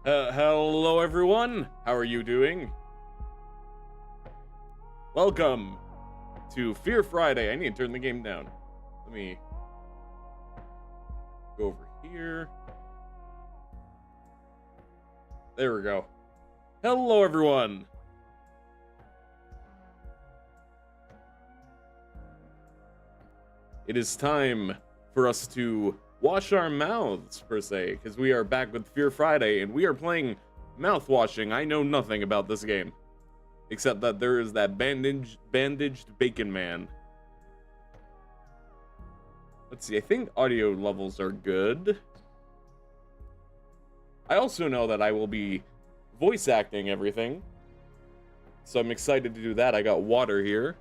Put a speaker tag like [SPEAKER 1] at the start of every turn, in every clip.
[SPEAKER 1] Hello everyone, how are you doing? Welcome to Fear Friday. I need to turn the game down. Let me go over here. There we go. Hello everyone. It is time for us to wash our mouths, per se, because we are back with Fear Friday, and we are playing Mouthwashing. I know nothing about this game, except that there is that bandaged bacon man. Let's see, I think audio levels are good. I also know that I will be voice acting everything, so I'm excited to do that. I got water here.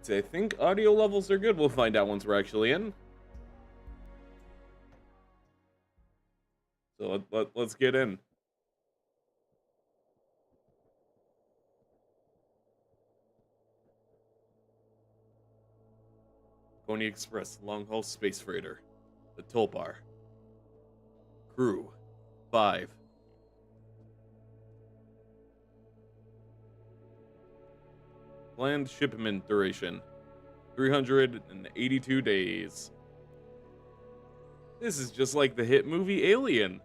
[SPEAKER 1] So I think audio levels are good. We'll find out once we're actually in. So let's get in. Pony Express, long-haul space freighter. The Tulpar. Crew, 5. Planned shipment duration, 382 days. This is just like the hit movie Alien.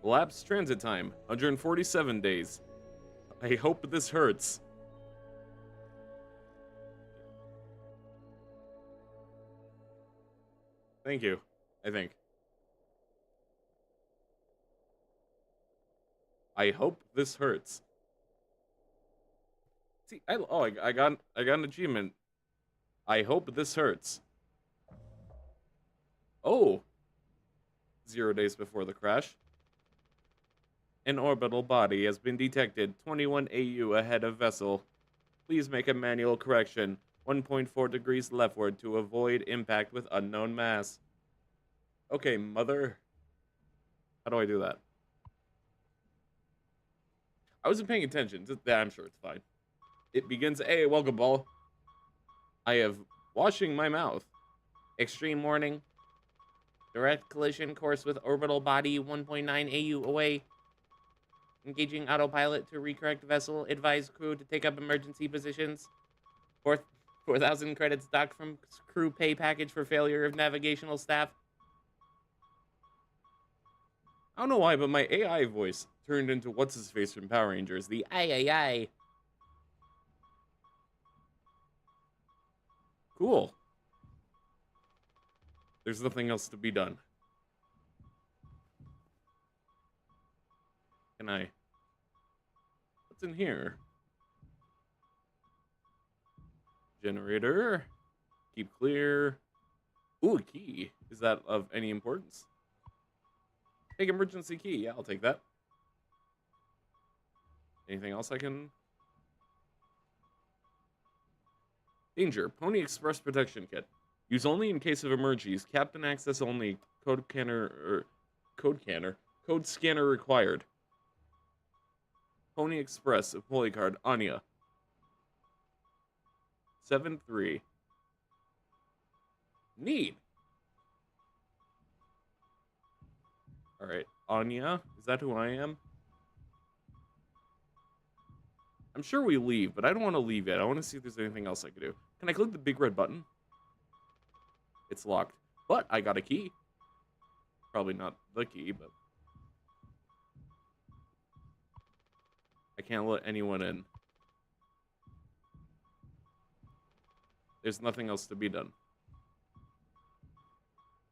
[SPEAKER 1] Elapsed transit time, 147 days. I hope this hurts. Thank you, I think. I hope this hurts. See, I got an achievement. I hope this hurts. Oh. 0 days before the crash. An orbital body has been detected 21 AU ahead of vessel. Please make a manual correction. 1.4 degrees leftward to avoid impact with unknown mass. Okay, mother. How do I do that? I wasn't paying attention. I'm sure it's fine. It begins, hey, welcome, ball. I have washing my mouth. Extreme warning. Direct collision course with orbital body 1.9 AU away. Engaging autopilot to recorrect vessel. Advise crew to take up emergency positions. 4,000 credits docked from crew pay package for failure of navigational staff. I don't know why, but my AI voice turned into what's-his-face from Power Rangers. The I. Cool. There's nothing else to be done. Can I... What's in here? Generator. Keep clear. Ooh, a key. Is that of any importance? Take emergency key. Yeah, I'll take that. Anything else I can... Danger. Pony Express Protection Kit. Use only in case of emergencies. Captain access only. Code scanner required. Pony Express. Employee card. Anya. 7-3. Neat. Alright. Anya. Is that who I am? I'm sure we leave, but I don't want to leave yet. I want to see if there's anything else I can do. Can I click the big red button? It's locked. But I got a key. Probably not the key, but... I can't let anyone in. There's nothing else to be done.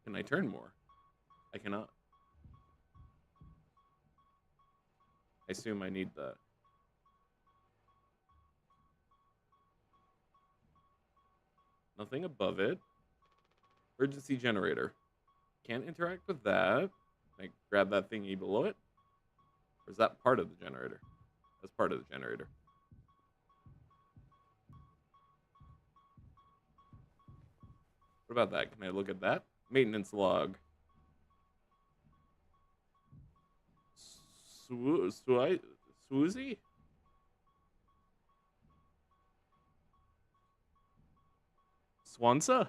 [SPEAKER 1] Can I turn more? I cannot. I assume I need that. Nothing above it. Emergency generator. Can't interact with that. Can I grab that thingy below it? Or is that part of the generator? That's part of the generator. What about that? Can I look at that? Maintenance log. Swoozy? Swanza?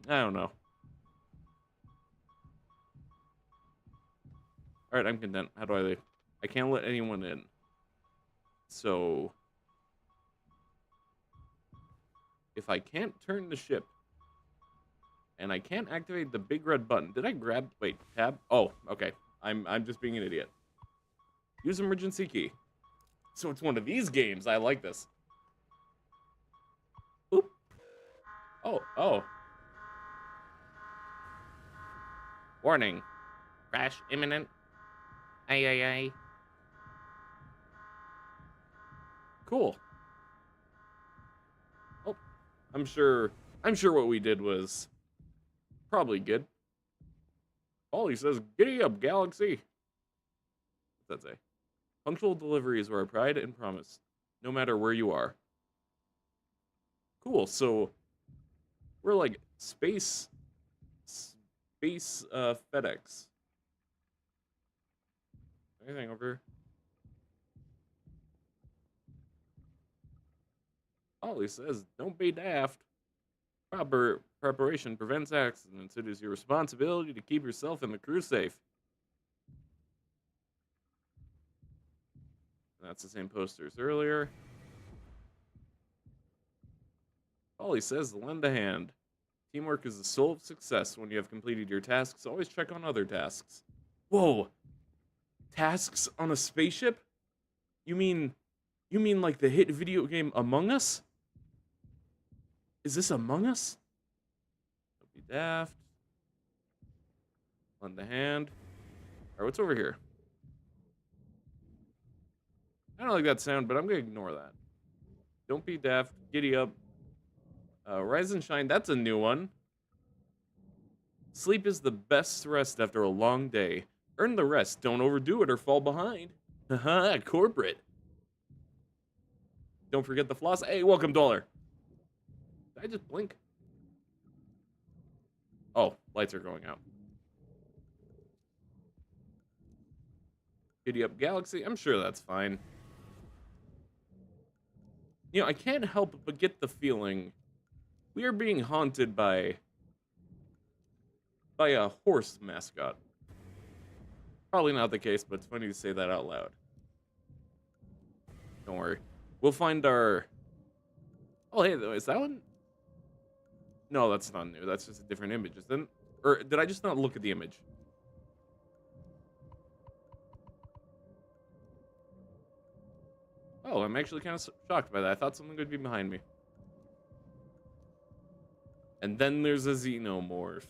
[SPEAKER 1] I don't know. Alright, I'm content. How do I leave? I can't let anyone in. So... if I can't turn the ship, and I can't activate the big red button. Did I grab... wait, tab? Oh, okay. I'm just being an idiot. Use emergency key. So it's one of these games. I like this. Oop. Oh. Warning. Crash imminent. Aye. Cool. Oh, I'm sure what we did was probably good. All he says, giddy up, Galaxy. What's that say? Punctual deliveries are our pride and promise, no matter where you are. Cool, so we're like space FedEx. Anything over here? Ollie says, don't be daft. Proper preparation prevents accidents. It is your responsibility to keep yourself and the crew safe. That's the same poster as earlier. Ollie says, lend a hand. Teamwork is the soul of success. When you have completed your tasks, always check on other tasks. Whoa! Tasks on a spaceship? You mean like the hit video game Among Us? Is this Among Us? Don't be daft. Lend a hand. Alright, what's over here? I don't like that sound, but I'm gonna ignore that. Don't be daft. Giddy up. Rise and shine. That's a new one. Sleep is the best rest after a long day. Earn the rest. Don't overdo it or fall behind. Haha, corporate. Don't forget the floss. Hey, welcome, dollar. Did I just blink? Oh, lights are going out. Giddy up, Galaxy. I'm sure that's fine. You know, I can't help but get the feeling we are being haunted by a horse mascot. Probably not the case, but it's funny to say that out loud. Don't worry. We'll find our... oh, hey, is that one? No, that's not new. That's just a different image. Then, or did I just not look at the image? Oh, I'm actually kind of shocked by that. I thought something would be behind me. And then there's a xenomorph.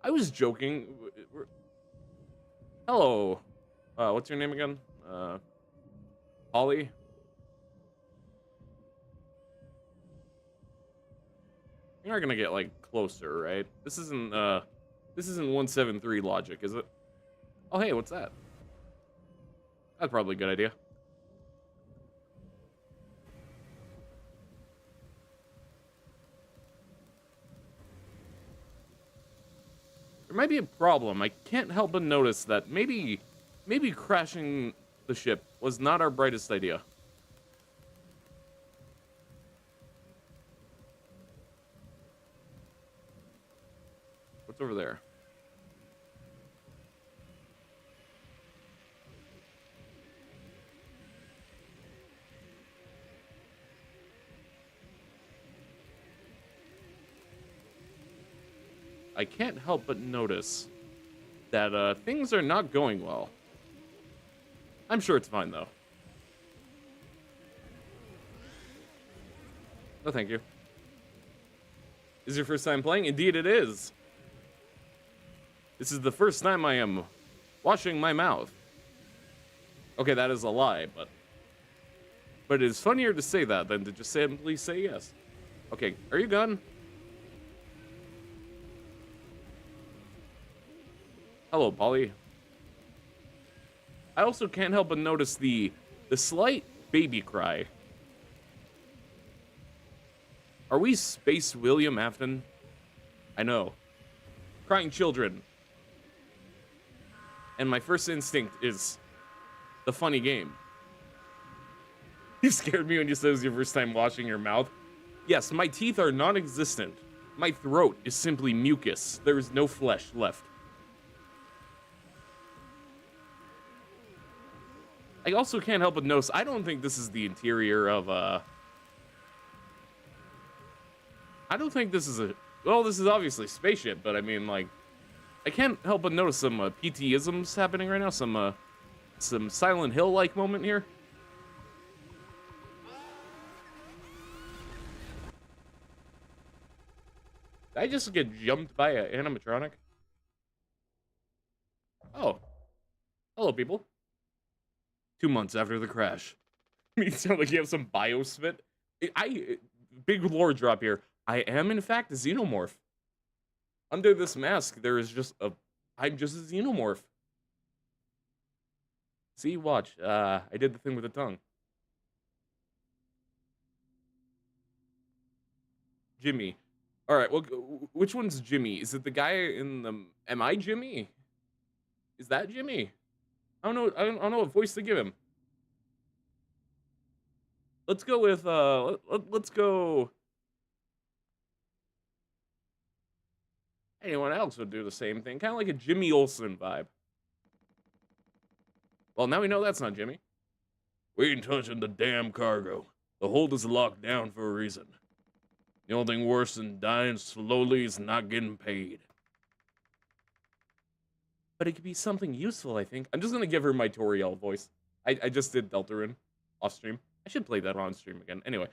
[SPEAKER 1] I was joking. Hello. What's your name again? Holly? You're not gonna get, like, closer, right? This isn't 173 logic, is it? Oh, hey, what's that? That's probably a good idea. There might be a problem. I can't help but notice that maybe crashing the ship was not our brightest idea. What's over there? I can't help but notice that things are not going well. I'm sure it's fine, though. Oh, thank you. Is your first time playing? Indeed it is. This is the first time I am washing my mouth. Okay, that is a lie, but it is funnier to say that than to just simply say yes. Okay, are you gone? Hello, Polly. I also can't help but notice the slight baby cry. Are we Space William Afton? I know. Crying children. And my first instinct is the funny game. You scared me when you said it was your first time washing your mouth. Yes, my teeth are non-existent. My throat is simply mucus. There is no flesh left. I also can't help but notice, I don't think this is the interior of, I don't think this is well, this is obviously a spaceship, but I mean, like, I can't help but notice some, PT-isms happening right now, some Silent Hill-like moment here. Did I just get jumped by an animatronic? Oh. Hello, people. 2 months after the crash. You sound like you have some biospit. Big lore drop here. I am, in fact, a xenomorph. Under this mask, there is just I'm just a xenomorph. See, watch. I did the thing with the tongue. Jimmy. All right, well, which one's Jimmy? Is it the guy in the... Am I Jimmy? Is that Jimmy? I don't know. I don't know what voice to give him. Let's go with, let's go... Anyone else would do the same thing. Kind of like a Jimmy Olsen vibe. Well, now we know that's not Jimmy. We ain't touching the damn cargo. The hold is locked down for a reason. The only thing worse than dying slowly is not getting paid. But it could be something useful, I think. I'm just gonna give her my Toriel voice. I just did Deltarune off stream. I should play that on stream again. Anyway.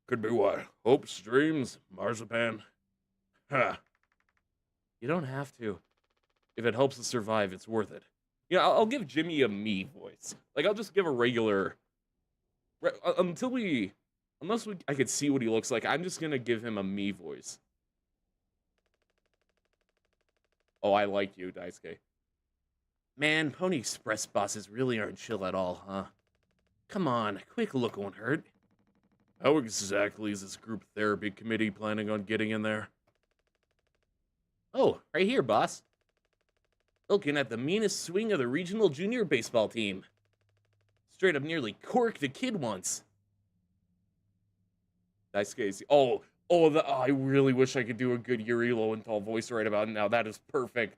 [SPEAKER 1] Could be what? Hopes, dreams, marzipan. Huh. You don't have to. If it helps us survive, it's worth it. Yeah, I'll give Jimmy a me voice. Like, I'll just give a regular... Unless I could see what he looks like, I'm just gonna give him a me voice. Oh, I like you, Daisuke. Man, Pony Express bosses really aren't chill at all, huh? Come on, a quick look won't hurt. How exactly is this group therapy committee planning on getting in there? Oh, right here, boss. Looking at the meanest swing of the regional junior baseball team. Straight up nearly corked a kid once. Daisuke, I really wish I could do a good Yuri Lowenthal voice right about now. That is perfect.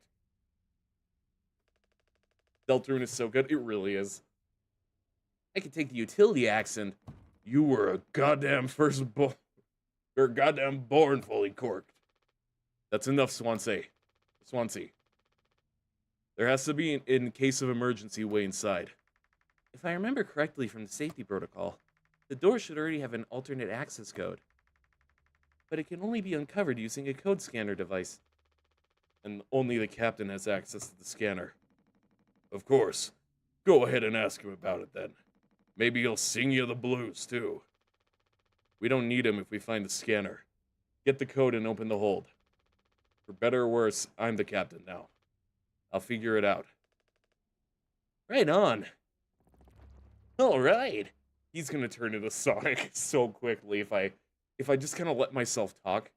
[SPEAKER 1] Deltarune is so good. It really is. I could take the utility accent. You were a goddamn You're goddamn born fully corked. That's enough, Swansea. There has to be in case of emergency way inside. If I remember correctly from the safety protocol, the door should already have an alternate access code. But it can only be uncovered using a code scanner device. And only the captain has access to the scanner. Of course. Go ahead and ask him about it then. Maybe he'll sing you the blues, too. We don't need him if we find the scanner. Get the code and open the hold. For better or worse, I'm the captain now. I'll figure it out. Right on. All right. He's gonna turn into Sonic so quickly if I just kind of let myself talk.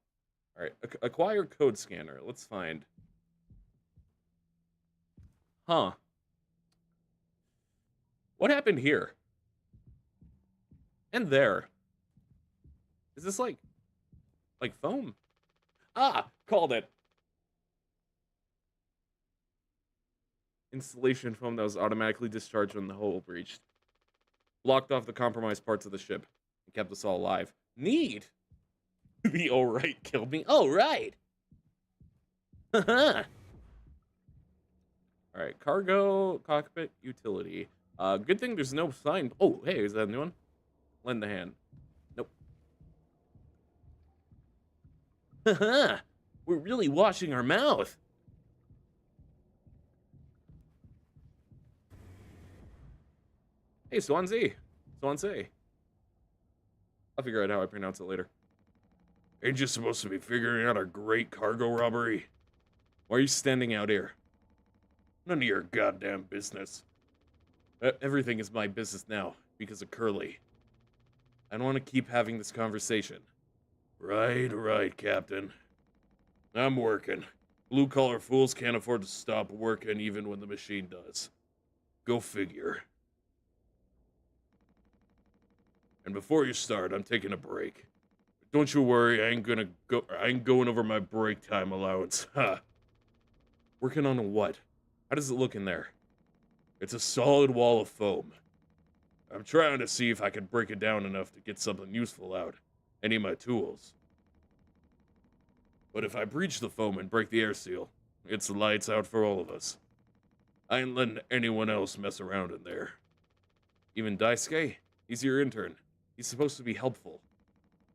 [SPEAKER 1] All right, acquire code scanner. Let's find. Huh. What happened here? And there. Is this like foam? Ah, called it. Installation foam that was automatically discharged when the hole breached. Blocked off the compromised parts of the ship and kept us all alive. Neat! The alright killed me. Alright! Haha! Alright, cargo, cockpit, utility. Good thing there's no sign. Oh, hey, is that a new one? Lend a hand. Nope. Haha! We're really washing our mouth! Hey, Swansea. I'll figure out how I pronounce it later. Ain't you supposed to be figuring out our great cargo robbery? Why are you standing out here? None of your goddamn business. Everything is my business now, because of Curly. I don't want to keep having this conversation. Right, Captain. I'm working. Blue-collar fools can't afford to stop working even when the machine does. Go figure.
[SPEAKER 2] And before you start, I'm taking a break. Don't you worry, I ain't going over my break time allowance. Ha.
[SPEAKER 1] Working on what? How does it look in there?
[SPEAKER 2] It's a solid wall of foam. I'm trying to see if I can break it down enough to get something useful out. Any of my tools. But if I breach the foam and break the air seal, it's the lights out for all of us. I ain't letting anyone else mess around in there.
[SPEAKER 1] Even Daisuke? He's your intern. He's supposed to be helpful.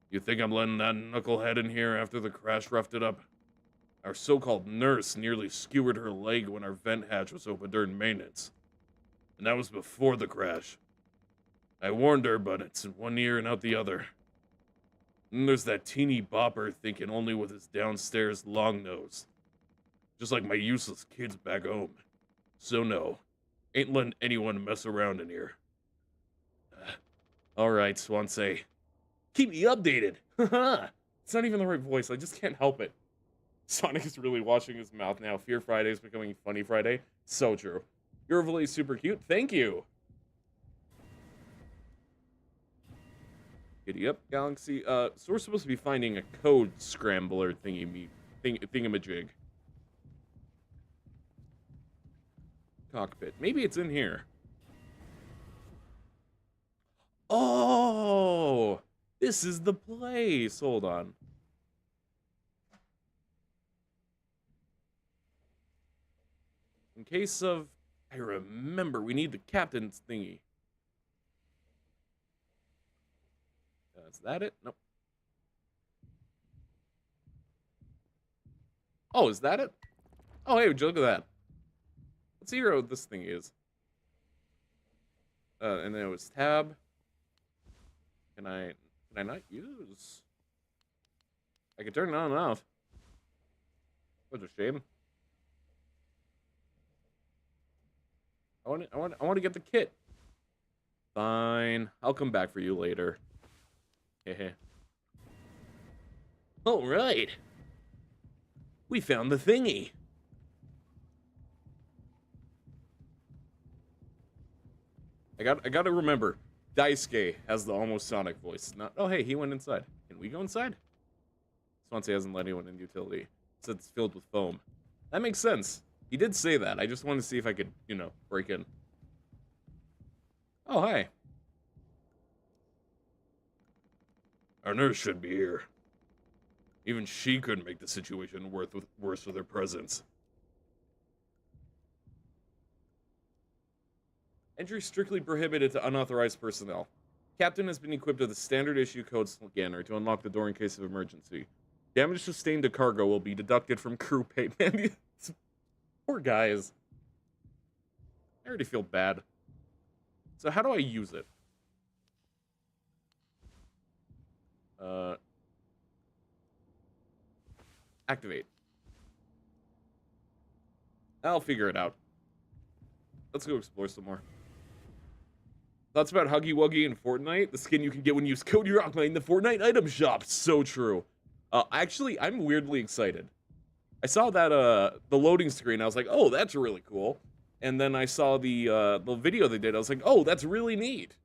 [SPEAKER 2] You think I'm letting that knucklehead in here after the crash roughed it up?
[SPEAKER 1] Our so-called nurse nearly skewered her leg when our vent hatch was open during maintenance.
[SPEAKER 2] And that was before the crash. I warned her, but it's in one ear and out the other. And there's that teeny bopper thinking only with his downstairs long nose. Just like my useless kids back home. So no, ain't letting anyone mess around in here.
[SPEAKER 1] Alright, Swansea. Keep me updated! Haha! It's not even the right voice, I just can't help it. Sonic is really washing his mouth now. Fear Friday is becoming Funny Friday. So true. You're really super cute. Thank you! Giddy up, Galaxy. So we're supposed to be finding a code scrambler thingamajig. Cockpit. Maybe it's in here. Oh! This is the place! Hold on. In case of... I remember, we need the captain's thingy. Is that it? Nope. Oh, is that it? Oh, hey, would you look at that? Let's see what this thing is. And then it was tab. Can I not use? I can turn it on and off. What a shame. I want to get the kit. Fine. I'll come back for you later. Hehe. All right. We found the thingy. I got to remember, Daisuke has the almost Sonic voice. Not. Oh, hey, he went inside. Can we go inside? Swansea hasn't let anyone in utility. It said it's filled with foam. That makes sense. He did say that. I just wanted to see if I could, you know, break in. Oh, hi.
[SPEAKER 2] Our nurse should be here. Even she couldn't make the situation worse with her presence.
[SPEAKER 1] Entry strictly prohibited to unauthorized personnel. Captain has been equipped with a standard issue code scanner to unlock the door in case of emergency. Damage sustained to cargo will be deducted from crew pay. Man, poor guys. I already feel bad. So how do I use it? Activate. I'll figure it out. Let's go explore some more. Thoughts about Huggy Wuggy in Fortnite? The skin you can get when you use code Yerocmai in the Fortnite item shop. So true. Actually, I'm weirdly excited. I saw that, the loading screen. I was like, oh, that's really cool. And then I saw the video they did. I was like, oh, that's really neat.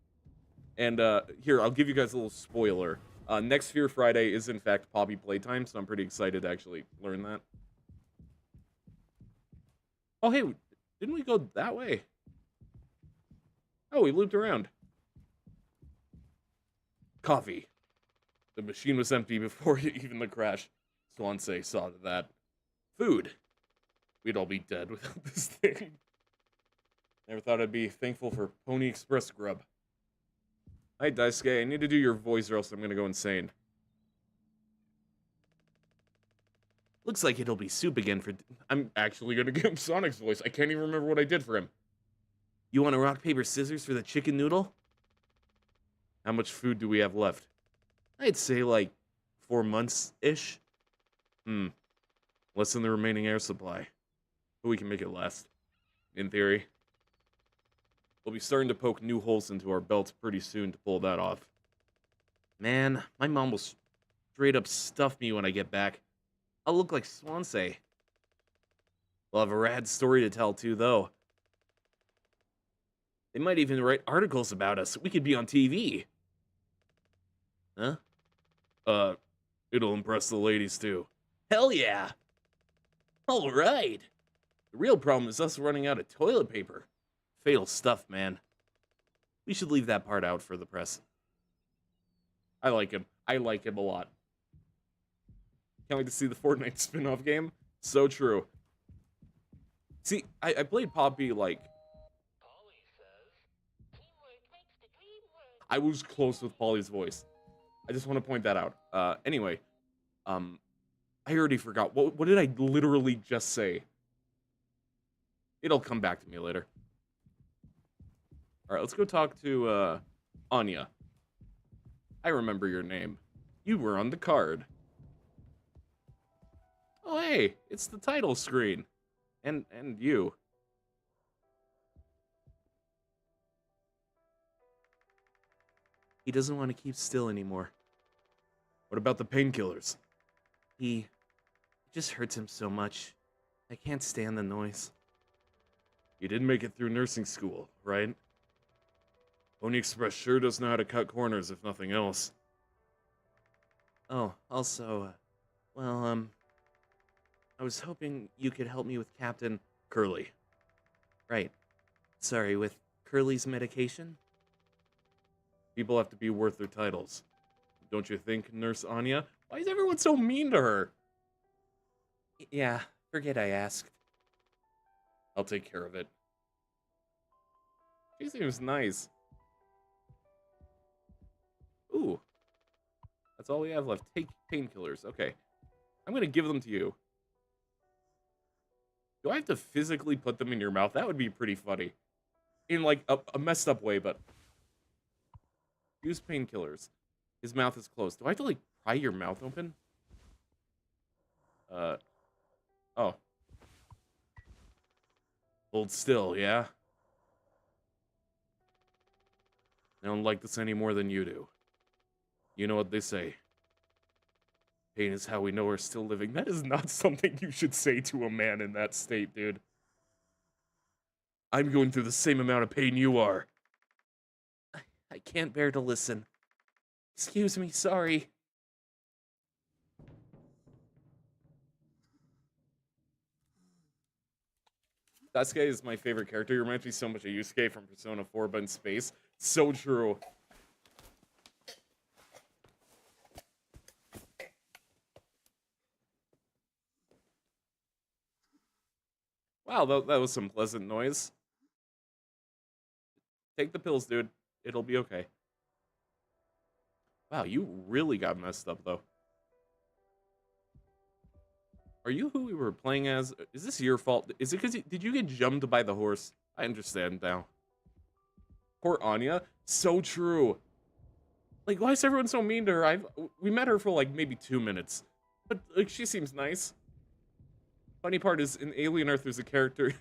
[SPEAKER 1] And, here, I'll give you guys a little spoiler. Next Fear Friday is, in fact, Poppy Playtime, so I'm pretty excited to actually learn that. Oh, hey, didn't we go that way? Oh, we looped around. Coffee. The machine was empty before even the crash. Swansea saw to that. Food. We'd all be dead without this thing. Never thought I'd be thankful for Pony Express grub. Hi, Daisuke. I need to do your voice or else I'm gonna go insane. Looks like it'll be soup again for... I'm actually gonna give him Sonic's voice. I can't even remember what I did for him. You want a rock, paper, scissors for the chicken noodle? How much food do we have left? I'd say, like, 4 months-ish. Less than the remaining air supply. But we can make it last. In theory. We'll be starting to poke new holes into our belts pretty soon to pull that off. Man, my mom will straight up stuff me when I get back. I'll look like Swansea. We'll have a rad story to tell, too, though. They might even write articles about us. We could be on TV. Huh?
[SPEAKER 2] It'll impress the ladies too.
[SPEAKER 1] Hell yeah! All right. The real problem is us running out of toilet paper. Fatal stuff, man. We should leave that part out for the press. I like him. I like him a lot. Can't wait to see the Fortnite spin-off game. So true. See, I played Poppy, like... I was close with Polly's voice. I just want to point that out. Anyway, I already forgot. What did I literally just say? It'll come back to me later. Alright, let's go talk to, Anya. I remember your name. You were on the card. Oh, hey, it's the title screen. And you. He doesn't want to keep still anymore.
[SPEAKER 2] What about the painkillers?
[SPEAKER 1] It just hurts him so much. I can't stand the noise.
[SPEAKER 2] You did make it through nursing school, right? Pony Express sure does know how to cut corners, if nothing else.
[SPEAKER 1] Oh, also, I was hoping you could help me with Captain...
[SPEAKER 2] Curly.
[SPEAKER 1] Right. Sorry, with Curly's medication?
[SPEAKER 2] People have to be worth their titles. Don't you think, Nurse Anya? Why is everyone so mean to her?
[SPEAKER 1] Yeah, forget I asked.
[SPEAKER 2] I'll take care of it.
[SPEAKER 1] She seems nice. Ooh. That's all we have left. Take painkillers. Okay. I'm gonna give them to you. Do I have to physically put them in your mouth? That would be pretty funny. In, like, a messed up way, but... Use painkillers. His mouth is closed. Do I have to, like, pry your mouth open? Oh.
[SPEAKER 2] Hold still, yeah? I don't like this any more than you do. You know what they say. Pain is how we know we're still living.
[SPEAKER 1] That is not something you should say to a man in that state, dude.
[SPEAKER 2] I'm going through the same amount of pain you are.
[SPEAKER 1] I can't bear to listen. Excuse me, sorry. Sasuke is my favorite character. He reminds me so much of Yusuke from Persona 4, but in space. So true. Wow, that was some pleasant noise. Take the pills, dude. It'll be okay. Wow, you really got messed up, though. Are you who we were playing as? Is this your fault? Is it because did you get jumped by the horse? I understand now. Poor Anya. So true. Like, why is everyone so mean to her? We met her for, like, maybe 2 minutes. But, like, she seems nice. Funny part is, in Alien Earth, there's a character...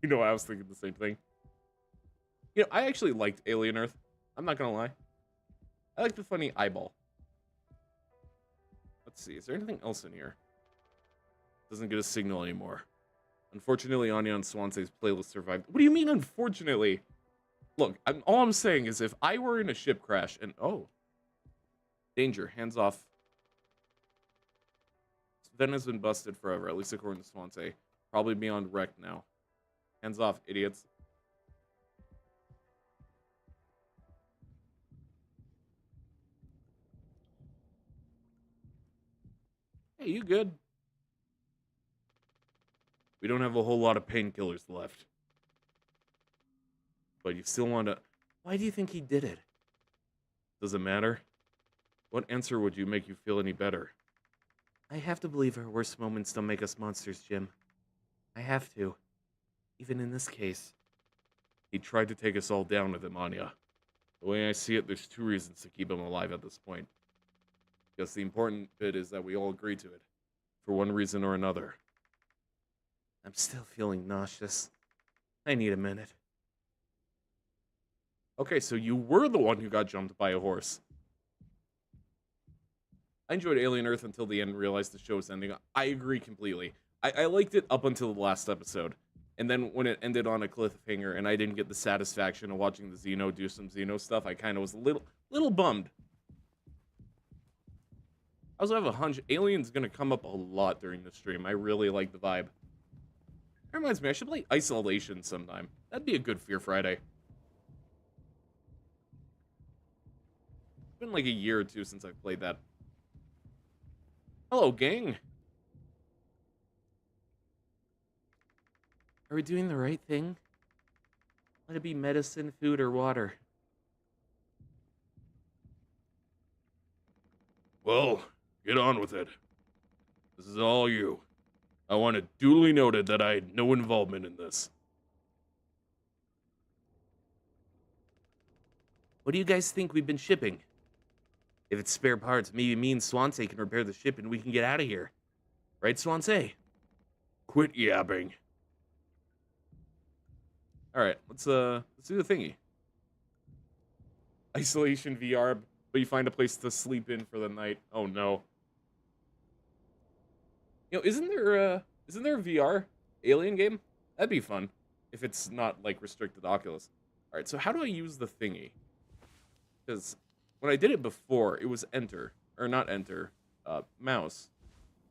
[SPEAKER 1] you know, I was thinking the same thing. You know, I actually liked Alien Earth. I'm not gonna lie. I like the funny eyeball. Let's see, is there anything else in here?
[SPEAKER 2] Doesn't get a signal anymore.
[SPEAKER 1] Unfortunately, Anya and Swanse's playlist survived. What do you mean, unfortunately? Look, all I'm saying is if I were in a ship crash and... Oh. Danger, hands off. Sven has been busted forever, at least according to Swansea. Probably beyond wreck now. Hands off, idiots. Hey, you good?
[SPEAKER 2] We don't have a whole lot of painkillers left. But you still want to...
[SPEAKER 1] Why do you think he did it?
[SPEAKER 2] Does it matter? What answer would you make you feel any better?
[SPEAKER 1] I have to believe our worst moments don't make us monsters, Jim. I have to. Even in this case.
[SPEAKER 2] He tried to take us all down with him, Anya. The way I see it, there's 2 reasons to keep him alive at this point. Because the important bit is that we all agree to it. For one reason or another.
[SPEAKER 1] I'm still feeling nauseous. I need a minute. Okay, so you were the one who got jumped by a horse. I enjoyed Alien Earth until the end and realized the show was ending. I agree completely. I liked it up until the last episode. And then when it ended on a cliffhanger and I didn't get the satisfaction of watching the Xeno do some Xeno stuff, I kind of was a little bummed. I also have a hunch Alien's gonna come up a lot during the stream. I really like the vibe. That reminds me, I should play Isolation sometime. That'd be a good Fear Friday. It's been like a year or two since I've played that. Hello, gang. Are we doing the right thing? Let it be medicine, food, or water.
[SPEAKER 2] Well, get on with it. This is all you. I want it duly noted that I had no involvement in this.
[SPEAKER 1] What do you guys think we've been shipping? If it's spare parts, maybe me and Swansea can repair the ship and we can get out of here. Right, Swansea?
[SPEAKER 2] Quit yapping.
[SPEAKER 1] Alright, let's do the thingy. Isolation VR, but you find a place to sleep in for the night. Oh no. You know, isn't there a VR Alien game? That'd be fun. If it's not, like, restricted to Oculus. Alright, so how do I use the thingy? Because when I did it before, it was enter. Or not enter. Mouse.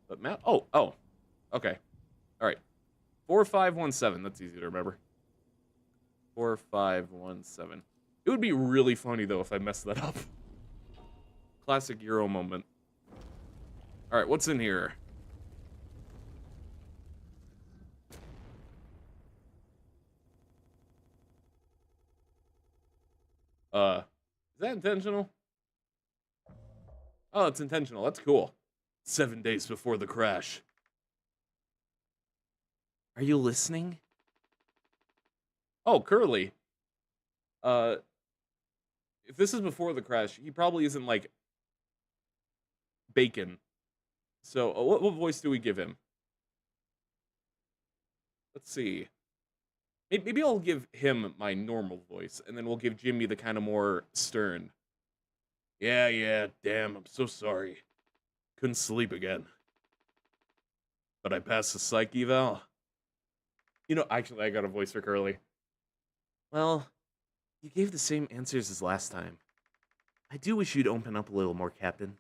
[SPEAKER 1] But mouse... Oh. Okay. Alright. 4517. That's easy to remember. 4517. It would be really funny, though, if I messed that up. Classic Euro moment. Alright, what's in here? Is that intentional? Oh, it's intentional. That's cool.
[SPEAKER 2] 7 days before the crash.
[SPEAKER 1] Are you listening? Oh, Curly. If this is before the crash, he probably isn't, like, bacon. So, what voice do we give him? Let's see. Maybe I'll give him my normal voice, and then we'll give Jimmy the kind of more stern.
[SPEAKER 2] Yeah, damn, I'm so sorry. Couldn't sleep again. But I passed the psych eval.
[SPEAKER 1] You know, actually, I got a voice for Curly. Well, you gave the same answers as last time. I do wish you'd open up a little more, Captain.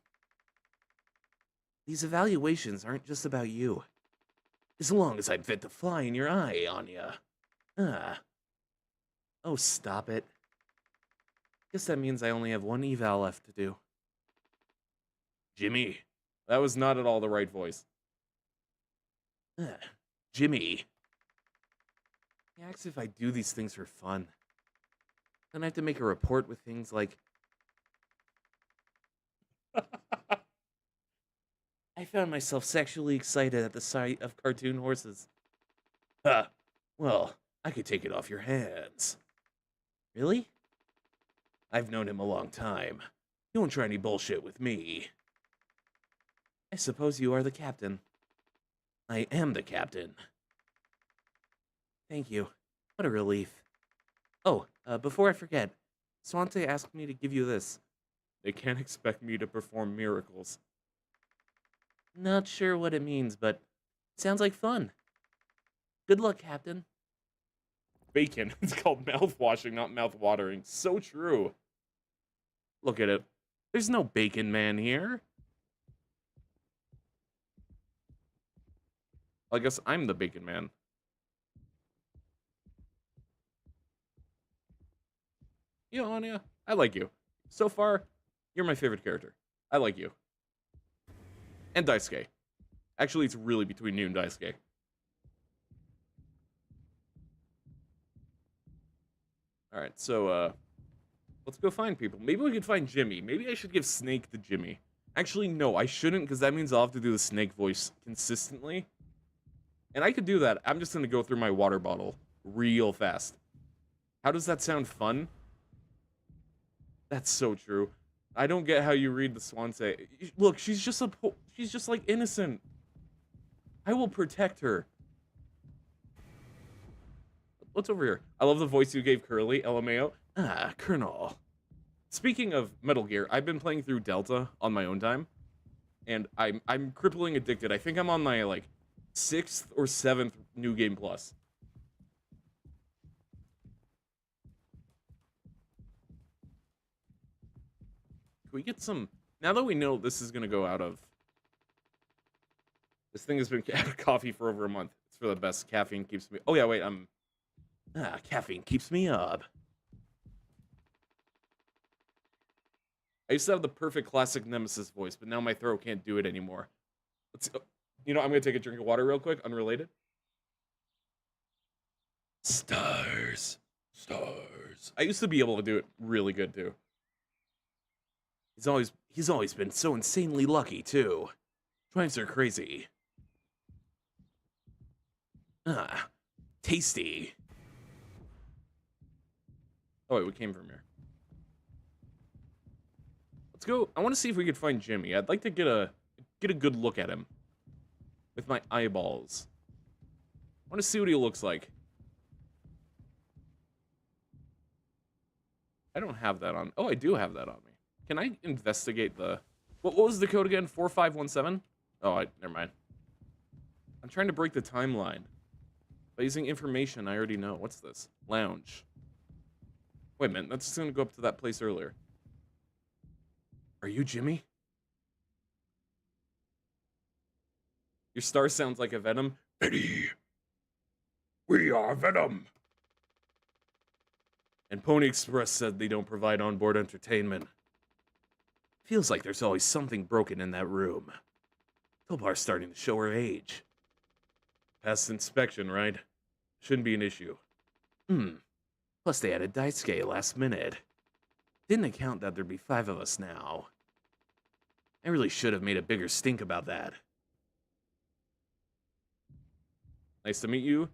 [SPEAKER 1] These evaluations aren't just about you. As long as I'm fit to fly in your eye, Anya. Oh, stop it. Guess that means I only have one eval left to do.
[SPEAKER 2] Jimmy.
[SPEAKER 1] That was not at all the right voice. Jimmy. He asks if I do these things for fun. Then I have to make a report with things like... I found myself sexually excited at the sight of cartoon horses. Well, I could take it off your hands. Really? I've known him a long time. You won't try any bullshit with me. I suppose you are the captain. I am the captain. Thank you. What a relief. Oh, before I forget, Swante asked me to give you this. They can't expect me to perform miracles. Not sure what it means, but sounds like fun. Good luck, Captain. Bacon. It's called mouthwashing, not mouth-watering. So true. Look at it. There's no bacon man here. I guess I'm the bacon man. You know, Anya, I like you. So far, you're my favorite character. I like you. And Daisuke. Actually, it's really between you and Daisuke. Alright, so, let's go find people. Maybe we could find Jimmy. Maybe I should give Snake to Jimmy. Actually, no, I shouldn't, because that means I'll have to do the Snake voice consistently. And I could do that. I'm just going to go through my water bottle real fast. How does that sound fun? That's so true. I don't get how you read the Swansea. Look, she's just like innocent. I will protect her. What's over here? I love the voice you gave Curly, LMAO. Colonel. Speaking of Metal Gear, I've been playing through Delta on my own time, and I'm crippling addicted. I think I'm on my, like, 6th or 7th New Game Plus. Can we get some... Now that we know this is going to go out of This thing has been out of coffee for over a month. It's for the best. Caffeine keeps me... Oh, yeah, wait, caffeine keeps me up. I used to have the perfect classic Nemesis voice, but now my throat can't do it anymore. I'm going to take a drink of water real quick, unrelated. Stars. Stars. I used to be able to do it really good, too. He's always been so insanely lucky, too. Drives are crazy. Tasty. Oh, wait, we came from here. Let's go. I want to see if we could find Jimmy. I'd like to get a good look at him with my eyeballs. I want to see what he looks like. I don't have that on. Oh, I do have that on me. Can I investigate the... What was the code again? 4517? Oh, never mind. I'm trying to break the timeline by using information I already know. What's this? Lounge. Wait a minute. That's just going to go up to that place earlier. Are you Jimmy? Your star sounds like a Venom.
[SPEAKER 2] Eddie, we are Venom.
[SPEAKER 1] And Pony Express said they don't provide onboard entertainment. Feels like there's always something broken in that room. Tobar's starting to show her age. Past inspection, right? Shouldn't be an issue. Plus they added Daisuke last minute. Didn't account that there'd be 5 of us now. I really should have made a bigger stink about that. Nice to meet you.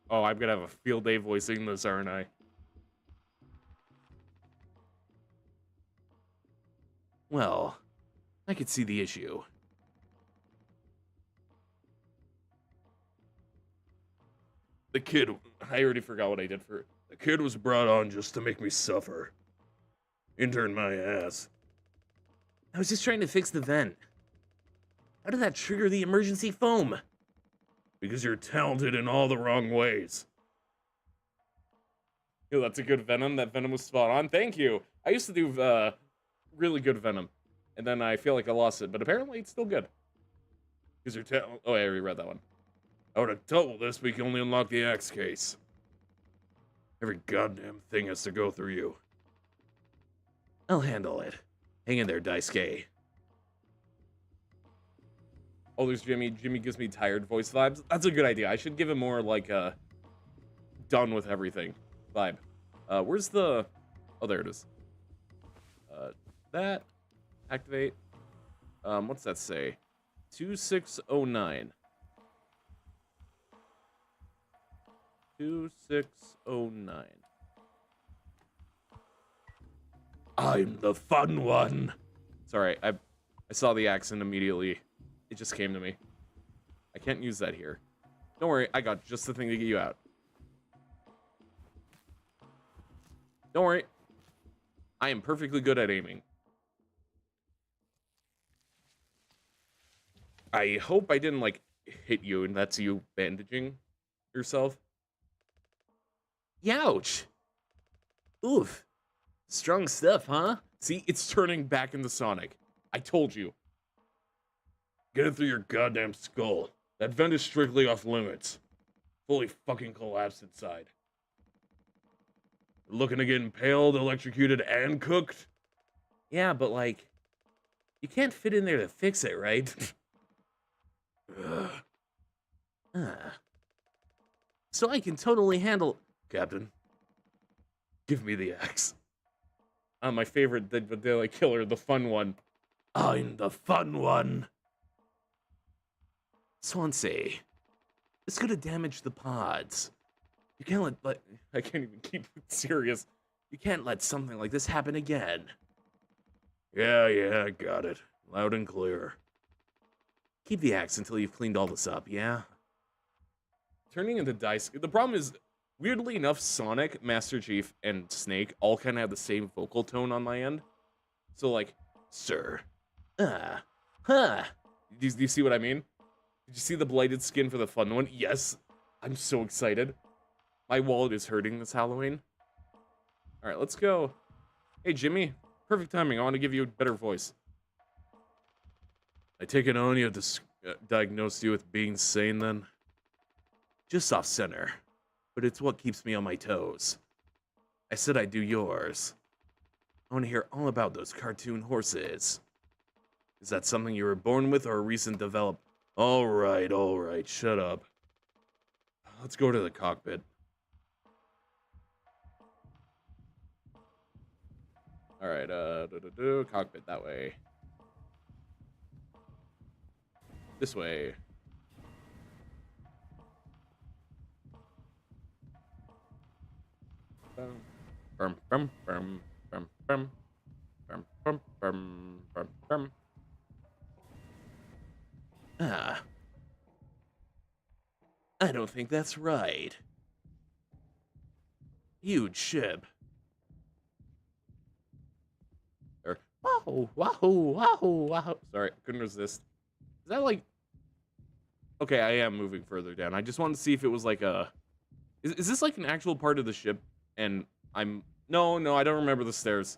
[SPEAKER 1] Oh, I'm gonna have a field day voicing this, aren't I? Well, I could see the issue.
[SPEAKER 2] The kid,
[SPEAKER 1] I already forgot what I did for it.
[SPEAKER 2] The kid was brought on just to make me suffer. Intern my ass.
[SPEAKER 1] I was just trying to fix the vent. How did that trigger the emergency foam?
[SPEAKER 2] Because you're talented in all the wrong ways.
[SPEAKER 1] Yo, that's a good Venom. That Venom was spot on. Thank you. I used to do really good Venom. And then I feel like I lost it. But apparently it's still good.
[SPEAKER 2] Because you're talented.
[SPEAKER 1] Oh, I already read that one.
[SPEAKER 2] I would have told this, but you can only unlock the axe case. Every goddamn thing has to go through you.
[SPEAKER 1] I'll handle it. Hang in there, Daisuke. Oh, there's Jimmy. Jimmy gives me tired voice vibes. That's a good idea. I should give him more, like, done with everything vibe. Where's the... Oh, there it is. That. Activate. What's that say? 2609. 2609.
[SPEAKER 2] I'm the fun one.
[SPEAKER 1] Sorry, I saw the accent immediately. It just came to me. I can't use that here. Don't worry, I got just the thing to get you out. Don't worry. I am perfectly good at aiming. I hope I didn't, like, hit you and that's you bandaging yourself. Youch! Oof. Strong stuff, huh? See, it's turning back into Sonic. I told you.
[SPEAKER 2] Get it through your goddamn skull. That vent is strictly off limits. Fully fucking collapsed inside. Looking to get impaled, electrocuted, and cooked?
[SPEAKER 1] Yeah, but, like, you can't fit in there to fix it, right? So I can totally handle...
[SPEAKER 2] Captain, give me the axe.
[SPEAKER 1] My favorite, the daily killer, the fun one.
[SPEAKER 2] I'm the fun one.
[SPEAKER 1] Swansea, it's gonna damage the pods. You can't let I can't even keep it serious. You can't let something like this happen again.
[SPEAKER 2] Yeah, I got it. Loud and clear.
[SPEAKER 1] Keep the axe until you've cleaned all this up, yeah? Turning into dice. The problem is, weirdly enough, Sonic, Master Chief, and Snake all kind of have the same vocal tone on my end. So, like, sir. Do you see what I mean? Did you see the blighted skin for the fun one? Yes. I'm so excited. My wallet is hurting this Halloween. All right, let's go. Hey, Jimmy. Perfect timing. I want to give you a better voice.
[SPEAKER 2] I take it Anya diagnosed you with being sane then?
[SPEAKER 3] Just off center, but it's what keeps me on my toes. I said I'd do yours. I want to hear all about those cartoon horses. Is that something you were born with or a recent develop?
[SPEAKER 2] All right, shut up. Let's go to the cockpit.
[SPEAKER 1] All right, cockpit that way. This way. Bum, bum, bum, bum, bum, bum, bum, bum, bum, bum.
[SPEAKER 3] Ah. I don't think that's right. Huge ship.
[SPEAKER 1] Or wahoo, wahoo, wahoo, wahoo. Sorry, couldn't resist. Is that like? Okay, I am moving further down. I just wanted to see if it was like a. Is this like an actual part of the ship? And I'm no, I don't remember the stairs,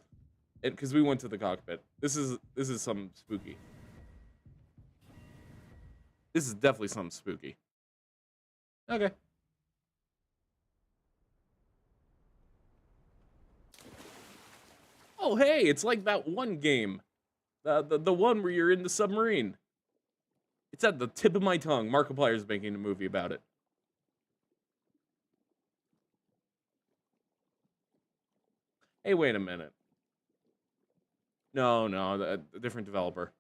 [SPEAKER 1] because we went to the cockpit. This is something spooky. This is definitely something spooky. Okay. Oh hey, it's like that one game, the one where you're in the submarine. It's at the tip of my tongue. Markiplier's making a movie about it. Hey, wait a minute. No, a different developer.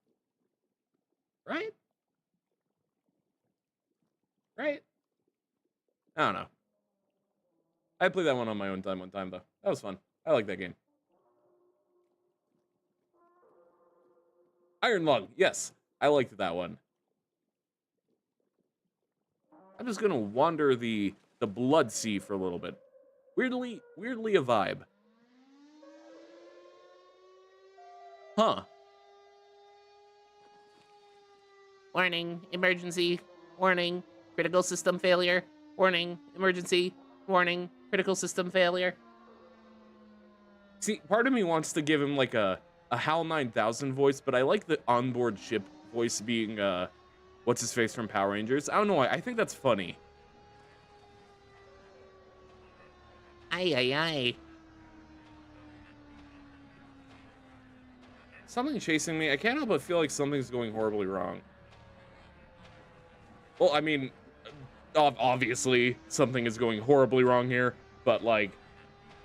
[SPEAKER 1] Right? Right? I don't know. I played that one on my own time one time, though. That was fun. I like that game. Iron Lung. Yes, I liked that one. I'm just gonna wander the Blood Sea for a little bit. Weirdly a vibe. Huh.
[SPEAKER 4] Warning, emergency. Warning, critical system failure. Warning, emergency. Warning, critical system failure.
[SPEAKER 1] See, part of me wants to give him like a HAL 9000 voice, but I like the onboard ship voice being what's his face from Power Rangers. I don't know why. I think that's funny.
[SPEAKER 4] Aye, aye, aye.
[SPEAKER 1] Something chasing me. I can't help but feel like something's going horribly wrong. Well, I mean, obviously something is going horribly wrong here, but like,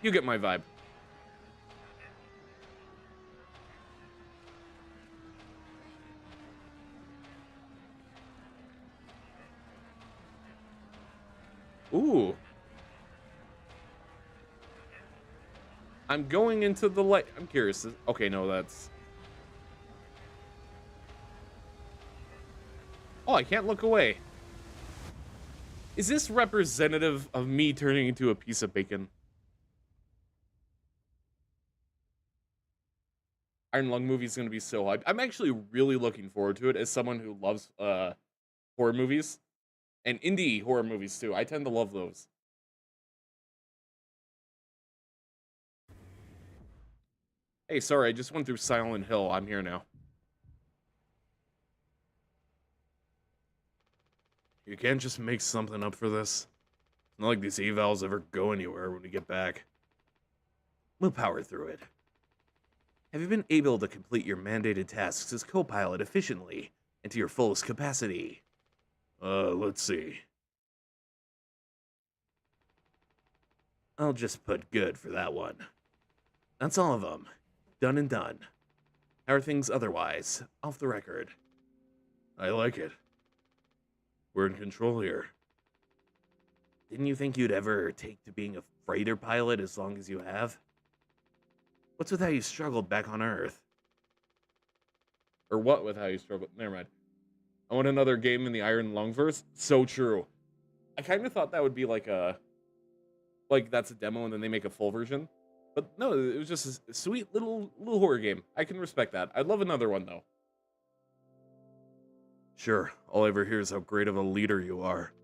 [SPEAKER 1] you get my vibe. Ooh. I'm going into the light. I'm curious. Okay, no, that's... Oh, I can't look away. Is this representative of me turning into a piece of bacon? Iron Lung movie is going to be so hyped. I'm actually really looking forward to it as someone who loves horror movies. And indie horror movies, too. I tend to love those. Hey, sorry, I just went through Silent Hill. I'm here now.
[SPEAKER 2] You can't just make something up for this. It's not like these evals ever go anywhere when we get back.
[SPEAKER 3] We'll power through it. Have you been able to complete your mandated tasks as co-pilot efficiently and to your fullest capacity?
[SPEAKER 2] Let's see.
[SPEAKER 3] I'll just put good for that one. That's all of them. Done and done. How are things otherwise? Off the record.
[SPEAKER 2] I like it. We're in control here.
[SPEAKER 3] Didn't you think you'd ever take to being a freighter pilot as long as you have? What's with how you struggled back on Earth?
[SPEAKER 1] Or what with how you struggle? Never mind. I want another game in the Iron Lung verse. So true. I kind of thought that would be like a... Like, that's a demo and then they make a full version. But no, it was just a sweet little horror game. I can respect that. I'd love another one, though.
[SPEAKER 2] Sure, all I ever hear is how great of a leader you are.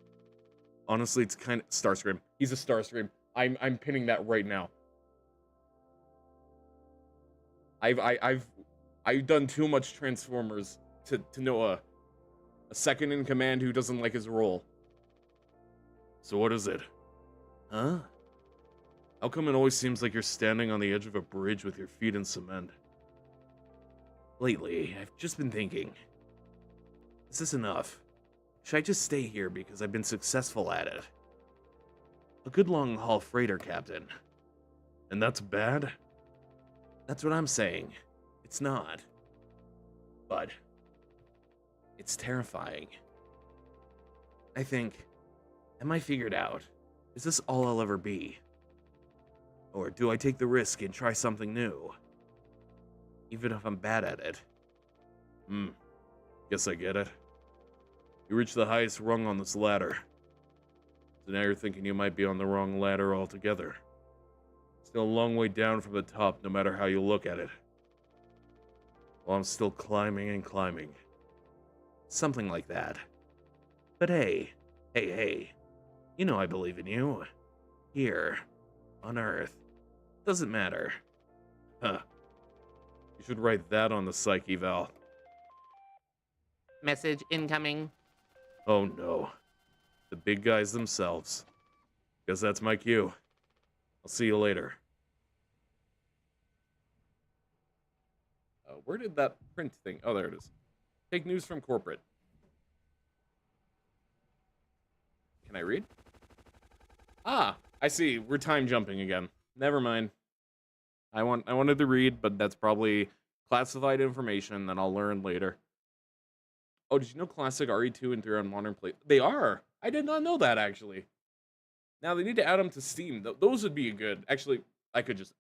[SPEAKER 1] Honestly, it's kind of... Starscream. He's a Starscream. I'm pinning that right now. I've done too much Transformers to know a second in command who doesn't like his role.
[SPEAKER 2] So what is it?
[SPEAKER 3] Huh?
[SPEAKER 2] How come it always seems like you're standing on the edge of a bridge with your feet in cement?
[SPEAKER 3] Lately, I've just been thinking, is this enough? Should I just stay here because I've been successful at it? A good long-haul freighter captain.
[SPEAKER 2] And that's bad?
[SPEAKER 3] That's what I'm saying. It's not. But it's terrifying. I think, am I figured out? Is this all I'll ever be? Or do I take the risk and try something new? Even if I'm bad at it.
[SPEAKER 2] Guess I get it. You reached the highest rung on this ladder. So now you're thinking you might be on the wrong ladder altogether. Still a long way down from the top, no matter how you look at it. Well, I'm still climbing and climbing.
[SPEAKER 3] Something like that. But hey, you know I believe in you. Here, on Earth. Doesn't matter.
[SPEAKER 2] Huh. You should write that on the psych eval.
[SPEAKER 4] Message incoming.
[SPEAKER 2] Oh no. The big guys themselves. Guess that's my cue. I'll see you later.
[SPEAKER 1] Where did that print thing? Oh, there it is. Take news from corporate. Can I read? Ah, I see. We're time jumping again. Never mind. I wanted to read, but that's probably classified information that I'll learn later. Oh, did you know classic RE2 and 3 are on modern play? They are. I did not know that actually. Now they need to add them to Steam. Those would be good. Actually, I could just,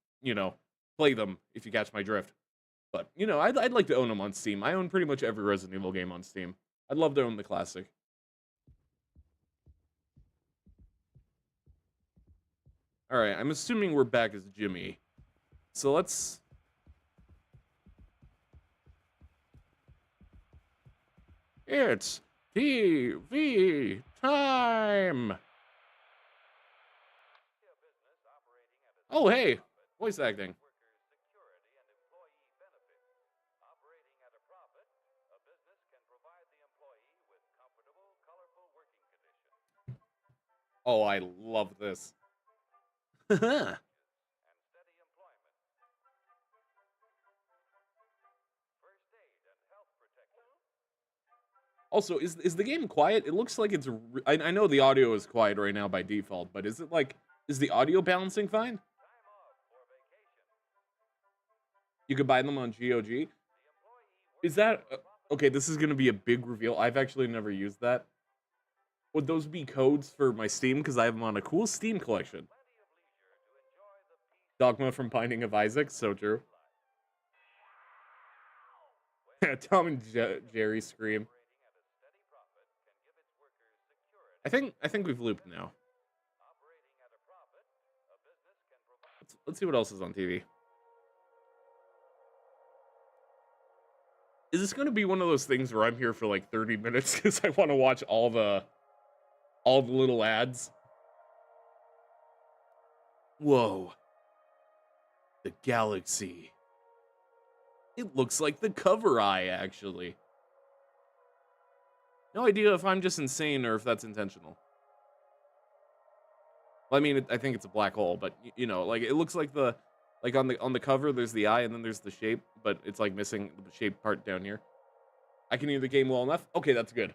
[SPEAKER 1] play them if you catch my drift. But, I'd like to own them on Steam. I own pretty much every Resident Evil game on Steam. I'd love to own the classic. Alright, I'm assuming we're back as Jimmy. So let's... It's TV time! Oh, hey! Voice acting. Oh, I love this. Also, is the game quiet? It looks like it's... I know the audio is quiet right now by default, but is it like... Is the audio balancing fine? You could buy them on GOG? Is that... okay, this is going to be a big reveal. I've actually never used that. Would those be codes for my Steam? Because I have them on a cool Steam collection. Dogma from Binding of Isaac, so true. Tom and Jerry scream. I think we've looped now. Let's see what else is on TV. Is this going to be one of those things where I'm here for like 30 minutes because I want to watch all the little ads?
[SPEAKER 3] Whoa. The galaxy.
[SPEAKER 1] It looks like the cover eye, actually. No idea if I'm just insane or if that's intentional. Well, I mean, I think it's a black hole, but like it looks like on the cover there's the eye and then there's the shape, but it's like missing the shape part down here. I can hear the game well enough. Okay, that's good.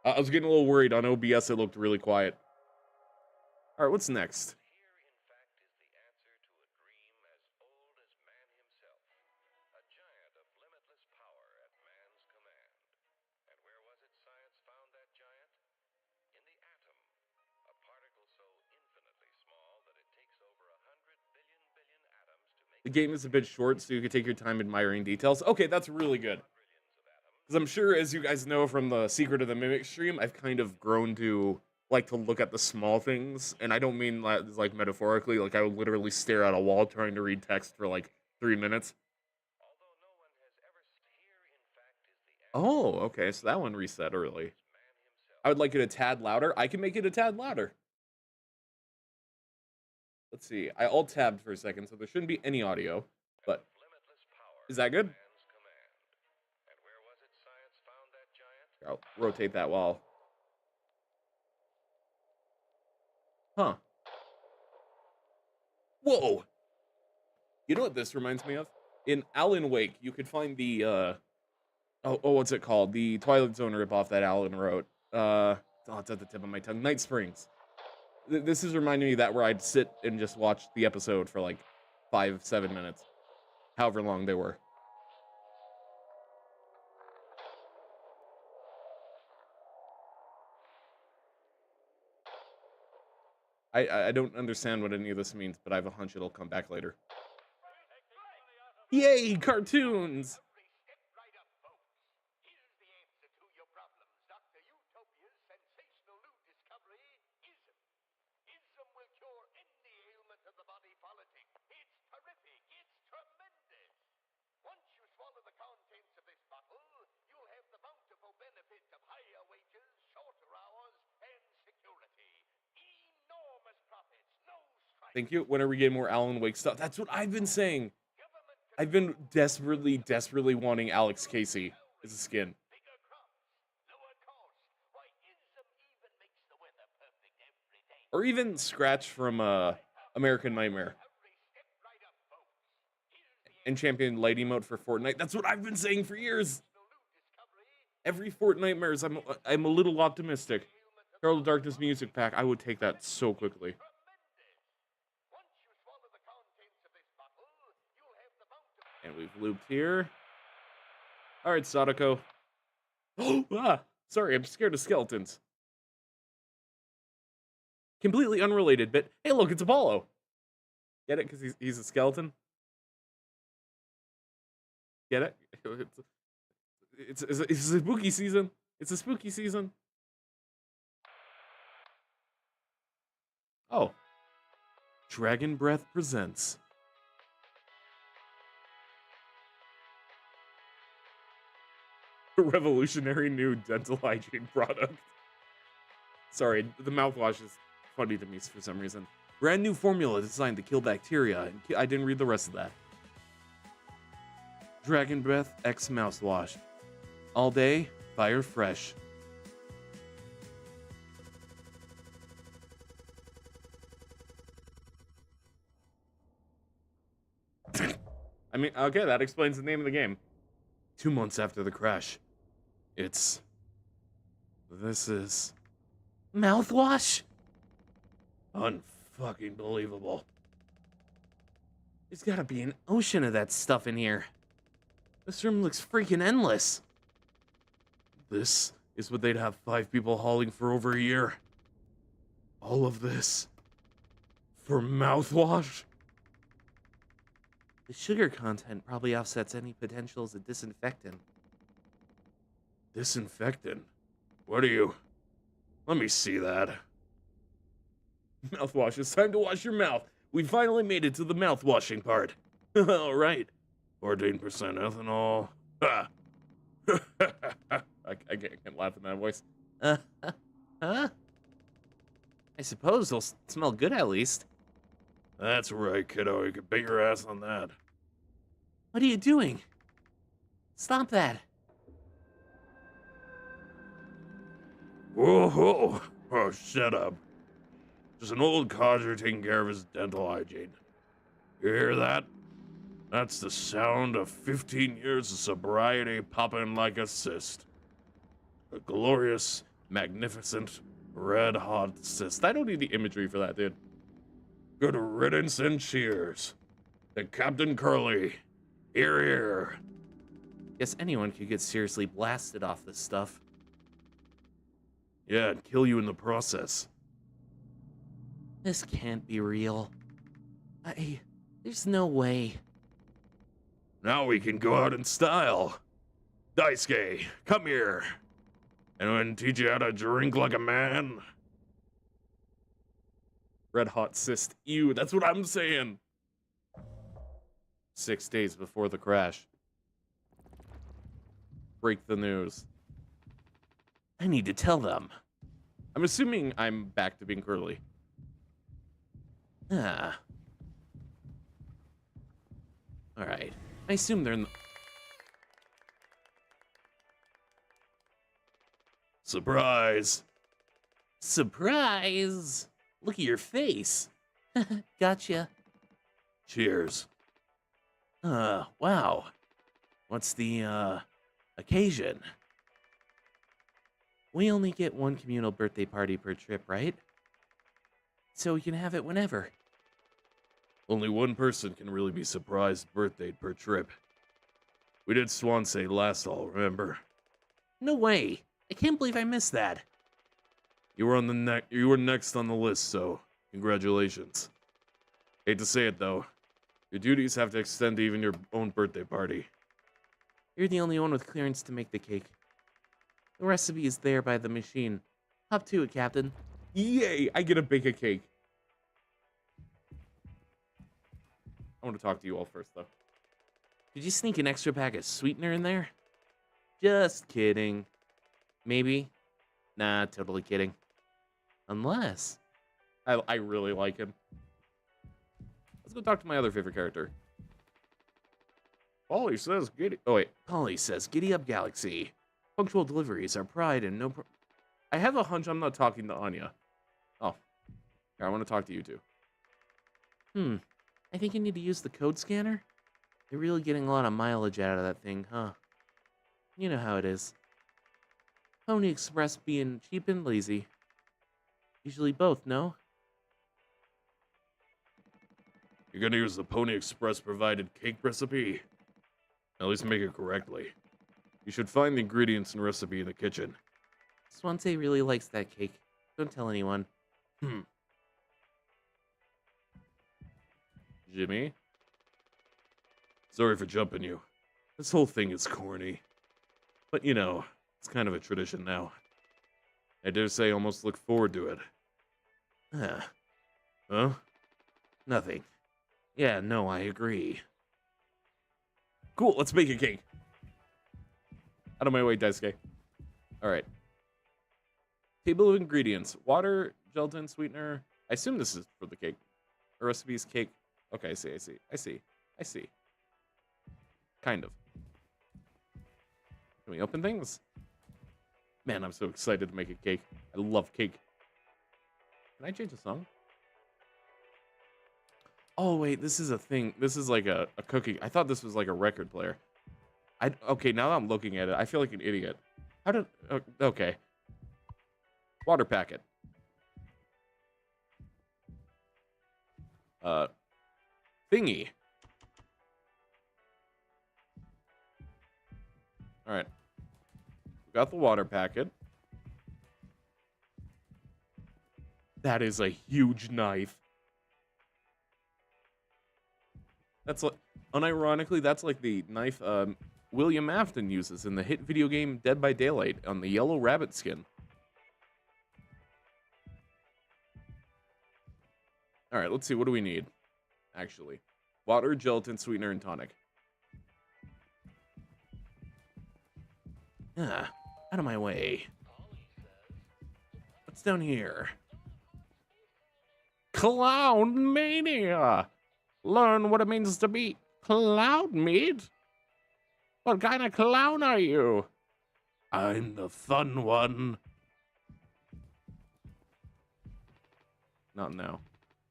[SPEAKER 1] I was getting a little worried on OBS. It looked really quiet. All right, what's next? The game is a bit short, so you can take your time admiring details. Okay, that's really good. Because I'm sure, as you guys know from the Secret of the Mimic stream, I've kind of grown to like to look at the small things. And I don't mean like metaphorically. Like, I would literally stare at a wall trying to read text for like 3 minutes. Oh, okay, so that one reset early. I would like it a tad louder. I can make it a tad louder. Let's see. I alt-tabbed for a second, so there shouldn't be any audio. But Is that good? I'll rotate that wall. Huh. Whoa! You know what this reminds me of? In Alan Wake, you could find the, what's it called? The Twilight Zone ripoff that Alan wrote. It's at the tip of my tongue. Night Springs. This is reminding me of that where I'd sit and just watch the episode for like 5-7 minutes. However long they were. I don't understand what any of this means, but I have a hunch it'll come back later. Yay, cartoons! Thank you. When are we getting more Alan Wake stuff? That's what I've been saying. I've been desperately, desperately wanting Alex Casey as a skin. Or even Scratch from American Nightmare. And Champion Light Emote for Fortnite. That's what I've been saying for years. Every Fortnite, I'm a little optimistic. Herald of Darkness music pack. I would take that so quickly. And we've looped here. All right, Sadako. Sorry, I'm scared of skeletons. Completely unrelated, but hey, look, it's Apollo. Get it? Because he's a skeleton. Get it? It's a spooky season. It's a spooky season. Oh. Dragon Breath presents. A revolutionary new dental hygiene product. Sorry, the mouthwash is funny to me for some reason. Brand new formula designed to kill bacteria, and I didn't read the rest of that. Dragon Breath X Mouthwash. All day, fire fresh. I mean, okay, that explains the name of the game. 2 months after the crash. This is...
[SPEAKER 4] Mouthwash?
[SPEAKER 3] unfucking believable.
[SPEAKER 4] There's gotta be an ocean of that stuff in here. This room looks freaking endless.
[SPEAKER 3] This is what they'd have 5 people hauling for over a year. All of this for mouthwash?
[SPEAKER 4] The sugar content probably offsets any potential as a disinfectant.
[SPEAKER 3] Disinfectant? What are you? Let me see that. Mouthwash, it's time to wash your mouth. We finally made it to the mouthwashing part. All right. 14% ethanol. Ha! I can't laugh in that voice.
[SPEAKER 4] Huh? I suppose they'll smell good at least.
[SPEAKER 3] That's right, kiddo. You can bet your ass on that.
[SPEAKER 4] What are you doing? Stop that.
[SPEAKER 3] Whoa! Oh, shut up. Just an old codger taking care of his dental hygiene. You hear that? That's the sound of 15 years of sobriety popping like a cyst. A glorious, magnificent, red-hot cyst.
[SPEAKER 1] I don't need the imagery for that, dude.
[SPEAKER 3] Good riddance and cheers to Captain Curly. Here, here.
[SPEAKER 4] Guess anyone could get seriously blasted off this stuff.
[SPEAKER 3] Yeah, and kill you in the process.
[SPEAKER 4] This can't be real. There's no way.
[SPEAKER 3] Now we can go out in style. Daisuke, come here. Anyone teach you how to drink like a man?
[SPEAKER 1] Red hot cyst. Ew, that's what I'm saying. 6 days before the crash. Break the news.
[SPEAKER 4] I need to tell them.
[SPEAKER 1] I'm assuming I'm back to being Curly.
[SPEAKER 4] Alright. I assume they're in the...
[SPEAKER 2] Surprise!
[SPEAKER 4] Surprise! Look at your face. Gotcha.
[SPEAKER 2] Cheers.
[SPEAKER 4] Wow. What's the, occasion? We only get one communal birthday party per trip, right? So we can have it whenever.
[SPEAKER 2] Only one person can really be surprised birthday per trip. We did Swansea last fall, remember?
[SPEAKER 4] No way. I can't believe I missed that.
[SPEAKER 2] You were next on the list, so congratulations. Hate to say it though, your duties have to extend to even your own birthday party.
[SPEAKER 4] You're the only one with clearance to make the cake. The recipe is there by the machine. Hop to it, Captain.
[SPEAKER 1] Yay! I get to bake a cake. I want to talk to you all first, though.
[SPEAKER 4] Did you sneak an extra pack of sweetener in there? Just kidding. Maybe. Nah, totally kidding. Unless.
[SPEAKER 1] I really like him. Let's go talk to my other favorite character. Polly says, "Giddy." Oh wait,
[SPEAKER 4] Polly says, "Giddy up, Galaxy. Punctual deliveries are pride and no.
[SPEAKER 1] I have a hunch I'm not talking to Anya. Oh, here, I want to talk to you two.
[SPEAKER 4] I think you need to use the code scanner. You're really getting a lot of mileage out of that thing, huh? You know how it is. Pony Express being cheap and lazy. Usually both, no?
[SPEAKER 2] You're gonna use the Pony Express provided cake recipe? At least make it correctly. You should find the ingredients and recipe in the kitchen.
[SPEAKER 4] Swansea really likes that cake. Don't tell anyone.
[SPEAKER 1] Jimmy?
[SPEAKER 2] Sorry for jumping you. This whole thing is corny. But you know, it's kind of a tradition now. I dare say almost look forward to it. Huh?
[SPEAKER 4] Nothing. Yeah, no, I agree.
[SPEAKER 1] Cool, let's make a cake. Out of my way, Daisuke. Alright. Table of ingredients. Water, gelatin, sweetener. I assume this is for the cake. A recipe's cake. Okay, I see. Kind of. Can we open things? Man, I'm so excited to make a cake. I love cake. Can I change the song? Oh, wait, this is a thing. This is like a cookie. I thought this was like a record player. Okay, now that I'm looking at it, I feel like an idiot. How did... okay. Water packet. Thingy. Alright. We got the water packet. That is a huge knife. That's like, unironically, that's like the knife William Afton uses in the hit video game Dead by Daylight on the yellow rabbit skin. Alright, let's see. What do we need? Actually. Water, gelatin, sweetener, and tonic.
[SPEAKER 4] Out of my way. What's down here?
[SPEAKER 1] Clown mania! Learn what it means to be clown meat? What kind of clown are you?
[SPEAKER 2] I'm the fun one.
[SPEAKER 1] Not now.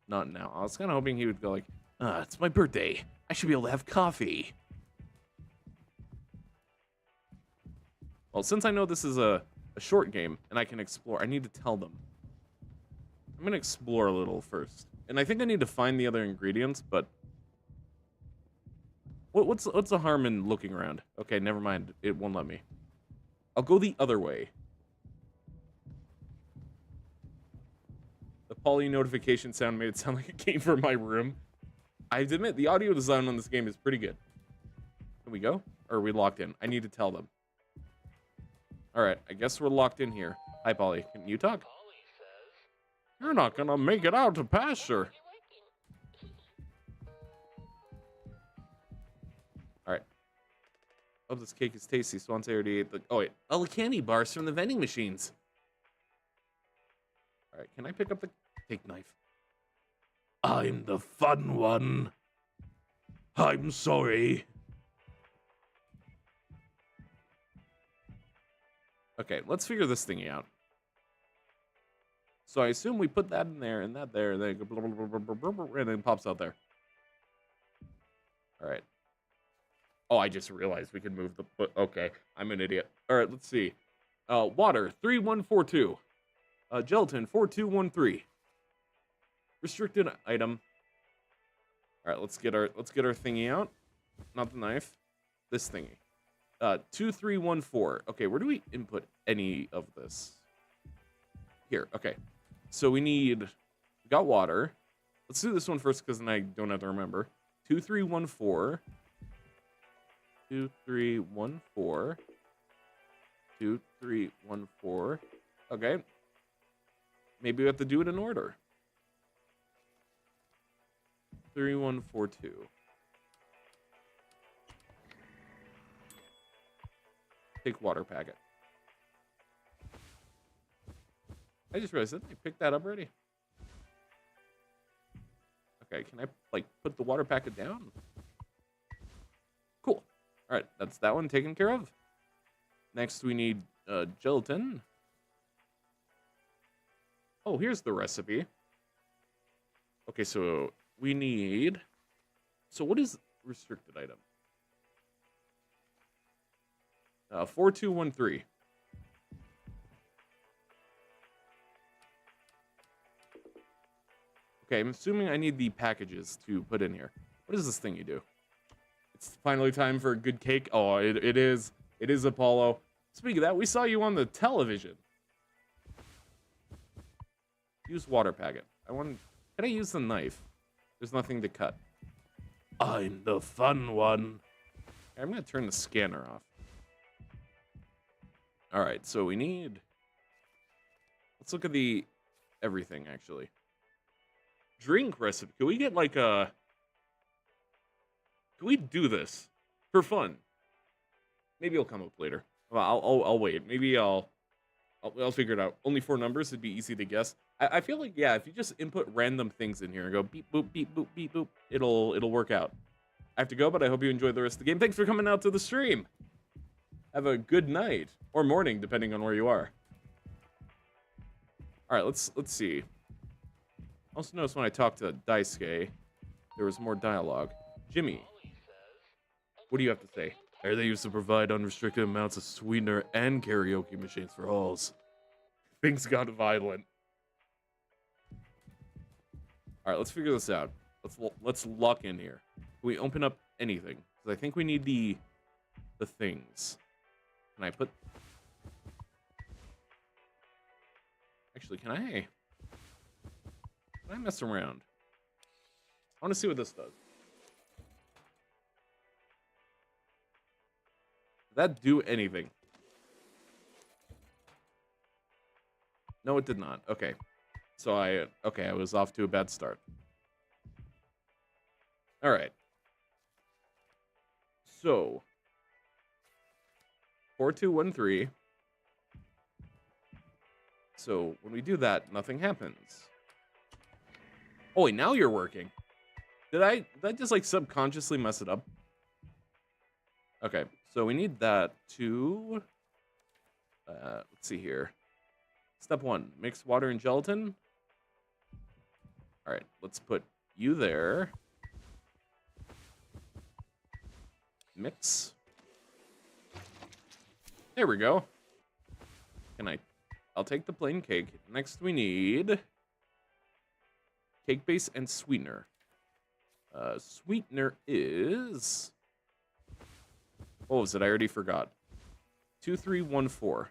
[SPEAKER 1] Not now. I was kind of hoping he would go like,
[SPEAKER 4] It's my birthday. I should be able to have coffee.
[SPEAKER 1] well, since I know this is a short game and I can explore, I need to tell them. I'm going to explore a little first. And I think I need to find the other ingredients, but... What's the harm in looking around? Okay, never mind. It won't let me. I'll go the other way. The Polly notification sound made it sound like it came from my room. I have to admit, the audio design on this game is pretty good. Can we go? Or are we locked in? I need to tell them. Alright, I guess we're locked in here. Hi, Polly. Can you talk? You're not gonna make it out to pasture. Alright. Oh, this cake is tasty. Swansea already ate the... Oh, wait.
[SPEAKER 4] All the candy bars from the vending machines.
[SPEAKER 1] Alright, can I pick up the cake knife?
[SPEAKER 2] I'm the fun one. I'm sorry.
[SPEAKER 1] Okay, let's figure this thingy out. So I assume we put that in there and that there, and then it blah, blah, blah, blah, blah, blah, and then it pops out there. All right. Oh, I just realized we could move the. Okay, I'm an idiot. All right, let's see. Water 3142. Gelatin 4213. Restricted item. All right, let's get our thingy out. Not the knife. This thingy. 2314. Okay, where do we input any of this? Here. Okay. So we got water. Let's do this one first because then I don't have to remember. 2314. 2314. 2314. Okay. Maybe we have to do it in order. 3142. Take water packet. I just realized, didn't I pick that up already? Okay, can I, like, put the water packet down? Cool. All right, that's that one taken care of. Next, we need gelatin. Oh, here's the recipe. Okay, so we need... So what is restricted item? 4213. Okay, I'm assuming I need the packages to put in here. What is this thing you do? It's finally time for a good cake. Oh, it is. It is Apollo. Speaking of that, we saw you on the television. Use water packet. Can I use the knife? There's nothing to cut.
[SPEAKER 2] I'm the fun one.
[SPEAKER 1] I'm gonna turn the scanner off. All right, so we need... Let's look at the everything, actually. Drink recipe. Can we get, like, a... Can we do this for fun? Maybe it'll come up later. Well, I'll wait. Maybe I'll figure it out. Only 4 numbers. It'd be easy to guess. I feel like, yeah, if you just input random things in here and go beep, boop, beep, boop, beep, boop, it'll work out. I have to go, but I hope you enjoy the rest of the game. Thanks for coming out to the stream. Have a good night. Or morning, depending on where you are. Alright, let's see. I also noticed when I talked to Daisuke, there was more dialogue. Jimmy, what do you have to say?
[SPEAKER 2] I heard they used to provide unrestricted amounts of sweetener and karaoke machines for halls.
[SPEAKER 1] Things got violent. All right, let's figure this out. Let's lock in here. Can we open up anything? Because I think we need the things. Can I put... Actually, can I mess around? I want to see what this does. Did that do anything? No, it did not. Okay. So I was off to a bad start. All right. So 4213. So when we do that, nothing happens. Oh wait, now you're working. Did I just like subconsciously mess it up? Okay, so we need that to let's see here. Step 1, mix water and gelatin. All right, let's put you there. Mix. There we go. I'll take the plain cake. Next we need cake base and sweetener. Sweetener is... What was it? I already forgot. 2314.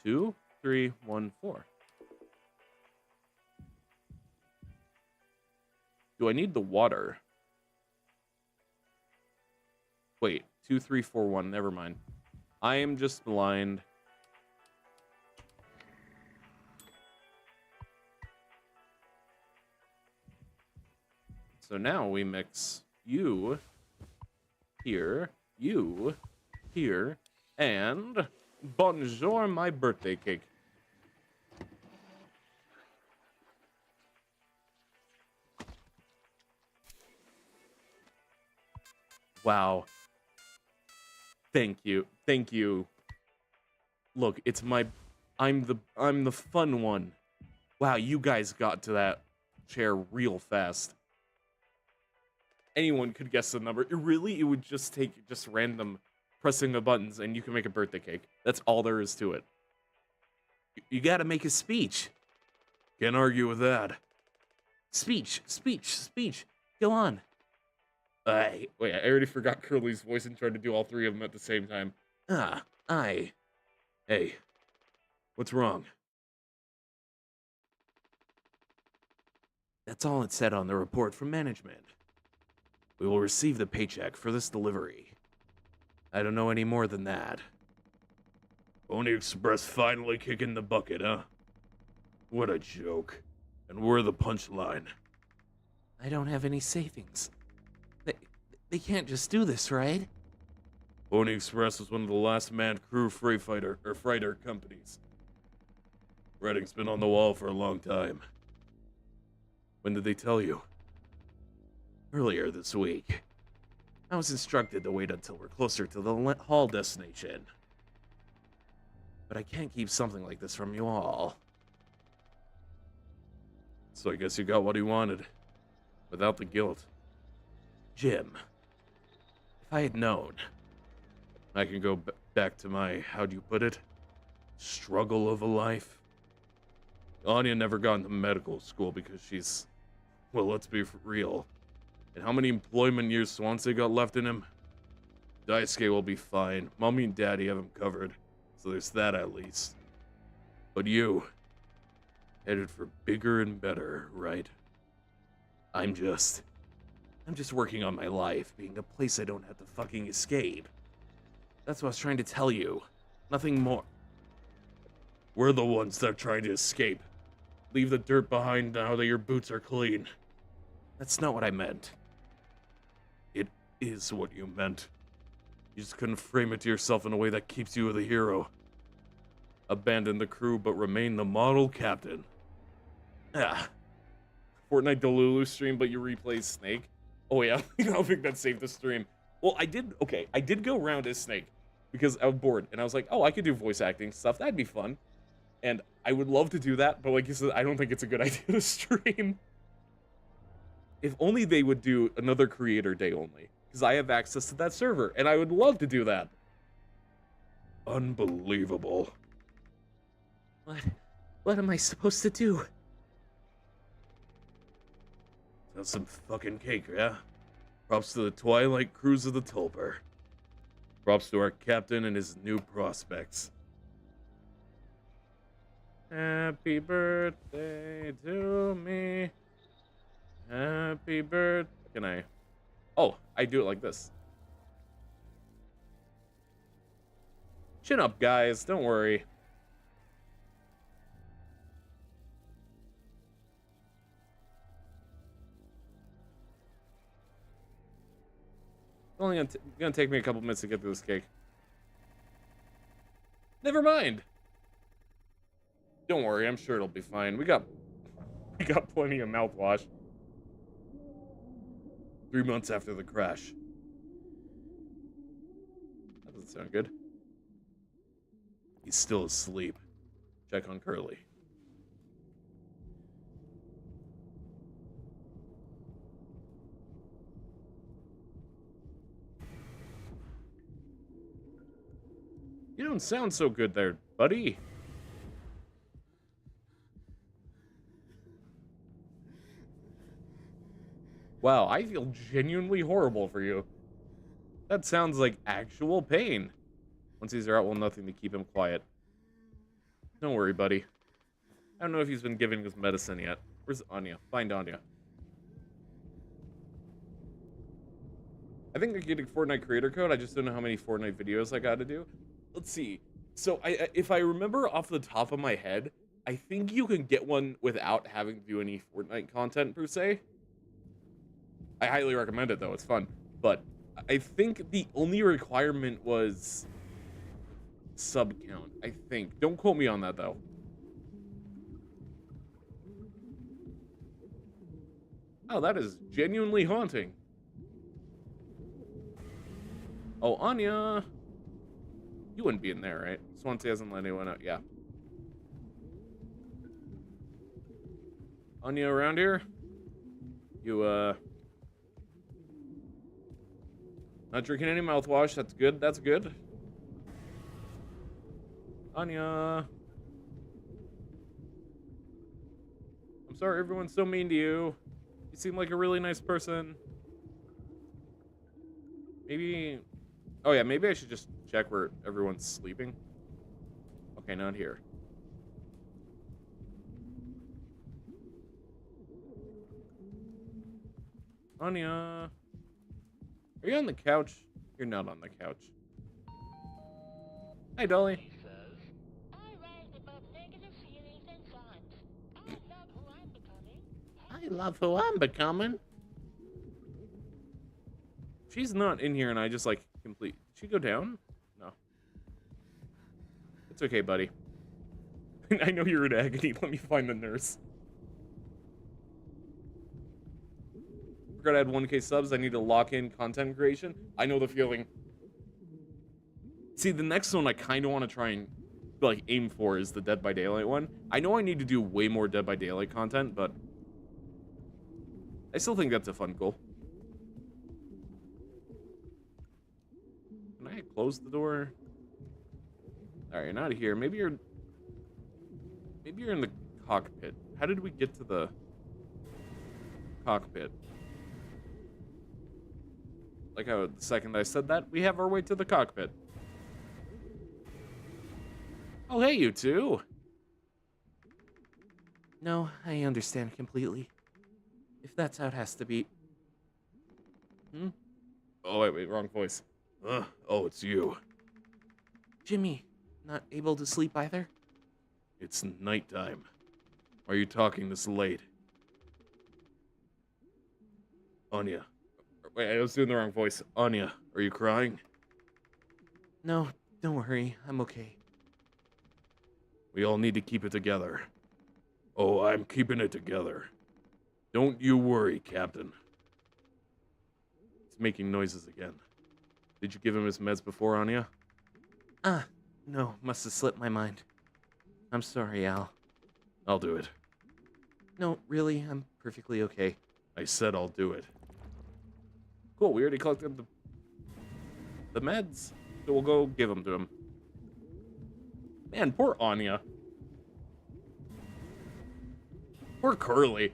[SPEAKER 1] Two, 3, 1, 4. Do I need the water? Wait, 2, 3, 4, 1. Never mind. I am just blind. So now we mix you here, and bonjour, my birthday cake. Wow. Thank you. Thank you. Look, it's my... I'm the fun one. Wow, you guys got to that chair real fast. Anyone could guess the number. It would just take just random pressing of buttons and you can make a birthday cake. That's all there is to it.
[SPEAKER 3] You gotta make a speech.
[SPEAKER 2] Can't argue with that.
[SPEAKER 3] Speech. Go on.
[SPEAKER 1] Wait, I already forgot Curly's voice and tried to do all three of them at the same time.
[SPEAKER 2] Hey, what's wrong?
[SPEAKER 3] That's all it said on the report from management. We will receive the paycheck for this delivery. I don't know any more than that.
[SPEAKER 2] Pony Express finally kicking the bucket, huh? What a joke. And we're the punchline.
[SPEAKER 3] I don't have any savings. They can't just do this, right?
[SPEAKER 2] Pony Express was one of the last manned crew freighter companies. Writing's been on the wall for a long time.
[SPEAKER 3] When did they tell you?
[SPEAKER 2] Earlier this week.
[SPEAKER 3] I was instructed to wait until we're closer to the haul destination. But I can't keep something like this from you all.
[SPEAKER 2] So I guess you got what he wanted. Without the guilt.
[SPEAKER 3] Jim, if I had known...
[SPEAKER 2] I can go back to my, how'd you put it? Struggle of a life. Anya never got into medical school because she's... Well, let's be real. And how many employment years Swansea got left in him? Daisuke will be fine. Mommy and Daddy have him covered. So there's that at least. But you... headed for bigger and better, right?
[SPEAKER 3] I'm just working on my life, being a place I don't have to fucking escape. That's what I was trying to tell you. Nothing more.
[SPEAKER 2] We're the ones that are trying to escape. Leave the dirt behind now that your boots are clean.
[SPEAKER 3] That's not what I meant.
[SPEAKER 2] It is what you meant. You just couldn't frame it to yourself in a way that keeps you the hero. Abandon the crew, but remain the model captain.
[SPEAKER 1] Fortnite Delulu stream, but you replay Snake. Oh yeah, I don't think that's safe to stream. Well, I did go around as Snake because I was bored and I was like, oh, I could do voice acting stuff. That'd be fun. And I would love to do that, but like you said, I don't think it's a good idea to stream. If only they would do another creator day only, because I have access to that server and I would love to do that.
[SPEAKER 2] Unbelievable.
[SPEAKER 3] What am I supposed to do?
[SPEAKER 2] That's some fucking cake, yeah? Props to the Twilight Cruise of the Tulper. Props to our captain and his new prospects.
[SPEAKER 1] Happy birthday to me. Happy birthday. Can I? Oh, I do it like this. Chin up, guys. Don't worry. It's only gonna take me a couple minutes to get through this cake. Never mind. Don't worry, I'm sure it'll be fine. We got plenty of mouthwash.
[SPEAKER 2] 3 months after the crash.
[SPEAKER 1] That doesn't sound good.
[SPEAKER 2] He's still asleep. Check on Curly.
[SPEAKER 1] You don't sound so good there, buddy. Wow, I feel genuinely horrible for you. That sounds like actual pain. Once these are out, well, nothing to keep him quiet. Don't worry, buddy. I don't know if he's been giving his medicine yet. Where's Anya? Find Anya. I think I'm getting Fortnite creator code. I just don't know how many Fortnite videos I got to do. Let's see. So if I remember off the top of my head, I think you can get one without having to do any Fortnite content per se. I highly recommend it though, it's fun. But I think the only requirement was sub count, I think. Don't quote me on that though. Oh, that is genuinely haunting. Oh, Anya. You wouldn't be in there, right? Swansea hasn't let anyone out. Yeah. Anya around here? You, not drinking any mouthwash. That's good. That's good. Anya. I'm sorry everyone's so mean to you. You seem like a really nice person. Maybe... Oh, yeah, maybe I should just check where everyone's sleeping. Okay, not here. Anya. Are you on the couch? You're not on the couch. Hi, Dolly.
[SPEAKER 4] I love who I'm becoming.
[SPEAKER 1] She's not in here and I just, like, complete... Did she go down? No. It's okay, buddy. I know you're in agony. Let me find the nurse. Forgot I had 1K subs. I need to lock in content creation. I know the feeling. See, the next one I kind of want to try and, like, aim for is the Dead by Daylight one. I know I need to do way more Dead by Daylight content, but I still think that's a fun goal. Can I close the door? Alright, you're not here. Maybe you're in the cockpit. How did we get to the cockpit? Like how the second I said that, we have our way to the cockpit. Oh, hey, you two.
[SPEAKER 4] No, I understand completely. If that's how it has to be.
[SPEAKER 1] Oh, wait, wrong voice.
[SPEAKER 2] Oh, it's you.
[SPEAKER 4] Jimmy, not able to sleep either?
[SPEAKER 2] It's nighttime. Why are you talking this late? Anya.
[SPEAKER 1] Wait, I was doing the wrong voice.
[SPEAKER 2] Anya, are you crying?
[SPEAKER 4] No, don't worry. I'm okay.
[SPEAKER 2] We all need to keep it together. Oh, I'm keeping it together. Don't you worry, Captain. It's making noises again. Did you give him his meds before, Anya?
[SPEAKER 4] No, must have slipped my mind. I'm sorry, Al.
[SPEAKER 2] I'll do it.
[SPEAKER 4] No, really, I'm perfectly okay.
[SPEAKER 2] I said I'll do it.
[SPEAKER 1] Cool, we already collected the meds. So we'll go give them to him. Man, poor Anya. Poor Curly.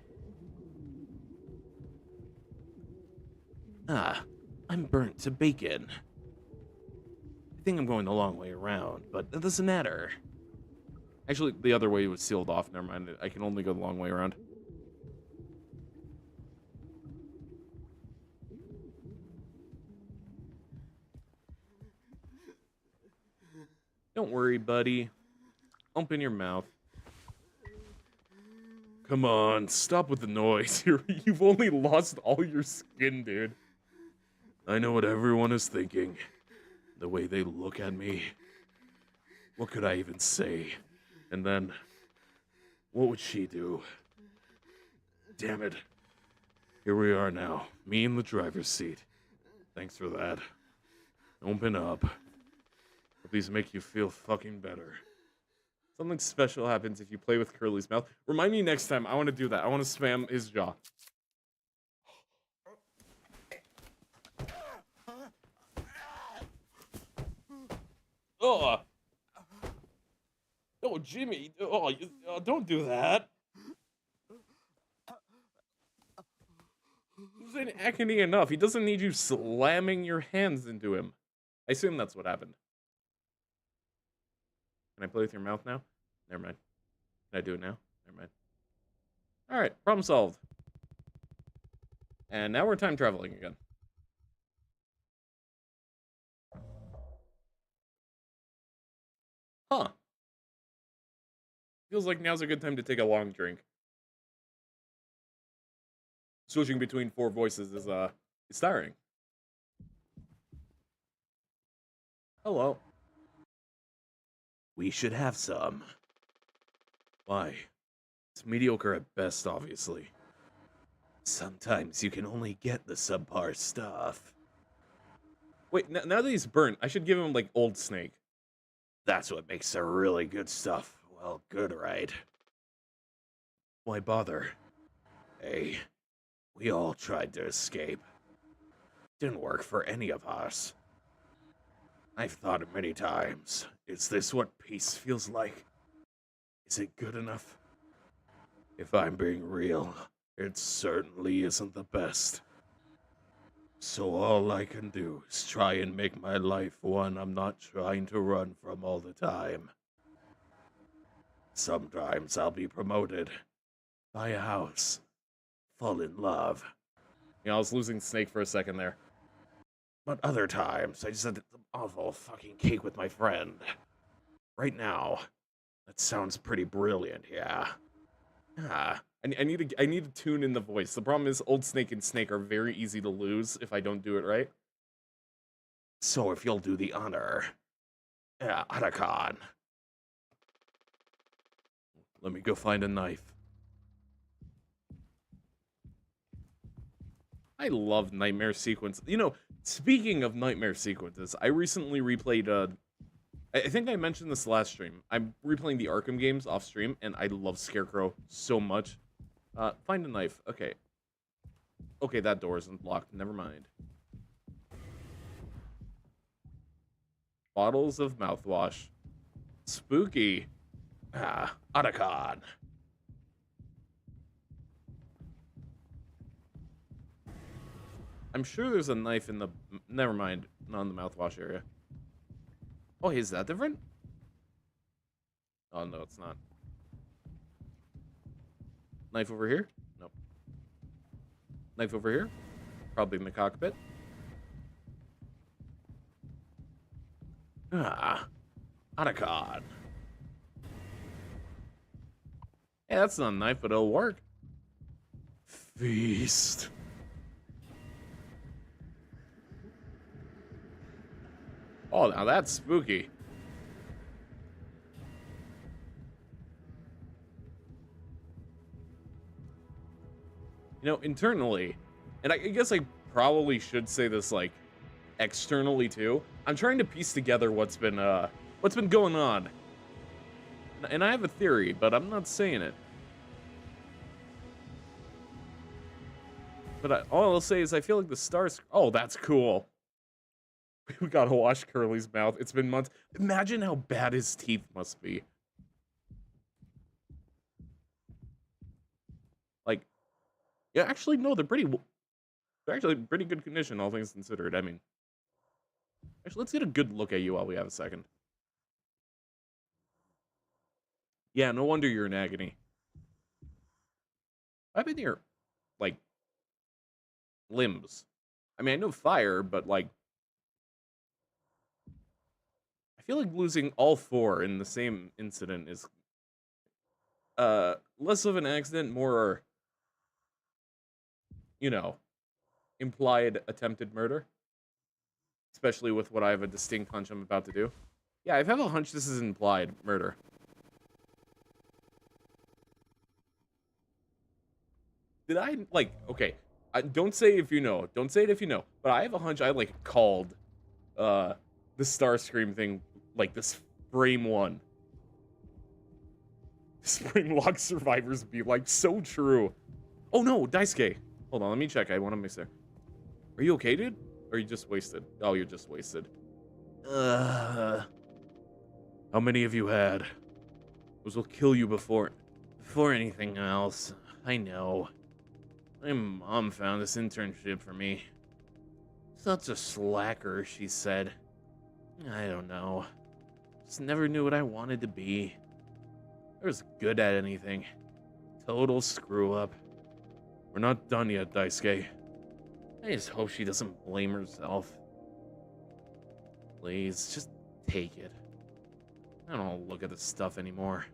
[SPEAKER 4] I'm burnt to bacon. I think I'm going the long way around, but that doesn't matter.
[SPEAKER 1] Actually, the other way was sealed off. Never mind. I can only go the long way around. Don't worry, buddy. Open your mouth.
[SPEAKER 2] Come on, stop with the noise.
[SPEAKER 1] You've only lost all your skin, dude.
[SPEAKER 2] I know what everyone is thinking. The way they look at me. What could I even say? And then, what would she do? Damn it. Here we are now, me in the driver's seat. Thanks for that. Open up. Hope these make you feel fucking better.
[SPEAKER 1] Something special happens if you play with Curly's mouth. Remind me next time. I want to do that. I want to spam his jaw. Oh, oh, Jimmy! Oh, don't do that. He's in agony enough. He doesn't need you slamming your hands into him. I assume that's what happened. Can I play with your mouth now? Never mind. Can I do it now? Never mind. All right, problem solved. And now we're time traveling again. Huh. Feels like now's a good time to take a long drink. Switching between 4 voices is tiring. Hello.
[SPEAKER 2] We should have some. Why? It's mediocre at best, obviously. Sometimes you can only get the subpar stuff.
[SPEAKER 1] Wait, now that he's burnt, I should give him like Old Snake.
[SPEAKER 3] That's what makes the really good stuff. Well, good, right? Why bother? Hey, we all tried to escape. Didn't work for any of us. I've thought it many times. Is this what peace feels like? Is it good enough? If I'm being real, it certainly isn't the best. So all I can do is try and make my life one I'm not trying to run from all the time. Sometimes I'll be promoted, buy a house, fall in love.
[SPEAKER 1] You know, I was losing Snake for a second there.
[SPEAKER 3] But other times, I just had some awful fucking cake with my friend. Right now, that sounds pretty brilliant, yeah.
[SPEAKER 1] Ah, I need to tune in the voice. The problem is Old Snake and Snake are very easy to lose if I don't do it right.
[SPEAKER 3] So if you'll do the honor. Yeah, Otacon. Let me go find a knife.
[SPEAKER 1] I love nightmare sequence. You know, speaking of nightmare sequences, I recently replayed I think I mentioned this last stream. I'm replaying the Arkham games off stream, and I love Scarecrow so much. Find a knife. Okay. Okay, that door isn't locked. Never mind. Bottles of mouthwash. Spooky.
[SPEAKER 3] Ah, Otacon.
[SPEAKER 1] I'm sure there's a knife in the... Never mind. Not in the mouthwash area. Oh, is that different? Oh, no, it's not. Knife over here? Nope. Knife over here? Probably in the cockpit.
[SPEAKER 3] Ah, Otacon.
[SPEAKER 1] Hey, that's not a knife, but it'll work.
[SPEAKER 3] Feast.
[SPEAKER 1] Oh, now that's spooky. You know, internally, and I guess I probably should say this, like, externally too, I'm trying to piece together what's been going on. And I have a theory, but I'm not saying it. But all I'll say is I feel like the stars... Oh, that's cool. We gotta wash Curly's mouth. It's been months. Imagine how bad his teeth must be. Like, yeah, actually, no, they're actually in pretty good condition, all things considered. I mean, actually, let's get a good look at you while we have a second. Yeah, no wonder you're in agony. I've been here, like, limbs. I mean, I know fire, but, like, I feel like losing all four in the same incident is less of an accident, more, you know, implied attempted murder. Especially with what I have a distinct hunch I'm about to do. Yeah, I have a hunch this is implied murder. Did I, like, okay, don't say if you know. Don't say it if you know. But I have a hunch I, like, called the Starscream thing, like, this frame one. Springlock survivors be, like, so true. Oh, no, Daisuke. Hold on, let me check. I want to make sure. Are you okay, dude? Or are you just wasted? Oh, you're just wasted.
[SPEAKER 3] How many have you had? Those will kill you before anything else. I know. My mom found this internship for me. Such a slacker, she said. I don't know. Just never knew what I wanted to be. I was good at anything. Total screw up. We're not done yet, Daisuke. I just hope she doesn't blame herself. Please, just take it. I don't want to look at this stuff anymore.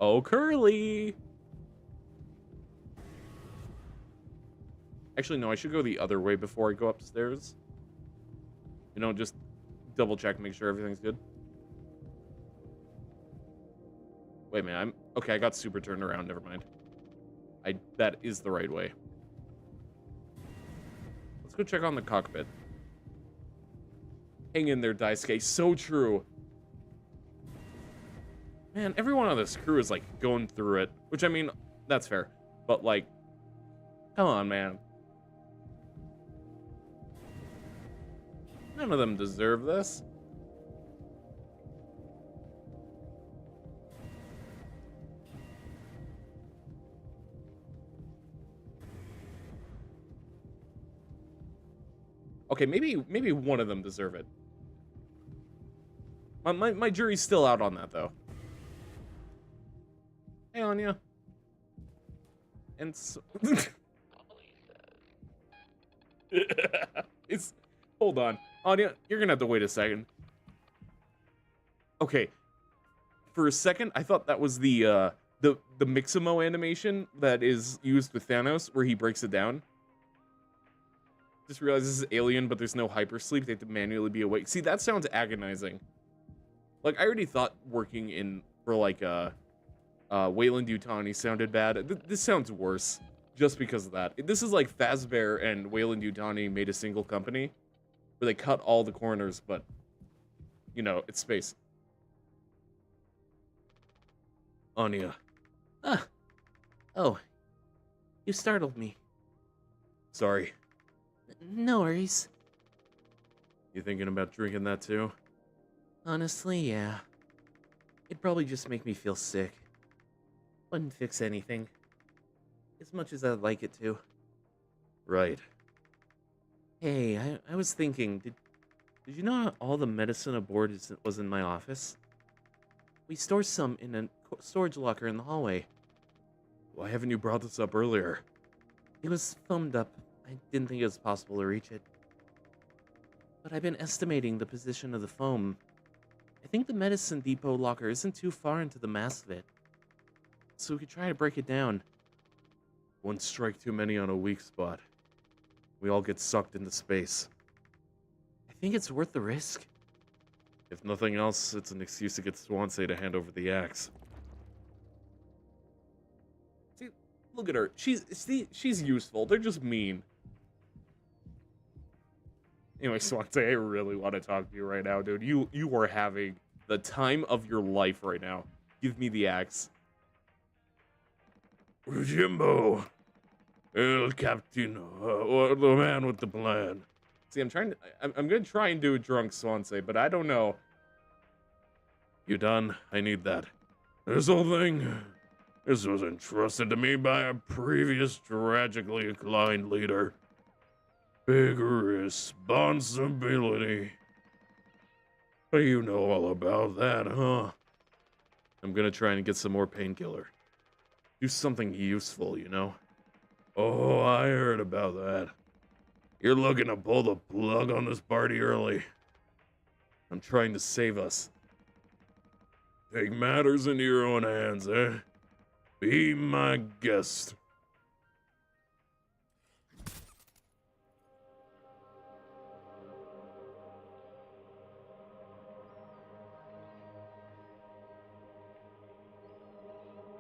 [SPEAKER 1] Oh, Curly! Actually, no, I should go the other way before I go upstairs. You know, just double check, make sure everything's good. Wait a minute, okay, I got super turned around, never mind. That is the right way. Let's go check on the cockpit. Hang in there, Daisuke. So true. Man, everyone on this crew is, like, going through it. Which, I mean, that's fair. But, like, come on, man. None of them deserve this. Okay, maybe one of them deserve it. My jury's still out on that, though. Hey, Anya. And so... it's... Hold on. Anya, you're gonna have to wait a second. Okay. For a second, I thought that was the Mixamo animation that is used with Thanos, where he breaks it down. Just realized this is Alien, but there's no hypersleep. They have to manually be awake. See, that sounds agonizing. Like, I already thought working in, for like, Wayland Yutani sounded bad. This sounds worse, just because of that. This is like Fazbear and Wayland Yutani made a single company, where they cut all the corners, but, you know, it's space.
[SPEAKER 3] Anya.
[SPEAKER 4] Ah. Oh. You startled me.
[SPEAKER 3] Sorry.
[SPEAKER 4] No worries.
[SPEAKER 3] You thinking about drinking that too?
[SPEAKER 4] Honestly, yeah. It'd probably just make me feel sick. Wouldn't fix anything. As much as I'd like it to.
[SPEAKER 3] Right.
[SPEAKER 4] Hey, I was thinking, did you know all the medicine aboard was in my office? We store some in a storage locker in the hallway.
[SPEAKER 3] Why haven't you brought this up earlier?
[SPEAKER 4] It was foamed up. I didn't think it was possible to reach it. But I've been estimating the position of the foam. I think the medicine depot locker isn't too far into the mass of it. So we could try to break it down.
[SPEAKER 3] One strike too many on a weak spot. We all get sucked into space.
[SPEAKER 4] I think it's worth the risk.
[SPEAKER 3] If nothing else, it's an excuse to get Swansea to hand over the axe.
[SPEAKER 1] See, look at her. She's useful. They're just mean. Anyway, Swansea, I really want to talk to you right now, dude. You are having the time of your life right now. Give me the axe.
[SPEAKER 2] Jimbo. El Captain, or the man with the plan.
[SPEAKER 1] See, I'm gonna try and do a drunk Swansea, but I don't know.
[SPEAKER 3] You done? I need that.
[SPEAKER 2] This whole thing, this was entrusted to me by a previous tragically inclined leader. Big responsibility. You know all about that, huh?
[SPEAKER 3] I'm gonna try and get some more painkiller. Do something useful, you know?
[SPEAKER 2] Oh, I heard about that. You're looking to pull the plug on this party early.
[SPEAKER 3] I'm trying to save us.
[SPEAKER 2] Take matters into your own hands, eh? Be my guest.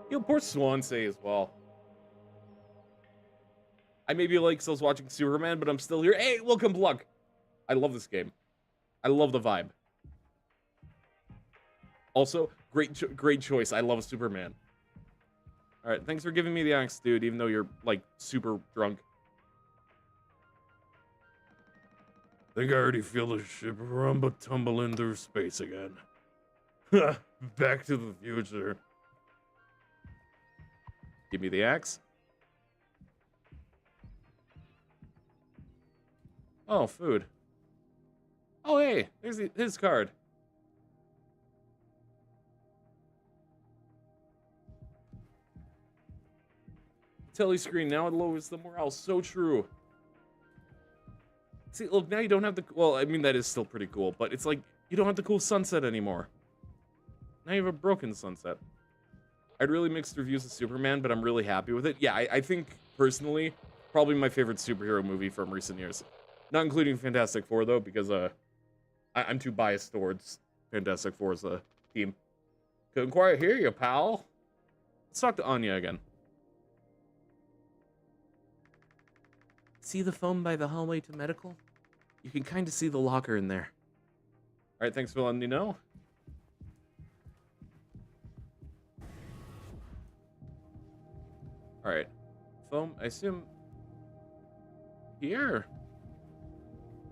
[SPEAKER 1] You know, poor Swansea as well. I maybe like still watching Superman, but I'm still here. Hey, welcome, Plug. I love this game. I love the vibe. Also, great choice. I love Superman. All right, thanks for giving me the axe, dude, even though you're, like, super drunk.
[SPEAKER 2] Think I already feel the ship rumble tumbling through space again. Back to the future.
[SPEAKER 1] Give me the axe. Oh, food. Oh, hey, there's his card. Telly screen, now it lowers the morale. So true. See, look, now you don't have the... Well, I mean, that is still pretty cool, but it's like, you don't have the cool sunset anymore. Now you have a broken sunset. I'd really mixed reviews of Superman, but I'm really happy with it. Yeah, I think, personally, probably my favorite superhero movie from recent years. Not including Fantastic Four, though, because I'm too biased towards Fantastic Four's team. Couldn't quite hear you, pal. Let's talk to Anya again.
[SPEAKER 4] See the foam by the hallway to medical? You can kind of see the locker in there.
[SPEAKER 1] right, thanks for letting me know. All right, foam. I assume here.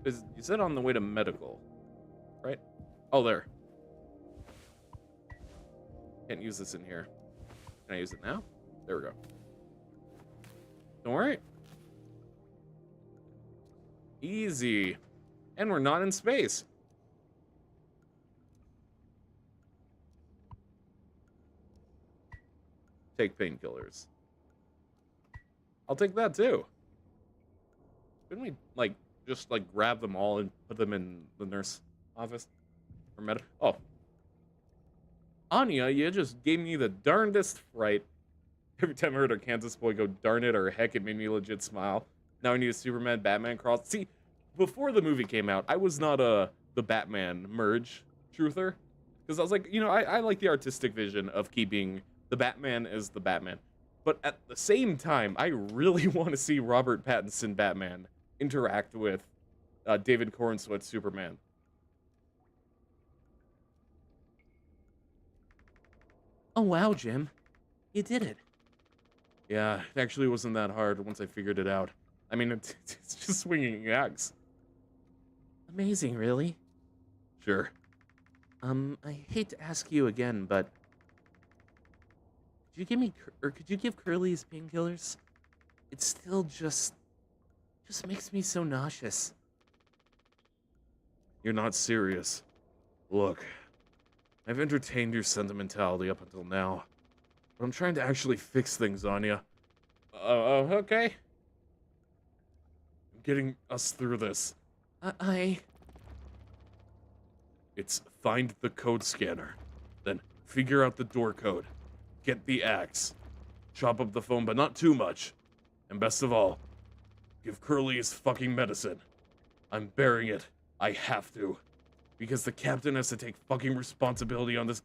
[SPEAKER 1] Is you said on the way to medical, right? Oh, there. Can't use this in here. Can I use it now? There we go. Don't worry. Easy. And we're not in space. Take painkillers. I'll take that too. Couldn't we, like, just, like, grab them all and put them in the nurse office? Or oh. Anya, you just gave me the darndest fright. Every time I heard a Kansas boy go, darn it, or heck, it made me legit smile. Now I need a Superman Batman cross. See, before the movie came out, I was not the Batman merge truther. Because I was like, you know, I like the artistic vision of keeping the Batman as the Batman. But at the same time, I really want to see Robert Pattinson Batman interact with David Cornsweet Superman.
[SPEAKER 4] Oh, wow, Jim. You did it.
[SPEAKER 1] Yeah, it actually wasn't that hard once I figured it out. I mean, it's just swinging an axe.
[SPEAKER 4] Amazing, really.
[SPEAKER 1] Sure.
[SPEAKER 4] I hate to ask you again, but could you give Curly his painkillers? It still just makes me so nauseous.
[SPEAKER 3] You're not serious. Look, I've entertained your sentimentality up until now, but I'm trying to actually fix things, Anya.
[SPEAKER 1] Okay.
[SPEAKER 3] I'm getting us through this. It's find the code scanner, then figure out the door code, get the axe, chop up the phone, but not too much, and best of all, give Curly his fucking medicine. I'm bearing it. I have to. Because the captain has to take fucking responsibility on this.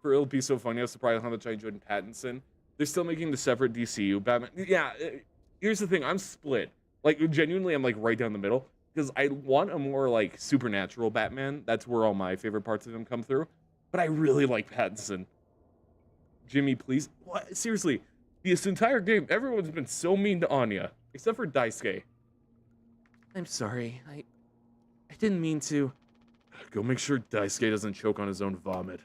[SPEAKER 1] For it'll be so funny, I was surprised how much I enjoyed Pattinson. They're still making the separate DCU Batman. Yeah, here's the thing, I'm split. Like, genuinely, I'm, like, right down the middle. Because I want a more, like, supernatural Batman. That's where all my favorite parts of him come through. But I really like Pattinson. Jimmy, please. What? Seriously, this entire game, everyone's been so mean to Anya. Except for Daisuke.
[SPEAKER 4] I'm sorry. I didn't mean to.
[SPEAKER 3] Go make sure Daisuke doesn't choke on his own vomit.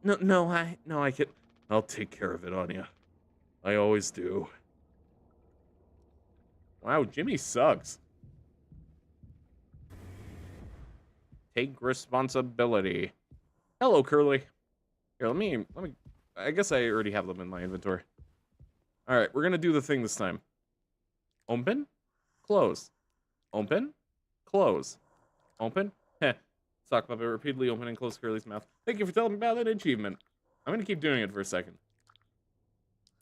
[SPEAKER 4] No, I could.
[SPEAKER 3] I'll take care of it, Anya. I always do.
[SPEAKER 1] Wow, Jimmy sucks. Take responsibility. Hello, Curly. Here, let me. I guess I already have them in my inventory. All right, we're gonna do the thing this time. Open, close. Open, close. Open. Heh. Sock puppet repeatedly open and close Curly's mouth. Thank you for telling me about that achievement. I'm gonna keep doing it for a second.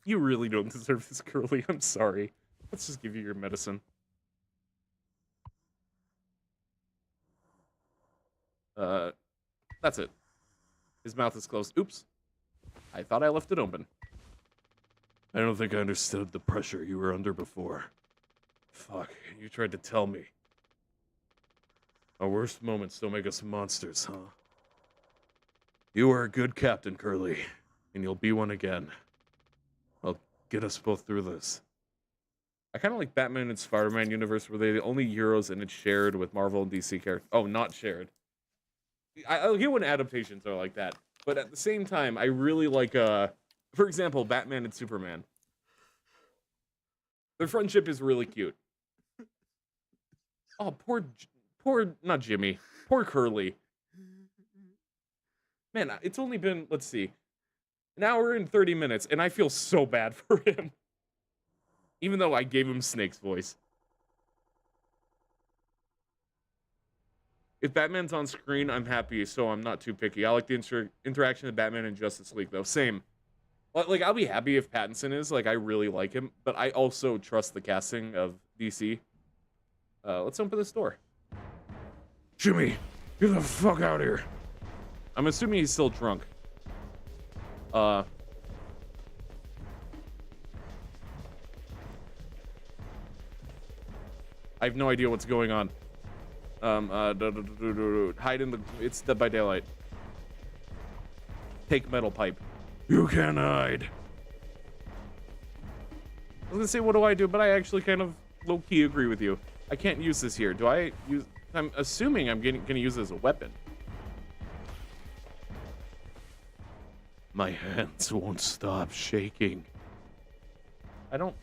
[SPEAKER 1] You really don't deserve this, Curly. I'm sorry. Let's just give you your medicine. That's it. His mouth is closed. Oops. I thought I left it open.
[SPEAKER 3] I don't think I understood the pressure you were under before. Fuck, you tried to tell me. Our worst moments don't make us monsters, huh? You were a good captain, Curly, and you'll be one again. I'll get us both through this.
[SPEAKER 1] I kind of like Batman and Spider-Man universe where they're the only heroes and it's shared with Marvel and DC characters. Oh, not shared. I get when adaptations are like that. But at the same time, I really like, for example, Batman and Superman. Their friendship is really cute. Oh, not Jimmy. Poor Curly. Man, it's only been, let's see, an hour and 30 minutes, and I feel so bad for him. Even though I gave him Snake's voice. If Batman's on screen, I'm happy, so I'm not too picky. I like the interaction of Batman and Justice League, though. Same. Like, I'll be happy if Pattinson is. Like, I really like him. But I also trust the casting of DC. Let's open this door.
[SPEAKER 3] Jimmy, get the fuck out of here.
[SPEAKER 1] I'm assuming he's still drunk. I have no idea what's going on. Hide in the... It's Dead by Daylight. Take metal pipe.
[SPEAKER 2] You can't hide.
[SPEAKER 1] I was gonna say, what do I do? But I actually kind of low-key agree with you. I can't use this here. Do I use... I'm assuming I'm gonna use it as a weapon.
[SPEAKER 2] My hands won't stop shaking.
[SPEAKER 1] I don't...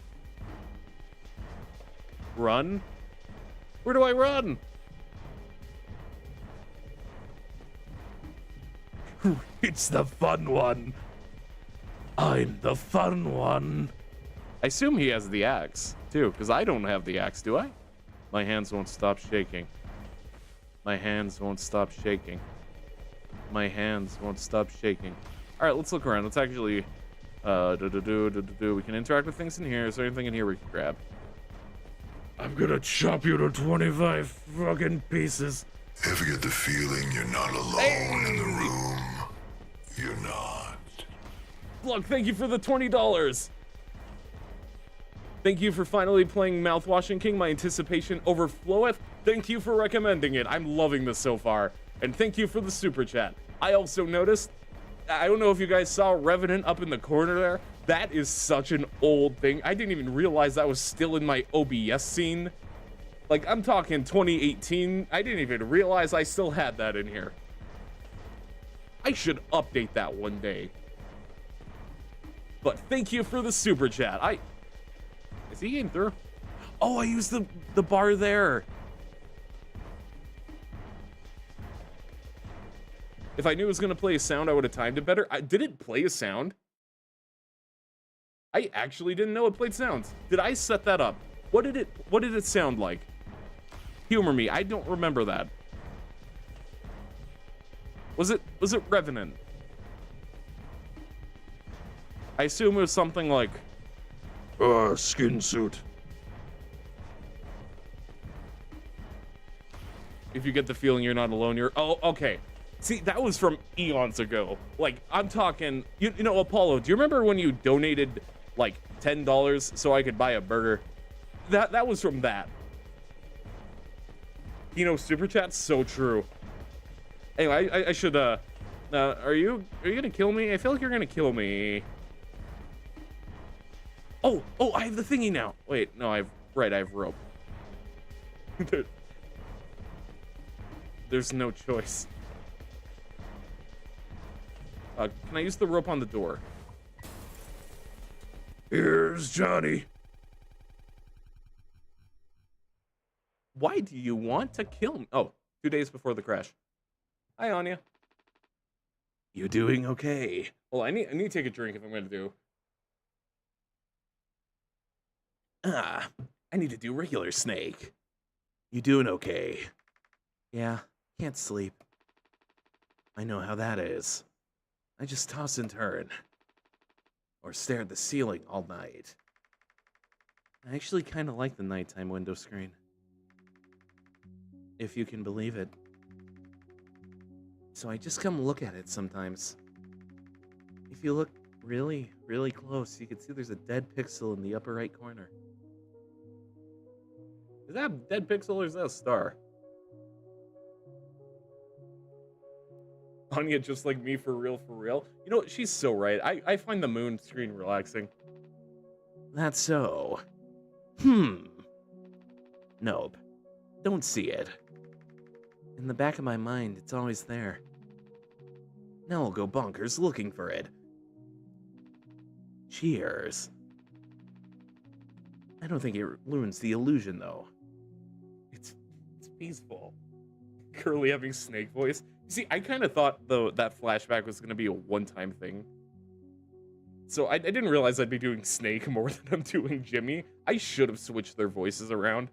[SPEAKER 1] Run? Where do I run?
[SPEAKER 2] It's the fun one. I'm the fun one.
[SPEAKER 1] I assume he has the axe, too, because I don't have the axe, do I? My hands won't stop shaking. My hands won't stop shaking. My hands won't stop shaking. All right, let's look around. Let's actually... We can interact with things in here. Is there anything in here we can grab?
[SPEAKER 2] I'm gonna chop you to 25 fucking pieces.
[SPEAKER 5] Ever get the feeling you're not alone in the room? You're not.
[SPEAKER 1] Look, thank you for the $20. Thank you for finally playing Mouthwashing King. My anticipation overfloweth. Thank you for recommending it. I'm loving this so far. And thank you for the super chat. I also noticed, I don't know if you guys saw Revenant up in the corner there. That is such an old thing. I didn't even realize that was still in my OBS scene. Like, I'm talking 2018. I didn't even realize I still had that in here. I should update that one day. But thank you for the super chat. Is he getting through? Oh, I used the bar there. If I knew it was gonna play a sound, I would have timed it better. Did it play a sound? I actually didn't know it played sounds. Did I set that up? What did it sound like? Humor me. I don't remember that. Was it Revenant? I assume it was something like
[SPEAKER 2] Skin suit.
[SPEAKER 1] if you get the feeling you're not alone, you're... Oh, okay. See, that was from eons ago. Like, I'm talking... You know, Apollo, do you remember when you donated, like, $10 so I could buy a burger? That was from that. You know, Super Chat's so true. Anyway, I should, are you gonna kill me? I feel like you're gonna kill me. Oh, I have the thingy now. Wait, no, I have rope. There's no choice. Can I use the rope on the door?
[SPEAKER 2] Here's Johnny.
[SPEAKER 1] Why do you want to kill me? Oh, 2 days before the crash. Hi, Anya.
[SPEAKER 3] You doing okay?
[SPEAKER 1] Well, I need to take a drink if I'm gonna do.
[SPEAKER 3] I need to do regular snake. You doing okay? Yeah, can't sleep. I know how that is. I just toss and turn. Or stare at the ceiling all night. I actually kind of like the nighttime window screen. If you can believe it. So I just come look at it sometimes. If you look really, really close, you can see there's a dead pixel in the upper right corner.
[SPEAKER 1] Is that a dead pixel or is that a star? Anya, just like me, for real, for real. You know what? She's so right. I find the moon screen relaxing.
[SPEAKER 3] That's so. Nope. Don't see it. In the back of my mind, it's always there. Now I'll go bonkers looking for it. Cheers. I don't think it ruins the illusion, though.
[SPEAKER 1] It's peaceful. Curly having snake voice. See, I kind of thought, though, that flashback was going to be a one-time thing. So I didn't realize I'd be doing Snake more than I'm doing Jimmy. I should have switched their voices around.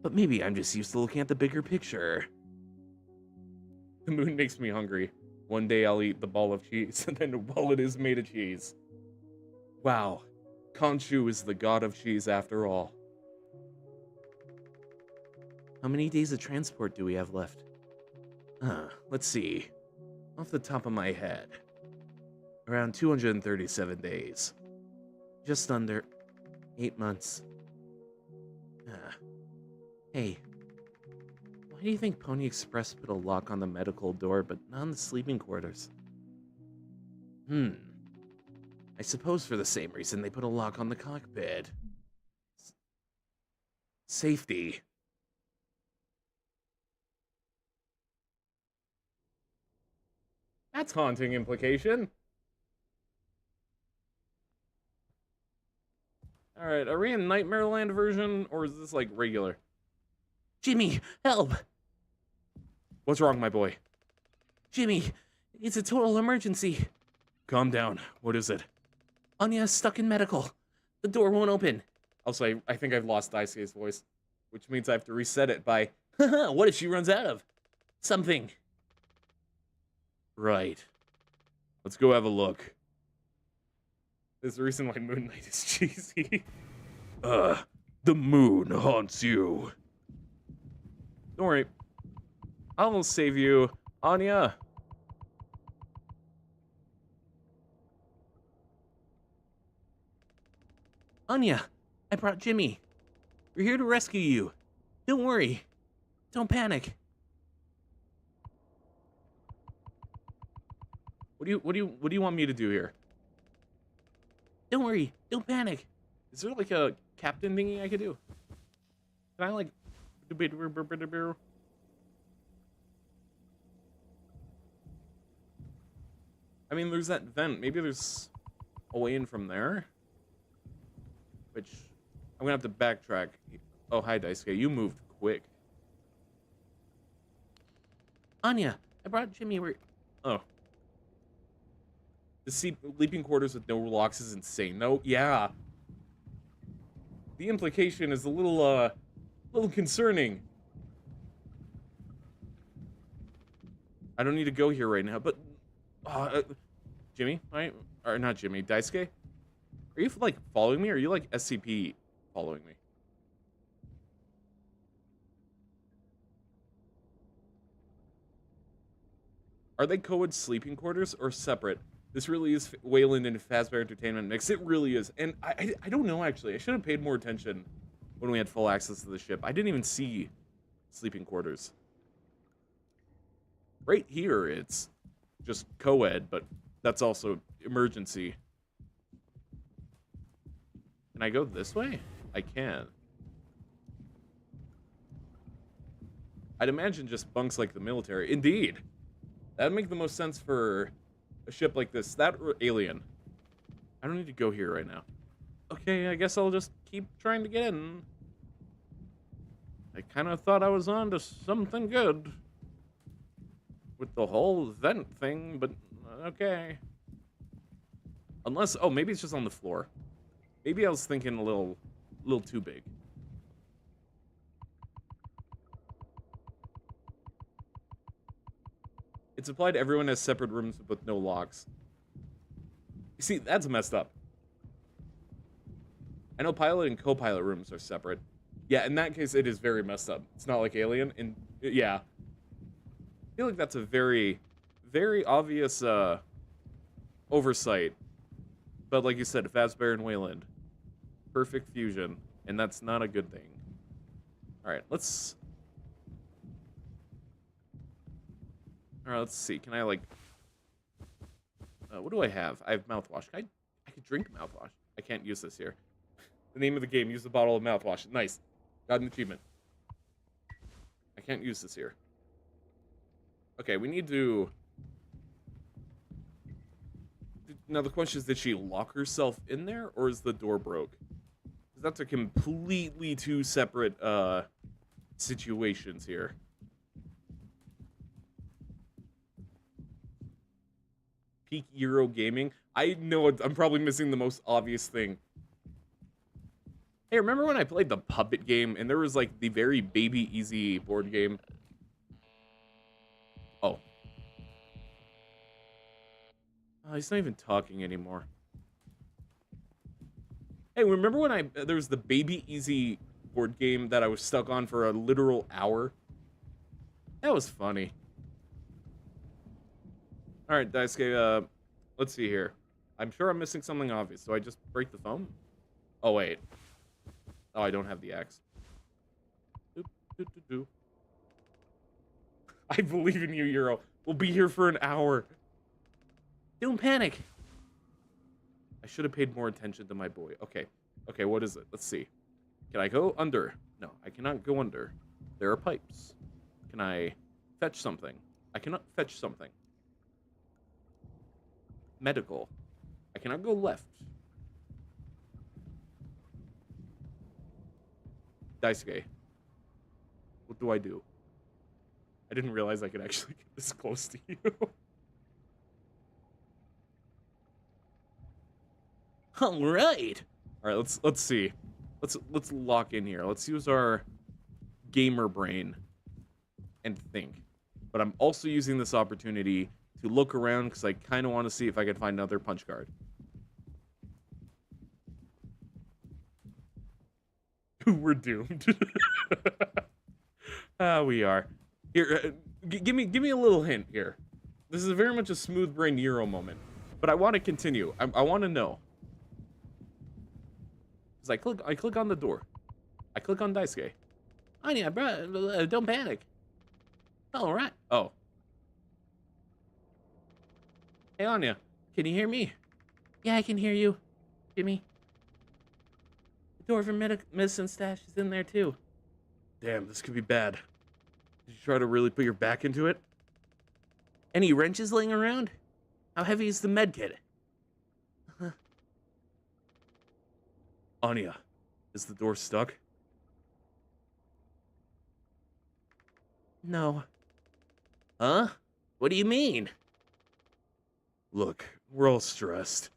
[SPEAKER 3] But maybe I'm just used to looking at the bigger picture.
[SPEAKER 1] The moon makes me hungry. One day I'll eat the ball of cheese, and then while it is made of cheese. Wow. Khonshu is the god of cheese after all.
[SPEAKER 3] How many days of transport do we have left? Let's see. Off the top of my head. Around 237 days. Just under...
[SPEAKER 4] 8 months. Hey, why do you think Pony Express put a lock on the medical door but not on the sleeping quarters? I suppose for the same reason they put a lock on the cockpit. Safety.
[SPEAKER 1] That's haunting implication. All right, are we in Nightmare Land version, or is this like regular?
[SPEAKER 4] Jimmy, help!
[SPEAKER 1] What's wrong, my boy?
[SPEAKER 4] Jimmy, it's a total emergency.
[SPEAKER 3] Calm down. What is it?
[SPEAKER 4] Anya is stuck in medical. The door won't open.
[SPEAKER 1] Also, I think I've lost Daisuke's voice, which means I have to reset it by...
[SPEAKER 4] What if she runs out of something?
[SPEAKER 3] Right. Let's go have a look.
[SPEAKER 1] There's the reason why Moon Knight is cheesy.
[SPEAKER 3] The moon haunts you.
[SPEAKER 1] Don't worry. I'll save you, Anya.
[SPEAKER 4] Anya, I brought Jimmy. We're here to rescue you. Don't worry. Don't panic.
[SPEAKER 1] What do you want me to do here?
[SPEAKER 4] Don't worry. Don't panic.
[SPEAKER 1] Is there like a captain thingy I could do? Can I like... I mean, there's that vent. Maybe there's a way in from there. Which, I'm gonna have to backtrack. Oh, hi, Daisuke. You moved quick.
[SPEAKER 4] Anya, I brought Jimmy.
[SPEAKER 1] Oh. The sleeping quarters with no locks is insane. No, yeah. The implication is a little concerning. I don't need to go here right now, but... Jimmy? Or not Jimmy, Daisuke? Are you, like, following me, or are you, like, SCP following me? Are they co-ed sleeping quarters, or separate? This really is Wayland and Fazbear Entertainment mix. It really is. And I don't know, actually. I should have paid more attention when we had full access to the ship. I didn't even see sleeping quarters. Right here, it's just co-ed, but that's also emergency. Can I go this way? I can. I'd imagine just bunks like the military. Indeed. That'd make the most sense for a ship like this. That or alien. I don't need to go here right now. Okay, I guess I'll just keep trying to get in. I kind of thought I was on to something good with the whole vent thing, but okay. Unless, oh, maybe it's just on the floor. Maybe I was thinking a little too big. It's applied to everyone has separate rooms with no locks. You see, that's messed up. I know pilot and co-pilot rooms are separate. Yeah, in that case, it is very messed up. It's not like Alien. And yeah, I feel like that's a very, very obvious oversight. But like you said, Fazbear and Wayland, perfect fusion, and that's not a good thing. All right, let's see. Can I like? What do I have? I have mouthwash. I could drink mouthwash. I can't use this here. The name of the game: use the bottle of mouthwash. Nice. Got an achievement. I can't use this here. Okay, we need to... Now the question is, did she lock herself in there, or is the door broke? Because that's a completely two separate situations here. Peak Euro gaming. I know I'm probably missing the most obvious thing. Hey, remember when I played the puppet game and there was like the very baby easy board game? Oh. Oh, he's not even talking anymore. Hey, remember when there was the baby easy board game that I was stuck on for a literal hour? That was funny. All right, Daisuke, let's see here. I'm sure I'm missing something obvious. Do I just break the phone? Oh, wait. Oh, I don't have the axe. Doop, doop, doop, doop. I believe in you, Euro. We'll be here for an hour.
[SPEAKER 4] Don't panic.
[SPEAKER 1] I should have paid more attention to my boy. Okay. Okay, what is it? Let's see. Can I go under? No, I cannot go under. There are pipes. Can I fetch something? I cannot fetch something. Medical. I cannot go left. Daisuke. What do I do? I didn't realize I could actually get this close to you.
[SPEAKER 4] All right.
[SPEAKER 1] All right, let's see. Let's lock in here. Let's use our gamer brain and think. But I'm also using this opportunity to look around because I kind of want to see if I can find another punch card. We're doomed. We are. Here, give me a little hint here. This is very much a smooth brain Euro moment, but I want to continue. I want to know. Cause I click on the door. I click on Daisuke.
[SPEAKER 4] Anya, bro, don't panic. All right.
[SPEAKER 1] Oh.
[SPEAKER 4] Hey, Anya, can you hear me? Yeah, I can hear you, Jimmy. The door for medicine stash is in there too.
[SPEAKER 1] Damn, this could be bad. Did you try to really put your back into it?
[SPEAKER 4] Any wrenches laying around? How heavy is the med kit?
[SPEAKER 1] Anya, is the door stuck?
[SPEAKER 4] No. Huh? What do you mean?
[SPEAKER 1] Look, we're all stressed.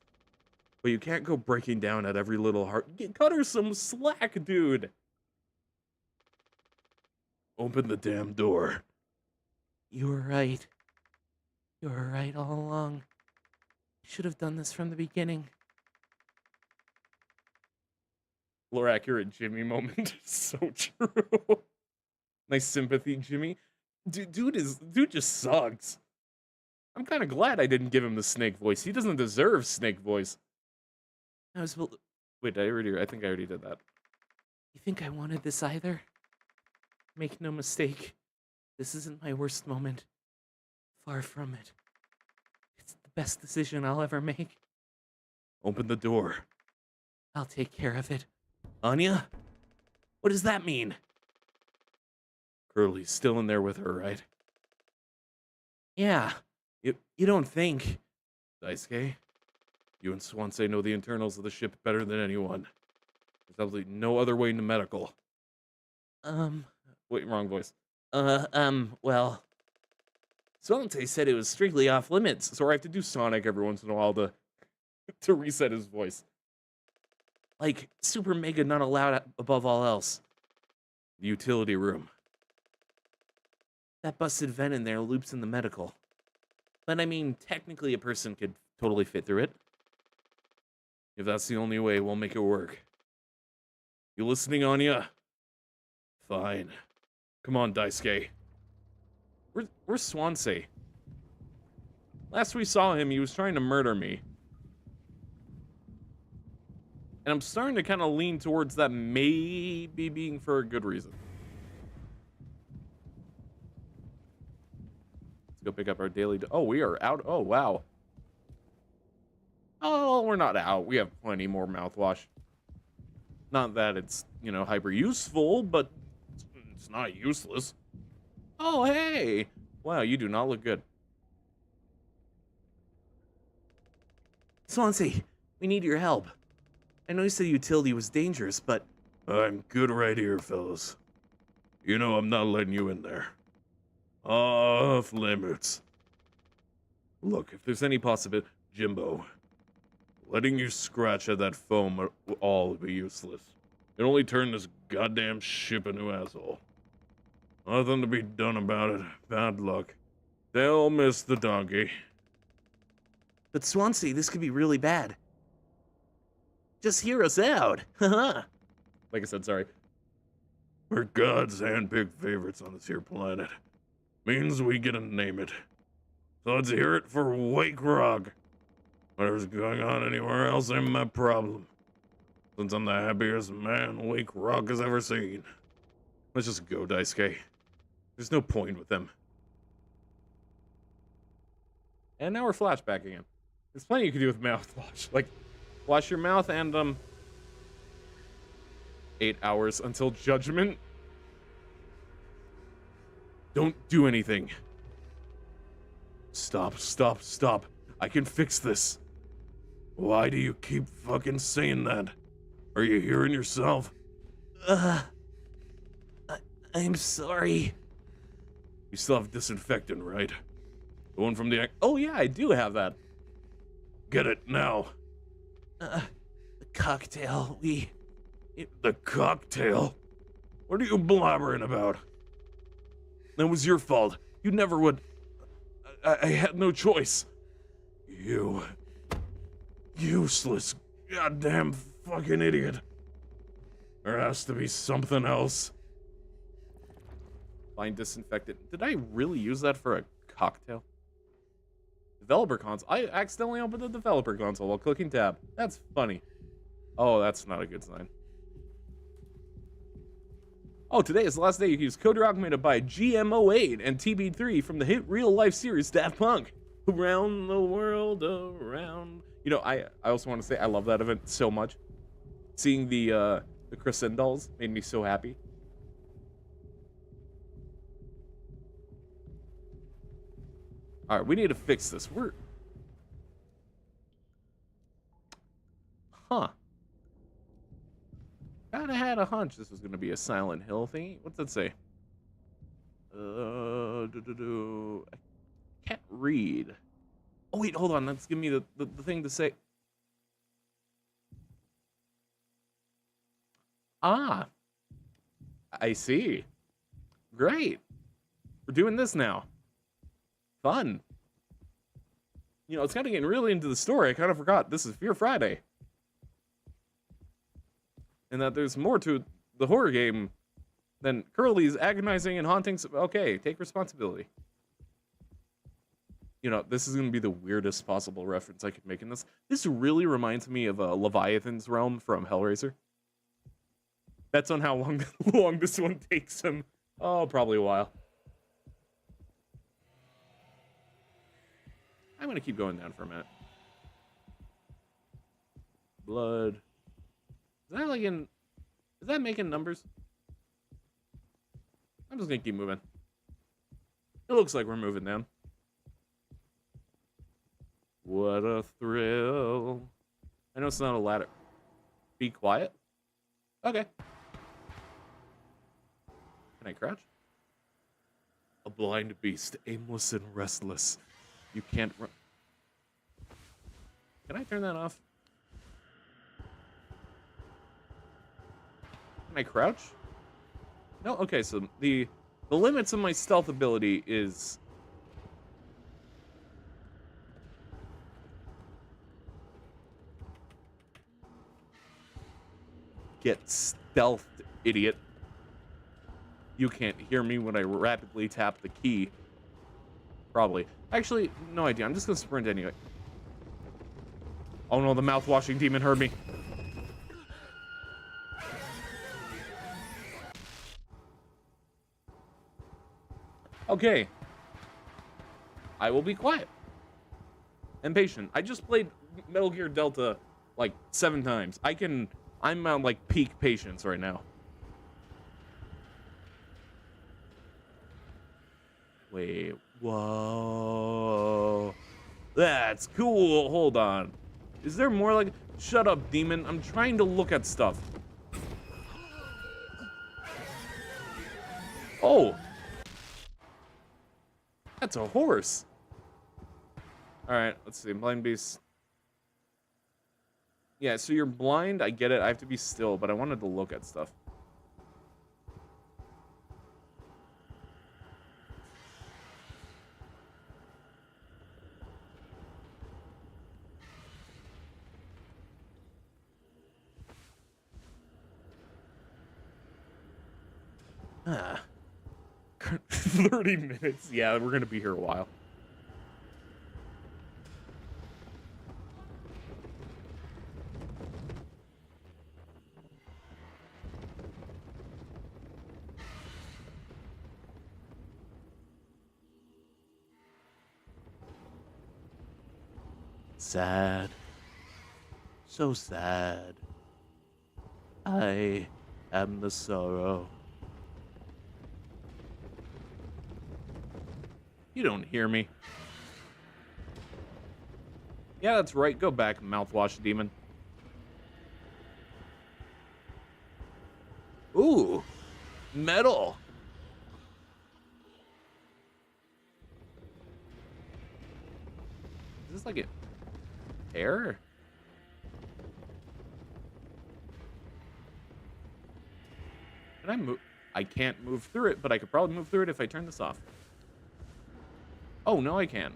[SPEAKER 1] But you can't go breaking down at every little heart. Cut her some slack, dude.
[SPEAKER 2] Open the damn door.
[SPEAKER 4] You were right. You were right all along. Should have done this from the beginning.
[SPEAKER 1] More accurate Jimmy moment. So true. Nice sympathy, Jimmy. Dude just sucks. I'm kind of glad I didn't give him the snake voice. He doesn't deserve snake voice. Wait, I think I already did that.
[SPEAKER 4] You think I wanted this either? Make no mistake. This isn't my worst moment. Far from it. It's the best decision I'll ever make.
[SPEAKER 1] Open the door.
[SPEAKER 4] I'll take care of it. Anya? What does that mean?
[SPEAKER 1] Curly's still in there with her, right?
[SPEAKER 4] Yeah. You don't think...
[SPEAKER 1] Daisuke, you and Swansea know the internals of the ship better than anyone. There's absolutely no other way to medical. Wait, wrong voice.
[SPEAKER 4] Well... Swansea said it was strictly off limits.
[SPEAKER 1] So I have to do Sonic every once in a while to reset his voice.
[SPEAKER 4] Like, super mega not allowed above all else.
[SPEAKER 1] The utility room.
[SPEAKER 4] That busted vent in there loops in the medical. But I mean, technically a person could totally fit through it.
[SPEAKER 1] If that's the only way, we'll make it work. You listening, Anya? Fine. Come on, Daisuke. Where's Swansea? Last we saw him, he was trying to murder me. And I'm starting to kind of lean towards that maybe being for a good reason. Let's go pick up our daily... Oh, we are out. Oh, wow. Oh, we're not out. We have plenty more mouthwash. Not that it's, you know, hyper useful, but it's not useless. Oh, hey. Wow, you do not look good.
[SPEAKER 4] Swansea, we need your help. I know you said utility was dangerous, but...
[SPEAKER 2] I'm good right here, fellas. You know I'm not letting you in there. Off limits.
[SPEAKER 1] Look, if there's any possibility...
[SPEAKER 2] Jimbo, letting you scratch at that foam will all be useless. It only turned this goddamn ship into asshole. Nothing to be done about it. Bad luck. They'll miss the donkey.
[SPEAKER 4] But Swansea, this could be really bad. Just hear us out. Haha.
[SPEAKER 1] Like I said, sorry.
[SPEAKER 2] We're God's handpicked favorites on this here planet. Means we get to name it. So let's hear it for Wake Rock. Whatever's going on anywhere else ain't my problem. Since I'm the happiest man Wake Rock has ever seen.
[SPEAKER 3] Let's just go, Daisuke. There's no point with them.
[SPEAKER 1] And now we're flashback again. There's plenty you can do with mouthwash. Like, wash your mouth and, 8 hours until judgment.
[SPEAKER 3] Don't do anything. Stop, stop, stop. I can fix this.
[SPEAKER 2] Why do you keep fucking saying that? Are you hearing yourself?
[SPEAKER 4] I'm sorry.
[SPEAKER 2] You still have disinfectant, right? The one from the...
[SPEAKER 1] Oh yeah, I do have that.
[SPEAKER 2] Get it now.
[SPEAKER 4] The cocktail,
[SPEAKER 2] The cocktail? What are you blabbering about?
[SPEAKER 3] That was your fault. You never would. I had no choice.
[SPEAKER 2] You... useless, goddamn fucking idiot. There has to be something else.
[SPEAKER 1] Find disinfectant. Did I really use that for a cocktail? Developer console. I accidentally opened the developer console while clicking tab. That's funny. Oh, that's not a good sign. Oh, today is the last day you can use code Yerocmai to buy GMO8 and TB3 from the hit real-life series Daft Punk. Around the world, around... You know, I also want to say I love that event so much. Seeing the crescendos made me so happy. All right, we need to fix this. Huh. Kinda had a hunch this was gonna be a Silent Hill thingy. What's that say? I can't read. Oh wait, hold on. Let's give me the thing to say. Ah. I see. Great. We're doing this now. Fun. You know, it's kind of getting really into the story. I kind of forgot this is Fear Friday. And that there's more to the horror game than Curly's agonizing and haunting. Okay, take responsibility. You know, this is going to be the weirdest possible reference I could make in this. This really reminds me of Leviathan's Realm from Hellraiser. Bets on how long this one takes him. Oh, probably a while. I'm going to keep going down for a minute. Blood. Is that like is that making numbers? I'm just going to keep moving. It looks like we're moving down. What a thrill. I know it's not a ladder. Be quiet. Okay. Can I crouch?
[SPEAKER 3] A blind beast, aimless and restless. You can't run.
[SPEAKER 1] Can I turn that off? Can I crouch? No? Okay, so the limits of my stealth ability is... Get stealthed, idiot. You can't hear me when I rapidly tap the key. Probably. Actually, no idea. I'm just gonna sprint anyway. Oh no, the mouthwashing demon heard me. Okay. I will be quiet. And patient. I just played Metal Gear Delta like 7 times. I'm on like peak patience right now. Wait, whoa. That's cool. Hold on. Is there more like... Shut up, demon. I'm trying to look at stuff. Oh. That's a horse. Alright, let's see. Blind beast. Yeah, so you're blind. I get it. I have to be still, but I wanted to look at stuff. Ah. 30 minutes. Yeah, we're going to be here a while.
[SPEAKER 4] sad. So sad. I am the sorrow.
[SPEAKER 1] You don't hear me. Yeah, that's right. Go back, mouthwash demon. Ooh, metal. Is this like a hair? Can I move? I can't move through it, but I could probably move through it if I turn this off. Oh, no, I can.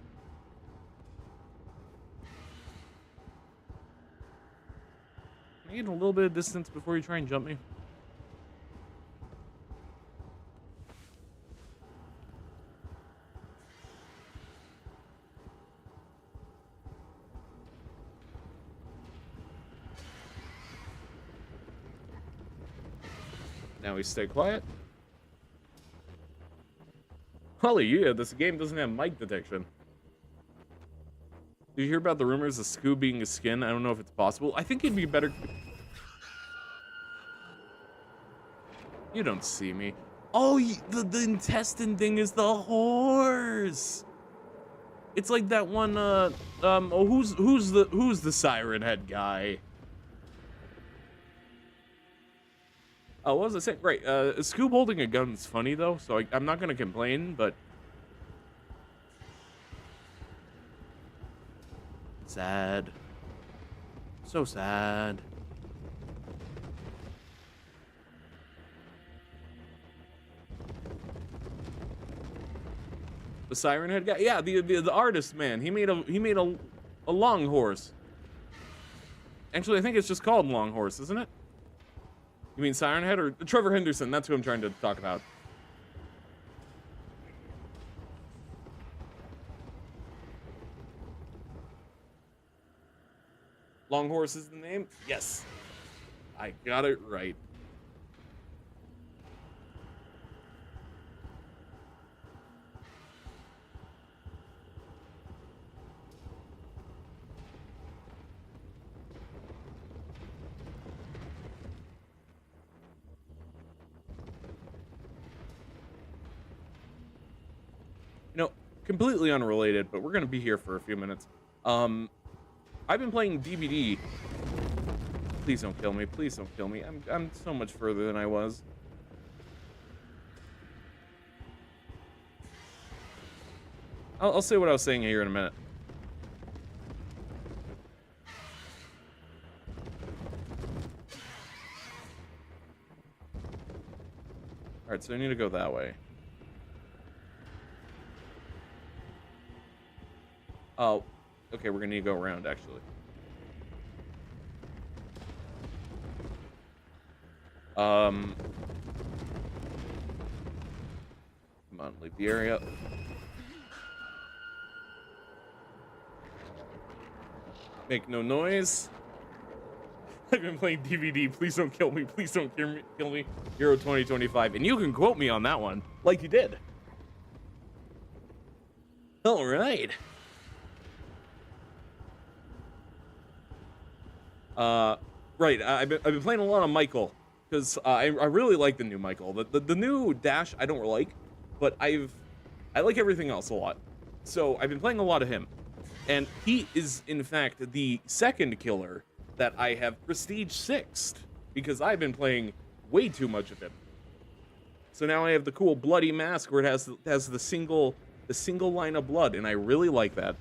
[SPEAKER 1] Can I get a little bit of distance before you try and jump me? Now we stay quiet. Holy yeah, this game doesn't have mic detection. Did you hear about the rumors of Scoob being a skin? I don't know if it's possible. I think it'd be better. You don't see me. Oh, the intestine thing is the horse. It's like that one. Oh, who's the siren head guy? Oh, what was I saying? Right, Scoob holding a gun is funny, though, so I'm not gonna complain, but...
[SPEAKER 4] Sad. So sad.
[SPEAKER 1] The siren head guy? Yeah, the artist, man. He made a long horse. Actually, I think it's just called Long Horse, isn't it? You mean Siren Head or Trevor Henderson? That's who I'm trying to talk about. Long Horse is the name? Yes. I got it right. You know, completely unrelated, but we're gonna be here for a few minutes. I've been playing DVD. Please don't kill me. Please don't kill me. I'm so much further than I was. I'll say what I was saying here in a minute. All right, so I need to go that way. Oh, okay, we're gonna need to go around, actually. Come on, leave the area. Make no noise. I've been playing DVD. Please don't kill me. Please don't kill me. Euro 2025. And you can quote me on that one, like you did. All right. Right. I've been playing a lot of Michael because I really like the new Michael. The new Dash I don't like, but I like everything else a lot. So I've been playing a lot of him, and he is in fact the second killer that I have prestige 6'd because I've been playing way too much of him. So now I have the cool bloody mask where it has the single line of blood, and I really like that.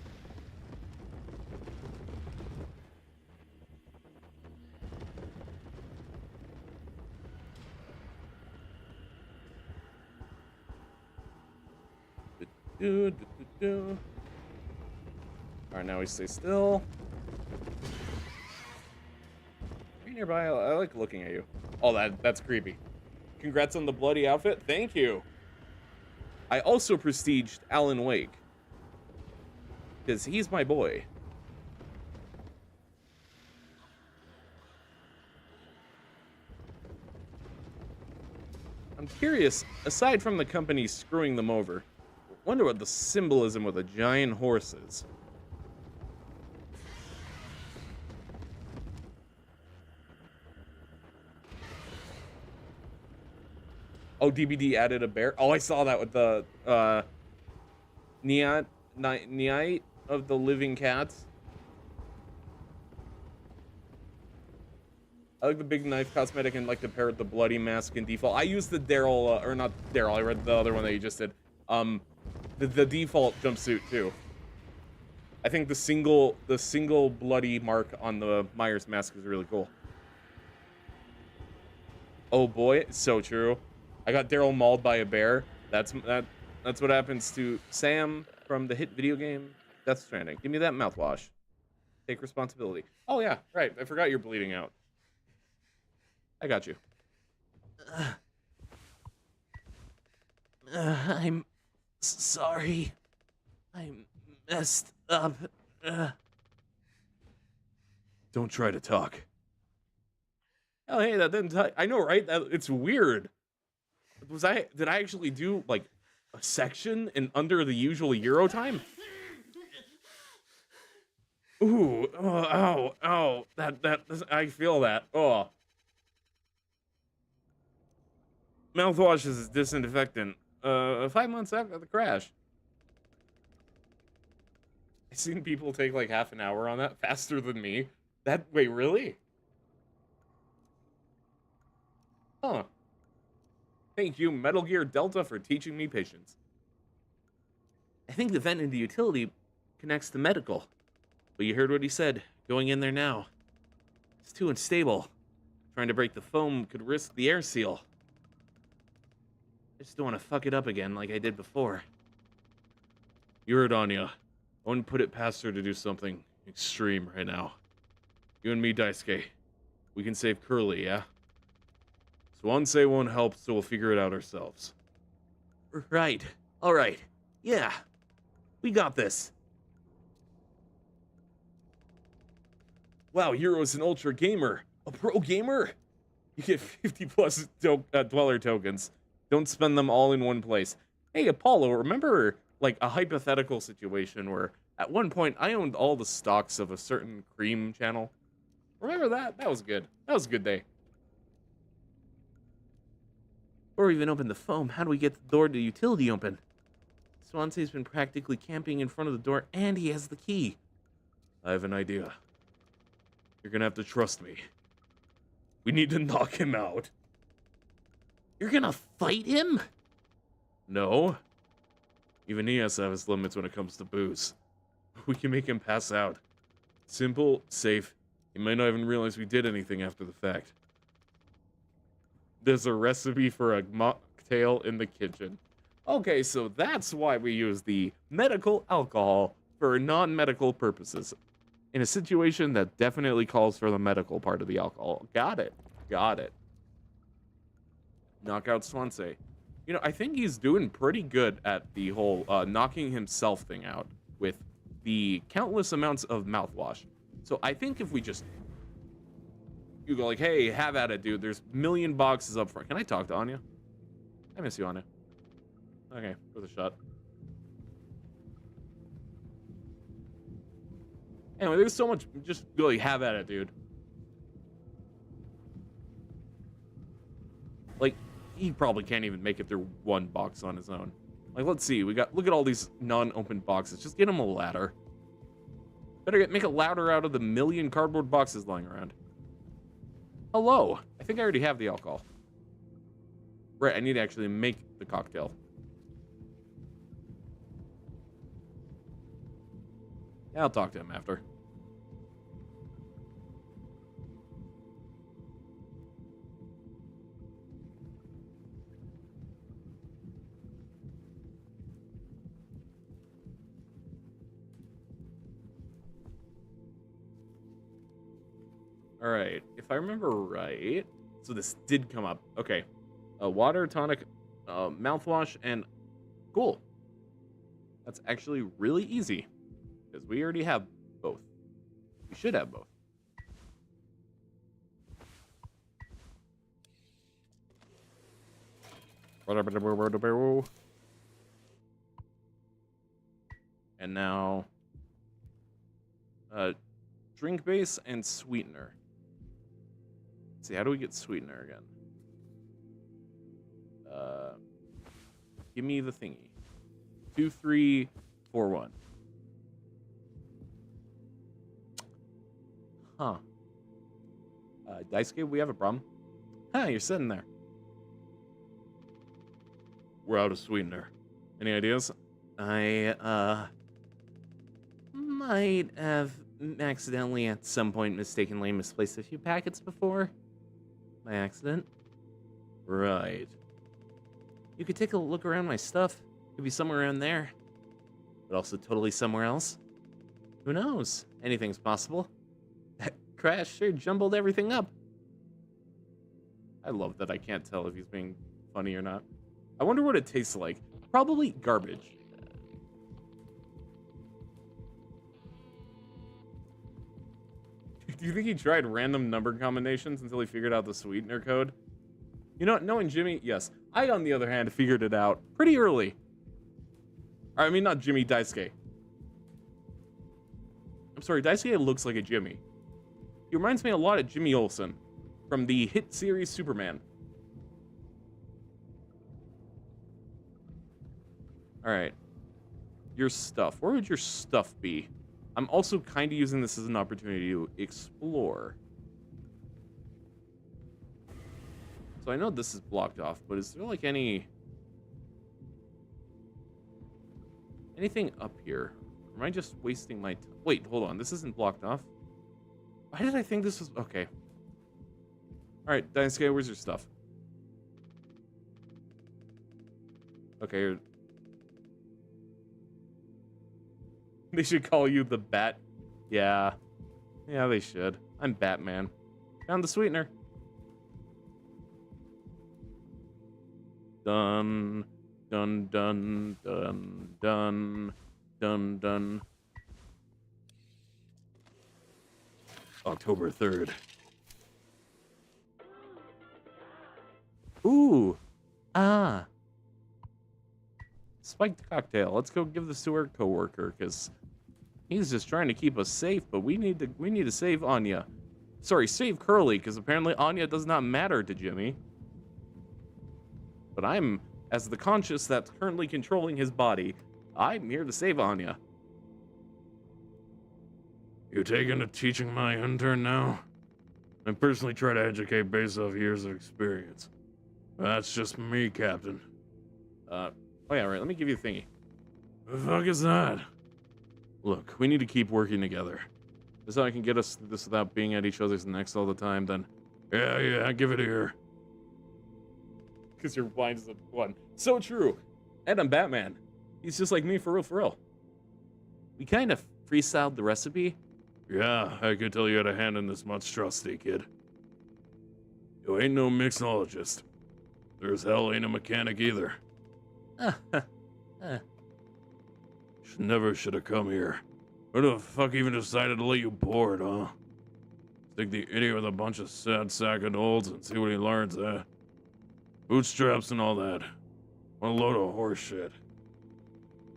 [SPEAKER 1] All right, now we stay still. Are you nearby? I like looking at you. Oh, that's creepy. Congrats on the bloody outfit. Thank you. I also prestiged Alan Wake because he's my boy. I'm curious, aside from the company screwing them over, wonder what the symbolism with a giant horse is. Oh, DBD added a bear. Oh, I saw that with the Neite of the living cats. I like the big knife cosmetic and like the pair with the bloody mask in default. I used the Daryl, or not Daryl, I read the other one that you just did. The default jumpsuit too. I think the single bloody mark on the Myers mask is really cool. Oh boy, so true. I got Daryl mauled by a bear. That's what happens to Sam from the hit video game Death Stranding. Give me that mouthwash. Take responsibility. Oh yeah, right. I forgot you're bleeding out. I got you.
[SPEAKER 4] I'm sorry. I messed up.
[SPEAKER 3] Don't try to talk.
[SPEAKER 1] Oh hey, that didn't. I know, right? It's weird. Did I actually do like a section in under the usual Euro time? Ooh, oh, ow. That I feel that. Oh. Mouthwash is disinfectant. 5 months after the crash. I've seen people take like half an hour on that faster than me. Wait, really? Huh. Thank you, Metal Gear Delta, for teaching me patience.
[SPEAKER 4] I think the vent in the utility connects to medical. But you heard what he said. Going in there now. It's too unstable. Trying to break the foam could risk the air seal. I just don't want to fuck it up again like I did before.
[SPEAKER 3] You heard Anya. I wouldn't put it past her to do something extreme right now. You and me, Daisuke. We can save Curly, yeah? Swansea won't help, so we'll figure it out ourselves.
[SPEAKER 4] Right. All right. Yeah. We got this.
[SPEAKER 1] Wow, Hero's an ultra gamer. A pro gamer? You get 50 plus dweller tokens. Don't spend them all in one place. Hey, Apollo, remember like a hypothetical situation where at one point I owned all the stocks of a certain cream channel? Remember that? That was good. That was a good day.
[SPEAKER 4] Before we even open the foam, how do we get the door to the utility open? Swansea's been practically camping in front of the door, and he has the key.
[SPEAKER 3] I have an idea. You're gonna have to trust me. We need to knock him out.
[SPEAKER 4] You're gonna fight him?
[SPEAKER 3] No. Even he has to have his limits when it comes to booze. We can make him pass out. Simple, safe. He might not even realize we did anything after the fact.
[SPEAKER 1] There's a recipe for a mocktail in the kitchen. Okay, so that's why we use the medical alcohol for non-medical purposes. In a situation that definitely calls for the medical part of the alcohol. Got it. Got it. Knockout Swansea. You know, I think he's doing pretty good at the whole knocking himself thing out with the countless amounts of mouthwash. So I think if we just... You go like, hey, have at it, dude. There's a million boxes up front. Can I talk to Anya? I miss you, Anya. Okay, for the shot. Anyway, there's so much. Just really have at it, dude. Like, he probably can't even make it through one box on his own. Like, let's see. Look at all these non-open boxes. Just get him a ladder. Better make a ladder out of the million cardboard boxes lying around. Hello. I think I already have the alcohol. Right, I need to actually make the cocktail. Yeah, I'll talk to him after. All right, if I remember right, so this did come up. Okay, water, tonic, mouthwash, and cool. That's actually really easy because we already have both. We should have both. And now, drink base and sweetener. Let's see, how do we get sweetener again? Give me the thingy. 2341. Huh. Daisuke, we have a problem. Huh, you're sitting there.
[SPEAKER 2] We're out of sweetener. Any ideas?
[SPEAKER 4] I might have accidentally at some point mistakenly misplaced a few packets before. By accident.
[SPEAKER 1] Right.
[SPEAKER 4] You could take a look around my stuff. Could be somewhere around there. But also totally somewhere else. Who knows? Anything's possible. That crash sure jumbled everything up.
[SPEAKER 1] I love that I can't tell if he's being funny or not. I wonder what it tastes like. Probably garbage. Do you think he tried random number combinations until he figured out the sweetener code? You know what? Knowing Jimmy, yes. I, on the other hand, figured it out pretty early. Or, I mean, not Jimmy, Daisuke. I'm sorry, Daisuke looks like a Jimmy. He reminds me a lot of Jimmy Olsen from the hit series Superman. Alright. Your stuff. Where would your stuff be? I'm also kind of using this as an opportunity to explore. So I know this is blocked off, but is there like anything up here? Or am I just wasting my time? Wait, hold on. This isn't blocked off. Why did I think this was... Okay. Alright, Daisuke, where's your stuff? Okay. They should call you the Bat. Yeah. Yeah, they should. I'm Batman. Found the sweetener. Dun, dun, dun, dun, dun, dun, dun.
[SPEAKER 2] October 3rd.
[SPEAKER 1] Ooh. Ah. Spiked cocktail. Let's go give this to our coworker, because he's just trying to keep us safe, but we need to save Anya. Sorry, save Curly, because apparently Anya does not matter to Jimmy. But I'm, as the conscious that's currently controlling his body, I'm here to save Anya.
[SPEAKER 2] You taking to teaching my intern now? I personally try to educate based off years of experience. That's just me, Captain.
[SPEAKER 1] Oh yeah, right, let me give you a thingy.
[SPEAKER 2] The fuck is that?
[SPEAKER 1] Look, we need to keep working together. This is how I can get us through this without being at each other's necks all the time, then.
[SPEAKER 2] Yeah, give it here.
[SPEAKER 1] Because your mind is a one. So true. And I'm Batman. He's just like me, for real, for real.
[SPEAKER 4] We kind of freestyled the recipe.
[SPEAKER 2] Yeah, I could tell you had a hand in this monstrosity, kid. You ain't no mixologist. There's hell ain't a mechanic either. Never should have come here. Who the fuck even decided to let you board, huh? Stick the idiot with a bunch of sad sack and olds and see what he learns, eh? Bootstraps and all that. What a load of horse shit.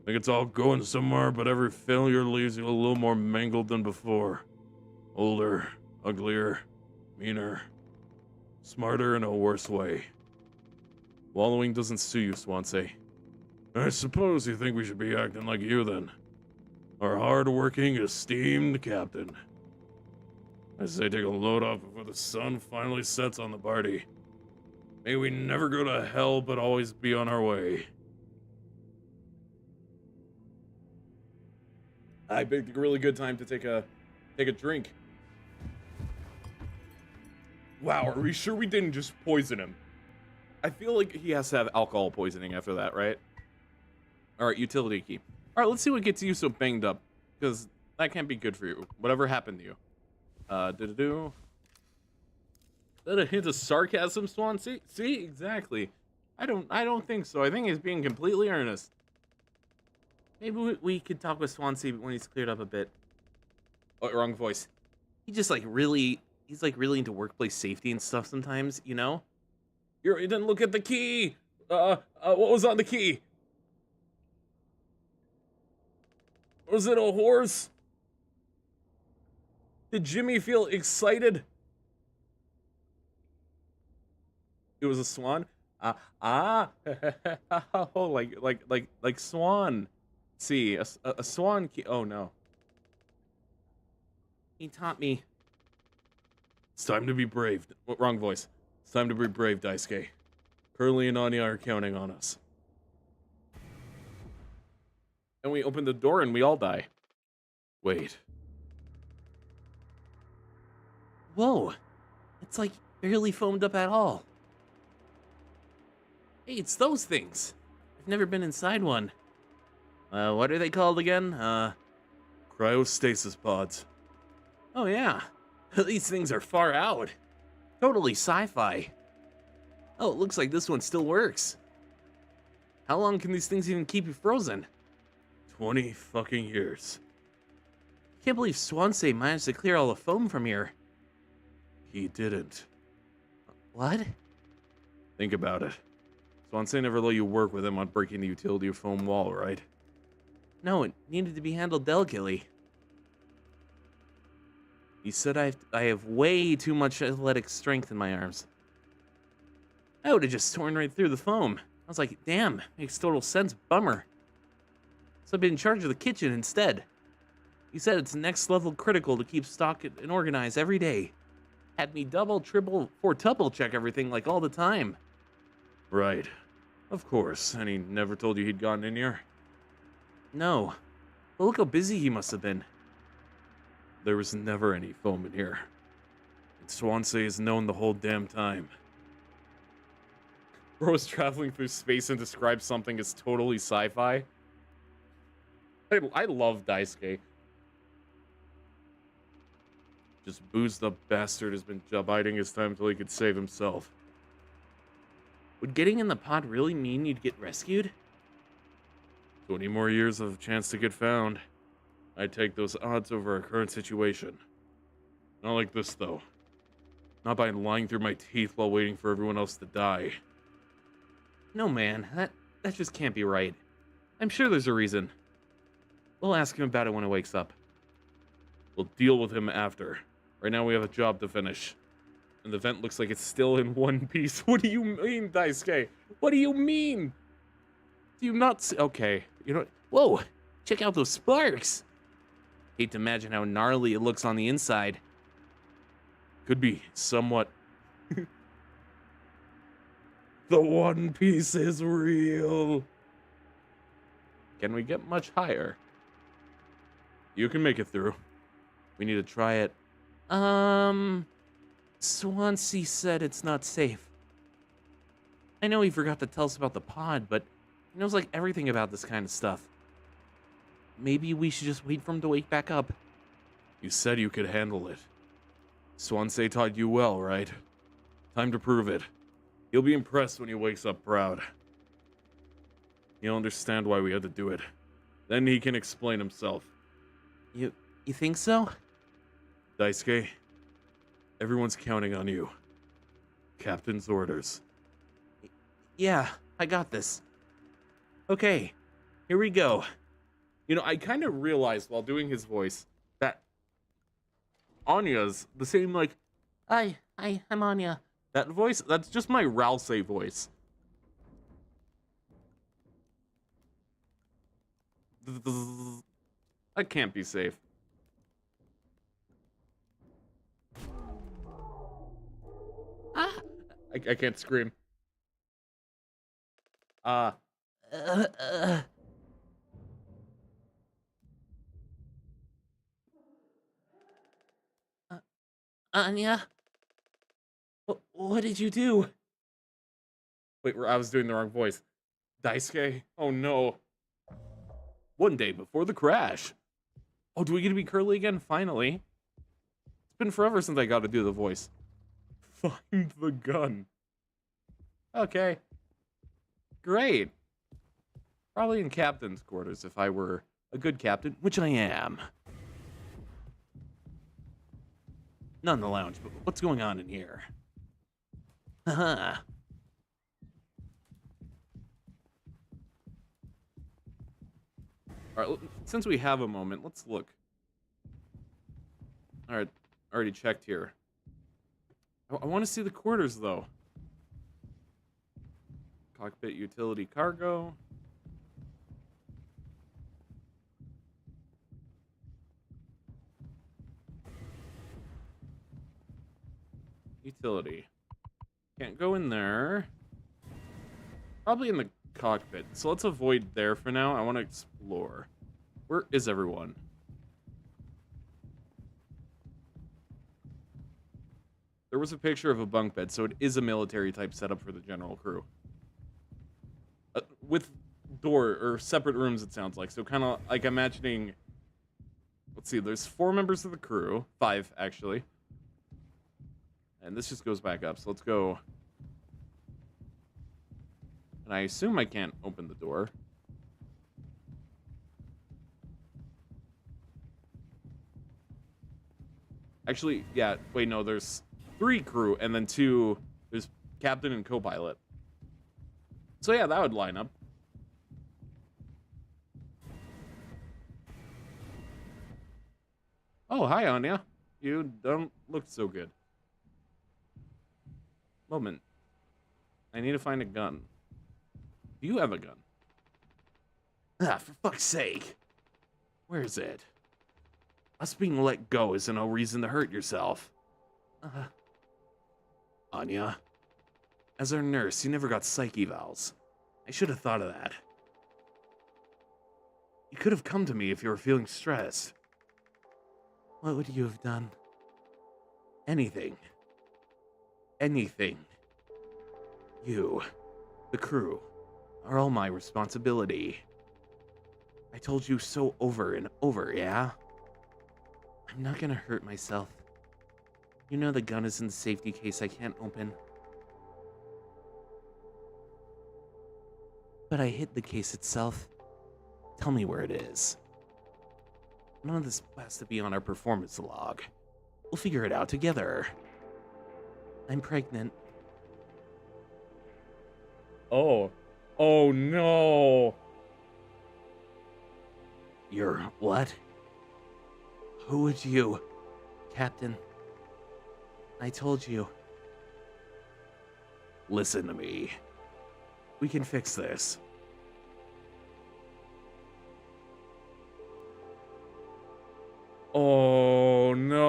[SPEAKER 2] Think it's all going somewhere, but every failure leaves you a little more mangled than before. Older, uglier, meaner, smarter in a worse way.
[SPEAKER 1] Wallowing doesn't sue you, Swansea.
[SPEAKER 2] I suppose you think we should be acting like you then. Our hard-working, esteemed captain. I say take a load off before the sun finally sets on the party. May we never go to hell, but always be on our way.
[SPEAKER 1] I picked a really good time to take a drink. Wow, are we sure we didn't just poison him? I feel like he has to have alcohol poisoning after that, right? Alright, utility key. Alright, let's see what gets you so banged up. Because that can't be good for you. Whatever happened to you. Is that a hint of sarcasm, Swansea? See? Exactly. I don't think so. I think he's being completely earnest.
[SPEAKER 4] Maybe we could talk with Swansea when he's cleared up a bit.
[SPEAKER 1] Oh, wrong voice.
[SPEAKER 4] He's really into workplace safety and stuff sometimes, you know?
[SPEAKER 1] You didn't look at the key! What was on the key? Was it a horse? Did Jimmy feel excited? It was a swan? Ah. Oh, like swan. See, a swan. Oh no.
[SPEAKER 4] He taught me.
[SPEAKER 2] It's time to be brave.
[SPEAKER 1] Wrong voice.
[SPEAKER 2] It's time to be brave, Daisuke. Curly and Anya are counting on us.
[SPEAKER 1] And we open the door and we all die.
[SPEAKER 2] Wait.
[SPEAKER 4] Whoa. It's like barely foamed up at all. Hey, it's those things. I've never been inside one. What are they called again?
[SPEAKER 2] Cryostasis pods.
[SPEAKER 4] Oh yeah. These things are far out. Totally sci-fi. Oh, it looks like this one still works. How long can these things even keep you frozen?
[SPEAKER 2] 20 fucking years.
[SPEAKER 4] Can't believe Swansea managed to clear all the foam from here.
[SPEAKER 2] He didn't.
[SPEAKER 4] What?
[SPEAKER 2] Think about it. Swansea never let you work with him on breaking the utility foam wall, right?
[SPEAKER 4] No, it needed to be handled delicately. He said I have way too much athletic strength in my arms. I would have just torn right through the foam. I was like, damn, makes total sense, bummer. So I've been in charge of the kitchen instead. He said it's next level critical to keep stock and organized every day. Had me double, triple, quadruple check everything like all the time.
[SPEAKER 2] Right. Of course. And he never told you he'd gotten in here?
[SPEAKER 4] No. But look how busy he must have been.
[SPEAKER 2] There was never any foam in here. And Swansea is known the whole damn time.
[SPEAKER 1] Bro is traveling through space and describes something as totally sci-fi. I love Daisuke.
[SPEAKER 2] Just boozed up bastard has been biding his time till he could save himself.
[SPEAKER 4] Would getting in the pod really mean you'd get rescued?
[SPEAKER 2] 20 more years of a chance to get found. I'd take those odds over our current situation. Not like this, though. Not by lying through my teeth while waiting for everyone else to die.
[SPEAKER 4] No, man, that just can't be right. I'm sure there's a reason. We'll ask him about it when he wakes up.
[SPEAKER 2] We'll deal with him after. Right now we have a job to finish.
[SPEAKER 1] And the vent looks like it's still in one piece. What do you mean, Daisuke? What do you mean? Do you not see? Okay, you know.
[SPEAKER 4] Whoa, check out those sparks. Hate to imagine how gnarly it looks on the inside.
[SPEAKER 2] Could be somewhat. The One Piece is real.
[SPEAKER 1] Can we get much higher?
[SPEAKER 2] You can make it through. We need to try it.
[SPEAKER 4] Swansea said it's not safe. I know he forgot to tell us about the pod, but he knows like everything about this kind of stuff. Maybe we should just wait for him to wake back up.
[SPEAKER 2] You said you could handle it. Swansea taught you well, right? Time to prove it. He'll be impressed when he wakes up proud. He'll understand why we had to do it. Then he can explain himself.
[SPEAKER 4] You think so?
[SPEAKER 2] Daisuke, everyone's counting on you. Captain's orders.
[SPEAKER 4] Yeah, I got this. Okay, here we go.
[SPEAKER 1] You know, I kind of realized while doing his voice that Anya's the same, like,
[SPEAKER 4] I'm Anya.
[SPEAKER 1] that voice, that's just my Ralsei voice. That can't be safe.
[SPEAKER 4] Ah!
[SPEAKER 1] I can't scream.
[SPEAKER 4] Anya? What did you do?
[SPEAKER 1] Wait, I was doing the wrong voice. Daisuke? Oh no. One day before the crash. Oh, do we get to be Curly again? Finally. It's been forever since I got to do the voice. Find the gun. Okay. Great. Probably in captain's quarters if I were a good captain, which I am. Not in the lounge, but what's going on in here? Haha. All right, since we have a moment, let's look. All right, already checked here. I want to see the quarters, though. Cockpit utility cargo. Utility. Can't go in there. Probably in the cockpit. So let's avoid there for now. I want to explore. Where is everyone? There was a picture of a bunk bed, so it is a military type setup for the general crew. With door or separate rooms, it sounds like. So kind of like imagining. Let's see, there's 4 members of the crew. 5, actually. And this just goes back up. So let's go. And I assume I can't open the door. Actually, yeah, wait, no, there's 3 crew and then 2, there's captain and co-pilot. So yeah, that would line up. Oh, hi, Anya. You don't look so good. Moment. I need to find a gun. Do you have a gun?
[SPEAKER 3] Ah, for fuck's sake. Where is it? Us being let go is no reason to hurt yourself. Anya, as our nurse, you never got psych evals. I should have thought of that. You could have come to me if you were feeling stressed.
[SPEAKER 4] What would you have done?
[SPEAKER 3] Anything. Anything. You, the crew, are all my responsibility. I told you so over and over, yeah?
[SPEAKER 4] I'm not gonna hurt myself. You know the gun is in the safety case I can't open. But I hid the case itself.
[SPEAKER 3] Tell me where it is. None of this has to be on our performance log. We'll figure it out together.
[SPEAKER 4] I'm pregnant.
[SPEAKER 1] Oh. Oh, no.
[SPEAKER 3] You're what?
[SPEAKER 4] Who would you? Captain. I told you.
[SPEAKER 3] Listen to me. We can fix this.
[SPEAKER 1] Oh, no.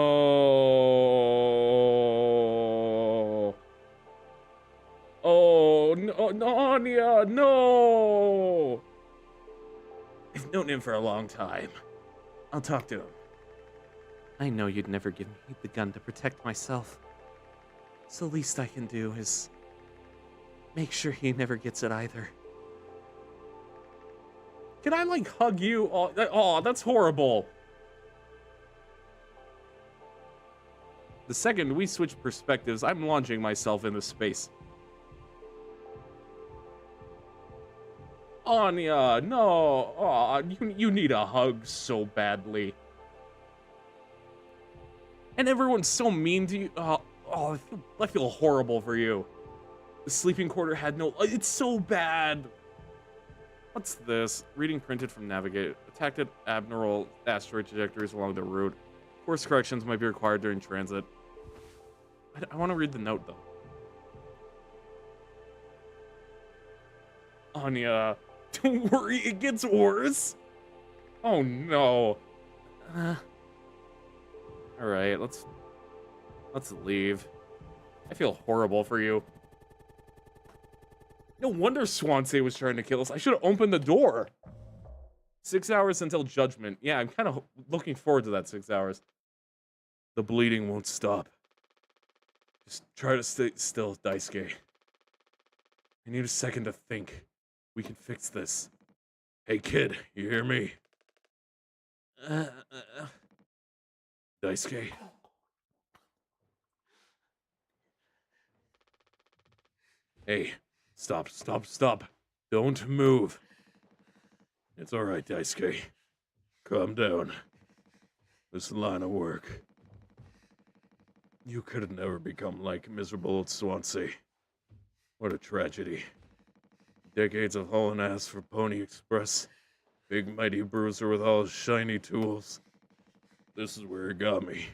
[SPEAKER 1] Oh, no, no, Anya, no.
[SPEAKER 3] I've known him for a long time. I'll talk to him.
[SPEAKER 4] I know you'd never give me the gun to protect myself. So the least I can do is make sure he never gets it either.
[SPEAKER 1] Can I, like, hug you? Oh, that's horrible. The second we switch perspectives, I'm launching myself into space. Anya, no. Oh, you need a hug so badly. And everyone's so mean to you. I feel horrible for you. The sleeping quarter had no... It's so bad. What's this? Reading printed from Navigate. Attacked at abnormal asteroid trajectories along the route. Course corrections might be required during transit. I want to read the note, though. Anya, don't worry, it gets worse. Oh, no. All right, let's leave. I feel horrible for you. No wonder Swansea was trying to kill us. I should have opened the door. 6 hours until judgment. Yeah, I'm kind of looking forward to that 6 hours.
[SPEAKER 2] The bleeding won't stop. Just try to stay still, Daisuke. I need a second to think. We can fix this. Hey, kid, you hear me? Daisuke? Hey, stop. Don't move. It's alright, Daisuke. Calm down. This line of work. You could have never become like miserable old Swansea. What a tragedy. Decades of hauling ass for Pony Express. Big mighty bruiser with all his shiny tools. This is where it got me.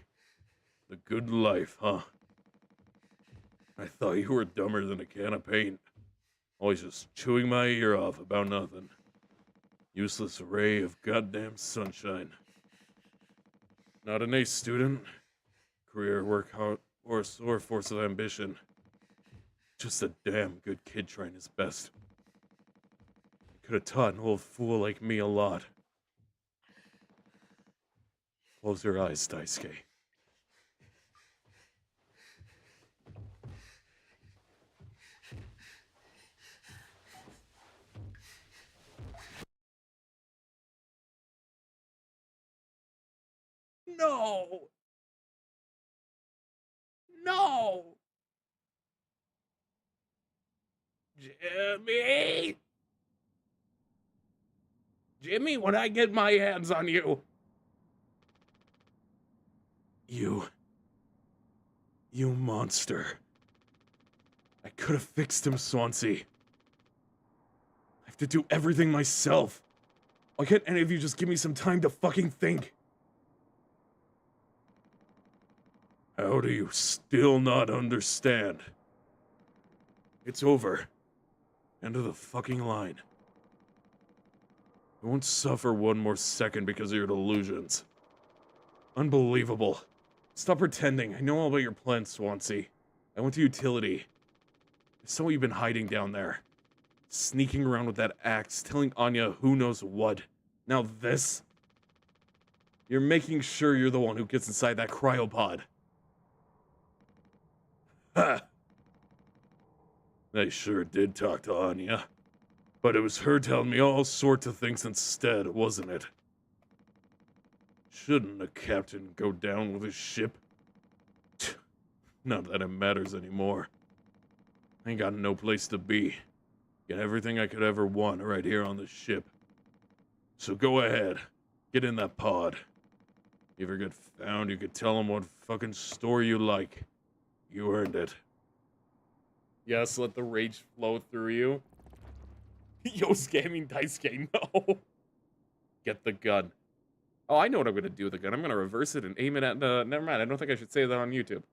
[SPEAKER 2] The good life, huh? I thought you were dumber than a can of paint. Always just chewing my ear off about nothing. Useless ray of goddamn sunshine. Not an A student. Career work horse or force of ambition. Just a damn good kid trying his best. Could have taught an old fool like me a lot. Close your eyes, Daisuke.
[SPEAKER 1] No! No! Jimmy! Jimmy, when I get my hands on you.
[SPEAKER 2] You monster. I could have fixed him, Swansea. I have to do everything myself. Why can't any of you just give me some time to fucking think? How do you still not understand? It's over. End of the fucking line. I won't suffer one more second because of your delusions. Unbelievable. Stop pretending. I know all about your plans, Swansea. I went to utility. I saw what you've been hiding down there. Sneaking around with that axe, telling Anya who knows what. Now this? You're making sure you're the one who gets inside that cryopod. Ha! I sure did talk to Anya. But it was her telling me all sorts of things instead, wasn't it? Shouldn't a captain go down with his ship? Not that it matters anymore. I ain't got no place to be. Get everything I could ever want right here on the ship. So go ahead. Get in that pod. You ever get found, you could tell them what fucking story you like. You earned it.
[SPEAKER 1] Yes, let the rage flow through you. Yo, scamming Daisuke, no. Get the gun. Oh, I know what I'm gonna do with the gun. I'm gonna reverse it and aim it at never mind, I don't think I should say that on YouTube.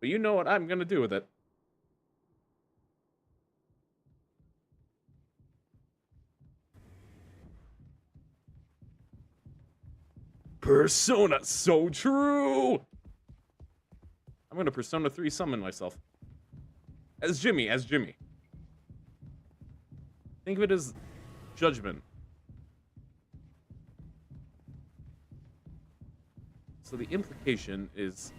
[SPEAKER 1] But you know what I'm gonna do with it. Persona, so true! I'm gonna Persona 3 summon myself. As Jimmy. Think of it as judgment. So the implication is,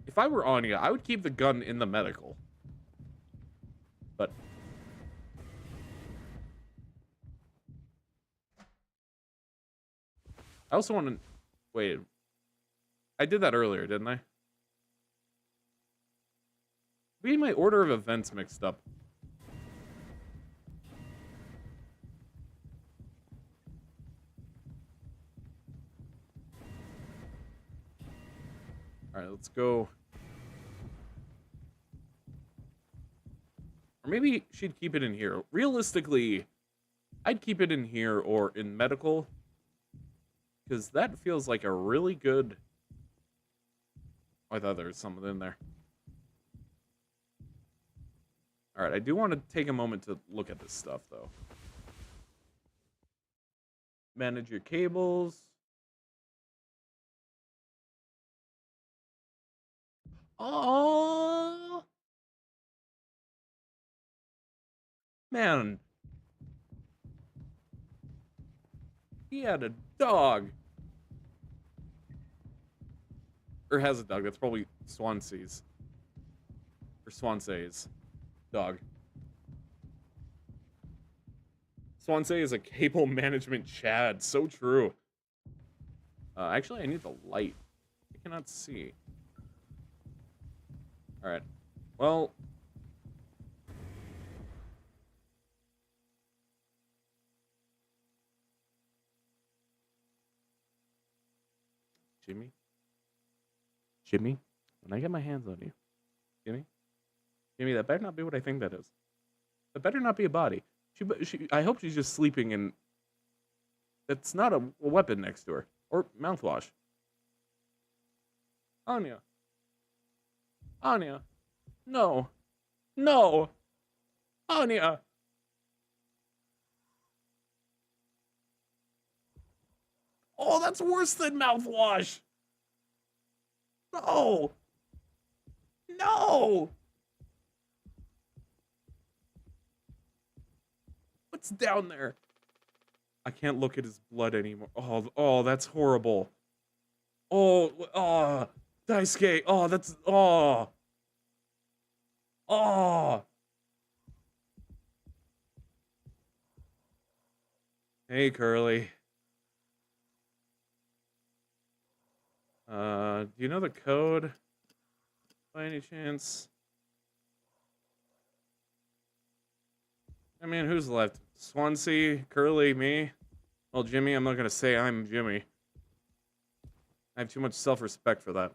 [SPEAKER 1] if I were Anya, I would keep the gun in the medical. But I also want to wait. I did that earlier, didn't I? We had my order of events mixed up. All right, let's go. Or maybe she'd keep it in here. Realistically, I'd keep it in here or in medical, because that feels like a really good... Oh, I thought there was something in there. All right, I do want to take a moment to look at this stuff, though. Manage your cables. Oh, man. He had a dog. Or has a dog. That's probably Swansea's. Or Swansea's dog. Swansea is a cable management Chad. So true. Actually, I need the light. I cannot see. All right. Well. Jimmy, when I get my hands on you, Jimmy, that better not be what I think that is. That better not be a body. I hope she's just sleeping and that's not a weapon next to her. Or mouthwash. Anya. No. Anya.
[SPEAKER 2] Oh, that's worse than mouthwash. No. No. What's down there?
[SPEAKER 1] I can't look at his blood anymore. Oh, that's horrible. Oh, Daisuke. Oh, that's, oh. Hey, Curly. Do you know the code by any chance? I mean, who's left? Swansea, Curly, me. Well, Jimmy, I'm not gonna say I'm Jimmy. I have too much self-respect for that.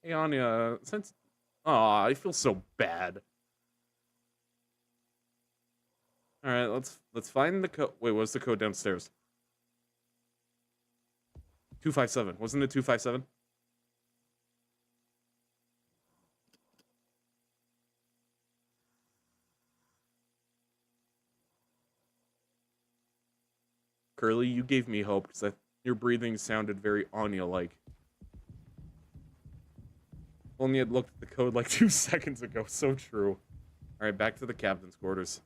[SPEAKER 1] Hey, Anya, since... Aw, I feel so bad. Alright, let's find the code. Wait, what's the code downstairs? 257. Wasn't it 257? Curly, you gave me hope because your breathing sounded very Anya-like. Only had looked at the code like 2 seconds ago. So true. Alright, back to the captain's quarters.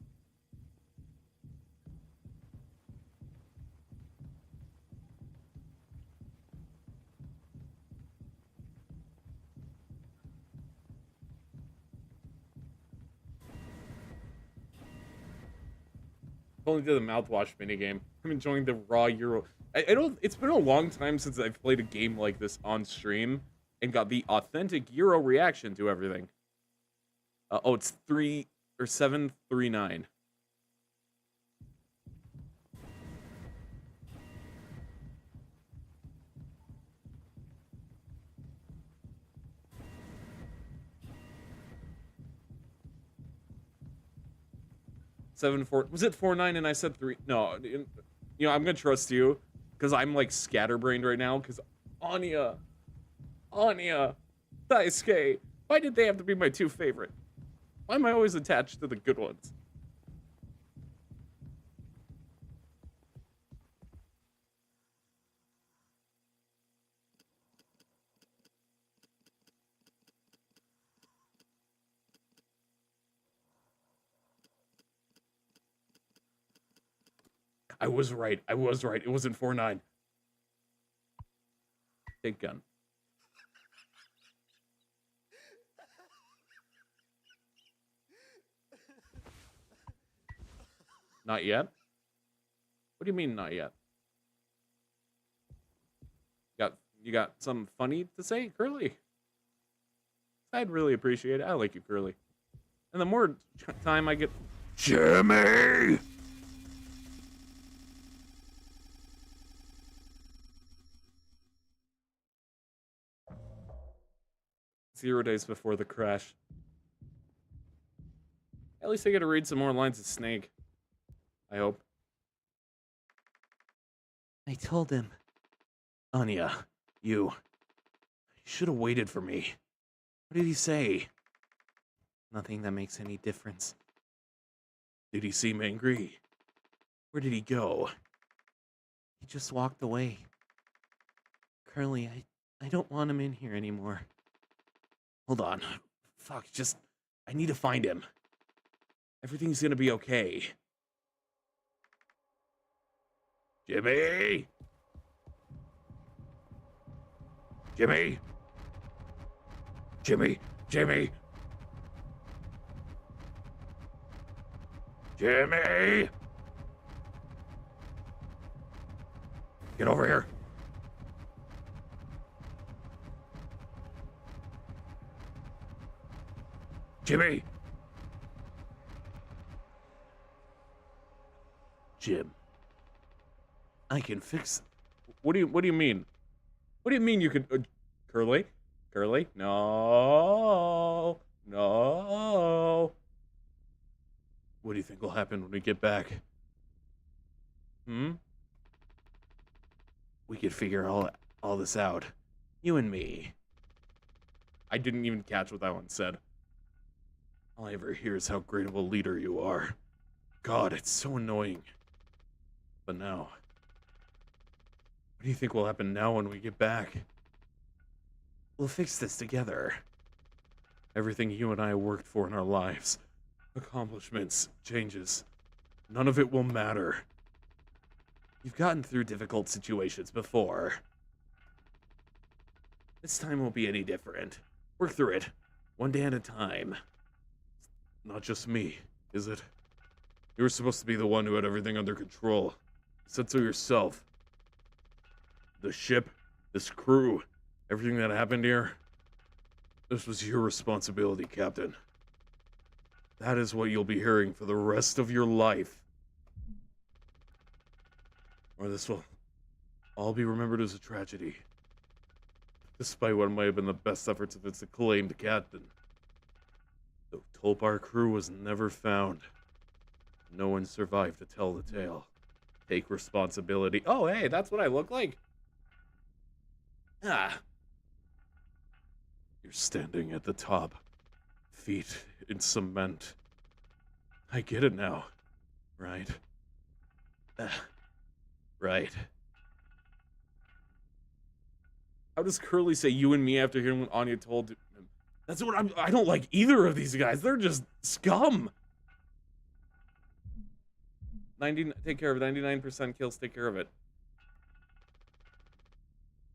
[SPEAKER 1] Only did the mouthwash minigame. I'm enjoying the raw Euro. I don't. It's been a long time since I've played a game like this on stream and got the authentic Euro reaction to everything. Oh, it's 3 or 739. Was it 49 and I said 3? No, you know, I'm gonna trust you because I'm like scatterbrained right now because Anya, Daisuke, why did they have to be my 2 favorite? Why am I always attached to the good ones? I was right. It wasn't 49. Take gun. Not yet? What do you mean, not yet? You got something funny to say, Curly? I'd really appreciate it. I like you, Curly. And the more time I get...
[SPEAKER 5] Jimmy!
[SPEAKER 1] 0 days before the crash. At least I get to read some more lines of Snake. I hope.
[SPEAKER 3] I told him. Anya, you should have waited for me. What did he say?
[SPEAKER 4] Nothing that makes any difference.
[SPEAKER 3] Did he seem angry? Where did he go?
[SPEAKER 4] He just walked away. Curly, I don't want him in here anymore.
[SPEAKER 3] Hold on. Fuck, I need to find him. Everything's gonna be okay. Jimmy! Jimmy! Jimmy! Jimmy! Jimmy! Get over here. Jimmy! Jim. I can fix...
[SPEAKER 1] What do you mean? What do you mean you could... Curly? Curly? No. No.
[SPEAKER 3] What do you think will happen when we get back?
[SPEAKER 1] Hmm?
[SPEAKER 3] We could figure all this out. You and me.
[SPEAKER 1] I didn't even catch what that one said.
[SPEAKER 2] All I ever hear is how great of a leader you are. God, it's so annoying. But now, what do you think will happen now when we get back?
[SPEAKER 3] We'll fix this together.
[SPEAKER 2] Everything you and I worked for in our lives, accomplishments, changes, none of it will matter.
[SPEAKER 3] You've gotten through difficult situations before. This time won't be any different. Work through it, one day at a time.
[SPEAKER 2] Not just me, is it? You were supposed to be the one who had everything under control. You said so yourself. The ship, this crew, everything that happened here, this was your responsibility, Captain. That is what you'll be hearing for the rest of your life. Or this will all be remembered as a tragedy. Despite what might have been the best efforts of its acclaimed captain. The Tolpar crew was never found. No one survived to tell the tale.
[SPEAKER 1] Take responsibility. Oh, hey, that's what I look like. Ah.
[SPEAKER 2] You're standing at the top, feet in cement. I get it now, right?
[SPEAKER 3] Right.
[SPEAKER 1] How does Curly say you and me after hearing what Anya told him? That's what I don't like either of these guys. They're just scum. 90, take care of it. 99% kills, take care of it.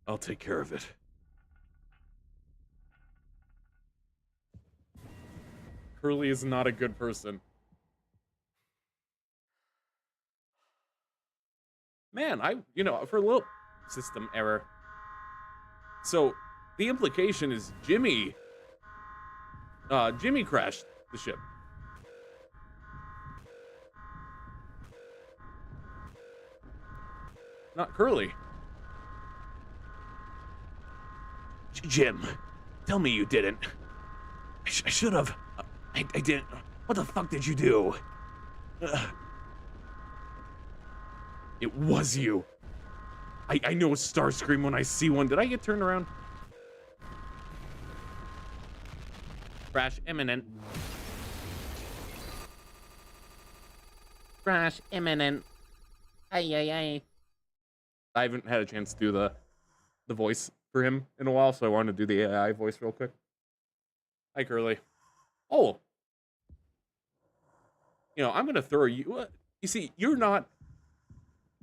[SPEAKER 2] I'll take care of it.
[SPEAKER 1] Curly is not a good person. Man, for a little system error. So, the implication is Jimmy crashed the ship. Not Curly.
[SPEAKER 3] Jim, tell me you didn't. I should have. I didn't. What the fuck did you do?
[SPEAKER 1] It was you. I know a Starscream when I see one. Did I get turned around? Crash imminent. Crash imminent. Ay, ay, ay. I haven't had a chance to do the voice for him in a while, so I wanted to do the AI voice real quick. Hi, Curly. Oh. I'm going to throw you. You see, you're not.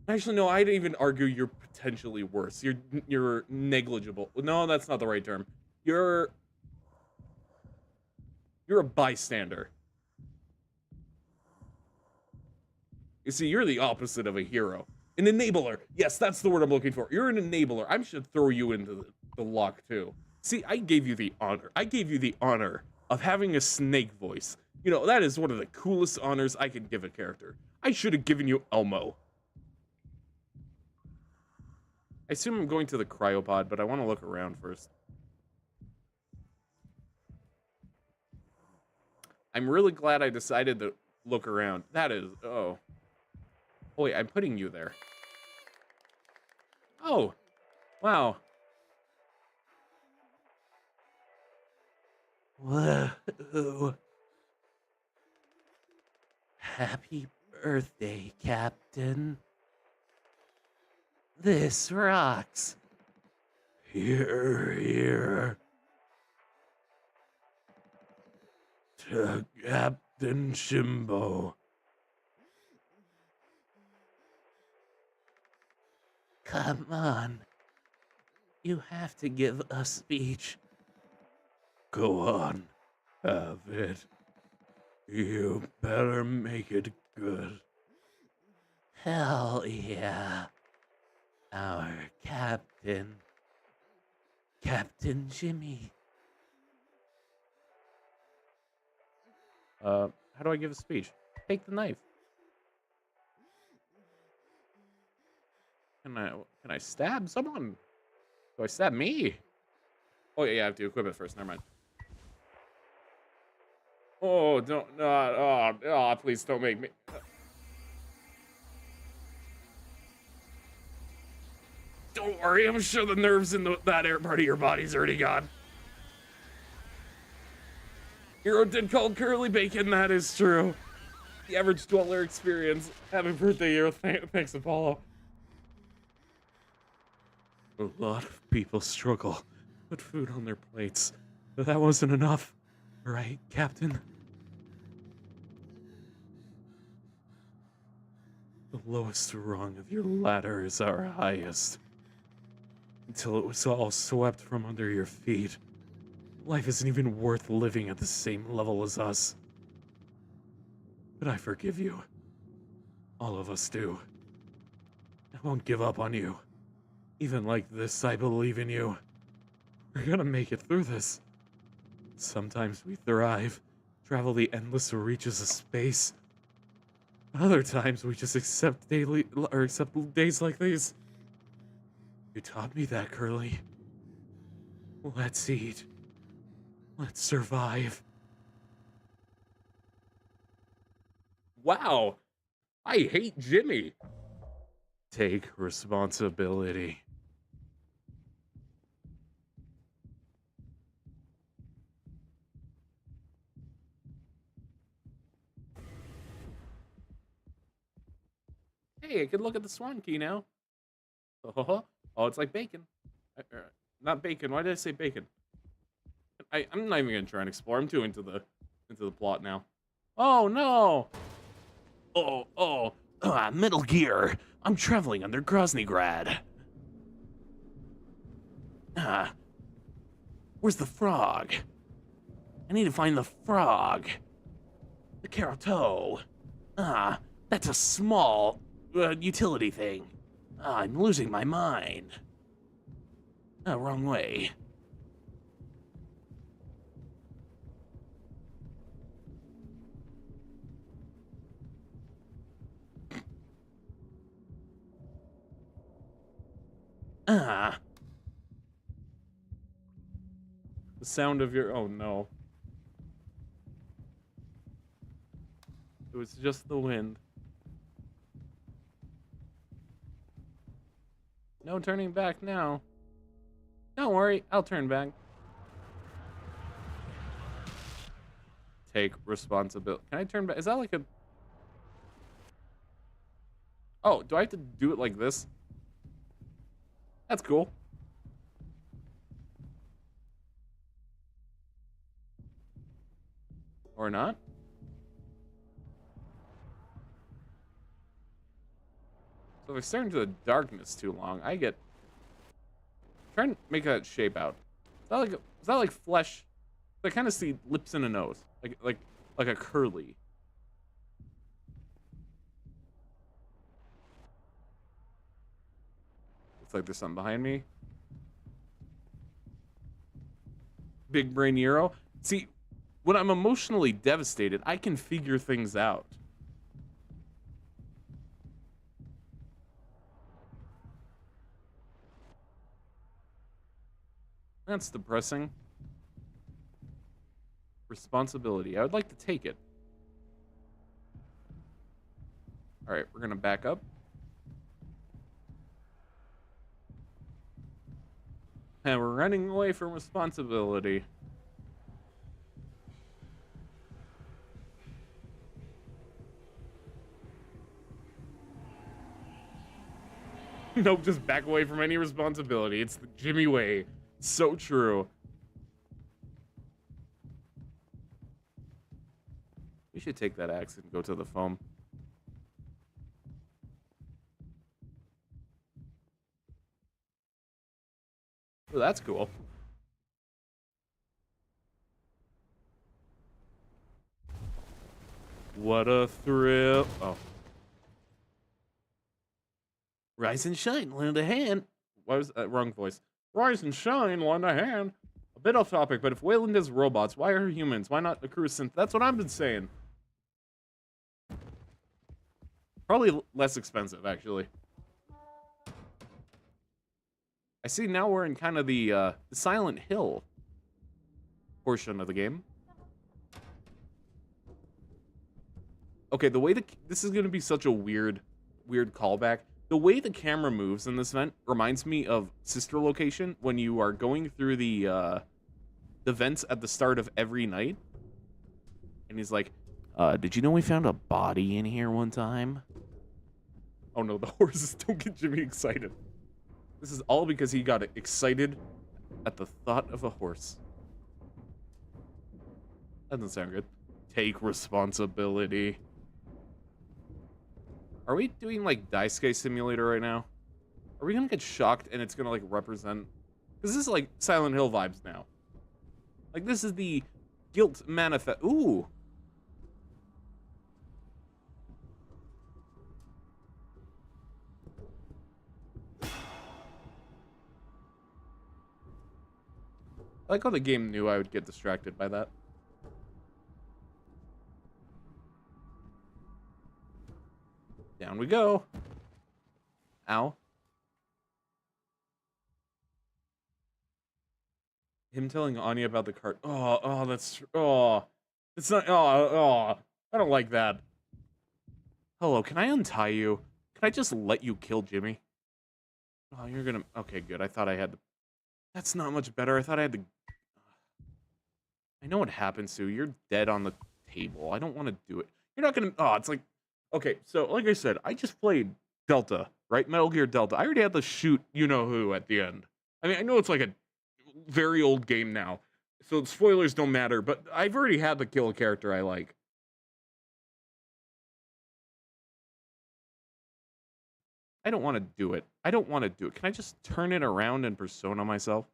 [SPEAKER 1] Actually, no, I'd even argue you're potentially worse. You're negligible. No, that's not the right term. You're a bystander. You see, you're the opposite of a hero. An enabler. Yes, that's the word I'm looking for. You're an enabler. I should throw you into the lock, too. See, I gave you the honor. I gave you the honor of having a snake voice. That is one of the coolest honors I can give a character. I should have given you Elmo. I assume I'm going to the cryopod, but I want to look around first. I'm really glad I decided to look around. That is, oh. Oh, wait, I'm putting you there. Oh, wow.
[SPEAKER 3] Whoa. Happy birthday, Captain. This rocks.
[SPEAKER 2] Here. To Captain Shimbo.
[SPEAKER 3] Come on. You have to give a speech.
[SPEAKER 2] Go on. Have it. You better make it good.
[SPEAKER 3] Hell yeah. Our captain. Captain Jimmy.
[SPEAKER 1] How do I give a speech? Take the knife. Can I stab someone? Do I stab me? Oh yeah, I have to equip it first. Never mind. Oh, don't not. Oh, please don't make me. Don't worry, I'm sure the nerves in that air part of your body's already gone. Hero did call curly bacon, that is true. The average dweller experience. Happy birthday, Hero. Thanks, Apollo.
[SPEAKER 3] A lot of people struggle, put food on their plates, but that wasn't enough, right, Captain? The lowest rung of your ladder is our highest. Until it was all swept from under your feet, life isn't even worth living at the same level as us. But I forgive you. All of us do. I won't give up on you. Even like this, I believe in you. We're gonna make it through this. Sometimes we thrive, travel the endless reaches of space. Other times we just accept days like these. You taught me that, Curly. Let's eat. Let's survive.
[SPEAKER 1] Wow. I hate Jimmy.
[SPEAKER 3] Take responsibility.
[SPEAKER 1] Hey, I can look at the swan key now. Oh, it's like bacon. Not bacon. Why did I say bacon? I'm not even gonna try and explore. I'm too into the plot now. Oh no!
[SPEAKER 3] Metal Gear. I'm traveling under Groznygrad. Where's the frog? I need to find the frog. The Kerato. That's a small utility thing. I'm losing my mind. Wrong way.
[SPEAKER 1] The sound of your... Oh no. It was just the wind. No turning back now. Don't worry, I'll turn back. Take responsibility. Can I turn back? Is that like a... Oh, do I have to do it like this? That's cool. Or not? So if I stare into the darkness too long, I get... Try and make that shape out. Is that like flesh? I kind of see lips and a nose. Like a curly. Looks like there's something behind me. Big brain Euro. See, when I'm emotionally devastated, I can figure things out. That's depressing. Responsibility. I would like to take it. All right, we're gonna back up. And we're running away from responsibility. Nope, just back away from any responsibility. It's the Jimmy way. So true. We should take that axe and go to the foam. Oh, that's cool. What a thrill. Oh. Rise and shine, lend a hand. Why was that? Wrong voice. Rise and shine, lend a hand. A bit off topic, but if Wayland is robots, why are humans? Why not accrue synth? That's what I've been saying. Probably less expensive, actually. I see now we're in kind of the Silent Hill portion of the game. Okay, the way this is going to be such a weird callback. The way the camera moves in this event reminds me of Sister Location when you are going through the vents at the start of every night.
[SPEAKER 4] And he's like, did you know we found a body in here one time?
[SPEAKER 1] Oh no, the horses don't get Jimmy excited. This is all because he got excited at the thought of a horse. That doesn't sound good. Take responsibility. Are we doing like Daisuke Simulator right now? Are we gonna get shocked and it's gonna like represent? Because this is like Silent Hill vibes now. Like this is the guilt manifest. Ooh. I like how the game knew I would get distracted by that. Down we go. Ow. Him telling Anya about the cart. Oh, that's. Oh. It's not. Oh. I don't like that. Hello, can I untie you? Can I just let you kill Jimmy? Oh, you're gonna. Okay, good. I thought I had to. That's not much better. I thought I had to. I know what happens, Sue. You're dead on the table. I don't want to do it. You're not gonna. Oh, it's like. Okay, so like I said, I just played Delta, right? Metal Gear Delta. I already had to shoot you know who at the end. I mean, I know it's like a very old game now, so spoilers don't matter, but I've already had to kill a character I like. I don't want to do it. I don't want to do it. Can I just turn it around and persona myself?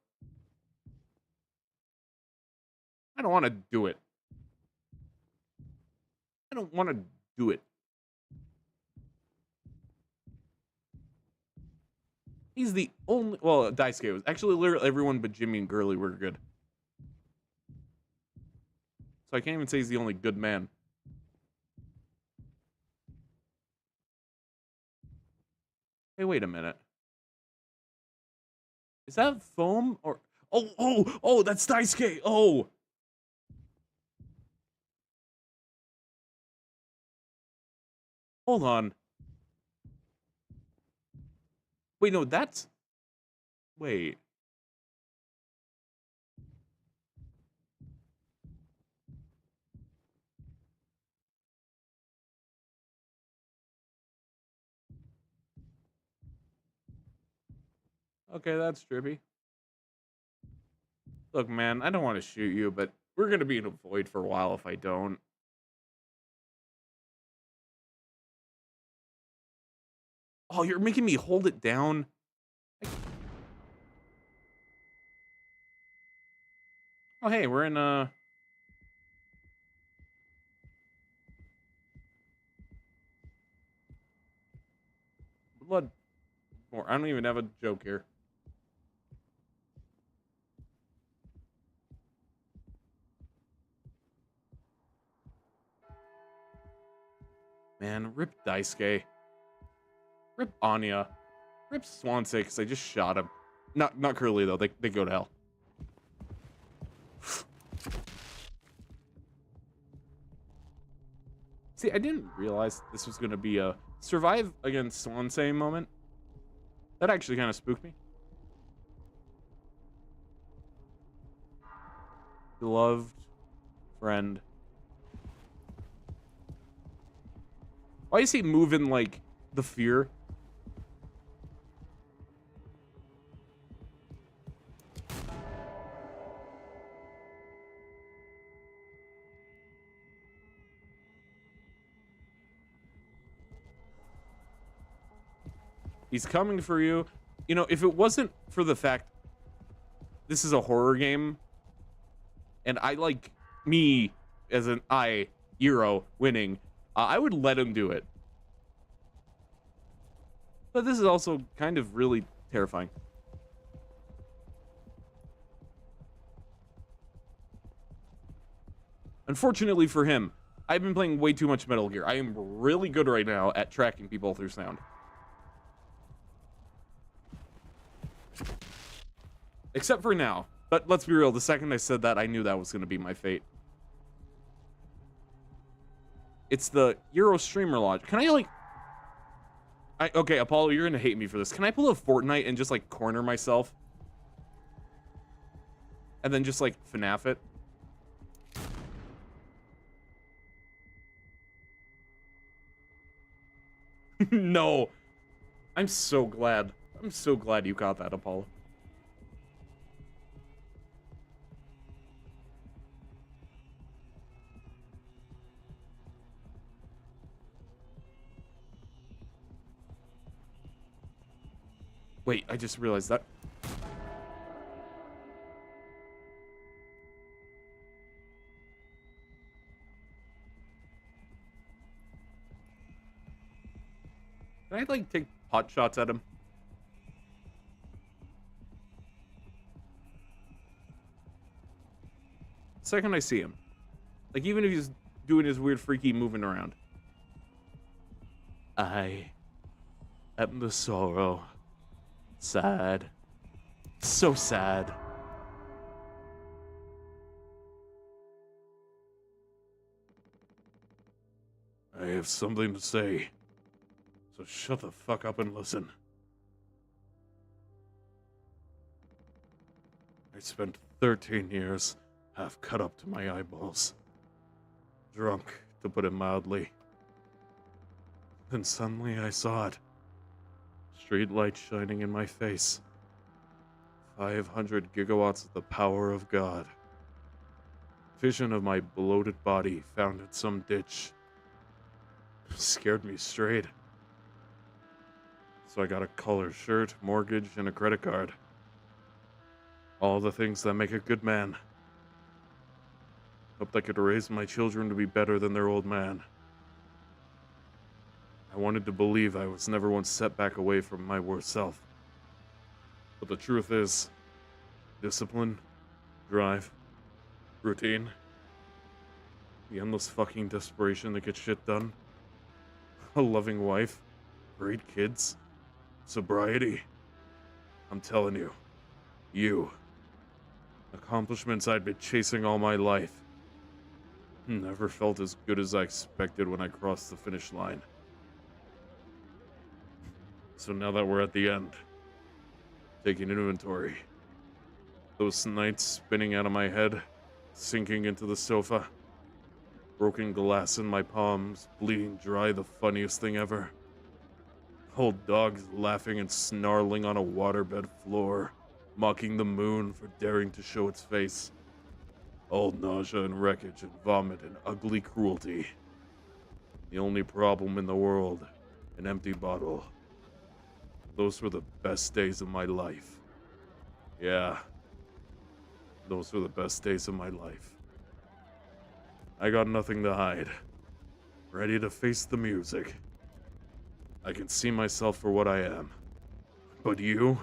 [SPEAKER 1] I don't want to do it. I don't want to do it. He's the only. Well, Daisuke was actually literally everyone but Jimmy and Girly were good. So I can't even say he's the only good man. Hey, wait a minute. Is that foam or? Oh, that's Daisuke. Oh. Hold on. Wait, no, that's... Wait. Okay, that's trippy. Look, man, I don't want to shoot you, but we're going to be in a void for a while if I don't. Oh, you're making me hold it down. Oh, hey, we're in, Blood. More. I don't even have a joke here. Man, rip Daisuke. Rip Anya. Rip Swansea, because I just shot him. Not Curly, though. They go to hell. See, I didn't realize this was going to be a survive against Swansea moment. That actually kind of spooked me. Beloved friend. Why is he moving like the fear? He's coming for you. You know, if it wasn't for the fact this is a horror game, and I like me as an Yero winning, I would let him do it. But this is also kind of really terrifying. Unfortunately for him, I've been playing way too much Metal Gear. I am really good right now at tracking people through sound. Except for now. But let's be real, the second I said that, I knew that was going to be my fate. It's the Euro streamer lodge. Can I, like... okay, Apollo, you're going to hate me for this. Can I pull a Fortnite and just, like, corner myself? And then just, like, FNAF it? No. I'm so glad. I'm so glad you got that, Apollo. Wait, I just realized that. Can I, like, take pot shots at him? The second I see him. Like, even if he's doing his weird, freaky moving around.
[SPEAKER 4] I am the sorrow. Sad. So sad.
[SPEAKER 2] I have something to say. So shut the fuck up and listen. I spent 13 years half cut up to my eyeballs. Drunk, to put it mildly. Then suddenly I saw it. Street light shining in my face. 500 gigawatts of the power of God. Vision of my bloated body found in some ditch. Scared me straight. So I got a collar shirt, mortgage, and a credit card. All the things that make a good man. Hoped I could raise my children to be better than their old man. I wanted to believe I was never one step back away from my worst self. But the truth is, discipline, drive, routine, the endless fucking desperation to get shit done, a loving wife, great kids, sobriety. I'm telling you, accomplishments I'd been chasing all my life, never felt as good as I expected when I crossed the finish line. So now that we're at the end, taking inventory, those nights spinning out of my head, sinking into the sofa, broken glass in my palms, bleeding dry, the funniest thing ever. Old dogs laughing and snarling on a waterbed floor, mocking the moon for daring to show its face. Old nausea and wreckage and vomit and ugly cruelty. The only problem in the world, an empty bottle. Those were the best days of my life. Yeah, those were the best days of my life. I got nothing to hide. Ready to face the music. I can see myself for what I am. But you,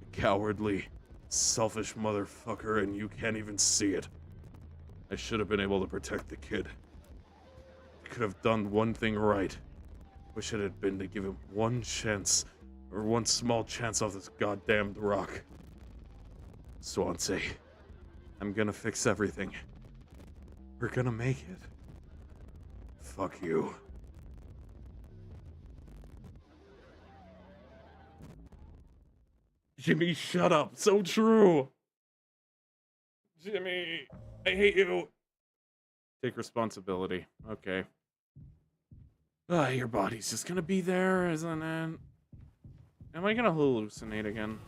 [SPEAKER 2] a cowardly, selfish motherfucker, and you can't even see it. I should have been able to protect the kid. I could have done one thing right. Wish it had been to give him one chance, or one small chance off this goddamned rock. Swansea, I'm gonna fix everything. We're gonna make it. Fuck you.
[SPEAKER 1] Jimmy, shut up. So true. Jimmy, I hate you. Take responsibility. Okay. Your body's just gonna be there, isn't it? Am I gonna hallucinate again?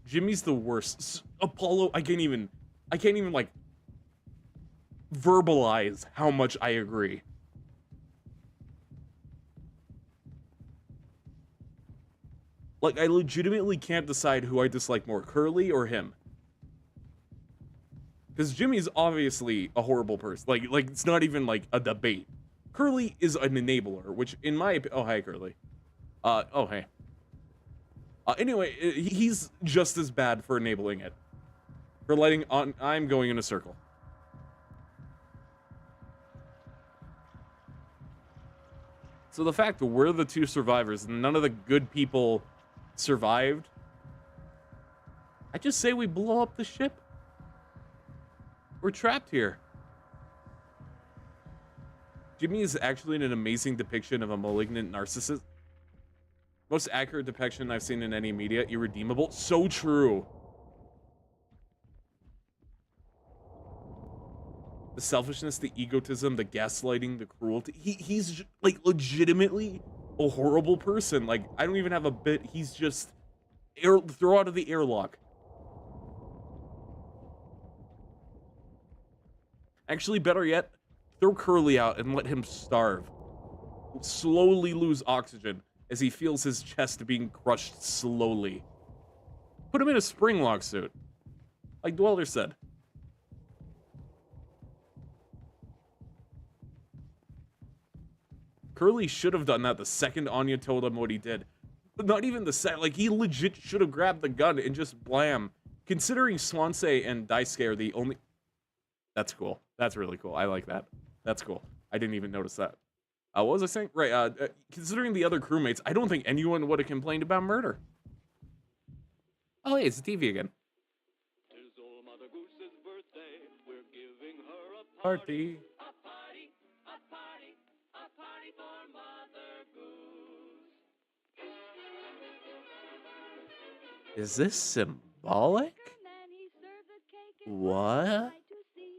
[SPEAKER 1] Jimmy's the worst. Apollo, I can't even like verbalize how much I agree. Like, I legitimately can't decide who I dislike more, Curly or him. Because Jimmy's obviously a horrible person. Like it's not even like a debate. Curly is an enabler, which in my opinion, oh, hi, Curly. Oh, hey. Anyway, he's just as bad for enabling it. For letting on, I'm going in a circle. So the fact that we're the two survivors and none of the good people survived, I just say we blow up the ship. We're trapped here. Jimmy is actually an amazing depiction of a malignant narcissist. Most accurate depiction I've seen in any media. Irredeemable. So true. The selfishness, the egotism, the gaslighting, the cruelty. He's like legitimately a horrible person. Like, I don't even have a bit. He's just throw out of the airlock. Actually, better yet, throw Curly out and let him starve. Slowly lose oxygen as he feels his chest being crushed slowly. Put him in a spring lock suit, like Dweller said. Curly should have done that the second Anya told him what he did. But not even the second. Like, he legit should have grabbed the gun and just blam. Considering Swansea and Daisuke are the only... That's cool. That's really cool. I like that. That's cool. I didn't even notice that. What was I saying? Right, considering the other crewmates, I don't think anyone would have complained about murder. Oh, hey, it's TV again.
[SPEAKER 6] Tis old Mother Goose's birthday. We're giving her a
[SPEAKER 1] Party.
[SPEAKER 6] A party, a party, a party for Mother Goose.
[SPEAKER 4] Is this symbolic?
[SPEAKER 6] And he served the cake.
[SPEAKER 4] What?
[SPEAKER 6] To see.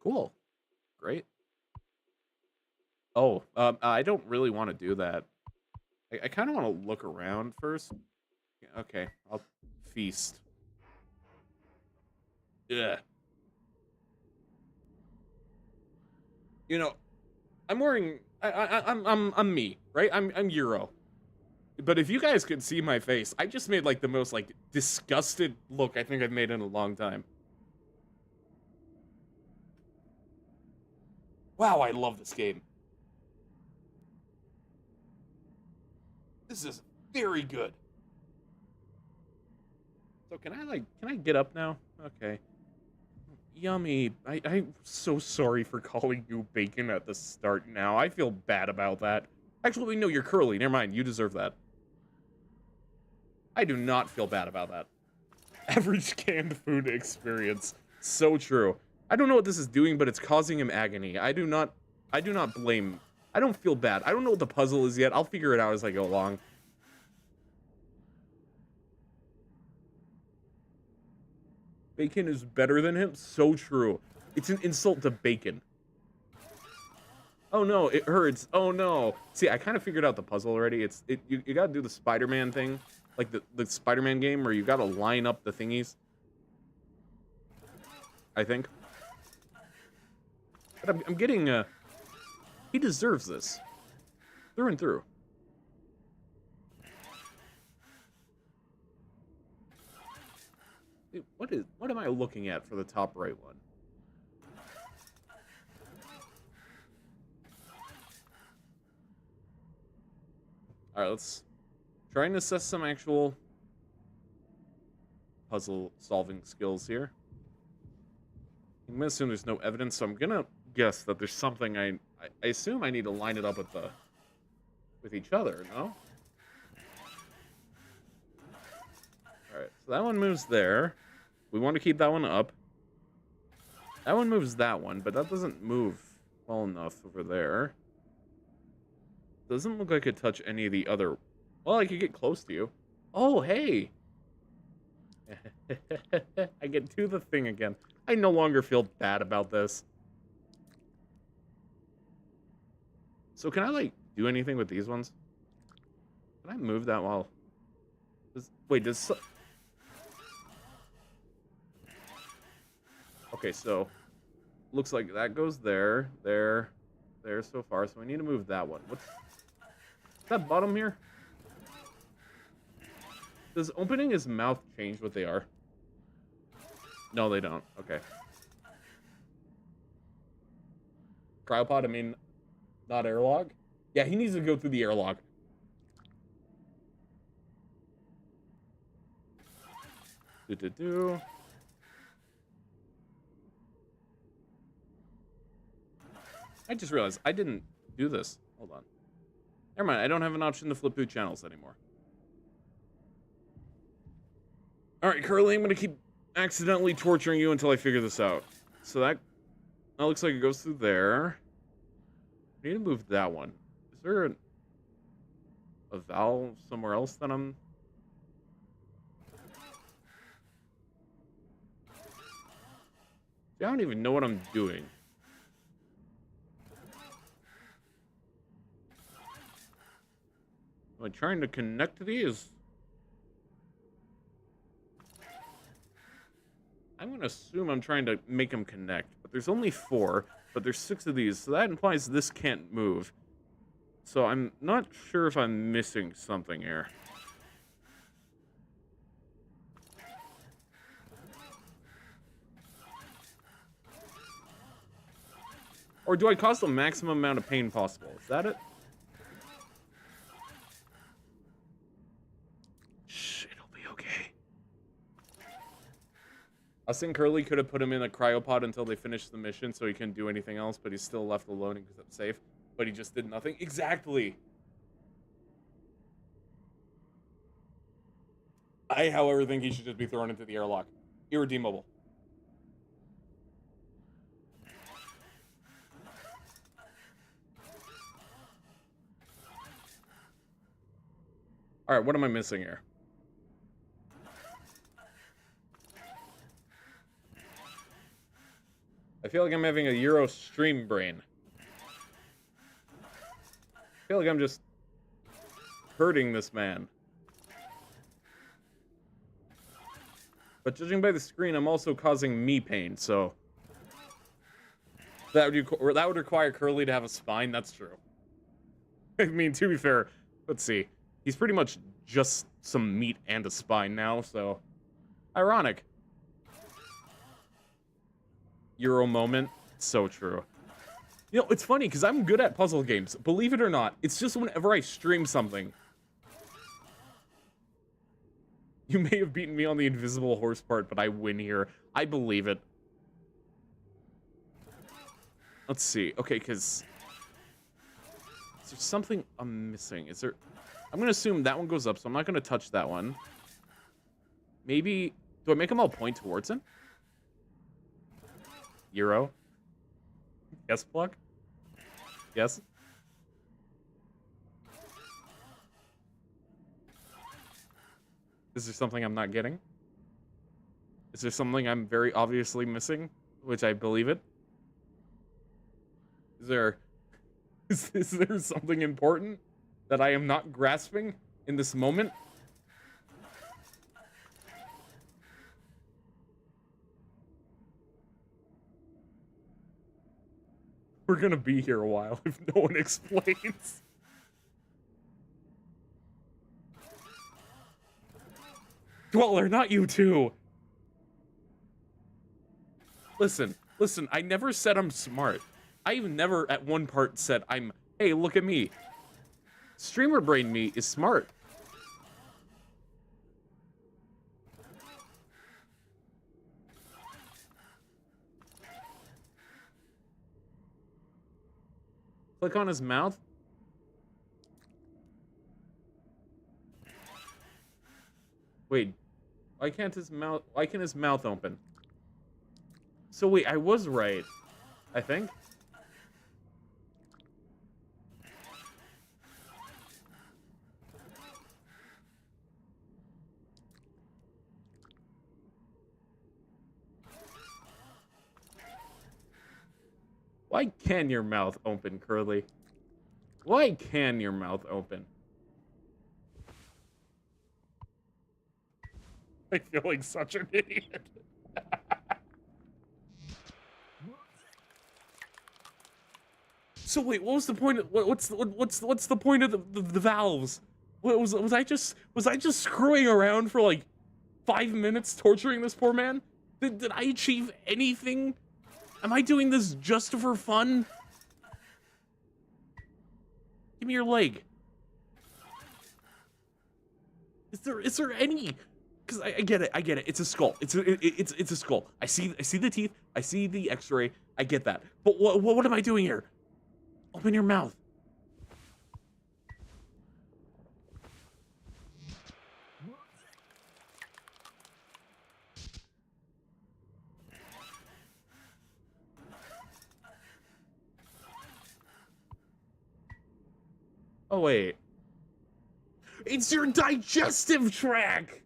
[SPEAKER 1] Cool. Great. Oh, I don't really want to do that. I kind of want to look around first. Okay, I'll feast. Yeah. You know, I'm wearing. I'm me, right? I'm Euro. But if you guys could see my face, I just made like the most like disgusted look I think I've made in a long time. Wow, I love this game. This is very good. So can I get up now? Okay. Yummy. I'm so sorry for calling you bacon at the start now. I feel bad about that. Actually, no, you're Curly. Never mind. You deserve that. I do not feel bad about that. Average canned food experience. So true. I don't know what this is doing, but it's causing him agony. I do not blame. I don't feel bad. I don't know what the puzzle is yet. I'll figure it out as I go along. Bacon is better than him? So true. It's an insult to bacon. Oh no, it hurts. Oh no. See, I kind of figured out the puzzle already. You gotta do the Spider-Man thing. Like the Spider-Man game where you gotta line up the thingies. I think. But I'm getting, he deserves this. Through and through. Dude, what am I looking at for the top right one? Alright, let's try and assess some actual puzzle solving skills here. I'm gonna assume there's no evidence, so I'm gonna guess that there's something I assume I need to line it up with each other, no? Alright, so that one moves there. We want to keep that one up. That one moves that one, but that doesn't move well enough over there. Doesn't look like I could touch any of the other... Well, I could get close to you. Oh, hey! I get to the thing again. I no longer feel bad about this. So can I, like, do anything with these ones? Can I move that while... Wait, does... Okay, so... Looks like that goes there, there so far. So I need to move that one. What's... Is that bottom here? Does opening his mouth change what they are? No, they don't. Okay. Cryopod, I mean, not airlock? Yeah, he needs to go through the airlock. I just realized I didn't do this. Hold on. Never mind, I don't have an option to flip through channels anymore. Alright, Curly, I'm gonna keep accidentally torturing you until I figure this out. So that looks like it goes through there. I need to move that one. Is there a valve somewhere else that I'm... I don't even know what I'm doing. Am I trying to connect these? I'm going to assume I'm trying to make them connect, but there's only 4, but there's 6 of these, so that implies this can't move. So I'm not sure if I'm missing something here. Or do I cause the maximum amount of pain possible? Is that it?
[SPEAKER 3] Shh, it'll be okay.
[SPEAKER 1] I think Curly could have put him in a cryopod until they finished the mission so he couldn't do anything else, but he's still left alone and kept safe. But he just did nothing. Exactly! I, however, think he should just be thrown into the airlock. Irredeemable. Alright, what am I missing here? I feel like I'm having a Euro stream brain. I feel like I'm just hurting this man. But judging by the screen, I'm also causing me pain, so... That would require Curly to have a spine, that's true. I mean, to be fair, let's see. He's pretty much just some meat and a spine now, so... Ironic. Euro moment. So true. You know, it's funny, because I'm good at puzzle games. Believe it or not, it's just whenever I stream something... You may have beaten me on the invisible horse part, but I win here. I believe it. Let's see. Okay, because... Is there something I'm missing? Is there... I'm going to assume that one goes up, so I'm not going to touch that one. Maybe... Do I make them all point towards him? Euro? Yes, Pluck? Yes? Is there something I'm not getting? Is there something I'm very obviously missing? Which I believe it. Is there something important that I am not grasping in this moment? We're gonna be here a while if no one explains. Dweller, not you too. Listen, I never said I'm smart. I've never at one part said hey, look at me. Streamer brain me is smart. Click on his mouth. Wait, why can't his mouth open? So wait, I was right, I think. Why can your mouth open, Curly? Why can your mouth open? I feel like such an idiot. So wait, what was the point of what's the point of the valves? What was I just screwing around for like 5 minutes torturing this poor man? Did I achieve anything? Am I doing this just for fun? Give me your leg. Is there any? Because I get it. It's a skull. It's a skull. I see the teeth. I see the X-ray. I get that. But what am I doing here? Open your mouth. Oh wait. It's your digestive tract.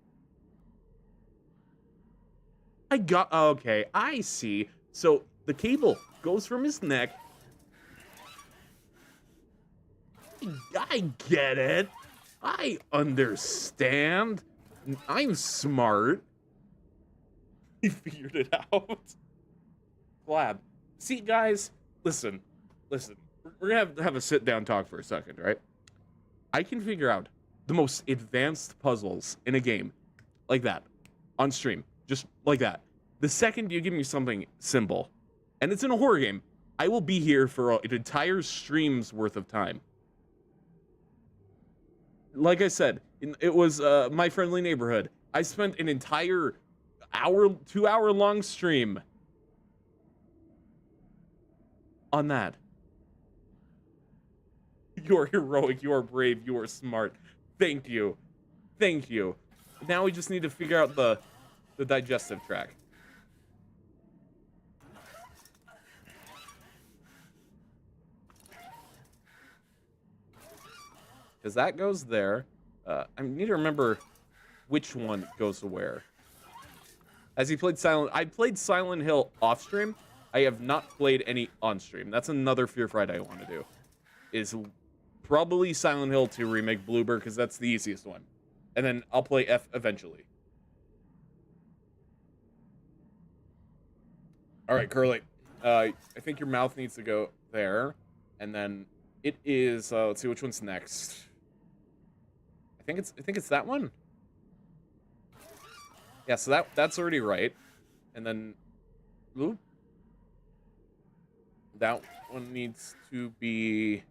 [SPEAKER 1] Okay, I see.
[SPEAKER 3] So the cable goes from his neck. I get it. I understand. I'm smart.
[SPEAKER 1] He figured it out. Glad. See, guys, listen. We're gonna have a sit-down talk for a second, right? I can figure out the most advanced puzzles in a game like that on stream, just like that. The second you give me something simple, and it's in a horror game, I will be here for an entire stream's worth of time. Like I said, it was My Friendly Neighborhood. I spent an entire 2-hour long stream on that. You are heroic, you are brave, you are smart. Thank you. Thank you. Now we just need to figure out the digestive tract. Because that goes there. I need to remember which one goes where. Has he played Silent... I played Silent Hill off stream. I have not played any on stream. That's another Fear Friday I want to do. Is probably Silent Hill 2 Remake Bloober, because that's the easiest one. And then I'll play F eventually. All right, Curly. I think your mouth needs to go there. And then it is... let's see, which one's next? I think it's that one. Yeah, so that's already right. And then... Oop. That one needs to be...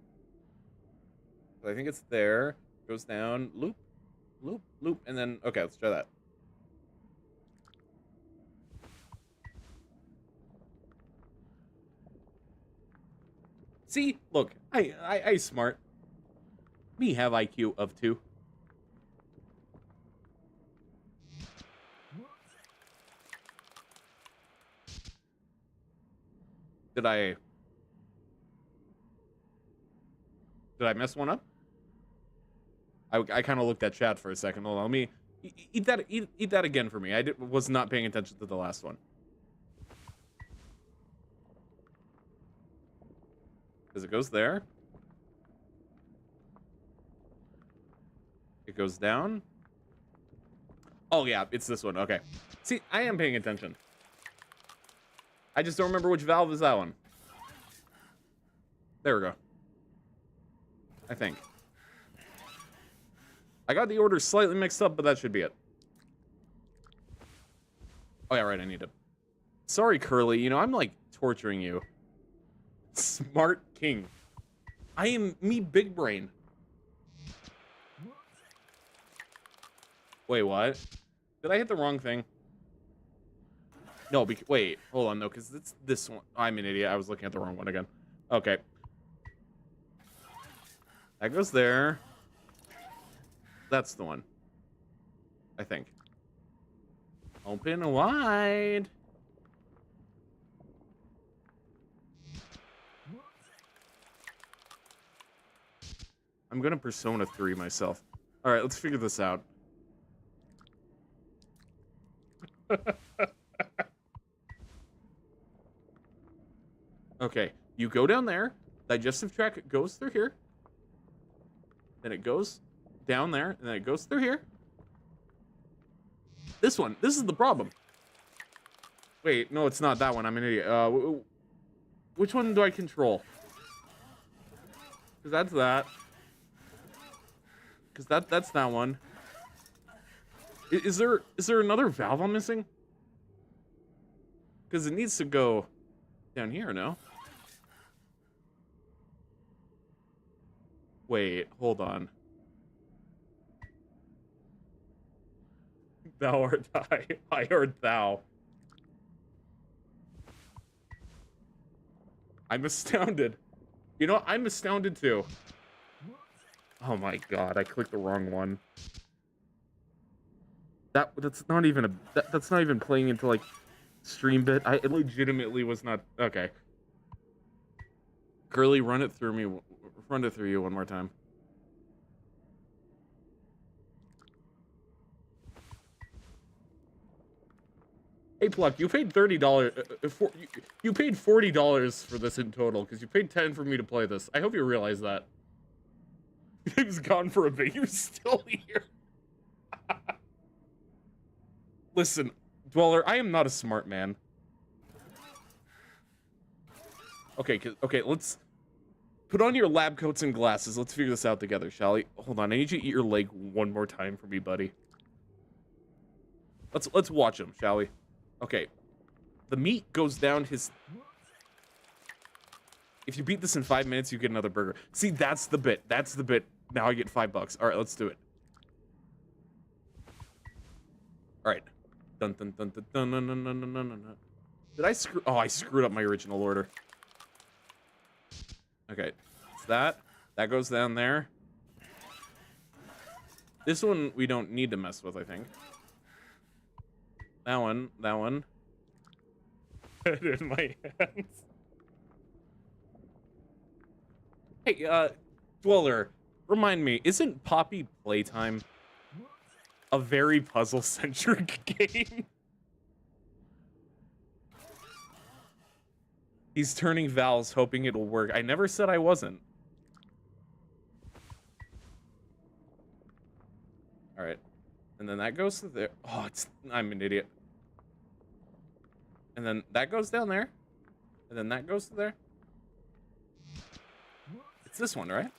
[SPEAKER 1] I think it's there. Goes down. Loop. Loop. Loop. And then... Okay, let's try that. See? Look. I smart. Me have IQ of 2. Did I mess one up? I kind of looked at chat for a second. Hold on, let me eat that again for me. I was not paying attention to the last one. Because it goes there. It goes down. Oh yeah, it's this one. Okay. See, I am paying attention. I just don't remember which valve is that one. There we go. I think. I got the order slightly mixed up, but that should be it. Oh yeah, right, I need it. Sorry, Curly, you know, I'm like torturing you. Smart king. I am me big brain. Wait, what? Did I hit the wrong thing? No, wait, hold on, no, because it's this one. I'm an idiot. I was looking at the wrong one again. Okay. That goes there. That's the one. I think. Open wide. I'm gonna Persona 3 myself. Alright, let's figure this out. Okay, you go down there. Digestive tract goes through here. Then it goes down there, and then it goes through here. This one. This is the problem. Wait, no, it's not that one. I'm an idiot. Which one do I control? Because that's that. Because that's that one. Is there another valve I'm missing? Because it needs to go down here, no? Wait, hold on. Thou art I art thou. I'm astounded. You know, I'm astounded too. Oh my god, I clicked the wrong one. That's not even that's not even playing into like stream bit. It legitimately was not. Okay. Curly, run it through me. Run it through you one more time. Hey, Pluck, you paid $30. You paid $40 for this in total because you paid 10 for me to play this. I hope you realize that. He was gone for a bit. You're still here. Listen, Dweller, I am not a smart man. Okay, let's put on your lab coats and glasses. Let's figure this out together, shall we? Hold on, I need you to eat your leg one more time for me, buddy. Let's watch him, shall we? Okay. The meat goes down his... If you beat this in 5 minutes, you get another burger. See, that's the bit. That's the bit. Now I get $5. All right, let's do it. All right. Dun dun dun dun dun dun dun dun dun dun dun. Did I screw? Oh, I screwed up my original order. Okay, it's that. That goes down there. This one we don't need to mess with, I think. That one. That one. In my hands. Hey, Dweller, remind me, isn't Poppy Playtime a very puzzle-centric game? He's turning valves, hoping it'll work. I never said I wasn't. All right. And then that goes to there. Oh, I'm an idiot. And then that goes down there. And then that goes to there. It's this one, right?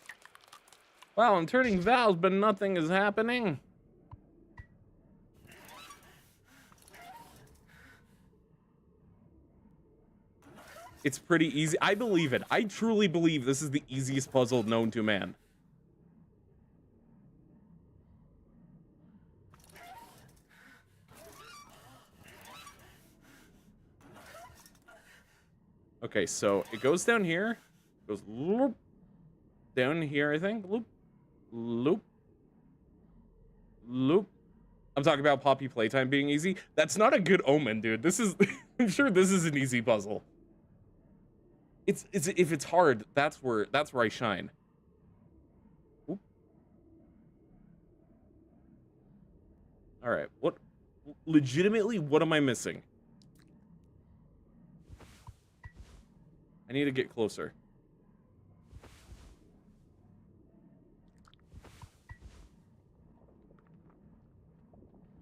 [SPEAKER 1] Wow, I'm turning valves, but nothing is happening. It's pretty easy. I believe it. I truly believe this is the easiest puzzle known to man. Okay, so it goes down here. Goes loop. Down here, I think. Loop. Loop. Loop. I'm talking about Poppy Playtime being easy. That's not a good omen, dude. This is... I'm sure this is an easy puzzle. It's if it's hard, that's where I shine. Oop. All right, what legitimately what am I missing? I need to get closer.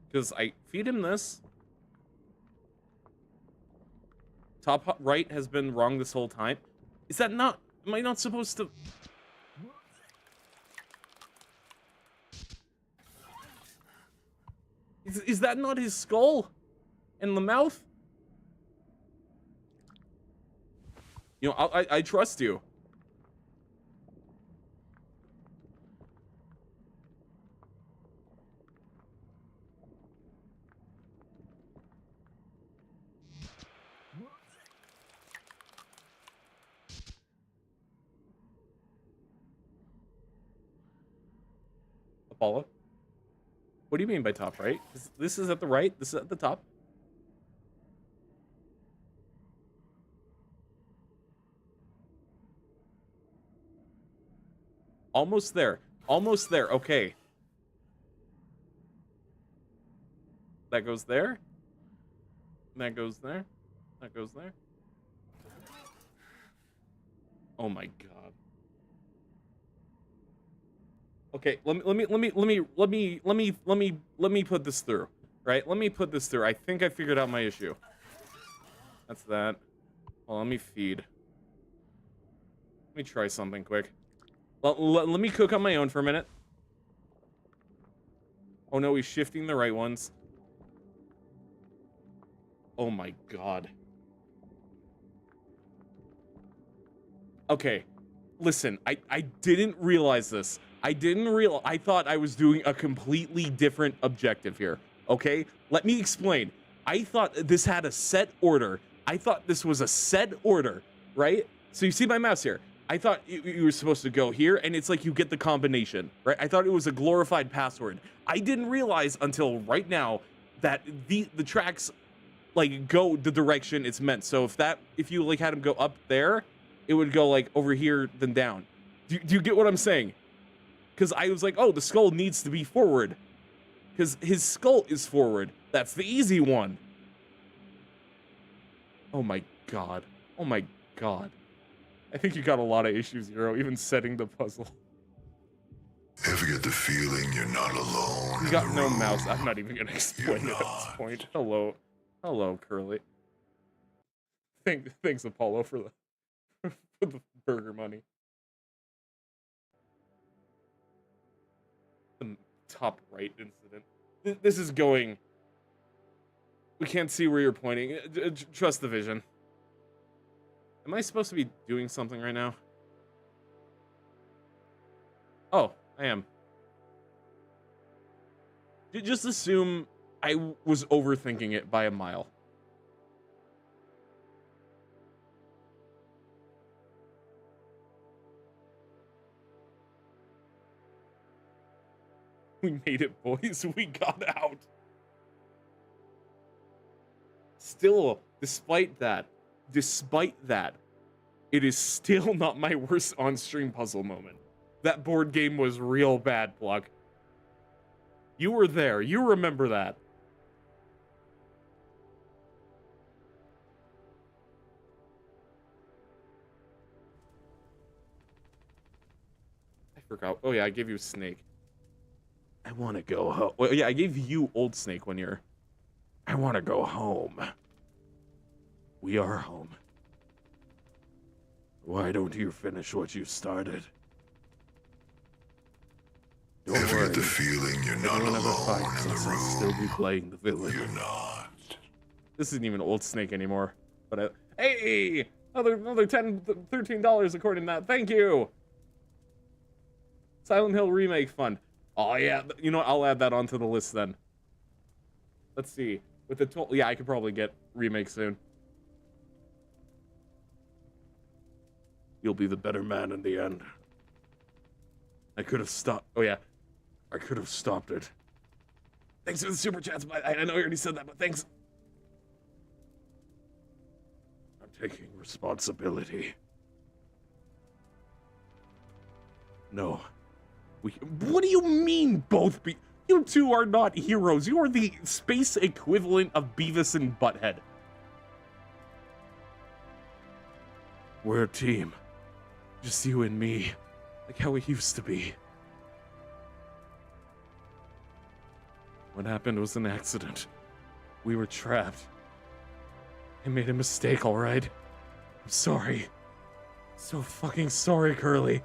[SPEAKER 1] Because I feed him this. Top right has been wrong this whole time. Is that not... Am I not supposed to... Is that not his skull? And the mouth? You know, I trust you. Apollo? What do you mean by top right? This is at the right? This is at the top? Almost there. Almost there. Okay. That goes there. That goes there. That goes there. Oh my god. Okay, let me put this through. Right? Let me put this through. I think I figured out my issue. That's that. Well, let me feed. Let me try something quick. Let me cook on my own for a minute. Oh no, he's shifting the right ones. Oh my god. Okay. Listen, I didn't realize this. I thought I was doing a completely different objective here. Okay? Let me explain. I thought this had a set order. I thought this was a set order, right? So you see my mouse here. I thought you were supposed to go here, and it's like you get the combination, right? I thought it was a glorified password. I didn't realize until right now that the tracks like go the direction it's meant. So if you like had him go up there, it would go like over here then down. Do you get what I'm saying? Because I was like, oh, the skull needs to be forward. Because his skull is forward. That's the easy one. Oh my god. Oh my god. I think you got a lot of issues, Euro, even setting the puzzle.
[SPEAKER 5] Ever get the feeling you're not alone
[SPEAKER 1] You
[SPEAKER 5] in
[SPEAKER 1] got
[SPEAKER 5] the
[SPEAKER 1] no
[SPEAKER 5] room?
[SPEAKER 1] mouse. I'm not even gonna explain it at this
[SPEAKER 5] not.
[SPEAKER 1] point. Hello. Hello, Curly. Thanks, Apollo, for the burger money. The top right incident. This is going... We can't see where you're pointing. Trust the vision. Am I supposed to be doing something right now? Oh, I am. Just assume I was overthinking it by a mile. We made it, boys. We got out. Still, despite that, it is still not my worst on-stream puzzle moment. That board game was real bad, Plug. You were there. You remember that. I forgot. Oh, yeah, I gave you Snake. I want to go home. Well, yeah, I gave you Old Snake one year. I want to go home. We are home. Why don't you finish what you started? Don't
[SPEAKER 5] Ever
[SPEAKER 1] worry.
[SPEAKER 5] get the feeling you're not
[SPEAKER 1] Anyone ever
[SPEAKER 5] alone
[SPEAKER 1] fights
[SPEAKER 5] in the
[SPEAKER 1] us, I'll still be
[SPEAKER 5] room?
[SPEAKER 1] playing the villain.
[SPEAKER 5] You're not.
[SPEAKER 1] This isn't even Old Snake anymore. But hey, another $10, $13 according to that. Thank you. Silent Hill Remake Fund. Oh yeah, you know what? I'll add that onto the list then. Let's see. With the total, yeah, I could probably get remake soon. You'll be the better man in the end. I could have stopped. Oh yeah, I could have stopped it. Thanks for the super chats. I know you already said that, but thanks. I'm taking responsibility. No. What do you mean both be? You two are not heroes. You are the space equivalent of Beavis and Butthead. We're a team. Just you and me. Like how we used to be. What happened was an accident. We were trapped. I made a mistake, alright? I'm sorry. So fucking sorry, Curly.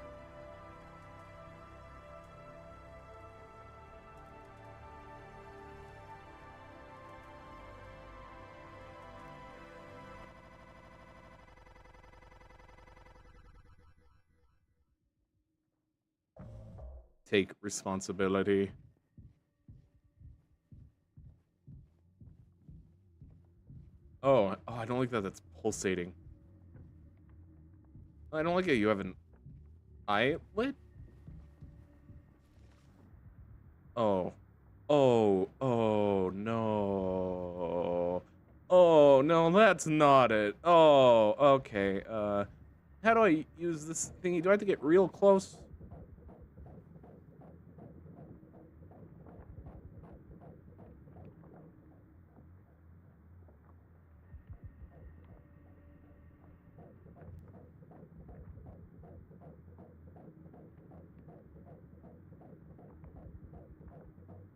[SPEAKER 1] Take responsibility. Oh, I don't like that that's pulsating. I don't like it you have an eyelid? Oh. Oh, no. Oh, no, that's not it. Oh, okay. How do I use this thingy? Do I have to get real close?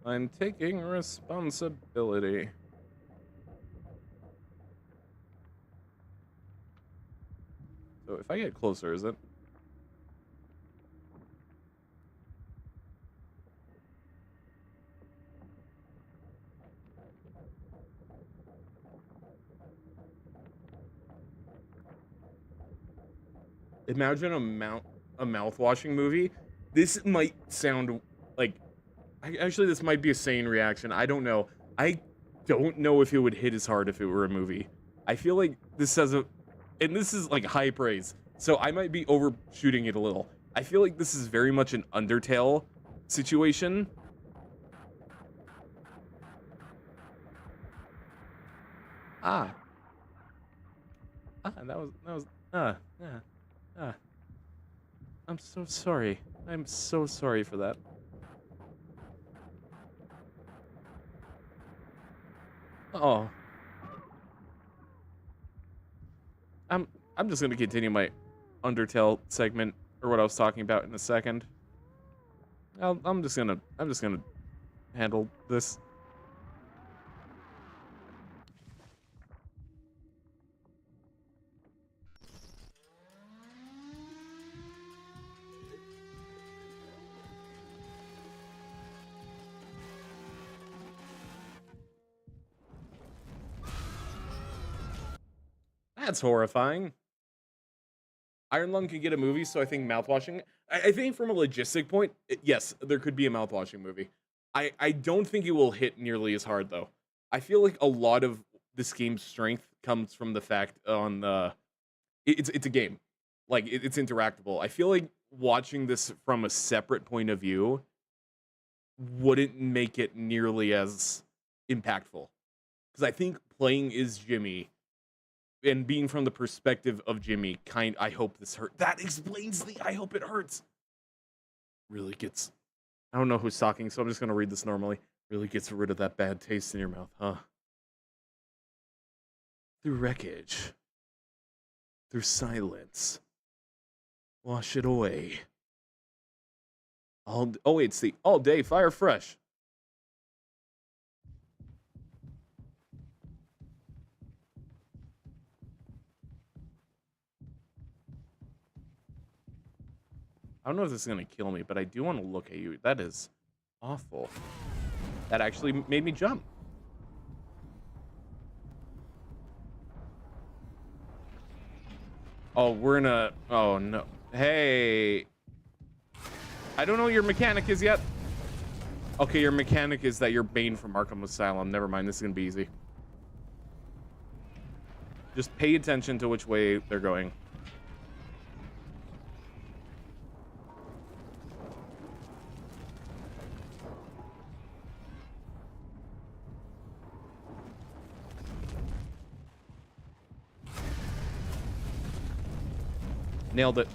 [SPEAKER 1] I'm taking responsibility. So if I get closer, is it? Imagine a mouthwashing movie. This might sound like actually this might be a sane reaction. I don't know. I don't know if it would hit as hard if it were a movie. I feel like this has and this is like high praise. So I might be overshooting it a little. I feel like this is very much an Undertale situation. Ah, yeah. I'm so sorry. I'm so sorry for that. Oh. I'm just gonna continue my Undertale segment or what I was talking about in a second. I'm just gonna handle this. That's horrifying. Iron Lung could get a movie, so I think Mouthwashing. I think from a logistic point, yes, there could be a Mouthwashing movie. I don't think it will hit nearly as hard though. I feel like a lot of this game's strength comes from the fact on the it's a game, like it's interactable. I feel like watching this from a separate point of view wouldn't make it nearly as impactful because I think playing as Jimmy and being from the perspective of Jimmy, I hope this hurt. That explains the I hope it hurts. Really gets. I don't know who's talking, so I'm just gonna read this normally. Really gets rid of that bad taste in your mouth, huh? Through wreckage. Through silence. Wash it away. Oh, wait, it's the all day fire fresh. I don't know if this is gonna kill me, but I do want to look at you. That is awful. That actually made me jump. Oh, we're in a... Oh, no. Hey. I don't know what your mechanic is yet. Okay, your mechanic is that you're Bane from Arkham Asylum. Never mind, this is gonna be easy. Just pay attention to which way they're going. Nailed it.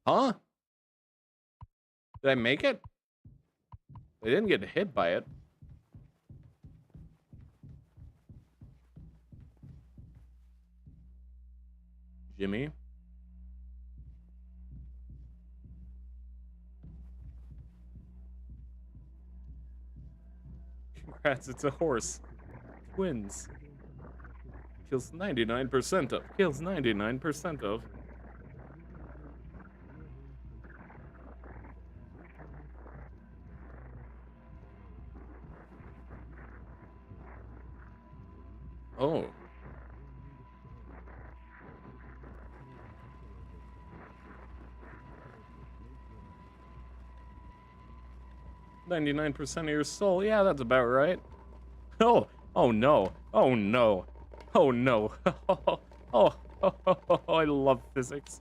[SPEAKER 1] Huh? Did I make it? I didn't get hit by it. Jimmy? Congrats, it's a horse. Twins. Kills 99% of. Kills 99% of. Oh. "99% of your soul." Yeah, that's about right. Oh, oh no. Oh no. Oh no. Oh, I love physics.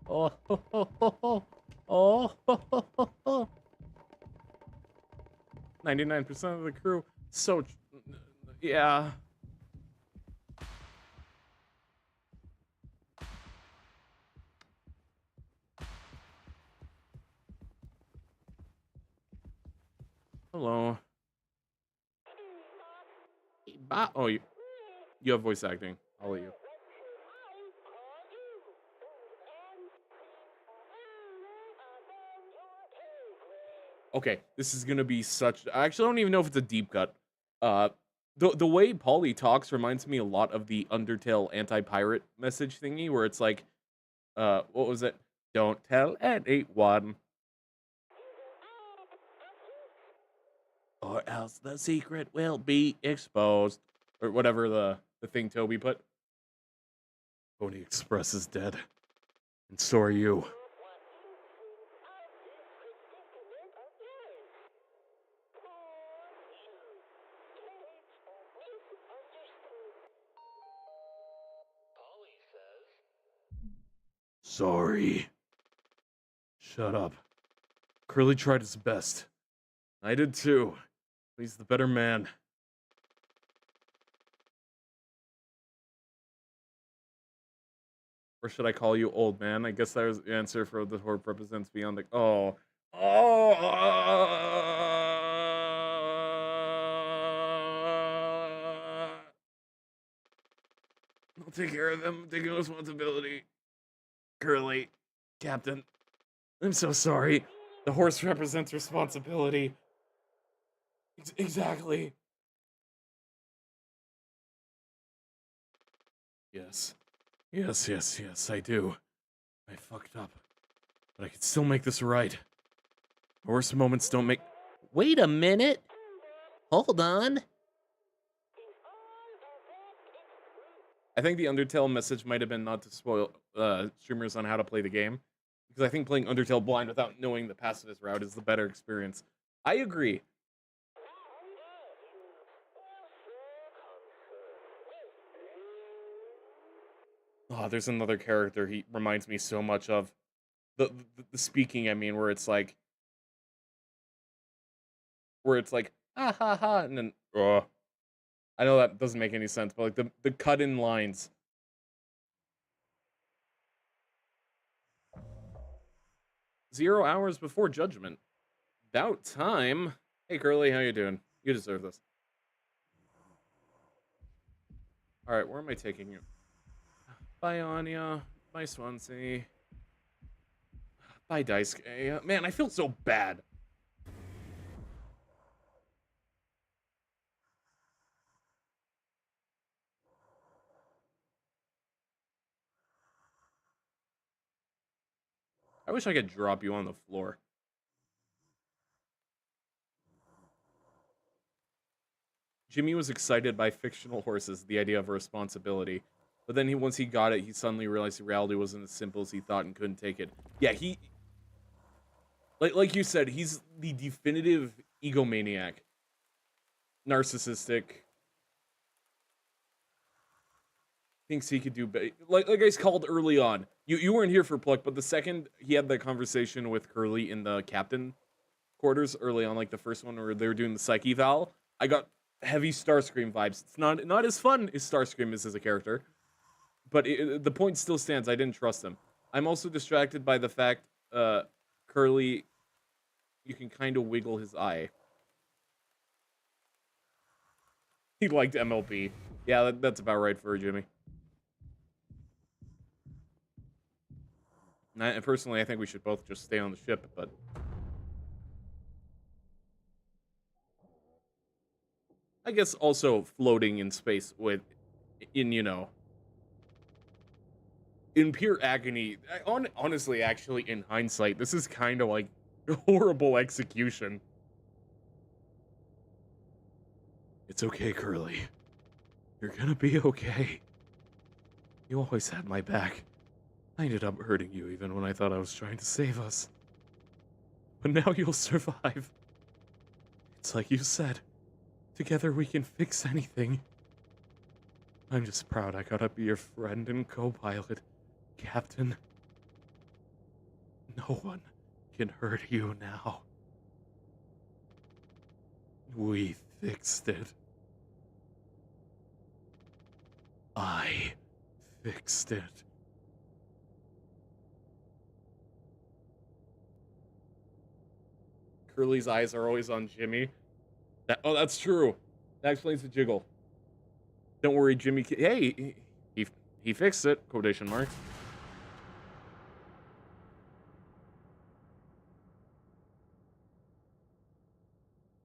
[SPEAKER 1] Oh. 99% of the crew. So, yeah. Hello. Oh, you have voice acting. I'll let you. Okay, this is gonna be such. I actually don't even know if it's a deep cut. Uh, the way Paulie talks reminds me a lot of the Undertale anti-pirate message thingy, where it's like, what was it? Don't tell anyone, or else the secret will be exposed, or whatever the thing Toby put. Pony Express is dead, and so are you.
[SPEAKER 3] sorry. Shut up. Curly tried his best. I did too. He's the better man.
[SPEAKER 1] Or should I call you old man? I guess that was the answer for the horse represents beyond the. Oh. Oh. I'll take care of them. Taking responsibility. Curly. Captain. I'm so sorry. The horse represents responsibility. Exactly.
[SPEAKER 3] Yes. Yes, I do. I fucked up. But I can still make this right. Worst moments don't make.
[SPEAKER 4] Wait a minute. Hold on.
[SPEAKER 1] I think the Undertale message might have been not to spoil streamers on how to play the game. Because I think playing Undertale blind without knowing the pacifist route is the better experience. I agree. Oh, there's another character he reminds me so much of. The speaking, I mean, where it's like, ah ha ha, and then, I know that doesn't make any sense, but like the cut in lines. 0 hours before judgment. About time. Hey Curly, how you doing? You deserve this. Alright, where am I taking you? Bye Anya. Bye Swansea. Bye Daisuke. Man, I feel so bad. I wish I could drop you on the floor. Jimmy was excited by fictional horses, the idea of a responsibility. But then once he got it, he suddenly realized reality wasn't as simple as he thought and couldn't take it. Yeah, like you said, he's the definitive egomaniac. Narcissistic. Thinks he could do better. Like I called early on. You weren't here for Pluck, but the second he had that conversation with Curly in the captain quarters early on, like the first one where they were doing the psych eval, I got heavy Starscream vibes. It's not as fun as Starscream is as a character, but the point still stands. I didn't trust him. I'm also distracted by the fact Curly, you can kind of wiggle his eye. He liked MLB. Yeah, that's about right for Jimmy. And personally, I think we should both just stay on the ship, but... I guess also floating in space in pure agony. Honestly, actually, in hindsight, this is kind of like horrible execution.
[SPEAKER 3] It's okay, Curly. You're gonna be okay. You always had my back. I ended up hurting you even when I thought I was trying to save us. But now you'll survive. It's like you said. Together we can fix anything. I'm just proud I gotta be your friend and co-pilot, Captain. No one can hurt you now. We fixed it. I fixed it.
[SPEAKER 1] Curly's eyes are always on Jimmy. That's true. That explains the jiggle. Don't worry, Jimmy. Hey, he fixed it. Quotation marks.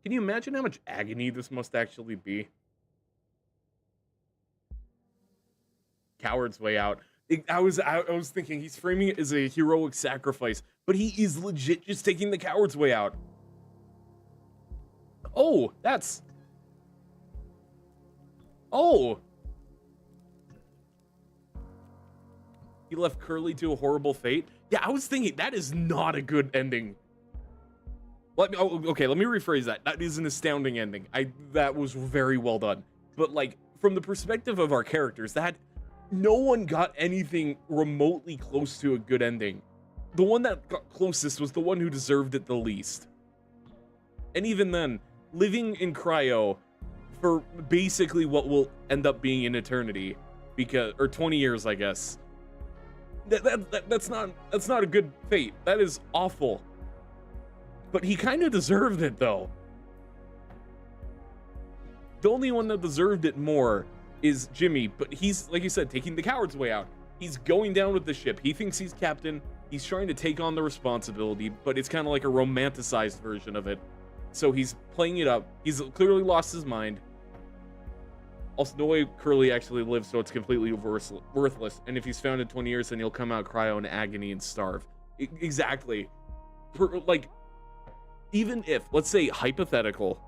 [SPEAKER 1] Can you imagine how much agony this must actually be? Coward's way out. I was thinking he's framing it as a heroic sacrifice, but he is legit just taking the coward's way out. Oh, that's... Oh! He left Curly to a horrible fate? Yeah, I was thinking, that is not a good ending. Okay, let me rephrase that. That is an astounding ending. That was very well done. But, like, from the perspective of our characters, that no one got anything remotely close to a good ending. The one that got closest was the one who deserved it the least. And even then, living in cryo for basically what will end up being an eternity, or 20 years, I guess. That's not a good fate. That is awful. But he kind of deserved it, though. The only one that deserved it more is Jimmy, but he's, like you said, taking the coward's way out. He's going down with the ship. He thinks he's captain. He's trying to take on the responsibility, but it's kind of like a romanticized version of it. So he's playing it up. He's clearly lost his mind. Also, no way Curly actually lives, so it's completely worthless. And if he's found in 20 years, then he'll come out cryo in agony and starve. Exactly. Like, even if, let's say, hypothetical,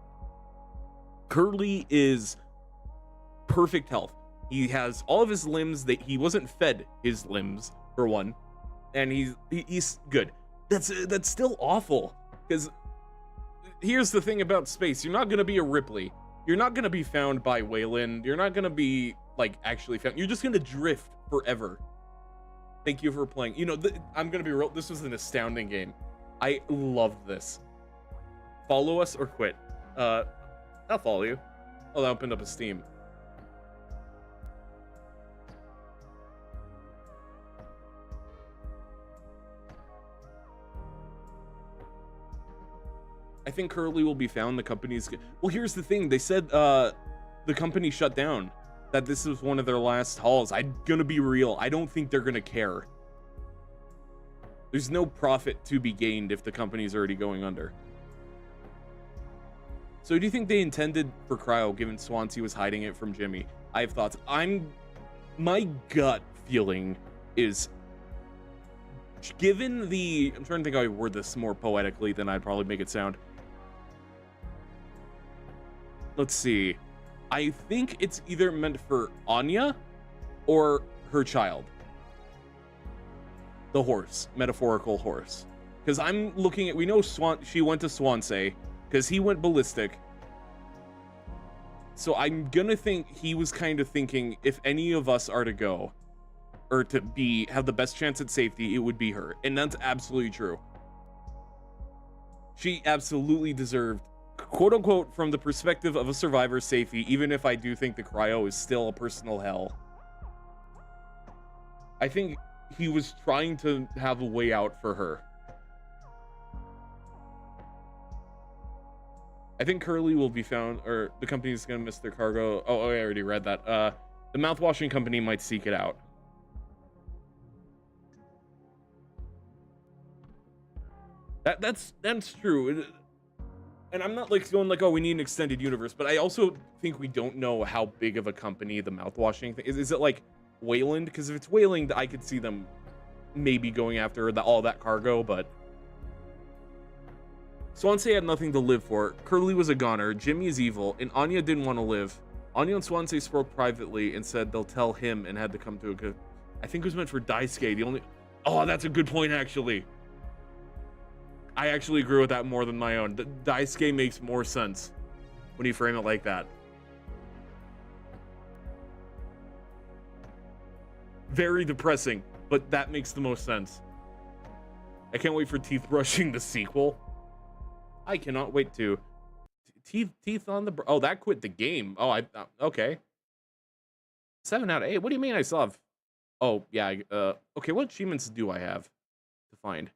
[SPEAKER 1] Curly is perfect health. He has all of his limbs that he wasn't fed his limbs, for one. And he's good. That's still awful. Because here's the thing about space. You're not going to be a Ripley. You're not going to be found by Wayland. You're not going to be, like, actually found. You're just going to drift forever. Thank you for playing. You know, I'm going to be real. This was an astounding game. I loved this. Follow us or quit. I'll follow you. Oh, that opened up a Steam. I think Curly will be found. The company's... Well, here's the thing. They said the company shut down. That this was one of their last hauls. I'm gonna be real. I don't think they're gonna care. There's no profit to be gained if the company's already going under. So do you think they intended for cryo, given Swansea was hiding it from Jimmy? I have thoughts. My gut feeling is, given the... I'm trying to think how I word this more poetically than I'd probably make it sound. Let's see. I think it's either meant for Anya or her child. The horse. Metaphorical horse. Because I'm looking at... We know she went to Swansea because he went ballistic. So I'm gonna think he was kind of thinking, if any of us are to go, or to have the best chance at safety, it would be her. And that's absolutely true. She absolutely deserved, quote unquote, from the perspective of a survivor's safety, even if I do think the cryo is still a personal hell. I think he was trying to have a way out for her. I think Curly will be found, or the company's gonna miss their cargo. Oh, I already read that. The mouthwashing company might seek it out. That's true. And I'm not like going like, oh, we need an extended universe, but I also think we don't know how big of a company the mouthwashing thing is. Is it like Wayland? Because if it's Wayland, I could see them maybe going after all that cargo, but Swansea had nothing to live for. Curly was a goner. Jimmy is evil, and Anya didn't want to live. Anya and Swansea spoke privately and said they'll tell him and had to come to a... I think it was meant for Daisuke. The only... Oh, that's a good point, actually. I actually agree with that more than my own. Daisuke makes more sense when you frame it like that. Very depressing, but that makes the most sense. I can't wait for Teeth Brushing the sequel. I cannot wait to... Teeth on the... Oh, that quit the game. Oh, okay. 7 out of 8. What do you mean I still have... Oh, yeah. Okay, what achievements do I have to find?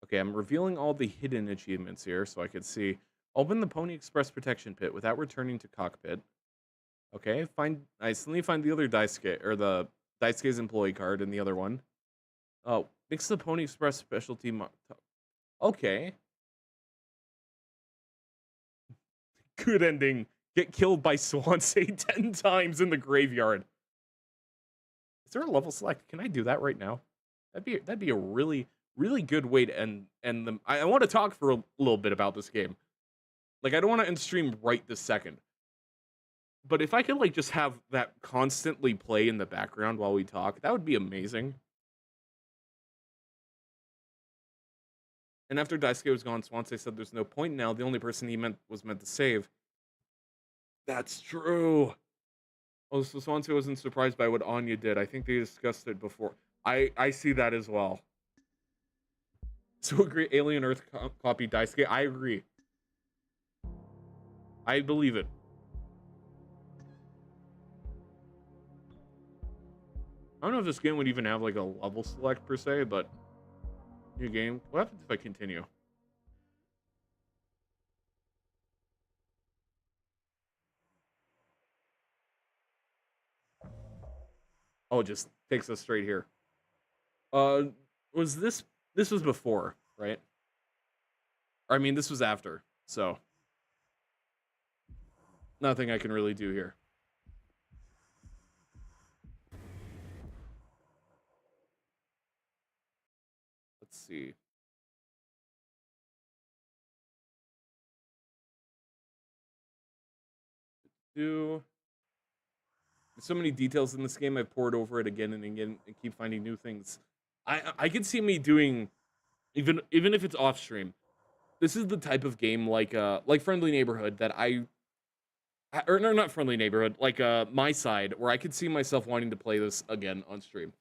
[SPEAKER 1] Okay, I'm revealing all the hidden achievements here so I could see. Open the Pony Express protection pit without returning to cockpit. Okay, I still need to find the other Daisuke, or the Daisuke's employee card in the other one. Oh, mix the Pony Express specialty. Okay. Good ending. Get killed by Swansea 10 times in the graveyard. Is there a level select? Can I do that right now? That'd be a really good way to end them. I want to talk for a little bit about this game. Like, I don't want to end stream right this second. But if I could, like, just have that constantly play in the background while we talk, that would be amazing. And after Daisuke was gone, Swansea said there's no point now. The only person he was meant to save. That's true. Oh, so Swansea wasn't surprised by what Anya did. I think they discussed it before. I see that as well. So agree, Alien Earth copy Daisuke. I agree. I believe it. I don't know if this game would even have like a level select per se, but new game. What happens if I continue? Oh, it just takes us straight here. Was this was before, right? Or, I mean, this was after, so nothing I can really do here. Let's see. There's so many details in this game. I've poured over it again and again and keep finding new things. I could see me doing even if it's off stream. This is the type of game like Friendly Neighborhood that or no, not Friendly Neighborhood, like My Side, where I could see myself wanting to play this again on stream.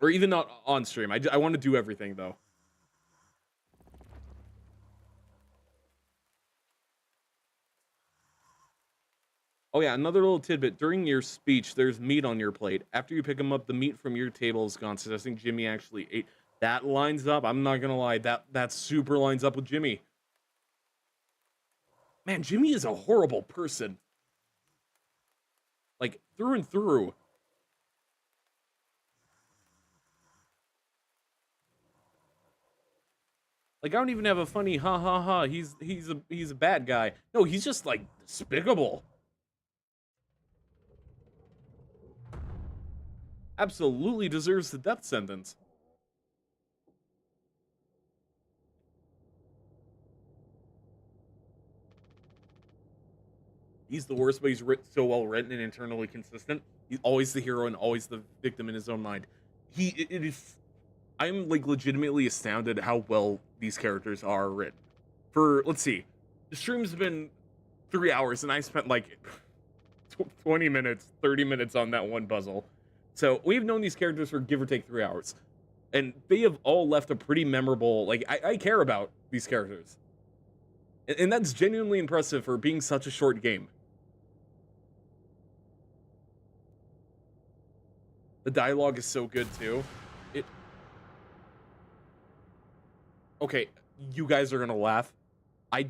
[SPEAKER 1] Or even not on stream. I want to do everything though. Oh yeah, another little tidbit. During your speech, there's meat on your plate. After you pick them up, the meat from your table is gone, suggesting Jimmy actually ate. That lines up. I'm not gonna lie. That super lines up with Jimmy. Man, Jimmy is a horrible person. Like, through and through. Like, I don't even have a funny ha ha ha. He's a bad guy. No, he's just like despicable. Absolutely deserves the death sentence. He's the worst, but he's so well written and internally consistent. He's always the hero and always the victim in his own mind. It is. I'm like legitimately astounded how well these characters are written. Let's see, the stream's been 3 hours and I spent like 20 minutes, 30 minutes on that one puzzle. So we've known these characters for give or take 3 hours, and they have all left a pretty memorable. Like I care about these characters, and that's genuinely impressive for being such a short game. The dialogue is so good too. Okay, you guys are gonna laugh. I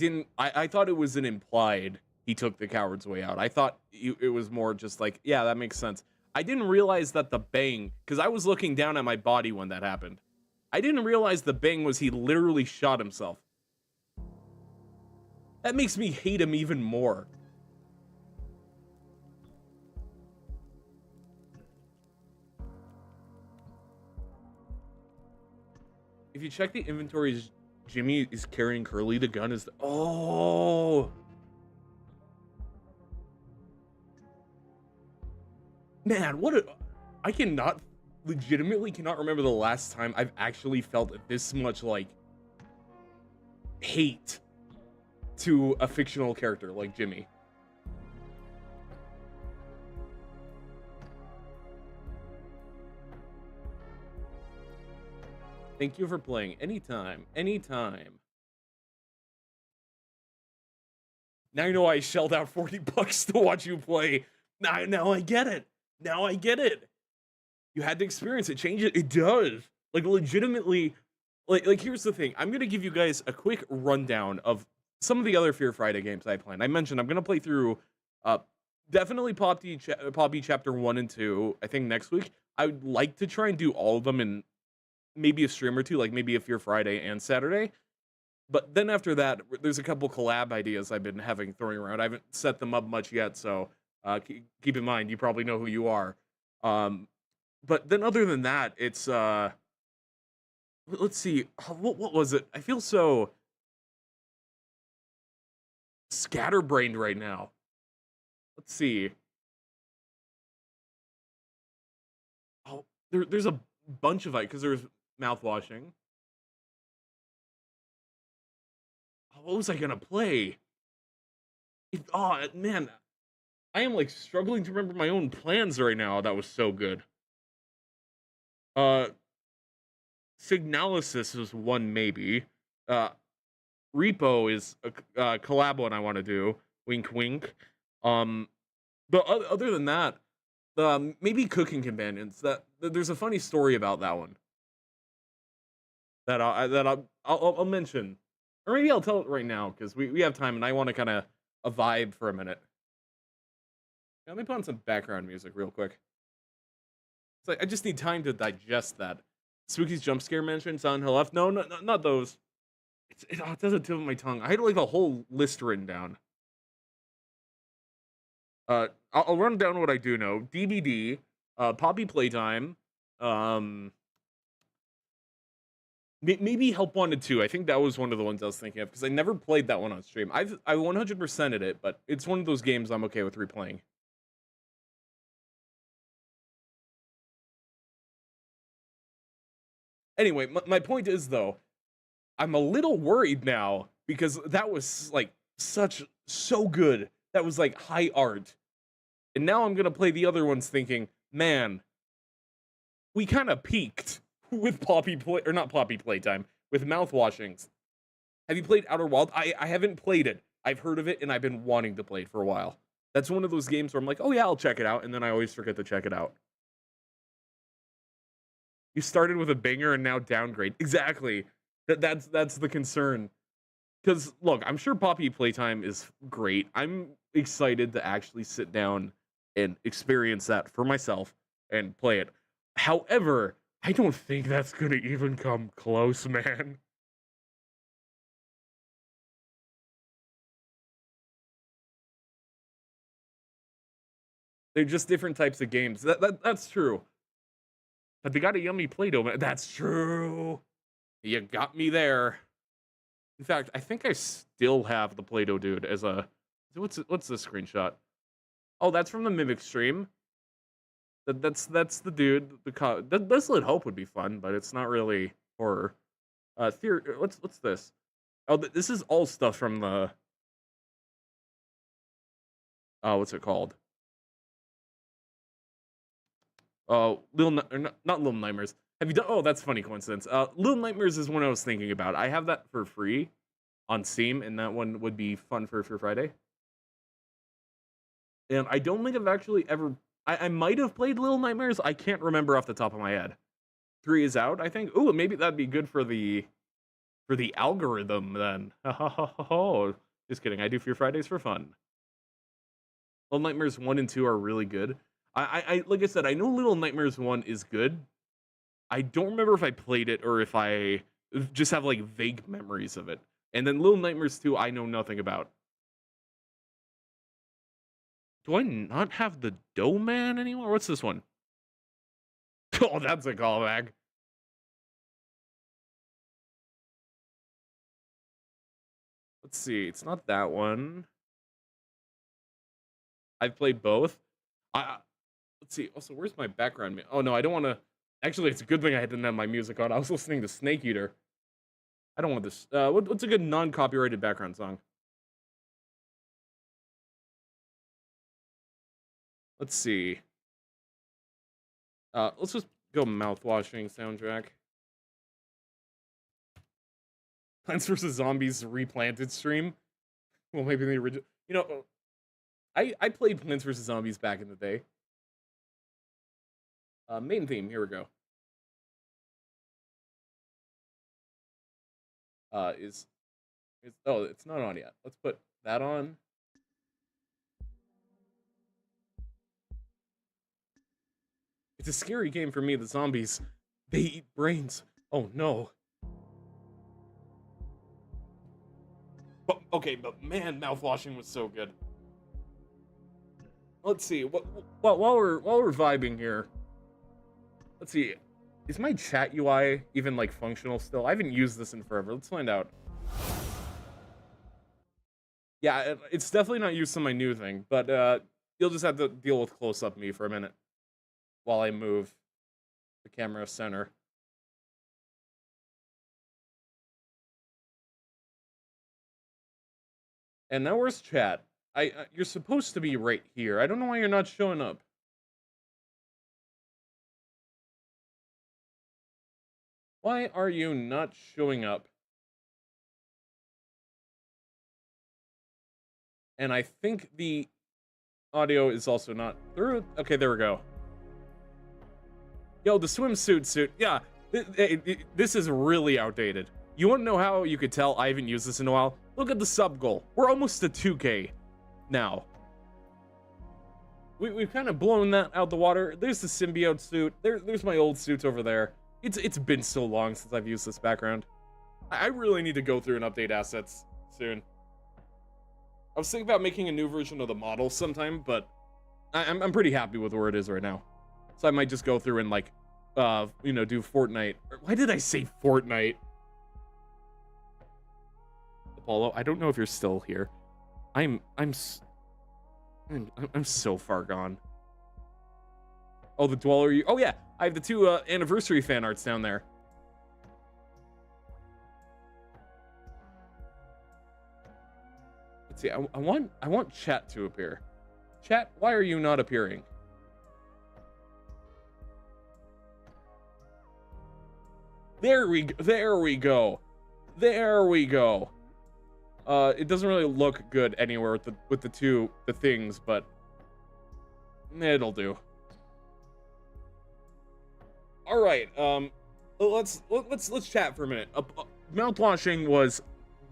[SPEAKER 1] thought it was an implied he took the coward's way out. I thought it was more just like, yeah, that makes sense. I didn't realize that the bang, because I was looking down at my body when that happened. I didn't realize the bang was he literally shot himself. That makes me hate him even more. If you check the inventories, Jimmy is carrying Curly. The gun is... Oh! Man, what a... I legitimately cannot remember the last time I've actually felt this much, like, hate to a fictional character like Jimmy. Thank you for playing. Anytime. Anytime. Now you know I shelled out $40 to watch you play. Now I get it. Now I get it. You had to experience it. Change it. It does. Like, legitimately. Like here's the thing. I'm going to give you guys a quick rundown of some of the other Fear Friday games I planned. I mentioned I'm going to play through definitely Poppy Chapter 1 and 2, I think next week. I would like to try and do all of them in maybe a stream or two, like maybe a Fear Friday and Saturday. But then after that, there's a couple collab ideas I've been throwing around. I haven't set them up much yet, so keep in mind, you probably know who you are. But then other than that, it's let's see, what was it? I feel so scatterbrained right now. Let's see. Oh, there's a bunch of it because there's Mouthwashing. what was I gonna play? Oh man, I am like struggling to remember my own plans right now. That was so good. Uh, Signalysis is one maybe. Uh, Repo is a collab one I want to do. Wink, wink. Um, but other than that, maybe Cooking Companions. There's a funny story about that one that I'll mention, or maybe I'll tell it right now because we have time and I want to kind of a vibe for a minute. Let me put on some background music real quick. It's like I just need time to digest that. Spooky's jump scare mentioned, Silent Hill F. No, not those. It does a tip of my tongue. I had like a whole list written down. I'll run down what I do know. DVD, Poppy Playtime, maybe Help Wanted 2. I think that was one of the ones I was thinking of because I never played that one on stream. I 100%ed it, but it's one of those games I'm okay with replaying. Anyway, my point is though, I'm a little worried now because that was like so good. That was like high art. And now I'm gonna play the other ones thinking, man, we kind of peaked with not Poppy Playtime, with Mouthwashings. Have you played Outer Wild? I haven't played it. I've heard of it and I've been wanting to play it for a while. That's one of those games where I'm like, oh yeah, I'll check it out, and then I always forget to check it out. You started with a banger and now downgrade. Exactly. That's the concern. Because look, I'm sure Poppy Playtime is great. I'm excited to actually sit down and experience that for myself and play it. However, I don't think that's gonna even come close, man. They're just different types of games. That's true. But they got a yummy Play-Doh, man. That's true. You got me there. In fact, I think I still have the Play-Doh dude as a... What's the screenshot? Oh, that's from the Mimic stream. That's the dude. The Desolate Hope would be fun, but it's not really horror. Theory. What's this? Oh, this is all stuff from the... Oh, what's it called? Oh, not Little Nightmares. Have you done? Oh, that's a funny coincidence. Little Nightmares is one I was thinking about. I have that for free on Steam, and that one would be fun for Friday. And I don't think I've actually ever. I might have played Little Nightmares. I can't remember off the top of my head. 3 is out, I think. Ooh, maybe that'd be good for the algorithm then. Just kidding. I do Fear Fridays for fun. Little Nightmares 1 and 2 are really good. I like I said, I know Little Nightmares 1 is good. I don't remember if I played it or if I just have like vague memories of it. And then Little Nightmares 2, I know nothing about. Do I not have the Dough Man anymore? What's this one? Oh, that's a callback. Let's see. It's not that one. I've played both. Let's see. Also, where's my background? Oh no, I don't want to. Actually, it's a good thing I didn't have my music on. I was listening to Snake Eater. I don't want this. What's a good non-copyrighted background song? Let's see. Let's just go Mouthwashing soundtrack. Plants vs. Zombies replanted stream. Well, maybe the original. You know, I played Plants vs. Zombies back in the day. Main theme. Here we go. Oh, it's not on yet. Let's put that on. It's a scary game for me. The zombies, they eat brains. Oh no. But okay, but man, Mouthwashing was so good. Let's see. While we're vibing here, let's see. Is my chat UI even like functional still? I haven't used this in forever. Let's find out. Yeah, it's definitely not used on my new thing, but you'll just have to deal with close-up me for a minute while I move the camera center. And now where's chat? You're supposed to be right here. I don't know why you're not showing up. Why are you not showing up? And I think the audio is also not through. Okay, there we go. Yo, the swimsuit suit. Yeah, this is really outdated. You want to know how you could tell I haven't used this in a while? Look at the sub goal. We're almost to 2K now. We've kind of blown that out the water. There's the symbiote suit. There's my old suits over there. It's been so long since I've used this background. I really need to go through and update assets soon. I was thinking about making a new version of the model sometime, but I'm pretty happy with where it is right now. So I might just go through and like, do Fortnite. Why did I say Fortnite? Apollo, I don't know if you're still here. I'm so far gone. Oh, the Dweller. Oh yeah, I have the 2 anniversary fan arts down there. Let's see. I want chat to appear. Chat, why are you not appearing? There we go. There we go. It doesn't really look good anywhere with the things, but it'll do. All right. Let's chat for a minute. Mouthwashing was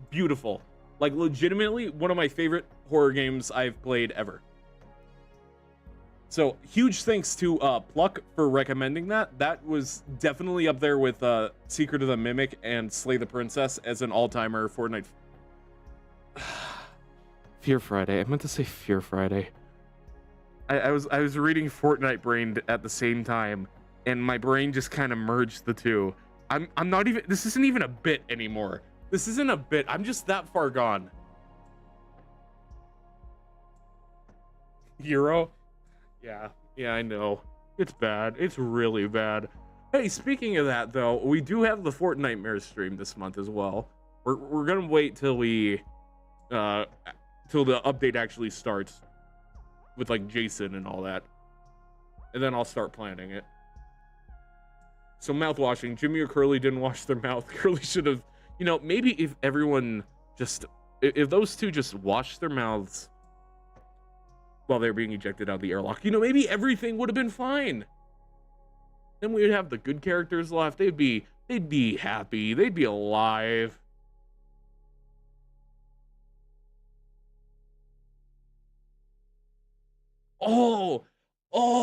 [SPEAKER 1] beautiful. Like, legitimately one of my favorite horror games I've played ever. So huge thanks to Pluck for recommending that. That was definitely up there with Secret of the Mimic and Slay the Princess as an all-timer Fortnite. Fear Friday. I meant to say Fear Friday. I was reading Fortnite Brained at the same time, and my brain just kind of merged the two. I'm not even. This isn't even a bit anymore. This isn't a bit. I'm just that far gone. Euro. Yeah, I know. It's bad. It's really bad. Hey, speaking of that, though, we do have the Fortnite stream this month as well. We're gonna wait till we, till the update actually starts, with like Jason and all that, and then I'll start planning it. So mouthwashing. Jimmy or Curly didn't wash their mouth. Curly should have. Maybe if everyone just, if those two just washed their mouths while they're being ejected out of the airlock, maybe everything would have been fine. Then we would have the good characters left. They'd be happy. They'd be alive. Oh,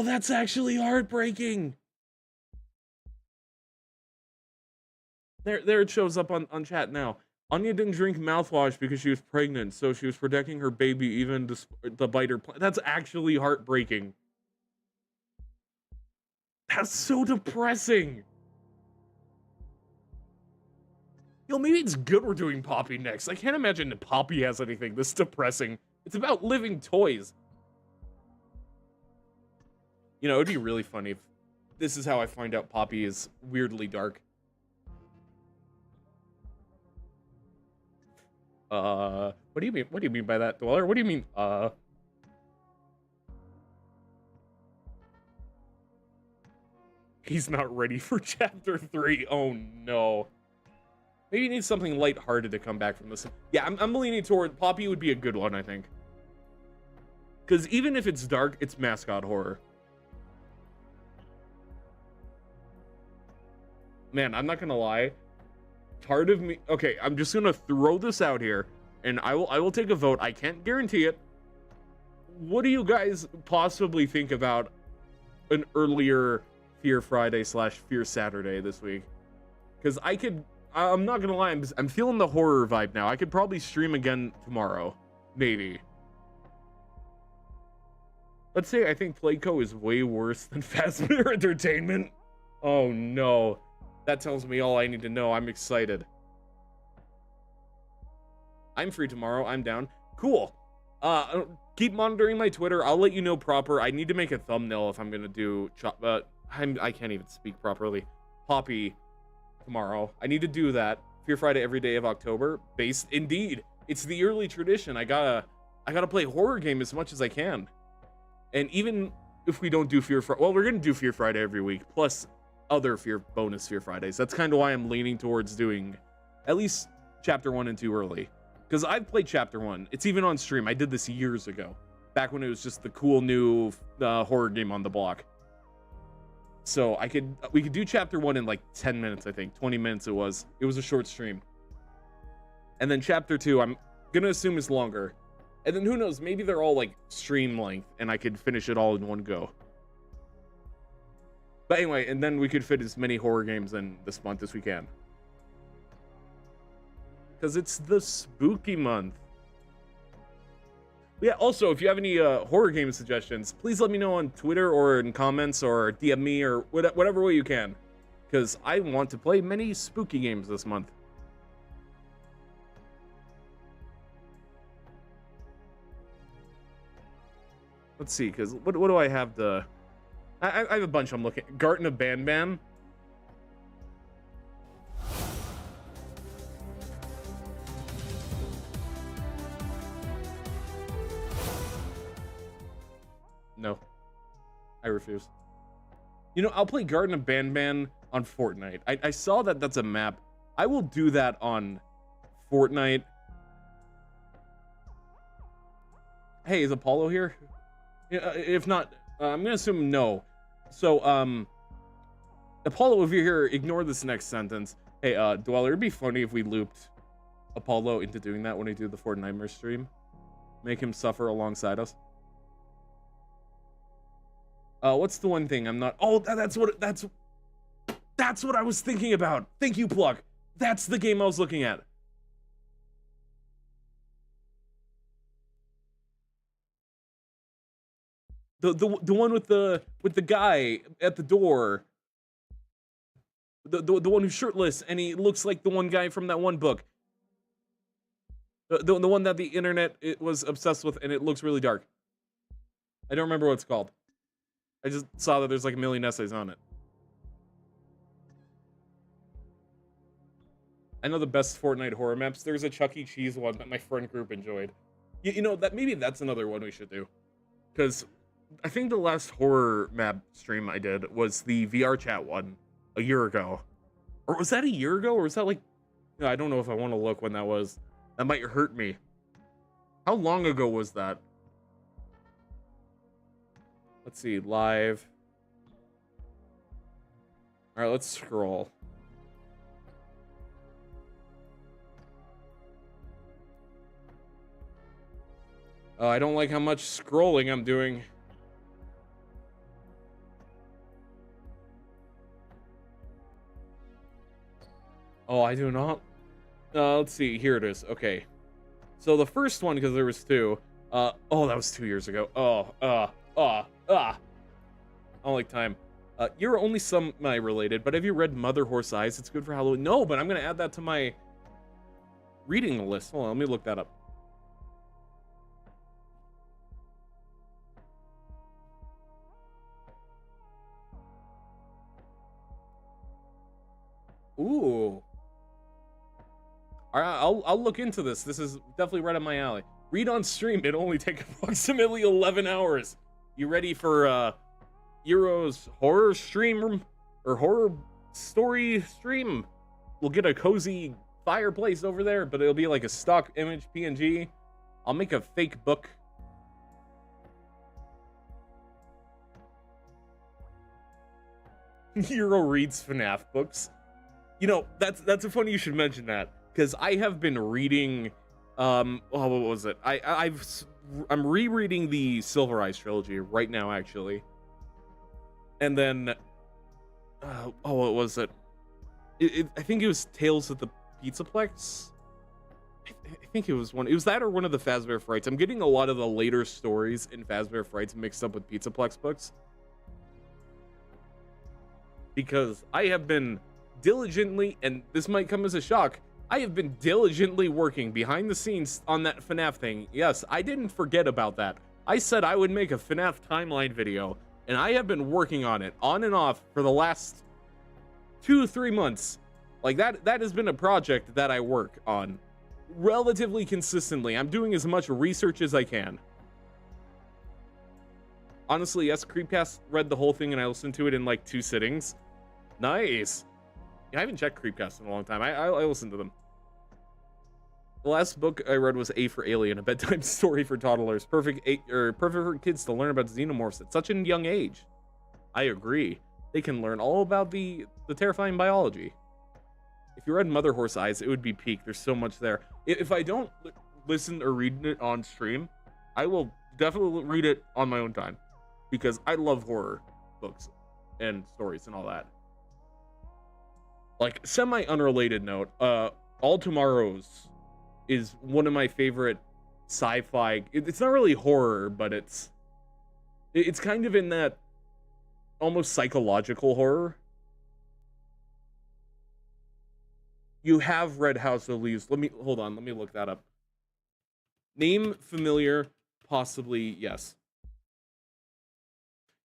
[SPEAKER 1] that's actually heartbreaking. There it shows up on chat now. Anya didn't drink mouthwash because she was pregnant, so she was protecting her baby even the biter. That's actually heartbreaking. That's so depressing. Maybe it's good we're doing Poppy next. I can't imagine that Poppy has anything this depressing. It's about living toys. It'd be really funny if this is how I find out Poppy is weirdly dark. What do you mean? What do you mean by that, Dweller? What do you mean, He's not ready for chapter 3. Oh no. Maybe he needs something lighthearted to come back from this. Yeah, I'm leaning toward Poppy would be a good one, I think. Because even if it's dark, it's mascot horror. Man, I'm not gonna lie. Part of me, okay, I'm just gonna throw this out here, and I will take a vote. I can't guarantee it. What do you guys possibly think about an earlier Fear Friday / Fear Saturday this week? Because I'm not gonna lie, I'm feeling the horror vibe now. I could probably stream again tomorrow, maybe. Let's say I think Playco is way worse than Fazbear Entertainment. Oh no. That tells me all I need to know. I'm excited. I'm free tomorrow. I'm down. Cool. Keep monitoring my Twitter. I'll let you know proper. I need to make a thumbnail if I'm gonna do. I can't even speak properly. Poppy tomorrow. I need to do that. Fear Friday every day of October. Indeed. It's the yearly tradition. I gotta play horror game as much as I can. And even if we don't do Fear Friday, well, we're gonna do Fear Friday every week, plus other bonus Fear Fridays. That's kind of why I'm leaning towards doing at least chapter 1 and 2 early. Because I've played chapter 1. It's even on stream. I did this years ago, back when it was just the cool new horror game on the block. So we could do chapter 1 in like 10 minutes, I think. 20 minutes it was. It was a short stream. And then chapter 2, I'm gonna assume is longer. And then who knows, maybe they're all like stream length and I could finish it all in one go. But anyway, and then we could fit as many horror games in this month as we can. Because it's the spooky month. Yeah, also, if you have any horror game suggestions, please let me know on Twitter or in comments or DM me or whatever way you can. Because I want to play many spooky games this month. Let's see, because what do I have to... I have a bunch I'm looking... Garten of Banban. No. I refuse. You know, I'll play Garden of Banban on Fortnite. I saw that that's a map. I will do that on Fortnite. Hey, is Apollo here? If not, I'm gonna assume no. So, Apollo, if you're here, ignore this next sentence. Hey, Dweller, it'd be funny if we looped Apollo into doing that when we do the Fortnite stream. Make him suffer alongside us. What's the one thing I'm not... Oh, that's what I was thinking about. Thank you, Pluck. That's the game I was looking at. The one with the guy at the door. The one who's shirtless and he looks like the one guy from that one book. The one that the internet was obsessed with and it looks really dark. I don't remember what it's called. I just saw that there's like a million essays on it. I know the best Fortnite horror maps. There's a Chuck E. Cheese one that my friend group enjoyed. You know, that maybe that's another one we should do. Because I think the last horror map stream I did was the VR chat one a year ago. Or was that a year ago? Or was that like... No, I don't know if I want to look when that was. That might hurt me. How long ago was that? Let's see, live. All right, let's scroll. Oh, I don't like how much scrolling I'm doing. Oh, I do not. Let's see, here it is. Okay. So the first one, because there was two. Oh, that was 2 years ago. I don't like time. You're only semi-related, but have you read Mother Horse Eyes? It's good for Halloween. No, but I'm going to add that to my reading list. Hold on, let me look that up. Ooh. All right, I'll look into this. This is definitely right up my alley. Read on stream. It'll only take approximately 11 hours. You ready for Euro's horror stream or horror story stream? We'll get a cozy fireplace over there, but it'll be like a stock image PNG. I'll make a fake book. Euro reads FNAF books. You know, that's a funny you should mention that, because I have been reading what was it? I'm rereading the Silver Eyes trilogy right now, actually. And then what was it? I think it was Tales of the Pizzaplex. I think it was one. It was that or one of the Fazbear Frights. I'm getting a lot of the later stories in Fazbear Frights mixed up with Pizzaplex books, because I have been diligently, and this might come as a shock, I have been diligently working behind the scenes on that FNAF thing. Yes, I didn't forget about that. I said I would make a FNAF timeline video, and I have been working on it on and off for the last 2-3 months. Like that has been a project that I work on. relatively consistently. I'm doing as much research as I can. Honestly, yes, Creepcast read the whole thing and I listened to it in like 2 sittings. Nice. Yeah, I haven't checked Creepcast in a long time. I listened to them. The last book I read was A for Alien, a bedtime story for toddlers. Perfect for kids to learn about xenomorphs at such a young age. I agree. They can learn all about the terrifying biology. If you read Mother Horse Eyes, it would be peak. There's so much there. If I don't listen or read it on stream, I will definitely read it on my own time because I love horror books and stories and all that. Like, semi-unrelated note, All Tomorrows is one of my favorite sci-fi. It's not really horror, but it's kind of in that almost psychological horror. You have read House of Leaves. Hold on, let me look that up. Name familiar, possibly yes.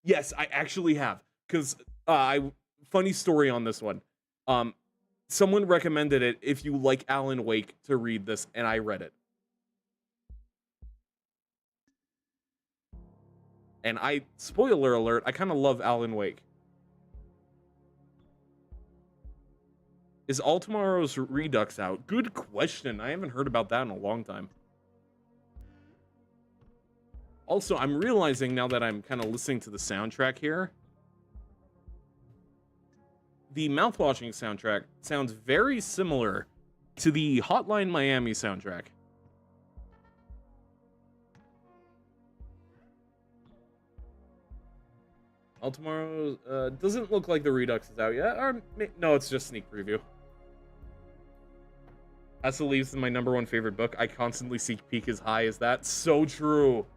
[SPEAKER 1] Yes, I actually have. Because funny story on this one. Someone recommended it if you like Alan Wake to read this, and I read it. And spoiler alert, I kind of love Alan Wake. Is All Tomorrow's Redux out? Good question. I haven't heard about that in a long time. Also, I'm realizing now that I'm kind of listening to the soundtrack here, the Mouthwashing soundtrack sounds very similar to the Hotline Miami soundtrack. All Tomorrow doesn't look like the Redux is out yet. Or no, it's just sneak preview. House of Leaves is my #1 favorite book. I constantly seek peak as high as that. So true.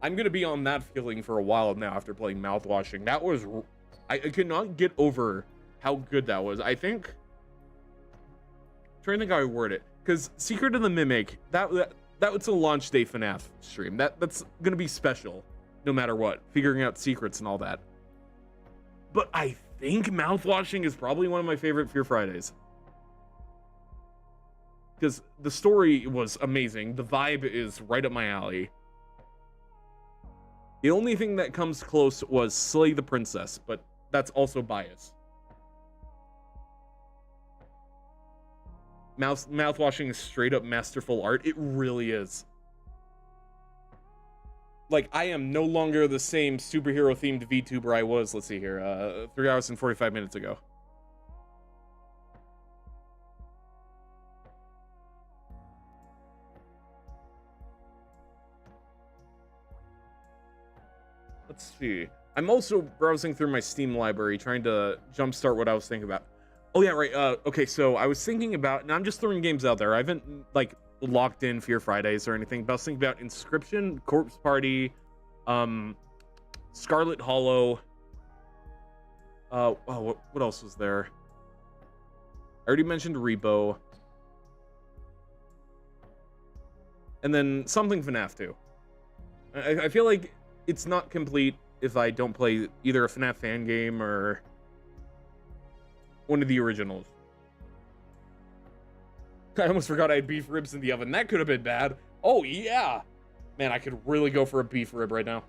[SPEAKER 1] I'm gonna be on that feeling for a while now after playing Mouthwashing. That was, I could not get over how good that was. I think, I'm trying to think how I word it, because Secret of the Mimic, that was a launch day FNAF stream. That's gonna be special, no matter what, figuring out secrets and all that. But I think Mouthwashing is probably one of my favorite Fear Fridays. Because the story was amazing. The vibe is right up my alley. The only thing that comes close was Slay the Princess, but that's also bias. Mouthwashing is straight up masterful art. It really is. Like, I am no longer the same superhero themed VTuber I was, let's see here, 3 hours and 45 minutes ago. Let's see. I'm also browsing through my Steam library, trying to jumpstart what I was thinking about. Oh yeah, right. Okay, so I was thinking about, and I'm just throwing games out there. I haven't like locked in Fear Fridays or anything, but I was thinking about Inscription, Corpse Party, Scarlet Hollow. What else was there? I already mentioned Rebo. And then something FNAF 2. I feel like it's not complete if I don't play either a FNAF fan game or one of the originals. I almost forgot I had beef ribs in the oven. That could have been bad. Oh, yeah. Man, I could really go for a beef rib right now.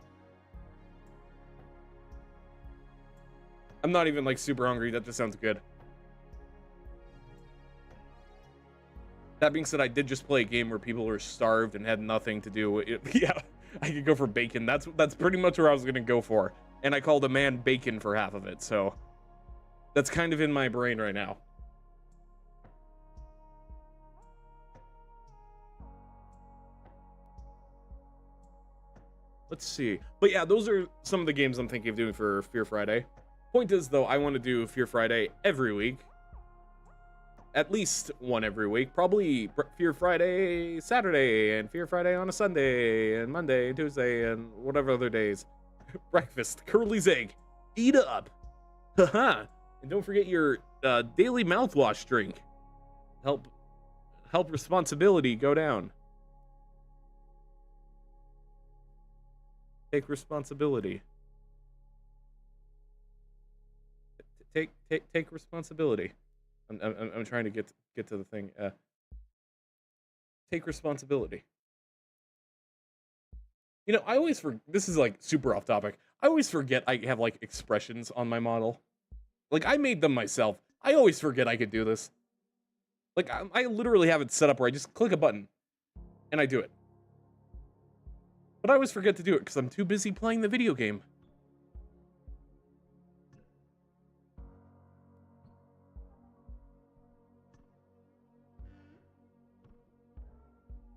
[SPEAKER 1] I'm not even, like, super hungry. That just sounds good. That being said, I did just play a game where people were starved and had nothing to do. Yeah, I could go for bacon. That's pretty much where I was going to go for. And I called a man bacon for half of it, so that's kind of in my brain right now. Let's see. But yeah, those are some of the games I'm thinking of doing for Fear Friday. Point is, though, I want to do Fear Friday every week. At least one every week. Probably Fear Friday Saturday, and Fear Friday on a Sunday, and Monday, and Tuesday, and whatever other days. Breakfast, Curly's egg. Eat up. Haha. And don't forget your daily mouthwash drink. Help responsibility go down. Take responsibility. Take responsibility. I'm trying to get to the thing. take responsibility. You know, I always this is like super off topic. I always forget I have like expressions on my model. Like I made them myself. I always forget I could do this. Like I literally have it set up where I just click a button and I do it. But I always forget to do it because I'm too busy playing the video game.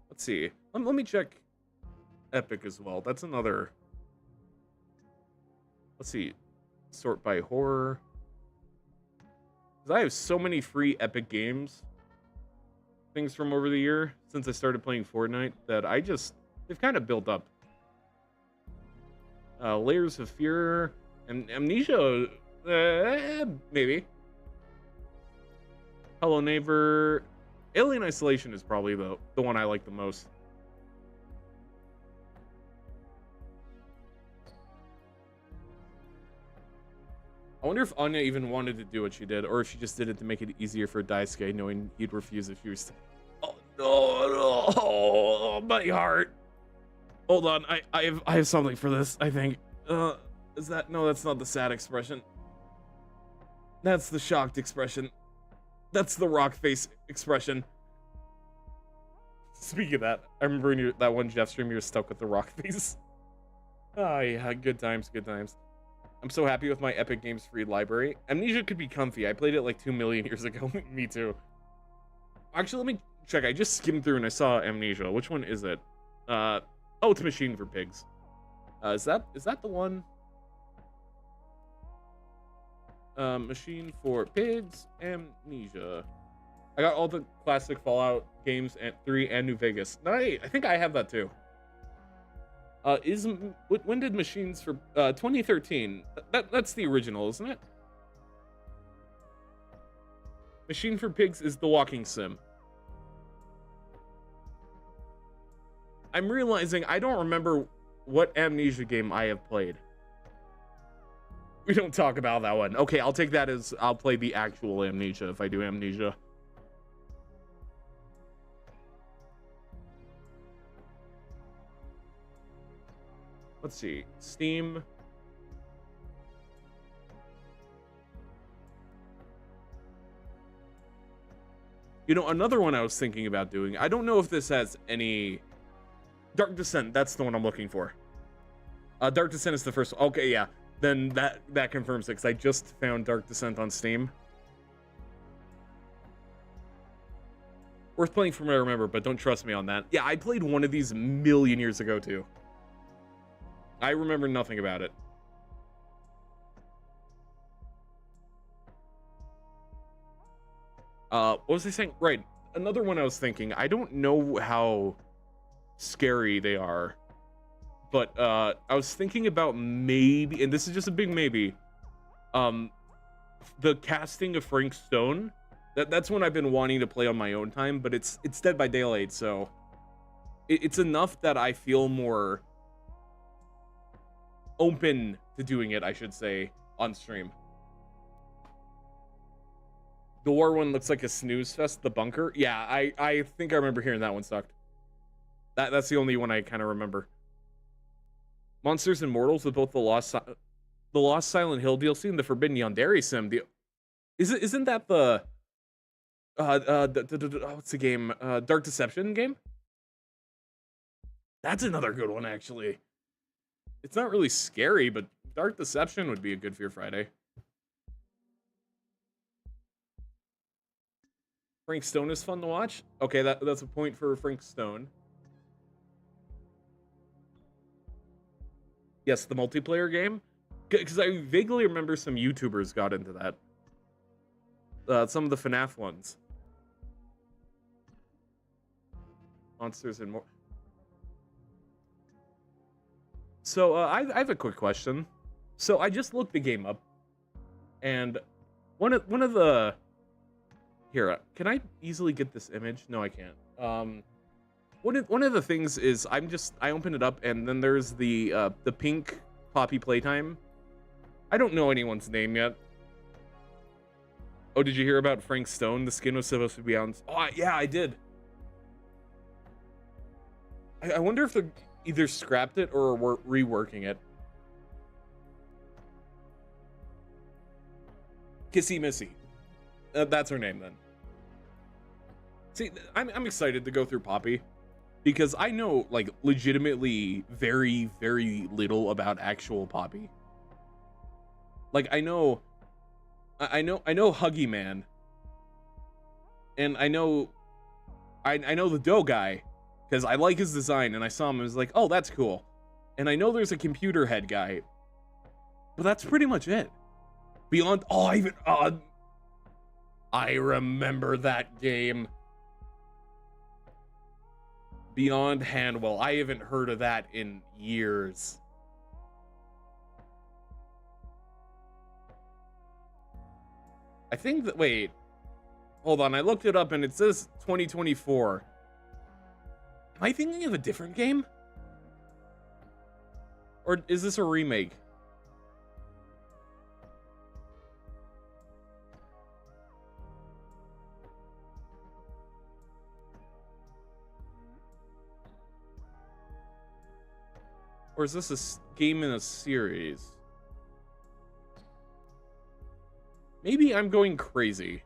[SPEAKER 1] Let's see. Let me check Epic as well. That's another. Let's see. Sort by horror. Because I have so many free Epic games. Things from over the year since I started playing Fortnite that they've kind of built up. Layers of Fear and Amnesia, maybe. Hello Neighbor. Alien Isolation is probably the one I like the most. I wonder if Anya even wanted to do what she did, or if she just did it to make it easier for Daisuke, knowing he'd refuse if she was. Oh no, my heart. Hold on, I have something for this. I think. Is that no? That's not the sad expression. That's the shocked expression. That's the rock face expression. Speaking of that, I remember in that one Jeff stream, you were stuck with the rock face. Oh yeah, good times, good times. I'm so happy with my Epic Games free library. Amnesia could be comfy. I played it like 2 million years ago. Me too. Actually, let me check. I just skimmed through and I saw Amnesia. Which one is it? Oh, it's Machine for Pigs. Is that the one? Machine for Pigs, Amnesia. I got all the classic Fallout games and 3 and New Vegas. I think I have that too. When did Machines for 2013? That's the original, isn't it? Machine for Pigs is the walking sim. I'm realizing I don't remember what Amnesia game I have played. We don't talk about that one. Okay, I'll take that as I'll play the actual Amnesia if I do Amnesia. Let's see. Steam. You know, another one I was thinking about doing. I don't know if this has any. Dark Descent. That's the one I'm looking for. Dark Descent is the first. Okay, yeah. Then that confirms it because I just found Dark Descent on Steam. Worth playing from what I remember, but don't trust me on that. Yeah, I played one of these a million years ago too. I remember nothing about it. What was I saying? Right. Another one I was thinking. I don't know how scary they are. But I was thinking about maybe, and this is just a big maybe, the casting of Frank Stone. That's one I've been wanting to play on my own time, but it's Dead by Daylight, so it's enough that I feel more open to doing it, I should say, on stream. The war one looks like a snooze fest, the bunker. Yeah, I think I remember hearing that one sucked. That's the only one I kind of remember. Monsters and Mortals with both the Lost Silent Hill DLC and the Forbidden Yandere sim deal. Isn't that the what's the game? Dark Deception game? That's another good one, actually. It's not really scary, but Dark Deception would be a good Fear Friday. Frank Stone is fun to watch. Okay, that's a point for Frank Stone. Yes, the multiplayer game. Because I vaguely remember some YouTubers got into that. Some of the FNAF ones. Monsters and more. So I have a quick question. So I just looked the game up, and one of the here. Can I easily get this image? No, I can't. One of the things is I open it up and then there's the pink Poppy Playtime. I don't know anyone's name yet. Oh, did you hear about Frank Stone? The skin was supposed to be on. Oh, yeah, I did. I wonder if they're either scrapped it or were reworking it. Kissy Missy. That's her name then. See, I'm excited to go through Poppy because I know like legitimately very, very little about actual Poppy. Like I know Huggy Man. And I know the Dough guy because I like his design and I saw him and was like, oh, that's cool. And I know there's a computer head guy, but that's pretty much it. Beyond, I remember that game. Beyond Handwell. I haven't heard of that in years. I think that, wait. Hold on, I looked it up and it says 2024. Am I thinking of a different game? Or is this a remake? Or is this a game in a series? Maybe I'm going crazy.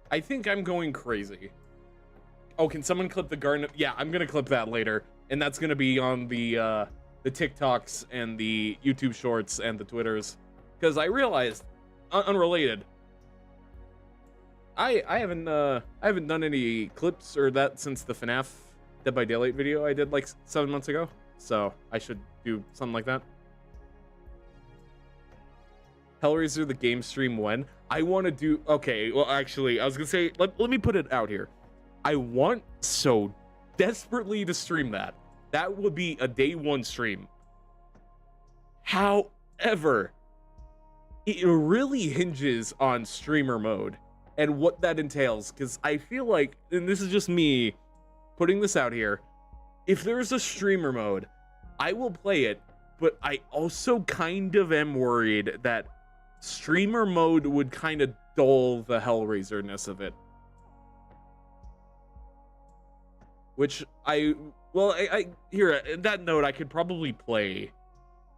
[SPEAKER 1] I think I'm going crazy. Oh, can someone clip the garden? Yeah, I'm gonna clip that later, and that's gonna be on the TikToks and the YouTube Shorts and the Twitters, because I realized, unrelated. I haven't done any clips or that since the FNAF Dead by Daylight video I did like 7 months ago, so I should do something like that. Hellraiser the game stream when? I want to do... Okay, well, actually, I was going to say... Let me put it out here. I want so desperately to stream that. That would be a day one stream. However, it really hinges on streamer mode and what that entails. Because I feel like... And this is just me putting this out here. If there's a streamer mode, I will play it. But I also kind of am worried that streamer mode would kind of dull the Hellraiser-ness of it. Which I here, in that note, I could probably play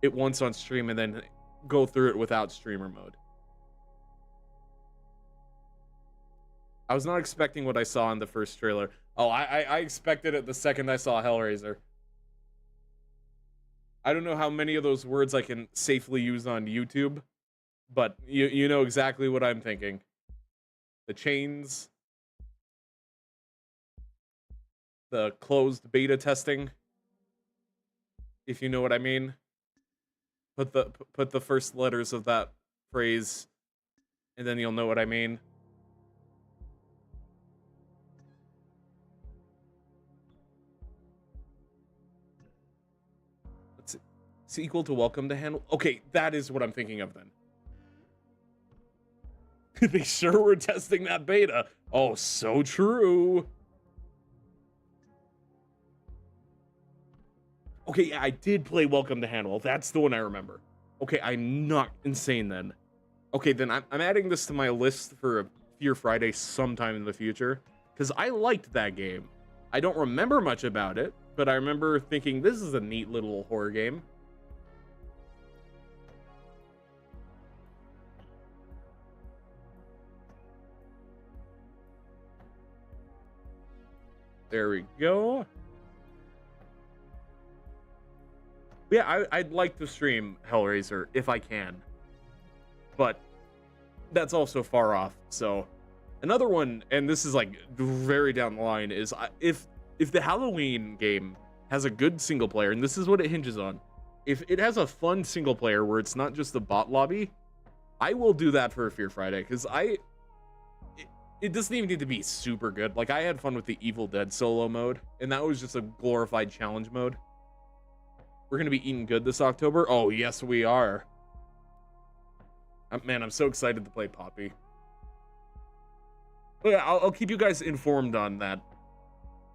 [SPEAKER 1] it once on stream and then go through it without streamer mode. I was not expecting what I saw in the first trailer. Oh, I expected it the second I saw Hellraiser. I don't know how many of those words I can safely use on YouTube, but you know exactly what I'm thinking. The chains, the closed beta testing, if you know what I mean. Put the first letters of that phrase, and then you'll know what I mean. Sequel to Welcome to Handle. Okay, that is what I'm thinking of then. They sure were testing that beta. Oh, so true. Okay, yeah, I did play Welcome to Handle. That's the one I remember. Okay, I'm not insane then. Okay, then I'm adding this to my list for a Fear Friday sometime in the future, because I liked that game. I don't remember much about it, but I remember thinking this is a neat little horror game. There we go. Yeah, I'd like to stream Hellraiser if I can, but that's also far off. So another one, and this is like very down the line, is if the Halloween game has a good single player, and this is what it hinges on, if it has a fun single player where it's not just the bot lobby, I will do that for a Fear Friday, because it doesn't even need to be super good. Like, I had fun with the Evil Dead solo mode, and that was just a glorified challenge mode. We're gonna be eating good this October. Oh, yes, we are. Man, I'm so excited to play Poppy. But yeah, I'll keep you guys informed on that.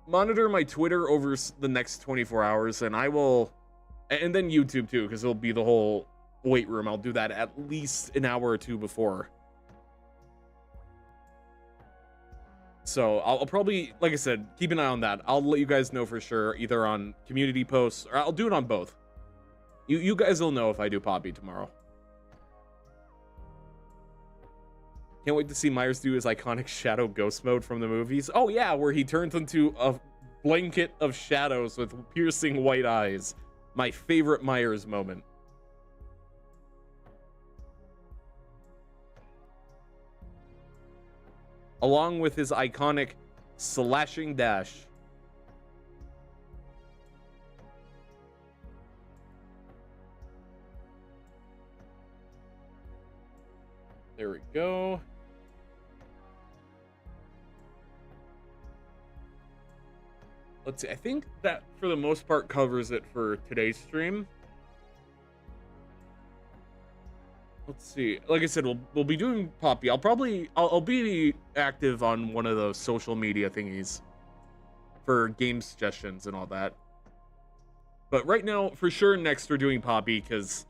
[SPEAKER 1] Monitor my Twitter over the next 24 hours, and I will... And then YouTube, too, because it'll be the whole wait room. I'll do that at least an hour or two before. So I'll probably, like I said, keep an eye on that. I'll let you guys know for sure, either on community posts, or I'll do it on both. You guys will know if I do Poppy tomorrow. Can't wait to see Myers do his iconic shadow ghost mode from the movies. Oh yeah, where he turns into a blanket of shadows with piercing white eyes. My favorite Myers moment. Along with his iconic slashing dash. There we go. Let's see. I think that for the most part covers it for today's stream. Let's see. Like I said, we'll be doing Poppy. I'll be active on one of those social media thingies for game suggestions and all that. But right now, for sure, next we're doing Poppy, because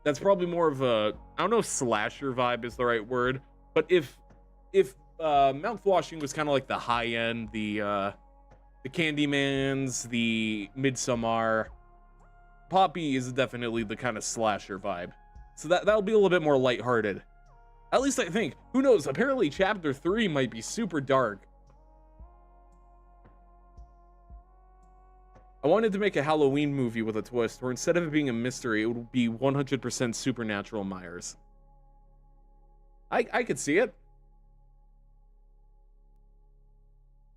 [SPEAKER 1] that's probably more of a, I don't know if slasher vibe is the right word, but if Mouthwashing was kind of like the high end, the Candymans, the Midsommar, Poppy is definitely the kind of slasher vibe. So that'll be a little bit more lighthearted. At least I think. Who knows? Apparently chapter 3 might be super dark. I wanted to make a Halloween movie with a twist where instead of it being a mystery, it would be 100% supernatural Myers. I could see it.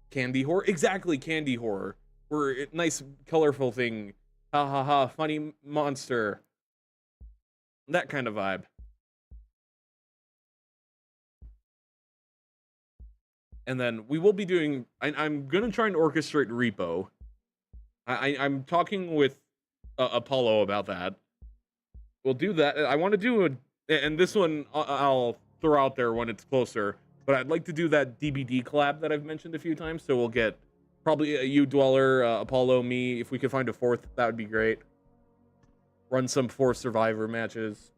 [SPEAKER 1] Candy horror? Exactly, candy horror. Where nice, colorful thing. Ha ha ha, funny monster. That kind of vibe. And then we will be doing, I'm going to try and orchestrate Repo. I'm talking with Apollo about that. We'll do that. I want to do and this one I'll throw out there when it's closer, but I'd like to do that DBD collab that I've mentioned a few times. So we'll get probably you, Dweller, Apollo, me. If we could find a fourth, that would be great. Run some 4 Survivor matches.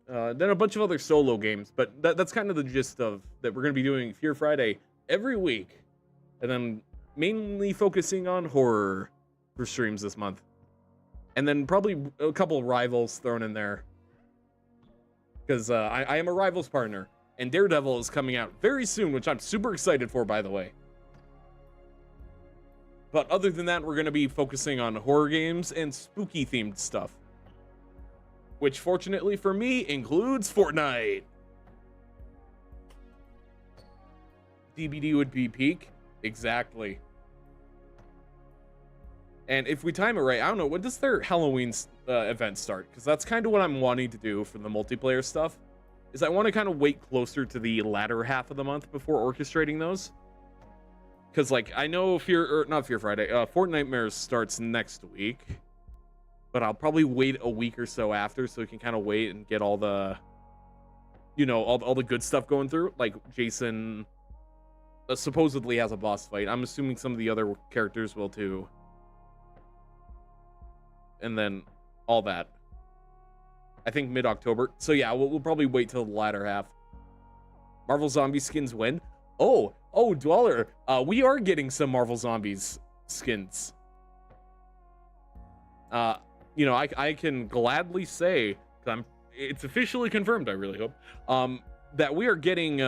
[SPEAKER 1] Then a bunch of other solo games, but that's kind of the gist of that. We're going to be doing Fear Friday every week, and then mainly focusing on horror for streams this month, and then probably a couple of Rivals thrown in there, because I am a Rivals partner, and Daredevil is coming out very soon, which I'm super excited for, by the way. But other than that, we're going to be focusing on horror games and spooky themed stuff, which fortunately for me includes Fortnite. DBD would be peak. Exactly. And if we time it right, I don't know, when does their Halloween event start? Because that's kind of what I'm wanting to do for the multiplayer stuff, is I want to kind of wait closer to the latter half of the month before orchestrating those. Because, like, I know not Fear Friday, Fortnitemares starts next week. But I'll probably wait a week or so after, so we can kind of wait and get all the, you know, all the good stuff going through. Like, Jason supposedly has a boss fight. I'm assuming some of the other characters will too. And then all that. I think mid-October. So yeah, we'll probably wait till the latter half. Marvel Zombie skins when? Oh, Dweller. We are getting some Marvel Zombies skins. You know, I can gladly say, it's officially confirmed, I really hope, that we are getting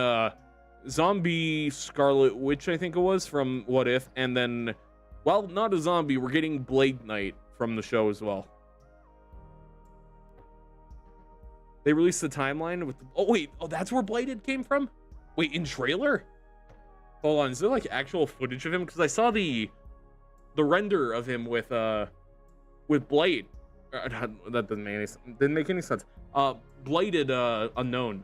[SPEAKER 1] Zombie Scarlet Witch, I think it was, from What If, and then, well, not a zombie, we're getting Blade Knight from the show as well. They released the timeline with, that's where Bladed came from? Wait, in trailer? Hold on, is there like actual footage of him? Because I saw the render of him with Blade. That didn't make any sense. Bladed Unknown.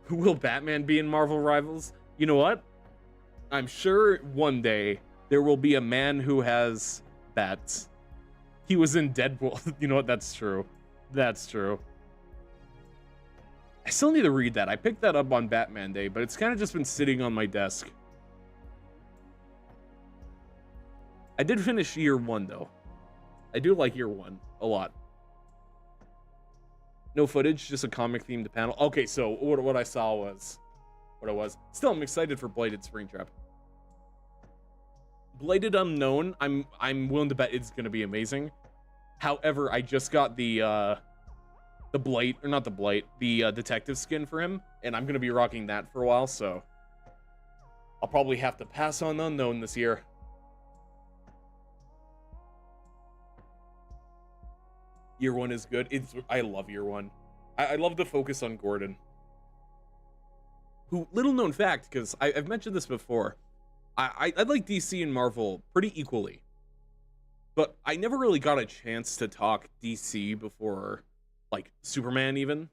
[SPEAKER 1] Will Batman be in Marvel Rivals? You know what? I'm sure one day there will be a man who has bats. He was in Deadpool. You know what? That's true. That's true. I still need to read that. I picked that up on Batman Day, but it's kind of just been sitting on my desk. I did finish year 1, though. I do like year one a lot. No footage, just a comic themed panel. Okay, so what I saw was what it was. Still, I'm excited for Blighted Springtrap. Blighted Unknown, I'm willing to bet it's gonna be amazing. However, I just got the Blight, or not the Blight, the detective skin for him, and I'm gonna be rocking that for a while, so I'll probably have to pass on Unknown this year. Year one is good. I love year one. I love the focus on Gordon. Who, little known fact, because I've mentioned this before, I like DC and Marvel pretty equally. But I never really got a chance to talk DC before, like, Superman even.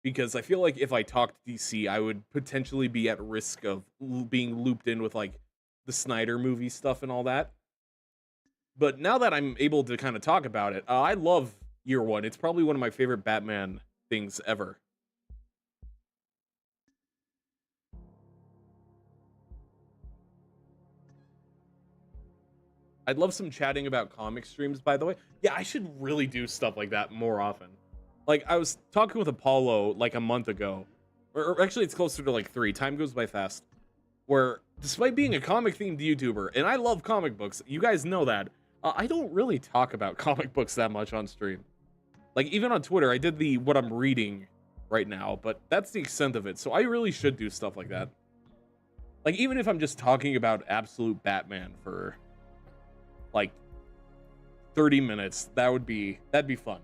[SPEAKER 1] Because I feel like if I talked DC, I would potentially be at risk of being looped in with, like, the Snyder movie stuff and all that. But now that I'm able to kind of talk about it, I love year one. It's probably one of my favorite Batman things ever. I'd love some chatting about comic streams, by the way. Yeah, I should really do stuff like that more often. Like, I was talking with Apollo like a month ago, or actually it's closer to like 3. Time goes by fast. Where, despite being a comic-themed YouTuber, and I love comic books, you guys know that, I don't really talk about comic books that much on stream. Like, even on Twitter, I did the what I'm reading right now, but that's the extent of it, so I really should do stuff like that. Like, even if I'm just talking about absolute Batman for, like, 30 minutes, that'd be fun.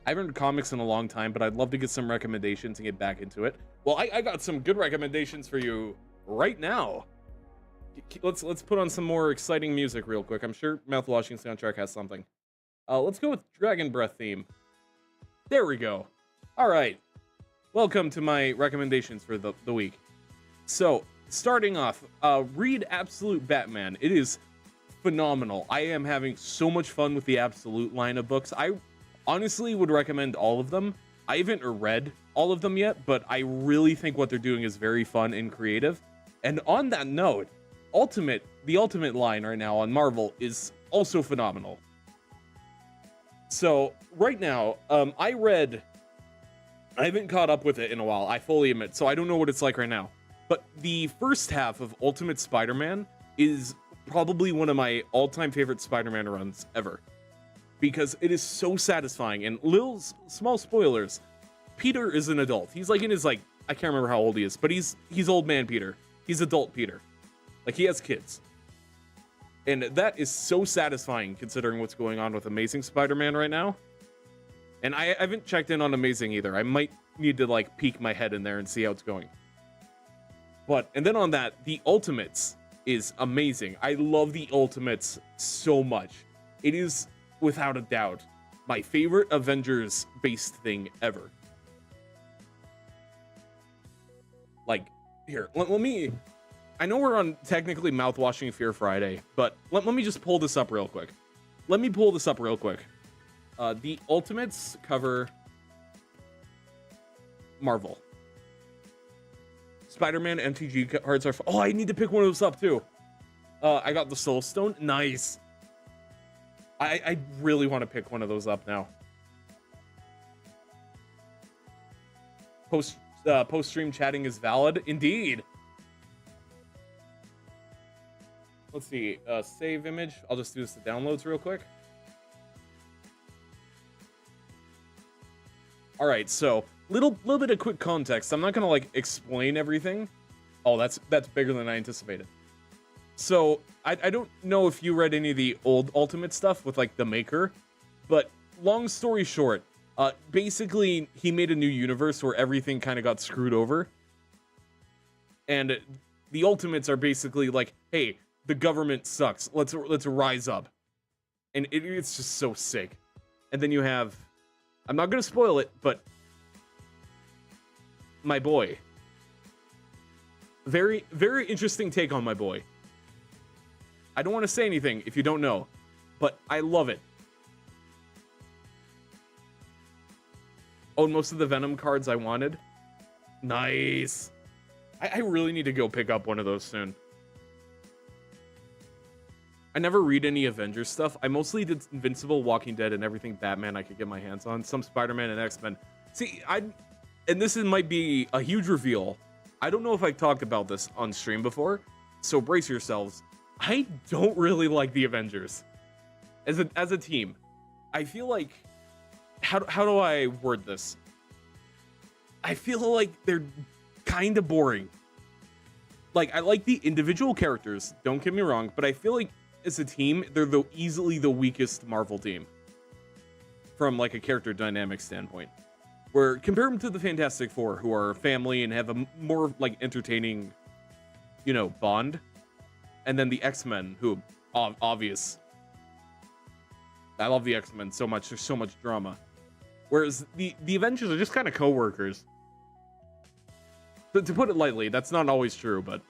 [SPEAKER 1] I haven't read comics in a long time, but I'd love to get some recommendations and get back into it. Well, I got some good recommendations for you right now. Let's put on some more exciting music real quick. I'm sure Mouthwashing soundtrack has something. Let's go with Dragon Breath theme. There we go. All right. Welcome to my recommendations for the week. So, starting off, read Absolute Batman. It is phenomenal. I am having so much fun with the Absolute line of books. I honestly would recommend all of them. I haven't read all of them yet, but I really think what they're doing is very fun and creative. And on that note, the Ultimate line right now on Marvel is also phenomenal. So, right now, I haven't caught up with it in a while, I fully admit, so I don't know what it's like right now. But the first half of Ultimate Spider-Man is probably one of my all-time favorite Spider-Man runs ever. Because it is so satisfying, and small spoilers, Peter is an adult. He's like in his, like, I can't remember how old he is, but he's old man Peter. He's adult Peter. Like, he has kids. And that is so satisfying considering what's going on with Amazing Spider-Man right now. And I haven't checked in on Amazing either. I might need to, like, peek my head in there and see how it's going. And then on that, the Ultimates is amazing. I love the Ultimates so much. It is, without a doubt, my favorite Avengers-based thing ever. Like, here, let me... I know we're on technically Mouthwashing Fear Friday, but let me just pull this up real quick. The Ultimates cover Marvel. Spider-Man MTG cards are... Oh, I need to pick one of those up, too. I got the Soul Stone. Nice. I really want to pick one of those up now. Post-stream chatting is valid. Indeed. Let's see. Save image. I'll just do this to downloads real quick. All right, so little bit of quick context. I'm not gonna like explain everything. Oh, that's bigger than I anticipated. So I don't know if you read any of the old Ultimate stuff with like the Maker, but long story short, basically he made a new universe where everything kind of got screwed over, and the Ultimates are basically like, hey, the government sucks. Let's rise up, and it's just so sick. And then you have, I'm not gonna spoil it, but my boy. Very, very interesting take on my boy. I don't want to say anything if you don't know, but I love it. Oh, most of the Venom cards I wanted. Nice. I really need to go pick up one of those soon. I never read any Avengers stuff. I mostly did Invincible, Walking Dead, and everything Batman I could get my hands on. Some Spider-Man and X-Men. See, and this might be a huge reveal. I don't know if I've talked about this on stream before, so brace yourselves. I don't really like the Avengers as a team. I feel like, how do I word this? I feel like they're kind of boring. Like, I like the individual characters, don't get me wrong, but I feel like as a team, they're easily the weakest Marvel team from like a character dynamic standpoint. Where compare them to the Fantastic Four, who are family and have a more like entertaining, you know, bond, and then the X-Men, who obvious. I love the X-Men so much. There's so much drama. Whereas the Avengers are just kind of co-workers. To put it lightly, that's not always true, but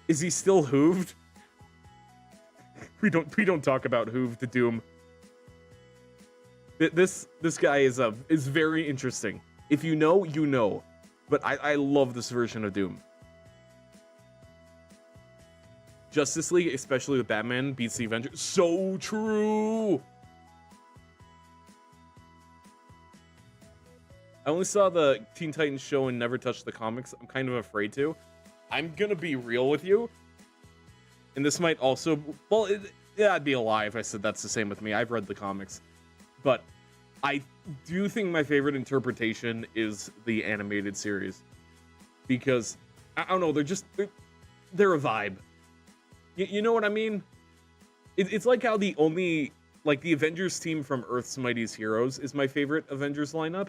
[SPEAKER 1] is he still hooved? We don't talk about Hooved to Doom. This guy is very interesting. If you know, you know. But I love this version of Doom. Justice League, especially with Batman, beats the Avengers. So true. I only saw the Teen Titans show and never touched the comics. I'm kind of afraid to. I'm gonna be real with you. And this might also, well, yeah, I'd be a lie if I said that's the same with me. I've read the comics. But I do think my favorite interpretation is the animated series. Because, I don't know, they're a vibe. You know what I mean? It's like how the Avengers team from Earth's Mightiest Heroes is my favorite Avengers lineup.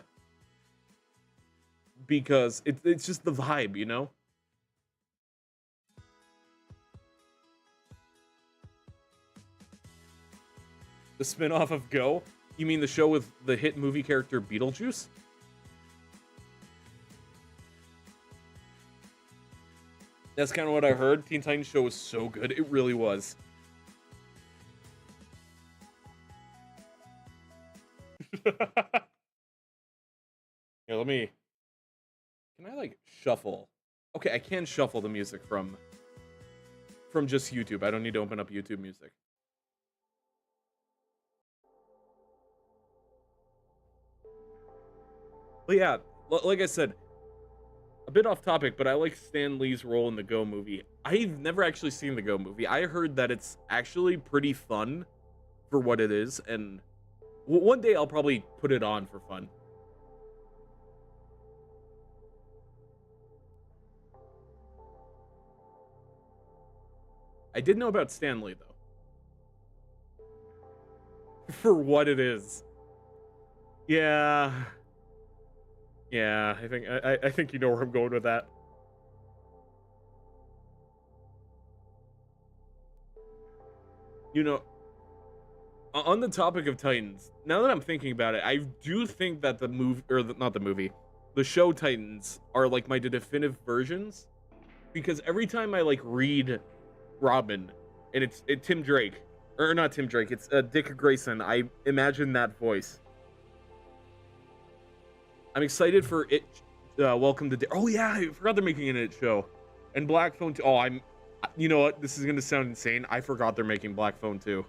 [SPEAKER 1] Because it's just the vibe, you know? The spin-off of Go? You mean the show with the hit movie character Beetlejuice? That's kind of what I heard. Teen Titans show was so good. It really was. Here, let me... Can I, like, shuffle? Okay, I can shuffle the music from just YouTube. I don't need to open up YouTube Music. But yeah, like I said, a bit off topic, but I like Stan Lee's role in the Go movie. I've never actually seen the Go movie. I heard that it's actually pretty fun for what it is, and one day I'll probably put it on for fun. I did know about Stan Lee, though. For what it is. Yeah. Yeah, I think you know where I'm going with that. You know, on the topic of Titans, now that I'm thinking about it, I do think that the movie, or not the movie, the show Titans are like my definitive versions, because every time I like read Robin, and it's Tim Drake, or not Tim Drake, it's Dick Grayson, I imagine that voice. I'm excited for it. Welcome to. Oh yeah, I forgot they're making an It show, and Black Phone 2. Oh, you know what? This is gonna sound insane. I forgot they're making Black Phone 2.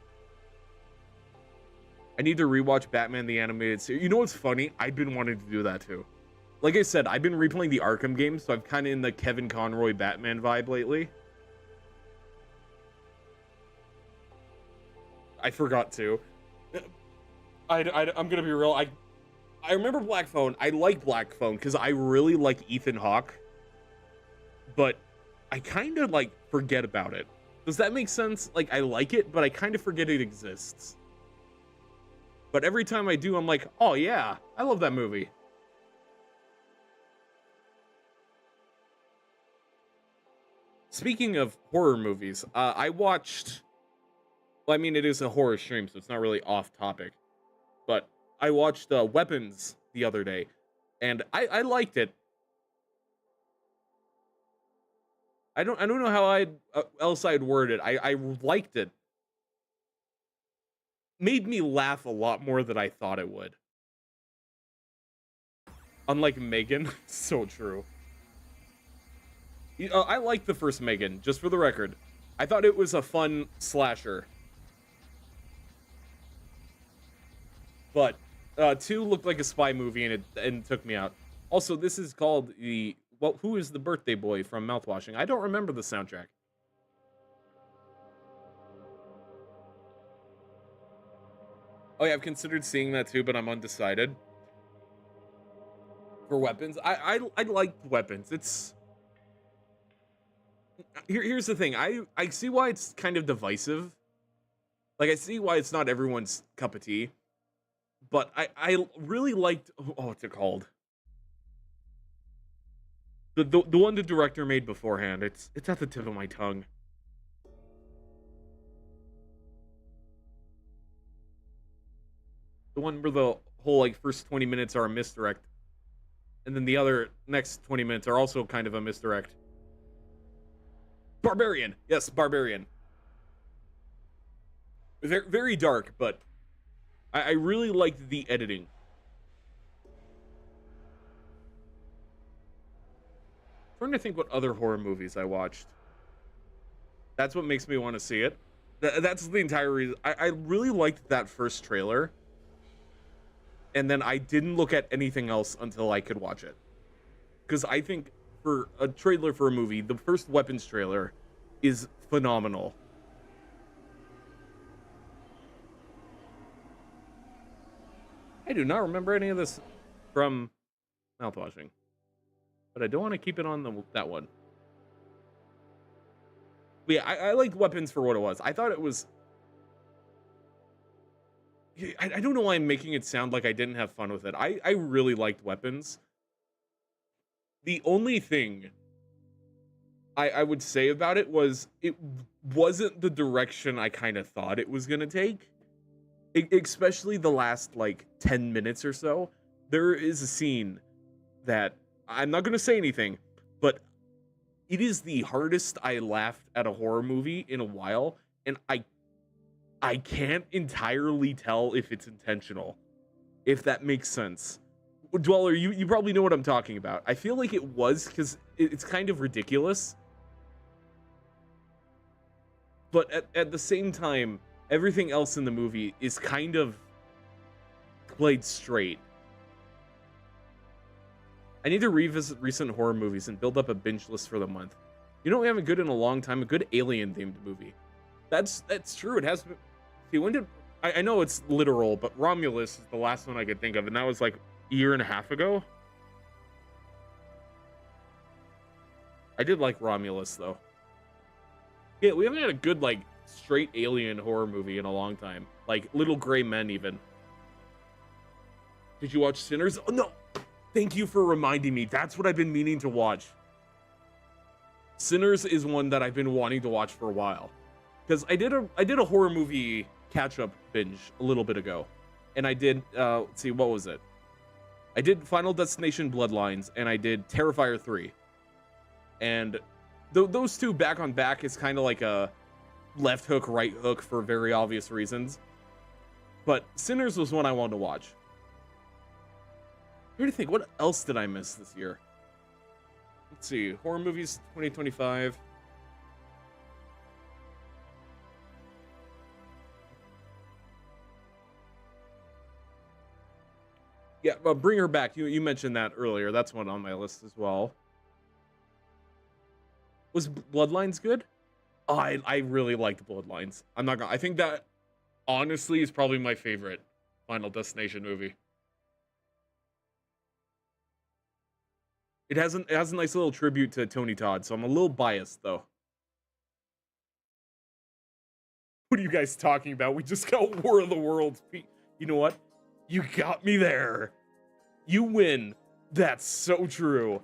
[SPEAKER 1] I need to rewatch Batman the Animated Series. You know what's funny? I've been wanting to do that too. Like I said, I've been replaying the Arkham games, so I'm kind of in the Kevin Conroy Batman vibe lately. I forgot to. I'm gonna be real. I remember Black Phone. I like Black Phone because I really like Ethan Hawke, but I kind of like forget about it. Does that make sense? Like, I like it, but I kind of forget it exists. But every time I do, I'm like, oh yeah, I love that movie. Speaking of horror movies, I watched... Well, I mean, it is a horror stream, so it's not really off topic. But I watched Weapons the other day, and I liked it. I don't know how else I'd word it. I liked it. Made me laugh a lot more than I thought it would. Unlike Megan, so true. I like the first Megan, just for the record. I thought it was a fun slasher. But 2 looked like a spy movie and it took me out. Also, this is called the... Well, who is the birthday boy from Mouthwashing? I don't remember the soundtrack. Oh yeah, I've considered seeing that too, but I'm undecided. For weapons, I like weapons. It's... Here's the thing. I see why it's kind of divisive. Like, I see why it's not everyone's cup of tea. But I really liked... Oh, what's it called? The one the director made beforehand. It's at the tip of my tongue. The one where the whole, like, first 20 minutes are a misdirect. And then the other next 20 minutes are also kind of a misdirect. Barbarian! Yes, Barbarian. Very, very dark, but I really liked the editing. I'm trying to think what other horror movies I watched. That's what makes me want to see it. That's the entire reason. I really liked that first trailer. And then I didn't look at anything else until I could watch it. Because I think for a trailer for a movie, the first Weapons trailer is phenomenal. I do not remember any of this from Mouthwashing. But I don't want to keep it on that one. But yeah, I liked Weapons for what it was. I thought it was... I don't know why I'm making it sound like I didn't have fun with it. I really liked Weapons. The only thing I would say about it was it wasn't the direction I kind of thought it was going to take. Especially the last, like, 10 minutes or so. There is a scene that, I'm not going to say anything, but it is the hardest I laughed at a horror movie in a while, and I can't entirely tell if it's intentional, if that makes sense. Dweller, you probably know what I'm talking about. I feel like it was, because it's kind of ridiculous. But at the same time, everything else in the movie is kind of played straight. I need to revisit recent horror movies and build up a binge list for the month. You know what we haven't good in a long time? A good alien-themed movie. That's true. It has been... See, when did... I know it's literal, but Romulus is the last one I could think of, and that was like a year and a half ago. I did like Romulus, though. Yeah, we haven't had a good, like, straight alien horror movie in a long time. Like, Little Gray Men, even. Did you watch Sinners? Oh, no! Thank you for reminding me. That's what I've been meaning to watch. Sinners is one that I've been wanting to watch for a while. Because I did a horror movie catch-up binge a little bit ago. And I did, let's see, what was it? I did Final Destination Bloodlines, and I did Terrifier 3. And those two back on back is kind of like a left hook, right hook for very obvious reasons. But Sinners was one I wanted to watch. I'm trying to think, what else did I miss this year? Let's see, horror movies 2025. Yeah, Bring Her Back. You mentioned that earlier. That's one on my list as well. Was Bloodlines good? Oh, I really liked Bloodlines. I'm not gonna... I think that, honestly, is probably my favorite Final Destination movie. It has a nice little tribute to Tony Todd, so I'm a little biased, though. What are you guys talking about? We just got War of the Worlds. You know what? You got me there. You win. That's so true.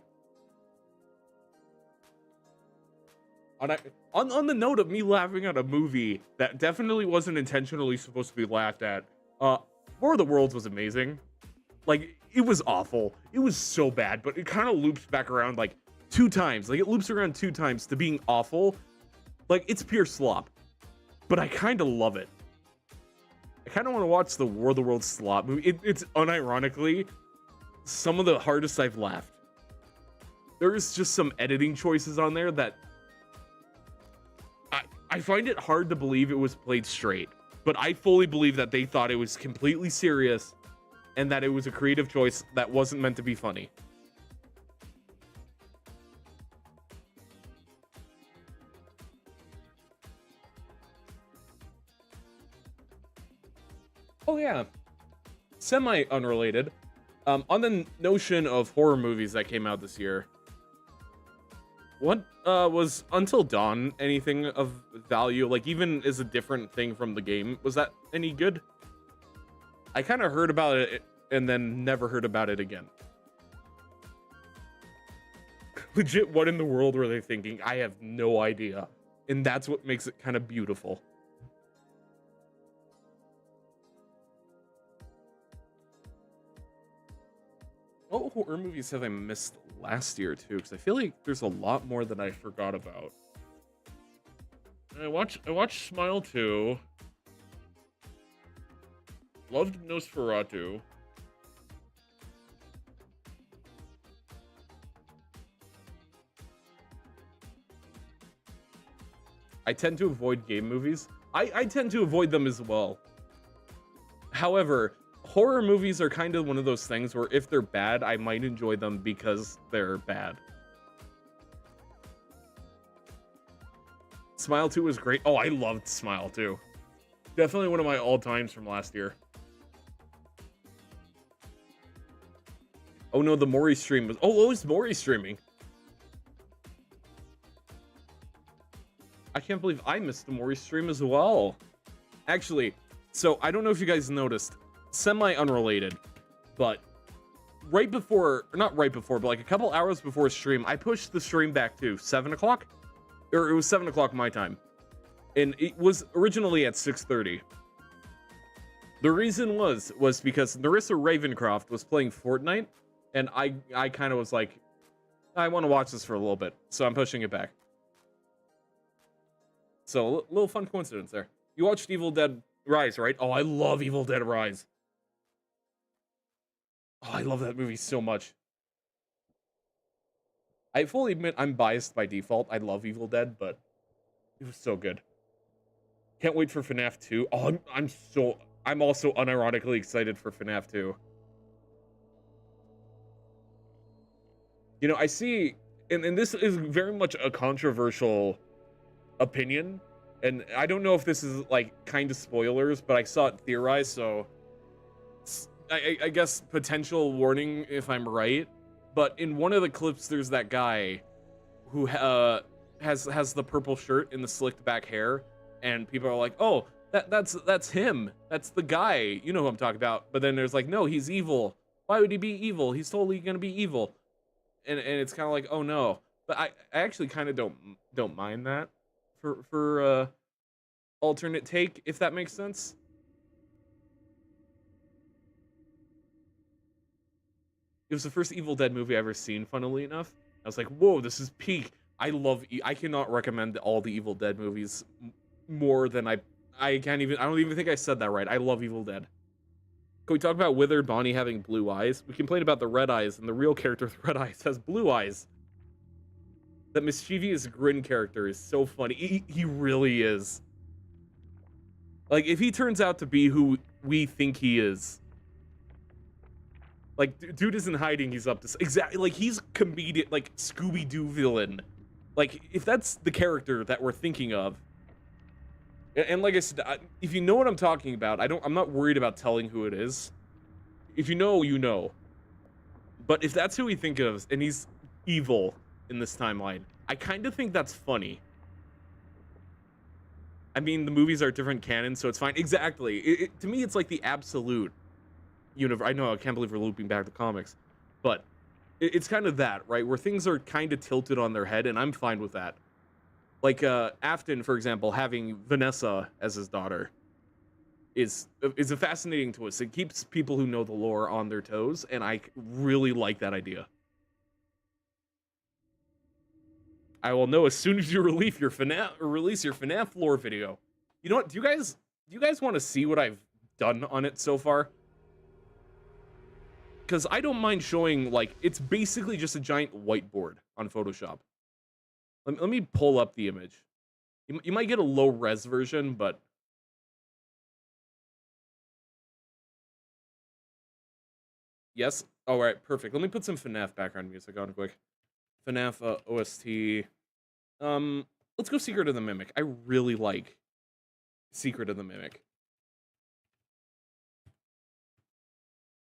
[SPEAKER 1] On the note of me laughing at a movie that definitely wasn't intentionally supposed to be laughed at, War of the Worlds was amazing. Like, it was awful. It was so bad, but it kind of loops back around like 2 times. Like, it loops around 2 times to being awful. Like, it's pure slop. But I kind of love it. I kind of want to watch the War of the Worlds slop movie. It's unironically some of the hardest I've laughed.
[SPEAKER 3] there's just some editing choices on there that I find it hard to believe it was played straight, but I fully believe that they thought it was completely serious and that it was a creative choice that wasn't meant to be funny. Oh yeah, semi-unrelated. On the notion of horror movies that came out this year, what was Until Dawn anything of value? Like, even as a different thing from the game, was that any good? I kind of heard about it and then never heard about it again. Legit, what in the world were they thinking? I have no idea. And that's what makes it kind of beautiful. What horror movies have I missed last year too? Because I feel like there's a lot more that I forgot about.
[SPEAKER 2] I watched Smile 2. Loved Nosferatu.
[SPEAKER 3] I tend to avoid game movies. I tend to avoid them as well. However, horror movies are kind of one of those things where if they're bad, I might enjoy them because they're bad. Smile 2 was great. Oh, I loved Smile 2. Definitely one of my all-times from last year. Oh no, the Maury stream was... Oh, what was Maury streaming? I can't believe I missed the Maury stream as well. Actually, so I don't know if you guys noticed, semi-unrelated, but right before, or not right before, but like a couple hours before stream, I pushed the stream back to 7 o'clock, or it was 7 o'clock my time, and it was originally at 6:30. The reason was because Narissa Ravencroft was playing Fortnite, and I kind of was like, I want to watch this for a little bit, so I'm pushing it back. So, a little fun coincidence there. You watched Evil Dead Rise, right? Oh, I love Evil Dead Rise. Oh, I love that movie so much. I fully admit I'm biased by default. I love Evil Dead, but it was so good. Can't wait for FNAF 2. Oh, I'm also unironically excited for FNAF 2. You know, I see, and this is very much a controversial opinion, and I don't know if this is like kind of spoilers, but I saw it theorized, so I guess potential warning if I'm right. But in one of the clips, there's that guy who has the purple shirt and the slicked back hair, and people are like, "Oh, that's him. That's the guy. You know who I'm talking about." But then there's like, "No, he's evil. Why would he be evil? He's totally gonna be evil." And it's kind of like, "Oh no." But I actually kind of don't mind that for alternate take, if that makes sense. It was the first Evil Dead movie I ever seen, funnily enough. I was like, whoa, this is peak. I cannot recommend all the Evil Dead movies more than I don't even think I said that right. I love Evil Dead. Can we talk about Withered Bonnie having blue eyes? We complain about the red eyes, and the real character with red eyes has blue eyes. That mischievous grin character is so funny. He really is. Like, if he turns out to be who we think he is, like, dude isn't hiding, he's up to... Exactly, like, he's comedic, like, Scooby-Doo villain. Like, if that's the character that we're thinking of... And like I said, if you know what I'm talking about, I'm not worried about telling who it is. If you know, you know. But if that's who we think of, and he's evil in this timeline, I kind of think that's funny. I mean, the movies are different canon, so it's fine. Exactly. To me, it's like the absolute universe. I know, I can't believe we're looping back to comics. But it's kind of that, right? Where things are kind of tilted on their head, and I'm fine with that. Like, Afton, for example, having Vanessa as his daughter is a fascinating twist. It keeps people who know the lore on their toes, and I really like that idea. I will know as soon as you release your FNAF lore video. You know what? Do you guys want to see what I've done on it so far? Because I don't mind showing, like, it's basically just a giant whiteboard,
[SPEAKER 1] on Photoshop. Let me pull up the image. You might get a low res version, but yes. All right, perfect. Let me put some FNAF background music on quick. FNAF OST. Let's go Secret of the Mimic. I really like Secret of the Mimic.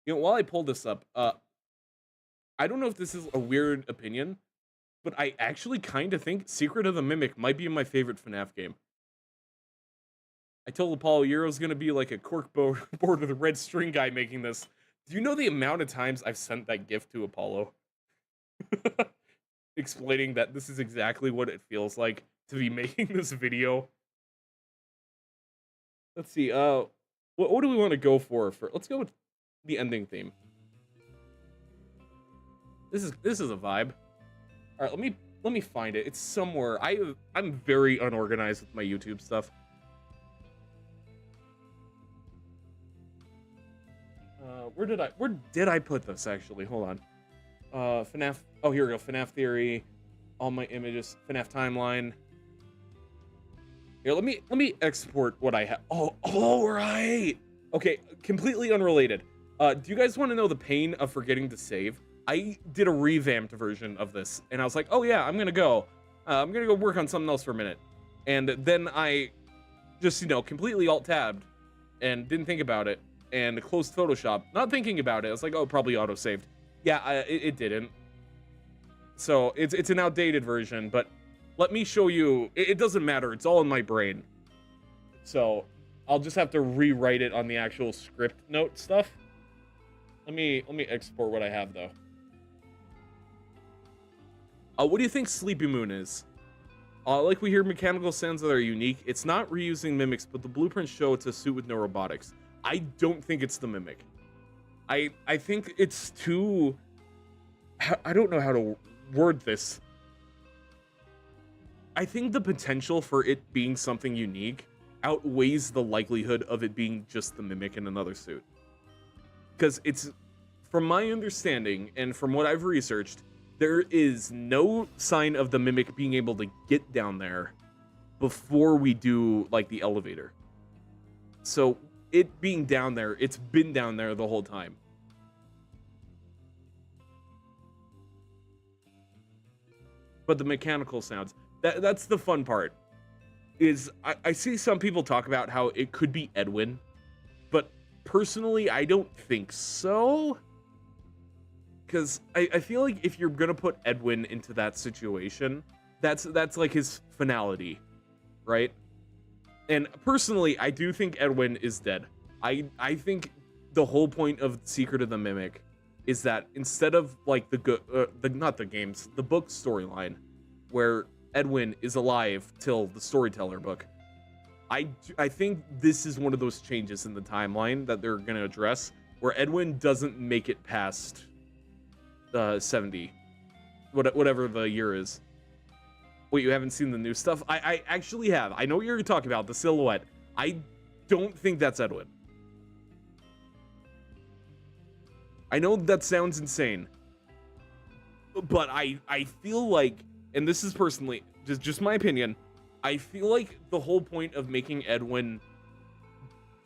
[SPEAKER 1] You know, while I pull this up, I don't know if this is a weird opinion, but I actually kind of think Secret of the Mimic might be my favorite FNAF game. I told Apollo Euro's gonna be like a corkboard with a red string guy making this. Do you know the amount of times I've sent that gift to Apollo? Explaining that this is exactly what it feels like to be making this video. Let's see, what do we want to go for? Let's go with the ending theme. This is a vibe. All right, let me find it. It's somewhere. I'm very unorganized with my YouTube stuff. Where did I put this actually? Hold on. FNAF. Oh, here we go. FNAF Theory. All my images. FNAF Timeline. Here, let me export what I have. Oh, all right. Okay, completely unrelated. Do you guys want to know the pain of forgetting to save? I did a revamped version of this, and I was like, oh yeah, I'm gonna go work on something else for a minute, and then I just, you know, completely alt-tabbed and didn't think about it and closed Photoshop, not thinking about it. I was like, oh, probably auto-saved. Yeah, it didn't. So it's an outdated version, but let me show you. It doesn't matter. It's all in my brain. So I'll just have to rewrite it on the actual script note stuff. Let me export what I have though. What do you think Sleepy Moon is? Like we hear mechanical sounds that are unique. It's not reusing mimics, but the blueprints show it's a suit with no robotics. I don't think it's the mimic. I think it's too... I don't know how to word this. I think the potential for it being something unique outweighs the likelihood of it being just the mimic in another suit. Because it's, from my understanding and from what I've researched, there is no sign of the mimic being able to get down there before we do, like, the elevator. So, it being down there, it's been down there the whole time. But the mechanical sounds, that's the fun part. Is I see some people talk about how it could be Edwin, but personally, I don't think so. Because I feel like if you're gonna put Edwin into that situation, that's like his finality, right? And personally, I do think Edwin is dead. I think the whole point of Secret of the Mimic is that instead of like the book storyline, where Edwin is alive till the storyteller book, I think this is one of those changes in the timeline that they're gonna address, where Edwin doesn't make it past 70, whatever the year is. Wait, you haven't seen the new stuff? I actually have. I know what you're talking about, the silhouette. I don't think that's Edwin. I know that sounds insane, but I feel like, and this is personally just my opinion, I feel like the whole point of making Edwin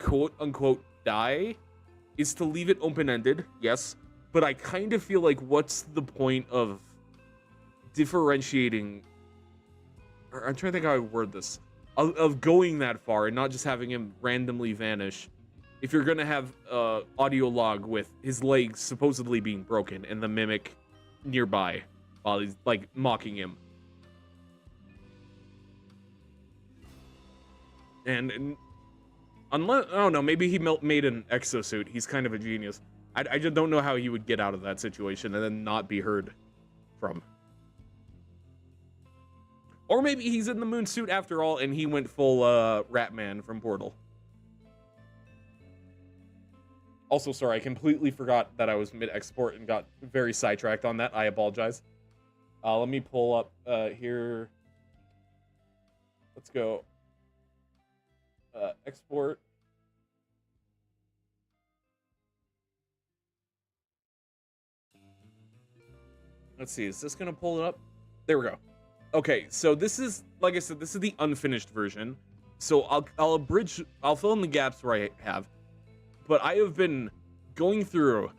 [SPEAKER 1] quote unquote die is to leave it open-ended, yes, but I kind of feel like what's the point of differentiating, or I'm trying to think how I word this, of going that far and not just having him randomly vanish if you're gonna have audio log with his legs supposedly being broken and the mimic nearby while he's like mocking him. And unless, I don't know, maybe he made an exosuit. He's kind of a genius. I just don't know how he would get out of that situation and then not be heard from. Or maybe he's in the moon suit after all and he went full Ratman from Portal. Also, sorry, I completely forgot that I was mid-export and got very sidetracked on that. I apologize. Let me pull up here. Let's go. Export. Let's see, is this gonna pull it up? There we go. Okay, so this is, like I said, this is the unfinished version. So I'll fill in the gaps where I have. But I have been going through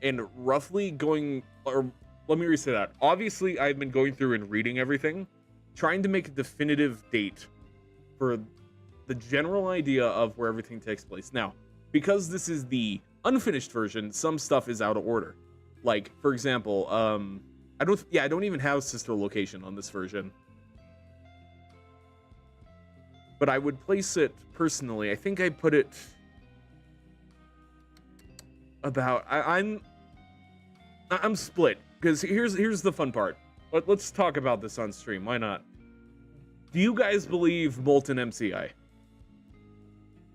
[SPEAKER 1] and roughly going, or let me restate that. Obviously, I've been going through and reading everything, trying to make a definitive date for the general idea of where everything takes place. Now, because this is the unfinished version, some stuff is out of order. Like, for example, I don't even have sister location on this version. But I would place it personally. I think I put it about. I'm split because here's the fun part. Let's talk about this on stream. Why not? Do you guys believe Molten MCI?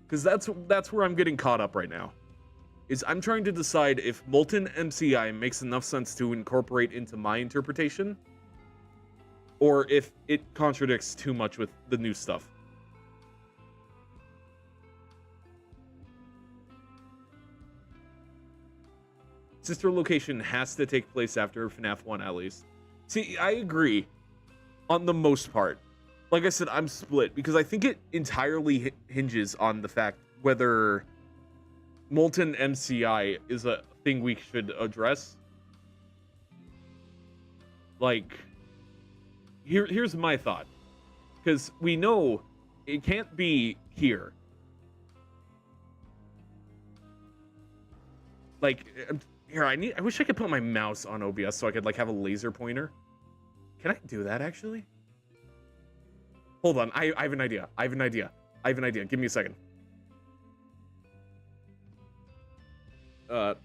[SPEAKER 1] Because that's where I'm getting caught up right now. Is I'm trying to decide if Molten MCI makes enough sense to incorporate into my interpretation, or if it contradicts too much with the new stuff. Sister location has to take place after FNAF 1 at least. See, I agree on the most part. Like I said, I'm split because I think it entirely hinges on the fact whether Molten MCI is a thing we should address. Like, here's my thought. Because we know it can't be here. Like, here, I wish I could put my mouse on OBS so I could, like, have a laser pointer. Can I do that, actually? Hold on, I have an idea. I have an idea. Give me a second. I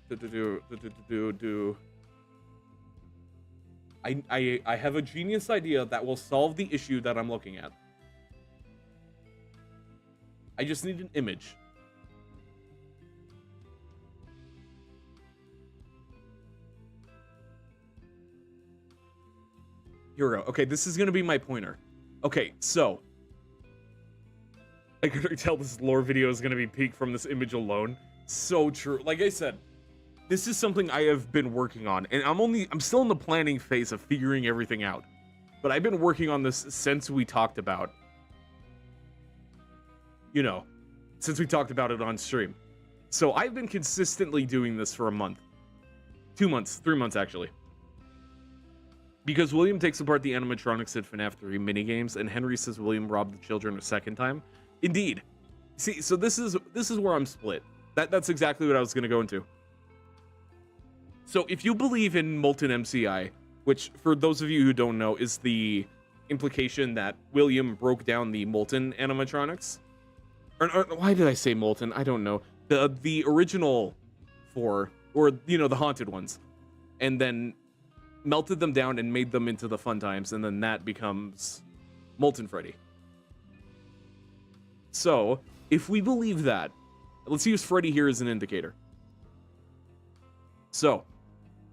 [SPEAKER 1] have a genius idea that will solve the issue that I'm looking at. I just need an image. Here we go. Okay, this is gonna be my pointer. Okay, so I could tell this lore video is gonna be peaked from this image alone. So true. Like I said, this is something I have been working on, and I'm still in the planning phase of figuring everything out. But I've been working on this since we talked about, you know, since we talked about it on stream. So I've been consistently doing this for a month. 2 months, 3 months actually. Because William takes apart the animatronics at FNAF 3 minigames, and Henry says William robbed the children a second time. Indeed. See, so this is where I'm split. That's exactly what I was going to go into. So if you believe in Molten MCI, which for those of you who don't know is the implication that William broke down the Molten animatronics, or why did I say Molten? I don't know. The original 4, or you know, the haunted ones, and then melted them down and made them into the fun times, and then that becomes Molten Freddy. So if we believe that, let's use Freddy here as an indicator. So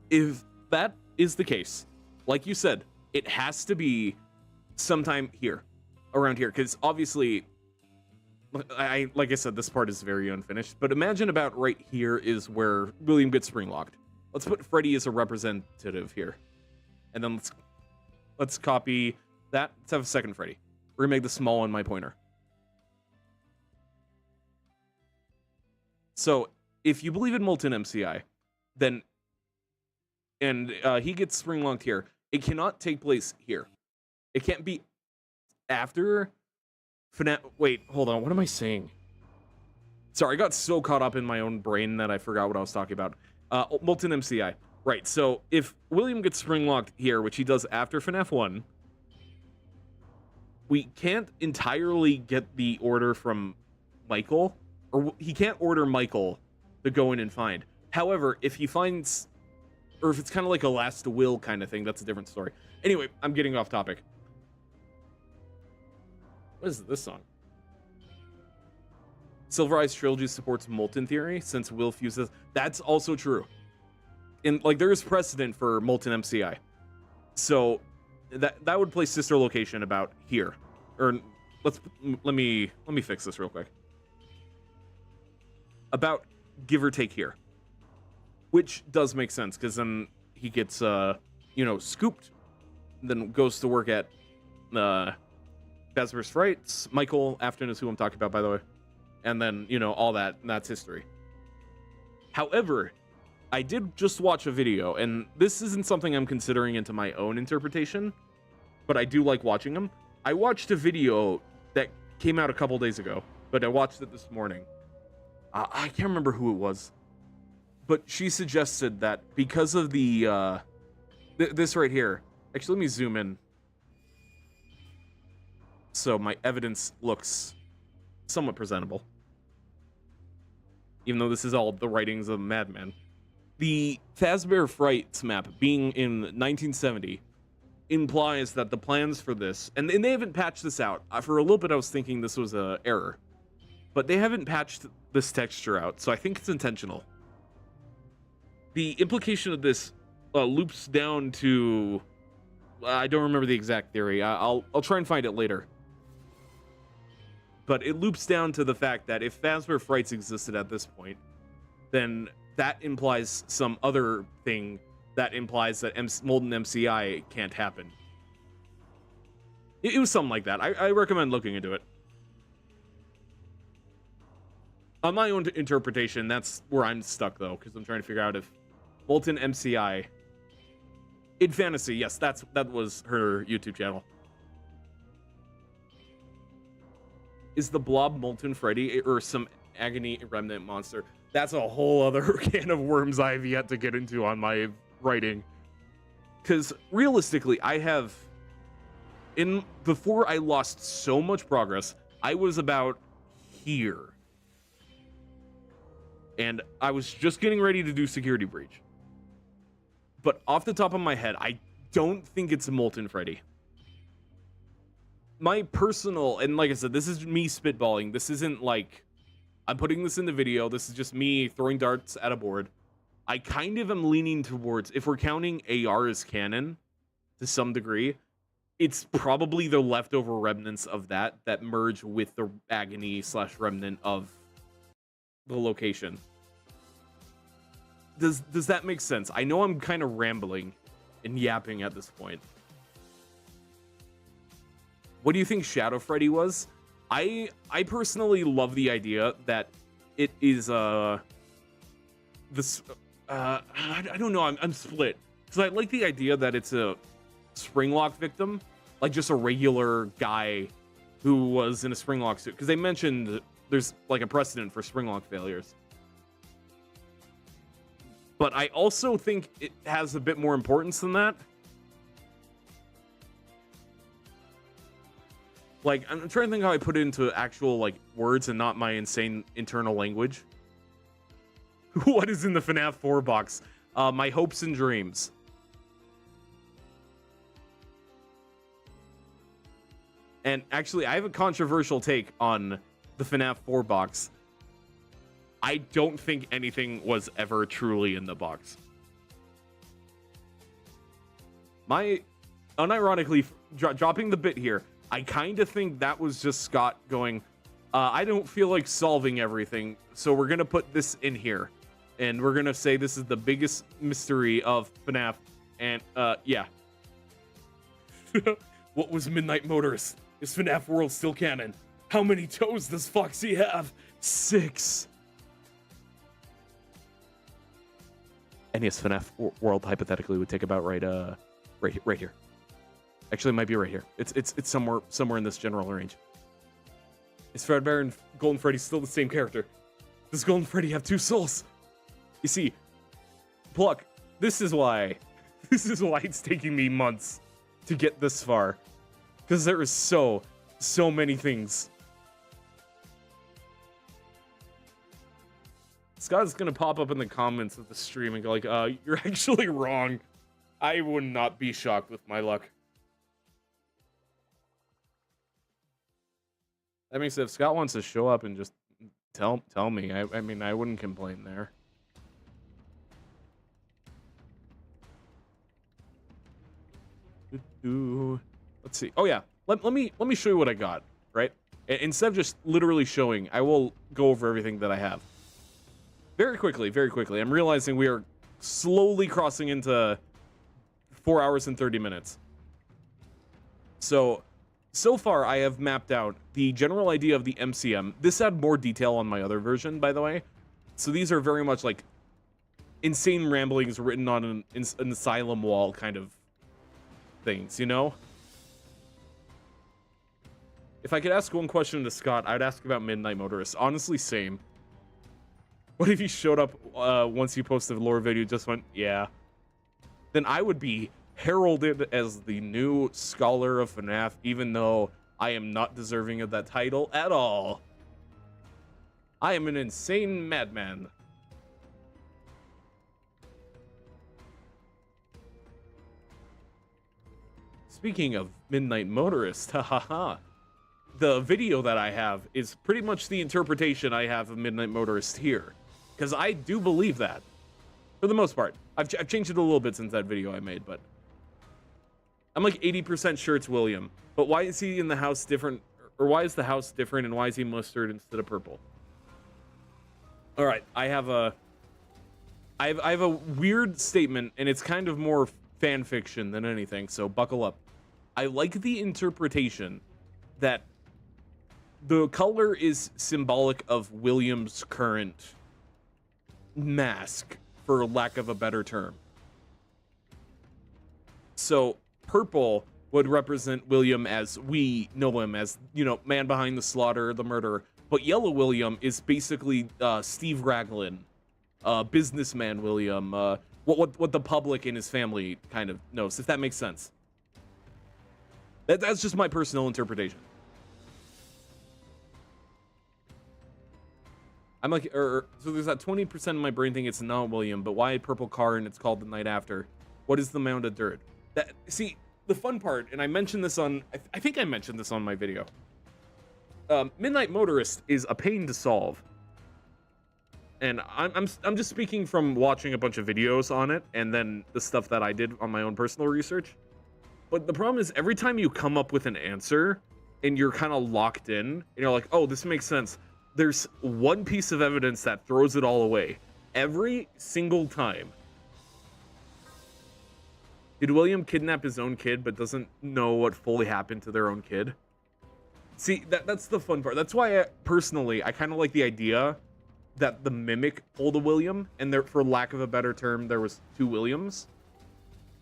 [SPEAKER 1] if that is the case, like you said, it has to be sometime here, around here, because obviously, like I said, this part is very unfinished, but imagine about right here is where William gets spring locked. Let's put Freddy as a representative here, and then let's copy that. Let's have a second Freddy. We're gonna make the small one my pointer. So if you believe in Molten MCI, then and he gets spring locked here, it cannot take place here. It can't be after FNAF. Wait, hold on. What am I saying? Sorry, I got so caught up in my own brain that I forgot what I was talking about. Molten MCI. Right, so if William gets spring locked here, which he does after FNAF 1, we can't entirely get the order from Michael, or he can't order Michael to go in and find. However, if he finds, or if it's kind of like a last will kind of thing, that's a different story. Anyway, I'm getting off topic. What is this song? Silver Eyes Trilogy supports Molten theory since Will fuses. That's also true. And like there is precedent for Molten MCI. So that would place sister location about here. Or let me fix this real quick. About give or take here. Which does make sense, because then he gets Scooped, then goes to work at Fazbear's Frights. Michael Afton is who I'm talking about, by the way. And then, all that's history. However, I did just watch a video, and this isn't something I'm considering into my own interpretation, but I do like watching them. I watched a video that came out a couple days ago, but I watched it this morning. I can't remember who it was, but she suggested that because of the this right here. Actually, let me zoom in so my evidence looks somewhat presentable, even though this is all the writings of a madman. The Fazbear Frights map being in 1970 implies that the plans for this, and they haven't patched this out. For a little bit, I was thinking this was an error, but they haven't patched this texture out, so I think it's intentional. The implication of this loops down to, I don't remember the exact theory. I'll try and find it later. But it loops down to the fact that if Fazbear Frights existed at this point, then that implies some other thing that implies that Molten MCI can't happen. It was something like that. I recommend looking into it. On my own interpretation, that's where I'm stuck, though, because I'm trying to figure out if Molten MCI... In Fantasy, yes, that was her YouTube channel. Is the Blob Molten Freddy or some Agony Remnant monster? That's a whole other can of worms I have yet to get into on my writing. Because realistically, before I lost so much progress, I was about here. And I was just getting ready to do Security Breach. But off the top of my head, I don't think it's a Molten Freddy. My personal, and like I said, this is me spitballing. This isn't like, I'm putting this in the video. This is just me throwing darts at a board. I kind of am leaning towards, if we're counting AR as canon to some degree, it's probably the leftover remnants of that merge with the Agony / remnant of the location. Does that make sense? I know I'm kind of rambling and yapping at this point. What do you think Shadow Freddy was? I personally love the idea that it is I don't know, I'm split. Because I like the idea that it's a Springlock victim, like just a regular guy who was in a Springlock suit. Because they mentioned there's like a precedent for Springlock failures. But I also think it has a bit more importance than that. Like, I'm trying to think how I put it into actual, like, words and not my insane internal language. What is in the FNAF 4 box? My hopes and dreams. And actually, I have a controversial take on the FNAF 4 box. I don't think anything was ever truly in the box. Unironically, dropping the bit here, I kind of think that was just Scott going, I don't feel like solving everything, so we're going to put this in here. And we're going to say this is the biggest mystery of FNAF. And, yeah.
[SPEAKER 2] What was Midnight Motorist? Is FNAF World still canon? How many toes does Foxy have?
[SPEAKER 1] 6. And yes, FNAF World hypothetically would take about right here. Actually, it might be right here. It's somewhere in this general range. Is Fredbear and Golden Freddy still the same character? Does Golden Freddy have 2 souls? You see, Pluck, this is why it's taking me months to get this far. Because there is so many things. Scott's gonna pop up in the comments of the stream and go like, you're actually wrong. I would not be shocked with my luck. That means if Scott wants to show up and just tell me, I mean, I wouldn't complain there. Let's see. Oh yeah, let me show you what I got. Right, instead of just literally showing, I will go over everything that I have. Very quickly. I'm realizing we are slowly crossing into 4 hours and 30 minutes. So far I have mapped out the general idea of the MCM. This had more detail on my other version, by the way. So these are very much like insane ramblings written on an asylum wall kind of things, you know? If I could ask one question to Scott, I'd ask about Midnight Motorist. Honestly, same. What if he showed up once you posted the lore video, just went, yeah. Then I would be heralded as the new scholar of FNAF, even though I am not deserving of that title at all. I am an insane madman. Speaking of Midnight Motorist, hahaha. The video that I have is pretty much the interpretation I have of Midnight Motorist here. Because I do believe that. For the most part. I've changed it a little bit since that video I made, but... I'm like 80% sure it's William. But why is he in the house different? Or why is the house different and why is he mustard instead of purple? Alright, I have a weird statement, and it's kind of more fan fiction than anything, so buckle up. I like the interpretation that the color is symbolic of William's current mask, for lack of a better term. So purple would represent William as we know him as, you know, man behind the slaughter, the murderer. But yellow William is basically Steve Raglan, businessman William, what the public and his family kind of knows, if that makes sense. That's just my personal interpretation. I'm like, so there's that 20% of my brain thinking it's not William, but why a purple car and it's called The Night After? What is the mound of dirt? That, see, the fun part, and I mentioned this on, I think I mentioned this on my video. Midnight Motorist is a pain to solve. And I'm just speaking from watching a bunch of videos on it, and then the stuff that I did on my own personal research. But the problem is, every time you come up with an answer, and you're kind of locked in, and you're like, oh, this makes sense, there's one piece of evidence that throws it all away. Every single time. Did William kidnap his own kid, but doesn't know what fully happened to their own kid? See, that's the fun part. That's why, personally, I kind of like the idea that the Mimic pulled a William, and there, for lack of a better term, there was two Williams.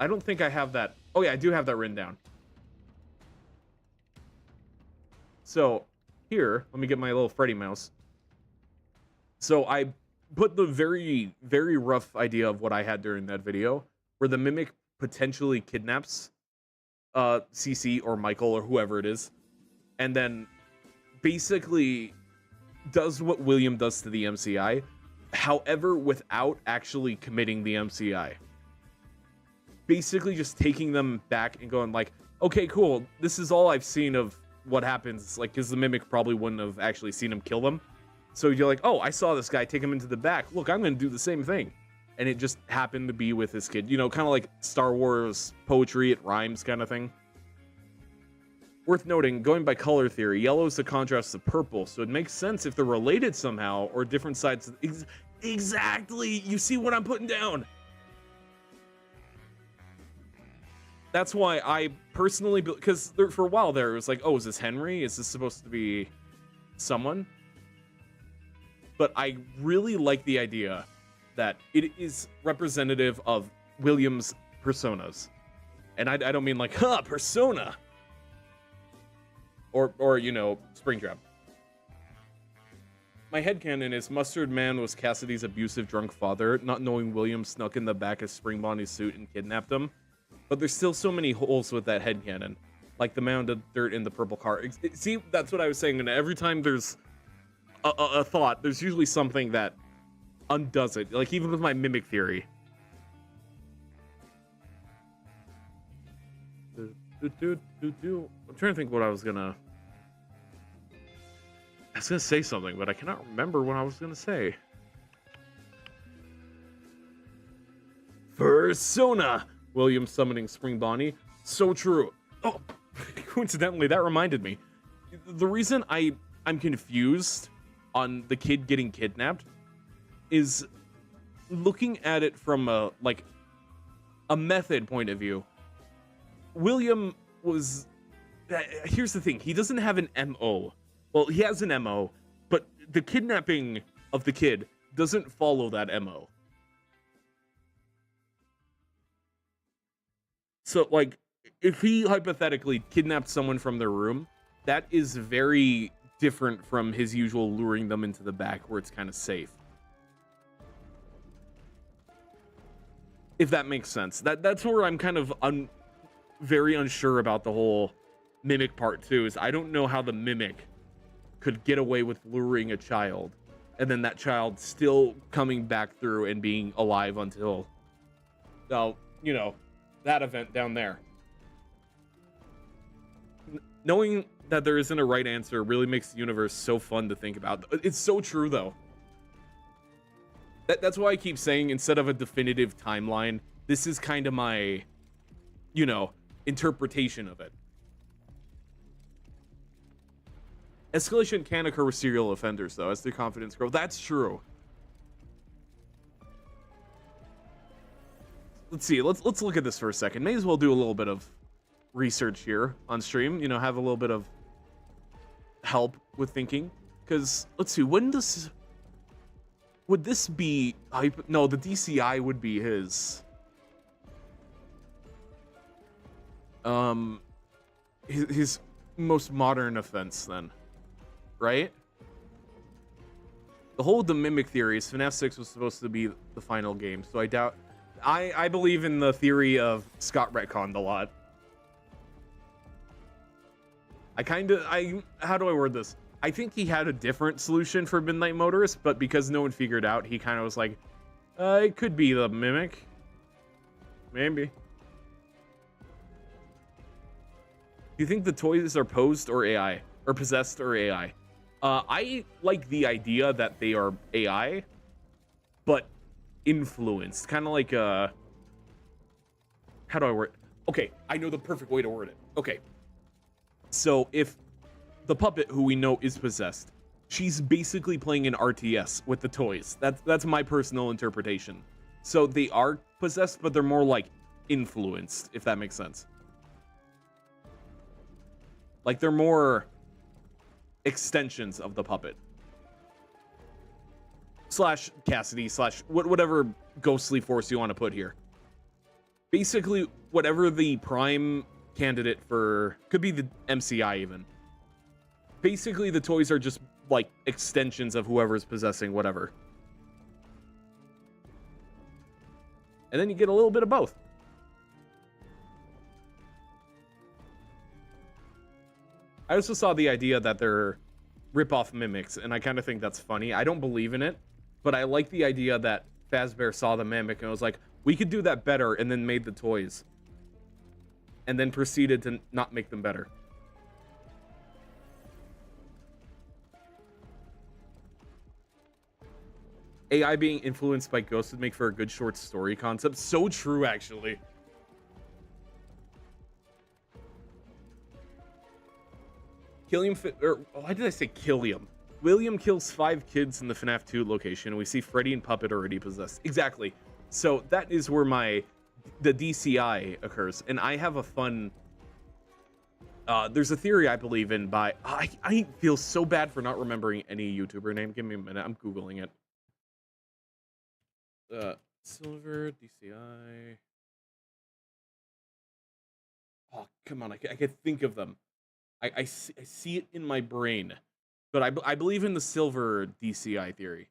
[SPEAKER 1] I don't think I have that. Oh yeah, I do have that written down. So, here, let me get my little Freddy mouse. So I put the very, very rough idea of what I had during that video, where the Mimic potentially kidnaps CC or Michael or whoever it is, and then basically does what William does to the MCI, however, without actually committing the MCI. Basically just taking them back and going like, okay, cool, this is all I've seen of what happens, like, because the Mimic probably wouldn't have actually seen him kill them. So you're like, oh, I saw this guy take him into the back. Look, I'm going to do the same thing. And it just happened to be with his kid. You know, kind of like Star Wars poetry, it rhymes kind of thing. Worth noting, going by color theory, yellow is the contrast to purple, so it makes sense if they're related somehow or different sides. Exactly! You see what I'm putting down? That's why I personally, because for a while there, it was like, oh, is this Henry? Is this supposed to be someone? But I really like the idea that it is representative of William's personas. And I don't mean like, huh, persona! Or you know, Springtrap. My headcanon is Mustard Man was Cassidy's abusive drunk father, not knowing William snuck in the back of Spring Bonnie's suit and kidnapped him. But there's still so many holes with that headcanon. Like the mound of dirt in the purple car. See, that's what I was saying, and every time there's a thought, there's usually something that undoes it. Like, even with my Mimic theory. I'm trying to think what I was gonna say something, but I cannot remember what I was gonna say. Persona! William summoning Spring Bonnie. So true. Oh, coincidentally, that reminded me. The reason I'm confused on the kid getting kidnapped is looking at it from a method point of view.
[SPEAKER 3] William was. Here's the thing: he doesn't have an MO. Well, he has an MO, but the kidnapping of the kid doesn't follow that MO. So, like, if he hypothetically kidnapped someone from their room, that is very different from his usual luring them into the back where it's kind of safe. If that makes sense. That's where I'm kind of very unsure about the whole mimic part too, is I don't know how the mimic could get away with luring a child and then that child still coming back through and being alive until, you know, that event down there. Knowing that there isn't a right answer really makes the universe so fun to think about. It's so true, though. That's why I keep saying, instead of a definitive timeline, this is kind of my, you know, interpretation of it. Escalation can occur with serial offenders, though, as their confidence grows. That's true. Let's see. Let's look at this for a second. May as well do a little bit of research here on stream. You know, have a little bit of help with thinking. Because let's see. When does would this be? No, the DCI would be his. His most modern offense then, right? The whole mimic theory is FNAF 6 was supposed to be the final game, so I doubt. I believe in the theory of Scott retconned a lot. How do I word this? I think he had a different solution for Midnight Motorist, but because no one figured out, he kind of was like, it could be the mimic. Maybe. Do you think the toys are posed or AI? Or possessed or AI? I like the idea that they are AI, but influenced. Kind of like how do I word it? Okay, I know the perfect way to word it. Okay. So if the puppet who we know is possessed, she's basically playing an RTS with the toys. That's my personal interpretation. So they are possessed, but they're more like influenced, if that makes sense. Like they're more extensions of the puppet. Slash Cassidy, slash whatever ghostly force you want to put here. Basically, whatever the prime candidate for, could be the MCI even. Basically, the toys are just like extensions of whoever's possessing whatever. And then you get a little bit of both. I also saw the idea that they're rip-off mimics, and I kind of think that's funny. I don't believe in it, but I like the idea that Fazbear saw the mimic and was like, we could do that better, and then made the toys. And then proceeded to not make them better. AI being influenced by ghosts would make for a good short story concept. So true, actually. Why did I say Killiam? William kills 5 kids in the FNAF 2 location. We see Freddy and Puppet already possessed. Exactly. So that is where the DCI occurs. And I have a fun... there's a theory I believe in by... I feel so bad for not remembering any YouTuber name. Give me a minute. I'm Googling it. Silver, DCI... Oh, come on. I can think of them. I see it in my brain, but I believe in the silver DCI theory,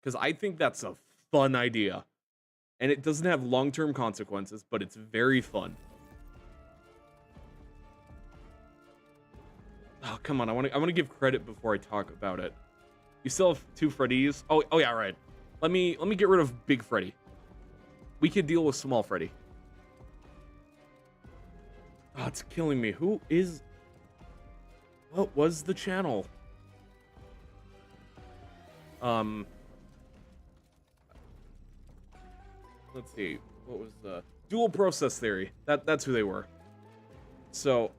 [SPEAKER 3] because I think that's a fun idea, and it doesn't have long-term consequences, but it's very fun. Oh, come on, I want to give credit before I talk about it. You still have 2 Freddys? Oh yeah, right. Let me get rid of Big Freddy. We could deal with Small Freddy. Oh, it's killing me. What was the channel? Let's see. What was the dual process theory? That's who they were. So,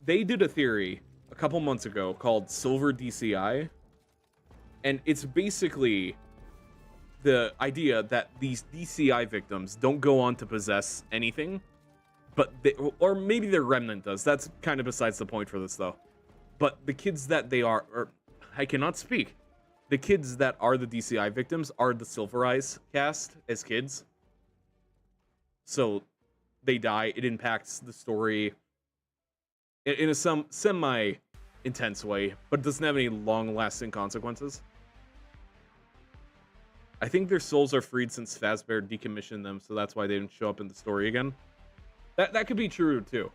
[SPEAKER 3] they did a theory a couple months ago called Silver DCI, and it's basically the idea that these DCI victims don't go on to possess anything,
[SPEAKER 1] but or maybe their remnant does. That's kind of besides the point for this, though. But the kids that they are, or I cannot speak. The kids that are the DCI victims are the Silver Eyes cast as kids. So they die. It impacts the story in a semi-intense way, but it doesn't have any long-lasting consequences. I think their souls are freed since Fazbear decommissioned them, so that's why they didn't show up in the story again. That could be true, too.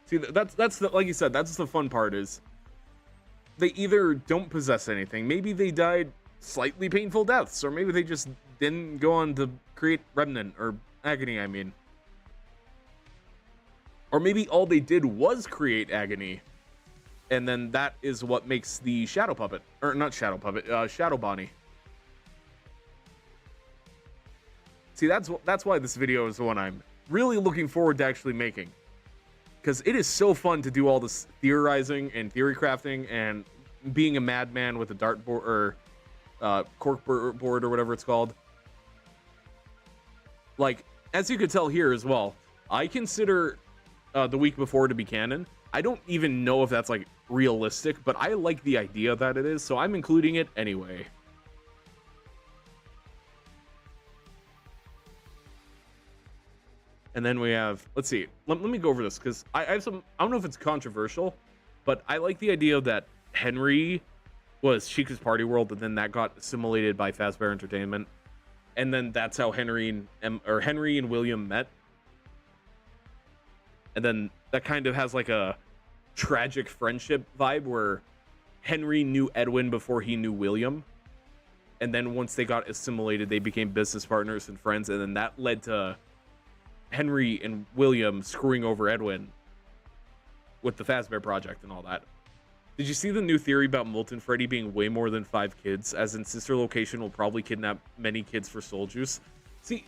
[SPEAKER 1] See, that's the, like you said, that's the fun part is they either don't possess anything. Maybe they died slightly painful deaths, or maybe they just didn't go on to create Remnant or Agony, I mean. Or maybe all they did was create Agony, and then that is what makes the Shadow Puppet, or not Shadow Puppet, Shadow Bonnie. See, that's why this video is the one I'm really looking forward to actually making. Because it is so fun to do all this theorizing and theory crafting and being a madman with a dartboard or corkboard or whatever it's called. Like, as you could tell here as well, I consider the week before to be canon. I don't even know if that's like realistic, but I like the idea that it is, so I'm including it anyway. And then we have, let's see, let me go over this, because I have some, I don't know if it's controversial, but I like the idea that Henry was Chica's Party World, and then that got assimilated by Fazbear Entertainment. And then that's how Henry and William met. And then that kind of has like a tragic friendship vibe where Henry knew Edwin before he knew William. And then once they got assimilated, they became business partners and friends, and then that led to Henry and William screwing over Edwin with the Fazbear Project and all that. Did you see the new theory about Molten Freddy being way more than 5 kids, as in sister location will probably kidnap many kids for soul juice? See,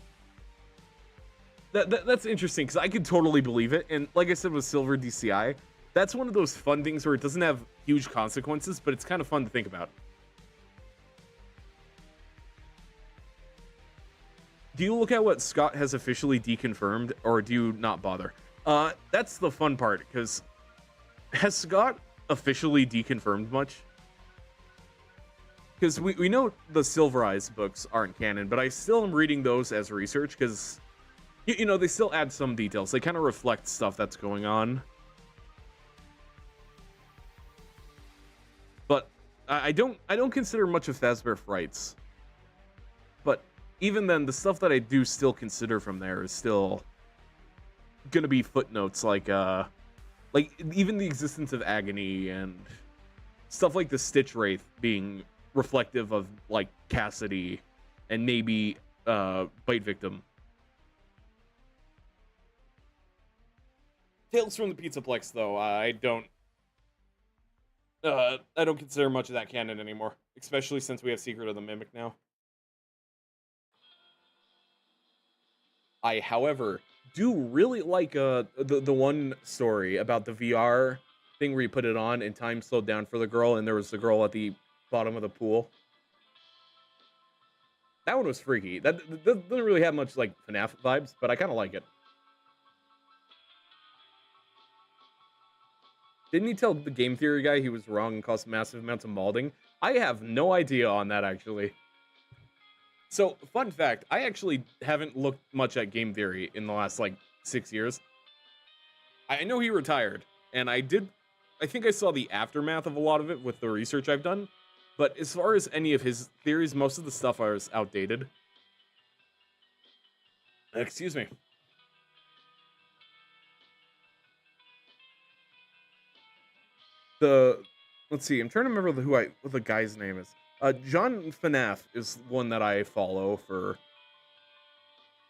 [SPEAKER 1] that's interesting, because I could totally believe it, and like I said with Silver DCI, that's one of those fun things where it doesn't have huge consequences, but it's kind of fun to think about. Do you look at what Scott has officially deconfirmed, or do you not bother? That's the fun part, because has Scott officially deconfirmed much? Because we know the Silver Eyes books aren't canon, but I still am reading those as research, because, you know, they still add some details. They kind of reflect stuff that's going on. But I don't consider much of Fazbear Frights. But even then, the stuff that I do still consider from there is still gonna be footnotes, like even the existence of Agony and stuff like the Stitch Wraith being reflective of like Cassidy and maybe Bite Victim. Tales from the Pizzaplex, though, I don't consider much of that canon anymore, especially since we have Secret of the Mimic now. I, however, do really like the one story about the VR thing where you put it on and time slowed down for the girl, and there was the girl at the bottom of the pool. That one was freaky. That doesn't really have much like FNAF vibes, but I kind of like it. Didn't he tell the game theory guy he was wrong and caused massive amounts of molding? I have no idea on that, actually. So, fun fact, I actually haven't looked much at game theory in the last, like, 6 years. I know he retired, and I think I saw the aftermath of a lot of it with the research I've done, but as far as any of his theories, most of the stuff was outdated. Excuse me. Let's see, I'm trying to remember what the guy's name is. John FNAF is one that I follow for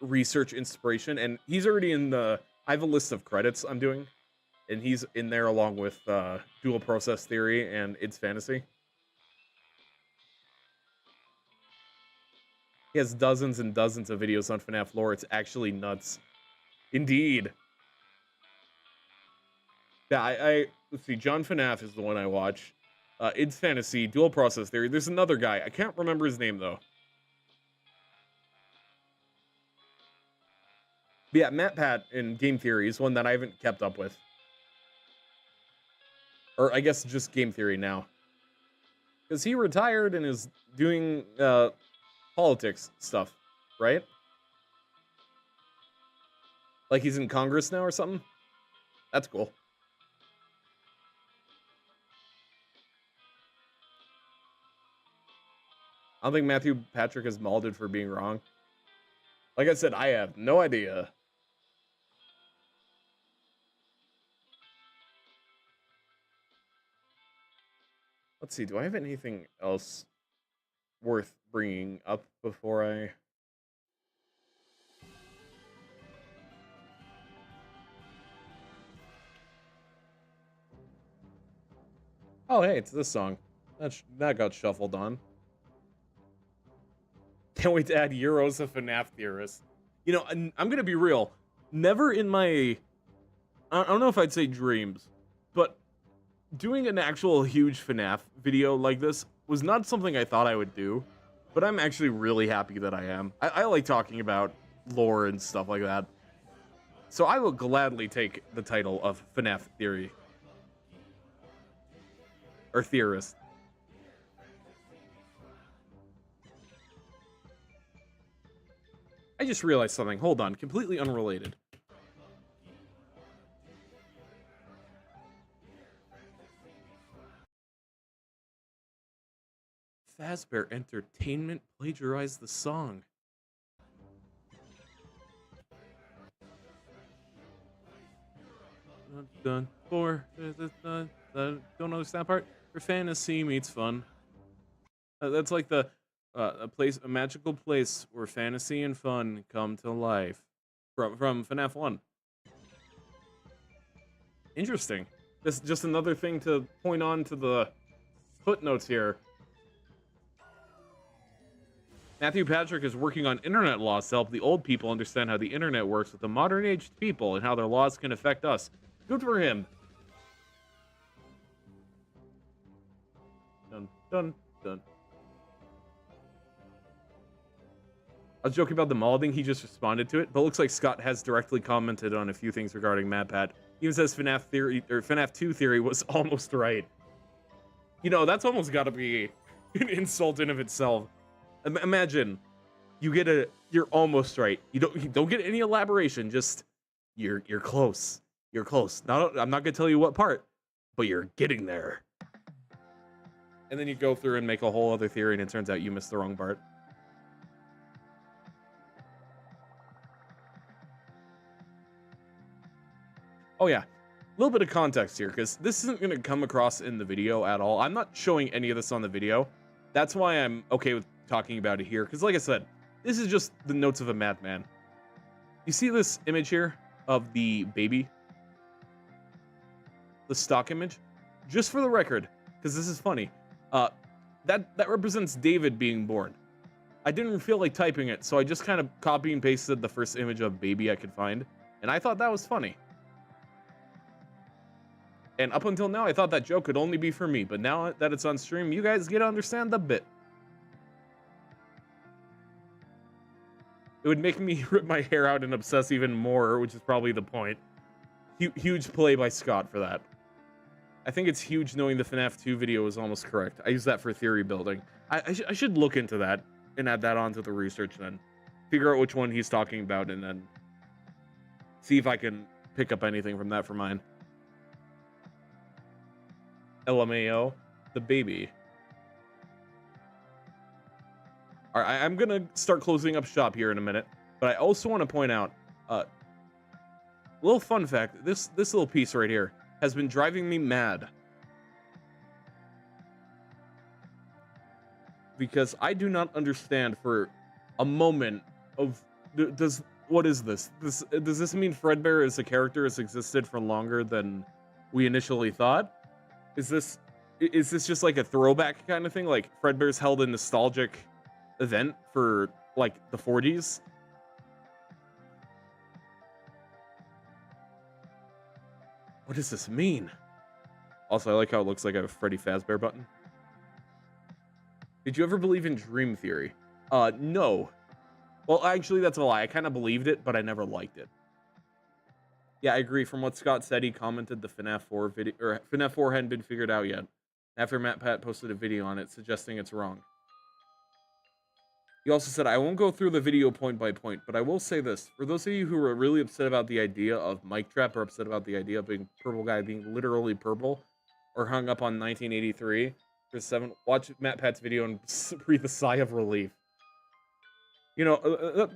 [SPEAKER 1] research inspiration, and he's already in I have a list of credits I'm doing, and he's in there along with Dual Process Theory and It's Fantasy. He has dozens and dozens of videos on FNAF lore. It's actually nuts. Indeed. Yeah, let's see, John FNAF is the one I watch. It's Fantasy, Dual Process Theory. There's another guy. I can't remember his name, though. But yeah, MatPat in Game Theory is one that I haven't kept up with. Or I guess just Game Theory now. Because he retired and is doing politics stuff, right? Like he's in Congress now or something? That's cool. I don't think Matthew Patrick is malded for being wrong. Like I said, I have no idea. Let's see, do I have anything else worth bringing up before I... Oh, hey, it's this song. That got shuffled on. Can't wait to add Euros a FNAF theorist. You know, I'm gonna be real. Never in my... I don't know if I'd say dreams, but doing an actual huge FNAF video like this was not something I thought I would do, but I'm actually really happy that I am. I like talking about lore and stuff like that. So I will gladly take the title of FNAF Theory. Or Theorist. I just realized something. Hold on. Completely unrelated. Fazbear Entertainment plagiarized the song. Done for don't understand that part. For fantasy meets fun. That's like the a magical place where fantasy and fun come to life. From FNAF 1. Interesting. This is just another thing to point on to the footnotes here. Matthew Patrick is working on internet laws to help the old people understand how the internet works with the modern aged people and how their laws can affect us. Good for him. Dun, dun, dun. I was joking about the molding, he just responded to it, but it looks like Scott has directly commented on a few things regarding MatPat. He even says FNAF theory, or FNAF 2 theory was almost right. You know, that's almost gotta be an insult in of itself. Imagine, you're almost right. You don't get any elaboration, just, you're close. You're close. I'm not gonna tell you what part, but you're getting there. And then you go through and make a whole other theory, and it turns out you missed the wrong part. Oh yeah, a little bit of context here, because this isn't going to come across in the video at all. I'm not showing any of this on the video. That's why I'm okay with talking about it here, because like I said, this is just the notes of a madman. You see this image here of the baby? The stock image? Just for the record, because this is funny, that represents David being born. I didn't feel like typing it, so I just kind of copy and pasted the first image of baby I could find, and I thought that was funny. And up until now, I thought that joke could only be for me, but now that it's on stream, you guys get to understand the bit. It would make me rip my hair out and obsess even more, which is probably the point. Huge play by Scott for that. I think it's huge knowing the FNAF 2 video is almost correct. I use that for theory building. I should look into that and add that onto the research then. Figure out which one he's talking about and then see if I can pick up anything from that for mine. LMAO, the baby. All right, I'm gonna start closing up shop here in a minute, but I also want to point out, little fun fact: this little piece right here has been driving me mad because I do not understand for a moment of what is this? Does this mean Fredbear as a character has existed for longer than we initially thought? Is this just like a throwback kind of thing? Like Fredbear's held a nostalgic event for like the 40s? What does this mean? Also, I like how it looks like a Freddy Fazbear button. Did you ever believe in dream theory? No. Well, actually, that's a lie. I kind of believed it, but I never liked it. Yeah, I agree. From what Scott said, he commented the FNAF 4 video, or FNAF 4 hadn't been figured out yet. After Matt Pat posted a video on it, suggesting it's wrong. He also said, I won't go through the video point by point, but I will say this. For those of you who are really upset about the idea of Mic Trap, or upset about the idea of being Purple Guy being literally purple, or hung up on 1983 for 7, watch Matt Pat's video and breathe a sigh of relief. You know,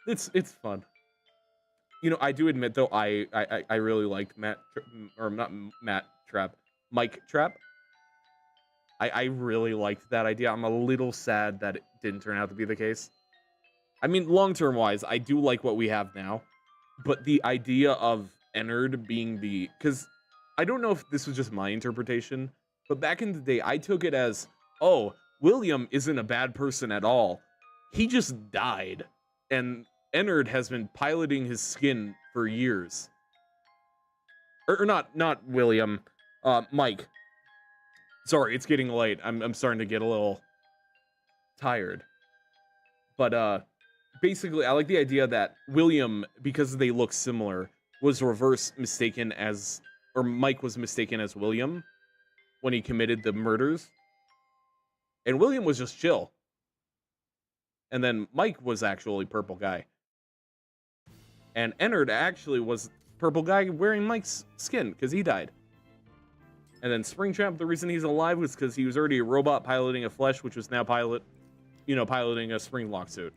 [SPEAKER 1] it's fun. You know, I do admit though, I really liked Mike Trap. I really liked that idea. I'm a little sad that it didn't turn out to be the case. I mean, long-term wise, I do like what we have now, but the idea of Ennard being the, because I don't know if this was just my interpretation, but back in the day, I took it as, oh, William isn't a bad person at all. He just died, and Ennard has been piloting his skin for years. Or not William, Mike. Sorry, it's getting late. I'm starting to get a little tired. But basically, I like the idea that William, because they look similar, was reverse mistaken as, or Mike was mistaken as William when he committed the murders. And William was just chill. And then Mike was actually Purple Guy. And Ennard actually was Purple Guy wearing Mike's skin, because he died. And then Springtrap, the reason he's alive was because he was already a robot piloting a flesh, which was now piloting a Springlock suit.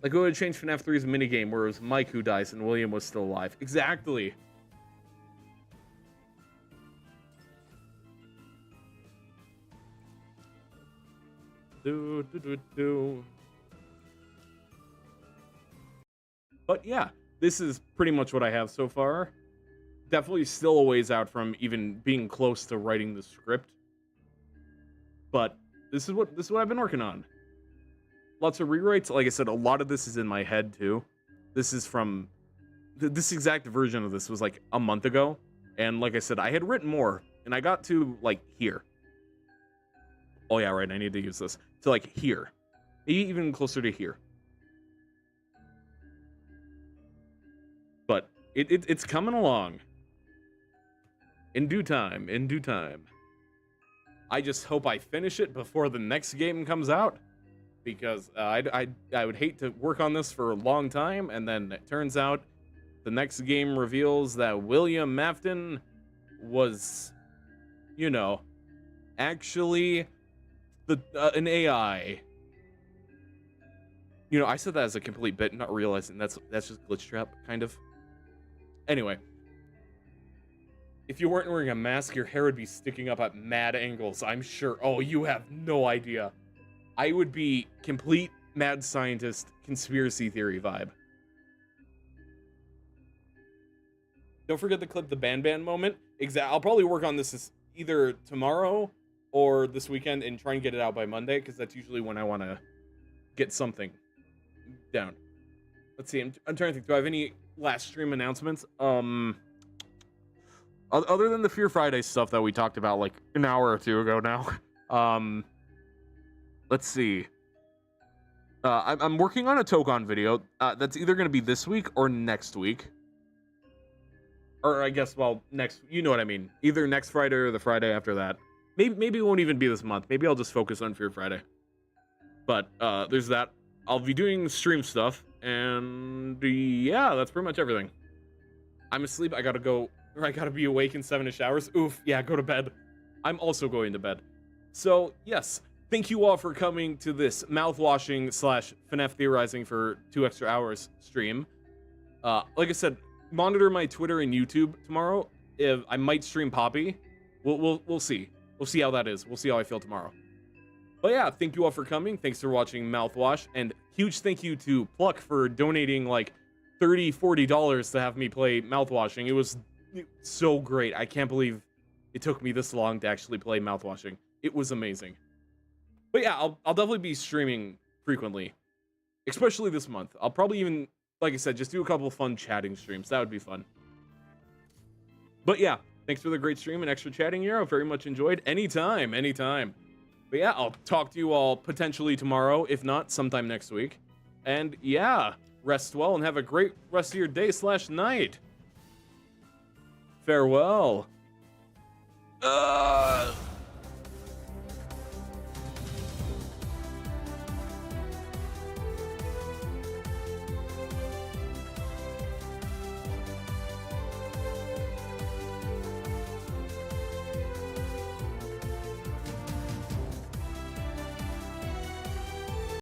[SPEAKER 1] Like, it would change FNAF 3's minigame where it was Mike who dies and William was still alive. Exactly. But yeah, this is pretty much what I have so far. Definitely still a ways out from even being close to writing the script. But this is what I've been working on. Lots of rewrites. Like I said, a lot of this is in my head too. This is from this exact version of this was like a month ago. And like I said, I had written more and I got to like here. Oh yeah, right, I need to use this. To like here. Maybe even closer to here. But it's coming along. In due time, in due time. I just hope I finish it before the next game comes out. Because I would hate to work on this for a long time, and then it turns out the next game reveals that William Mafton was, you know, actually an AI. You know, I said that as a complete bit, not realizing that's just Glitch Trap, kind of. Anyway. If you weren't wearing a mask, your hair would be sticking up at mad angles, I'm sure. Oh, you have no idea. I would be complete mad scientist conspiracy theory vibe. Don't forget to clip the Ban moment. I'll probably work on this either tomorrow or this weekend and try and get it out by Monday, because that's usually when I want to get something down. Let's see, I'm trying to think. Do I have any last stream announcements? Other than the Fear Friday stuff that we talked about like an hour or two ago now. Let's see. I'm working on a Tokon video. That's either going to be this week or next week. Or I guess, well, next, you know what I mean. Either next Friday or the Friday after that. Maybe it won't even be this month. Maybe I'll just focus on Fear Friday. But there's that. I'll be doing stream stuff. And yeah, that's pretty much everything. I'm asleep. I gotta be awake in 7-ish hours. Oof, yeah, go to bed. I'm also going to bed. So, yes, thank you all for coming to this Mouthwashing / FNAF Theorizing for 2 extra hours stream. Like I said, monitor my Twitter and YouTube tomorrow. If I might stream Poppy. We'll see. We'll see how that is. We'll see how I feel tomorrow. But yeah, thank you all for coming. Thanks for watching Mouthwash. And huge thank you to Pluck for donating like $30-$40 to have me play Mouthwashing. It was so great. I can't believe it took me this long to actually play Mouthwashing. It was amazing. But yeah, I'll definitely be streaming frequently, especially this month. I'll probably even, like I said, just do a couple of fun chatting streams. That would be fun. But yeah, thanks for the great stream and extra chatting here. I very much enjoyed. Anytime. But yeah, I'll talk to you all potentially tomorrow, if not sometime next week. And yeah, Rest well and have a great rest of your day / night. Farewell.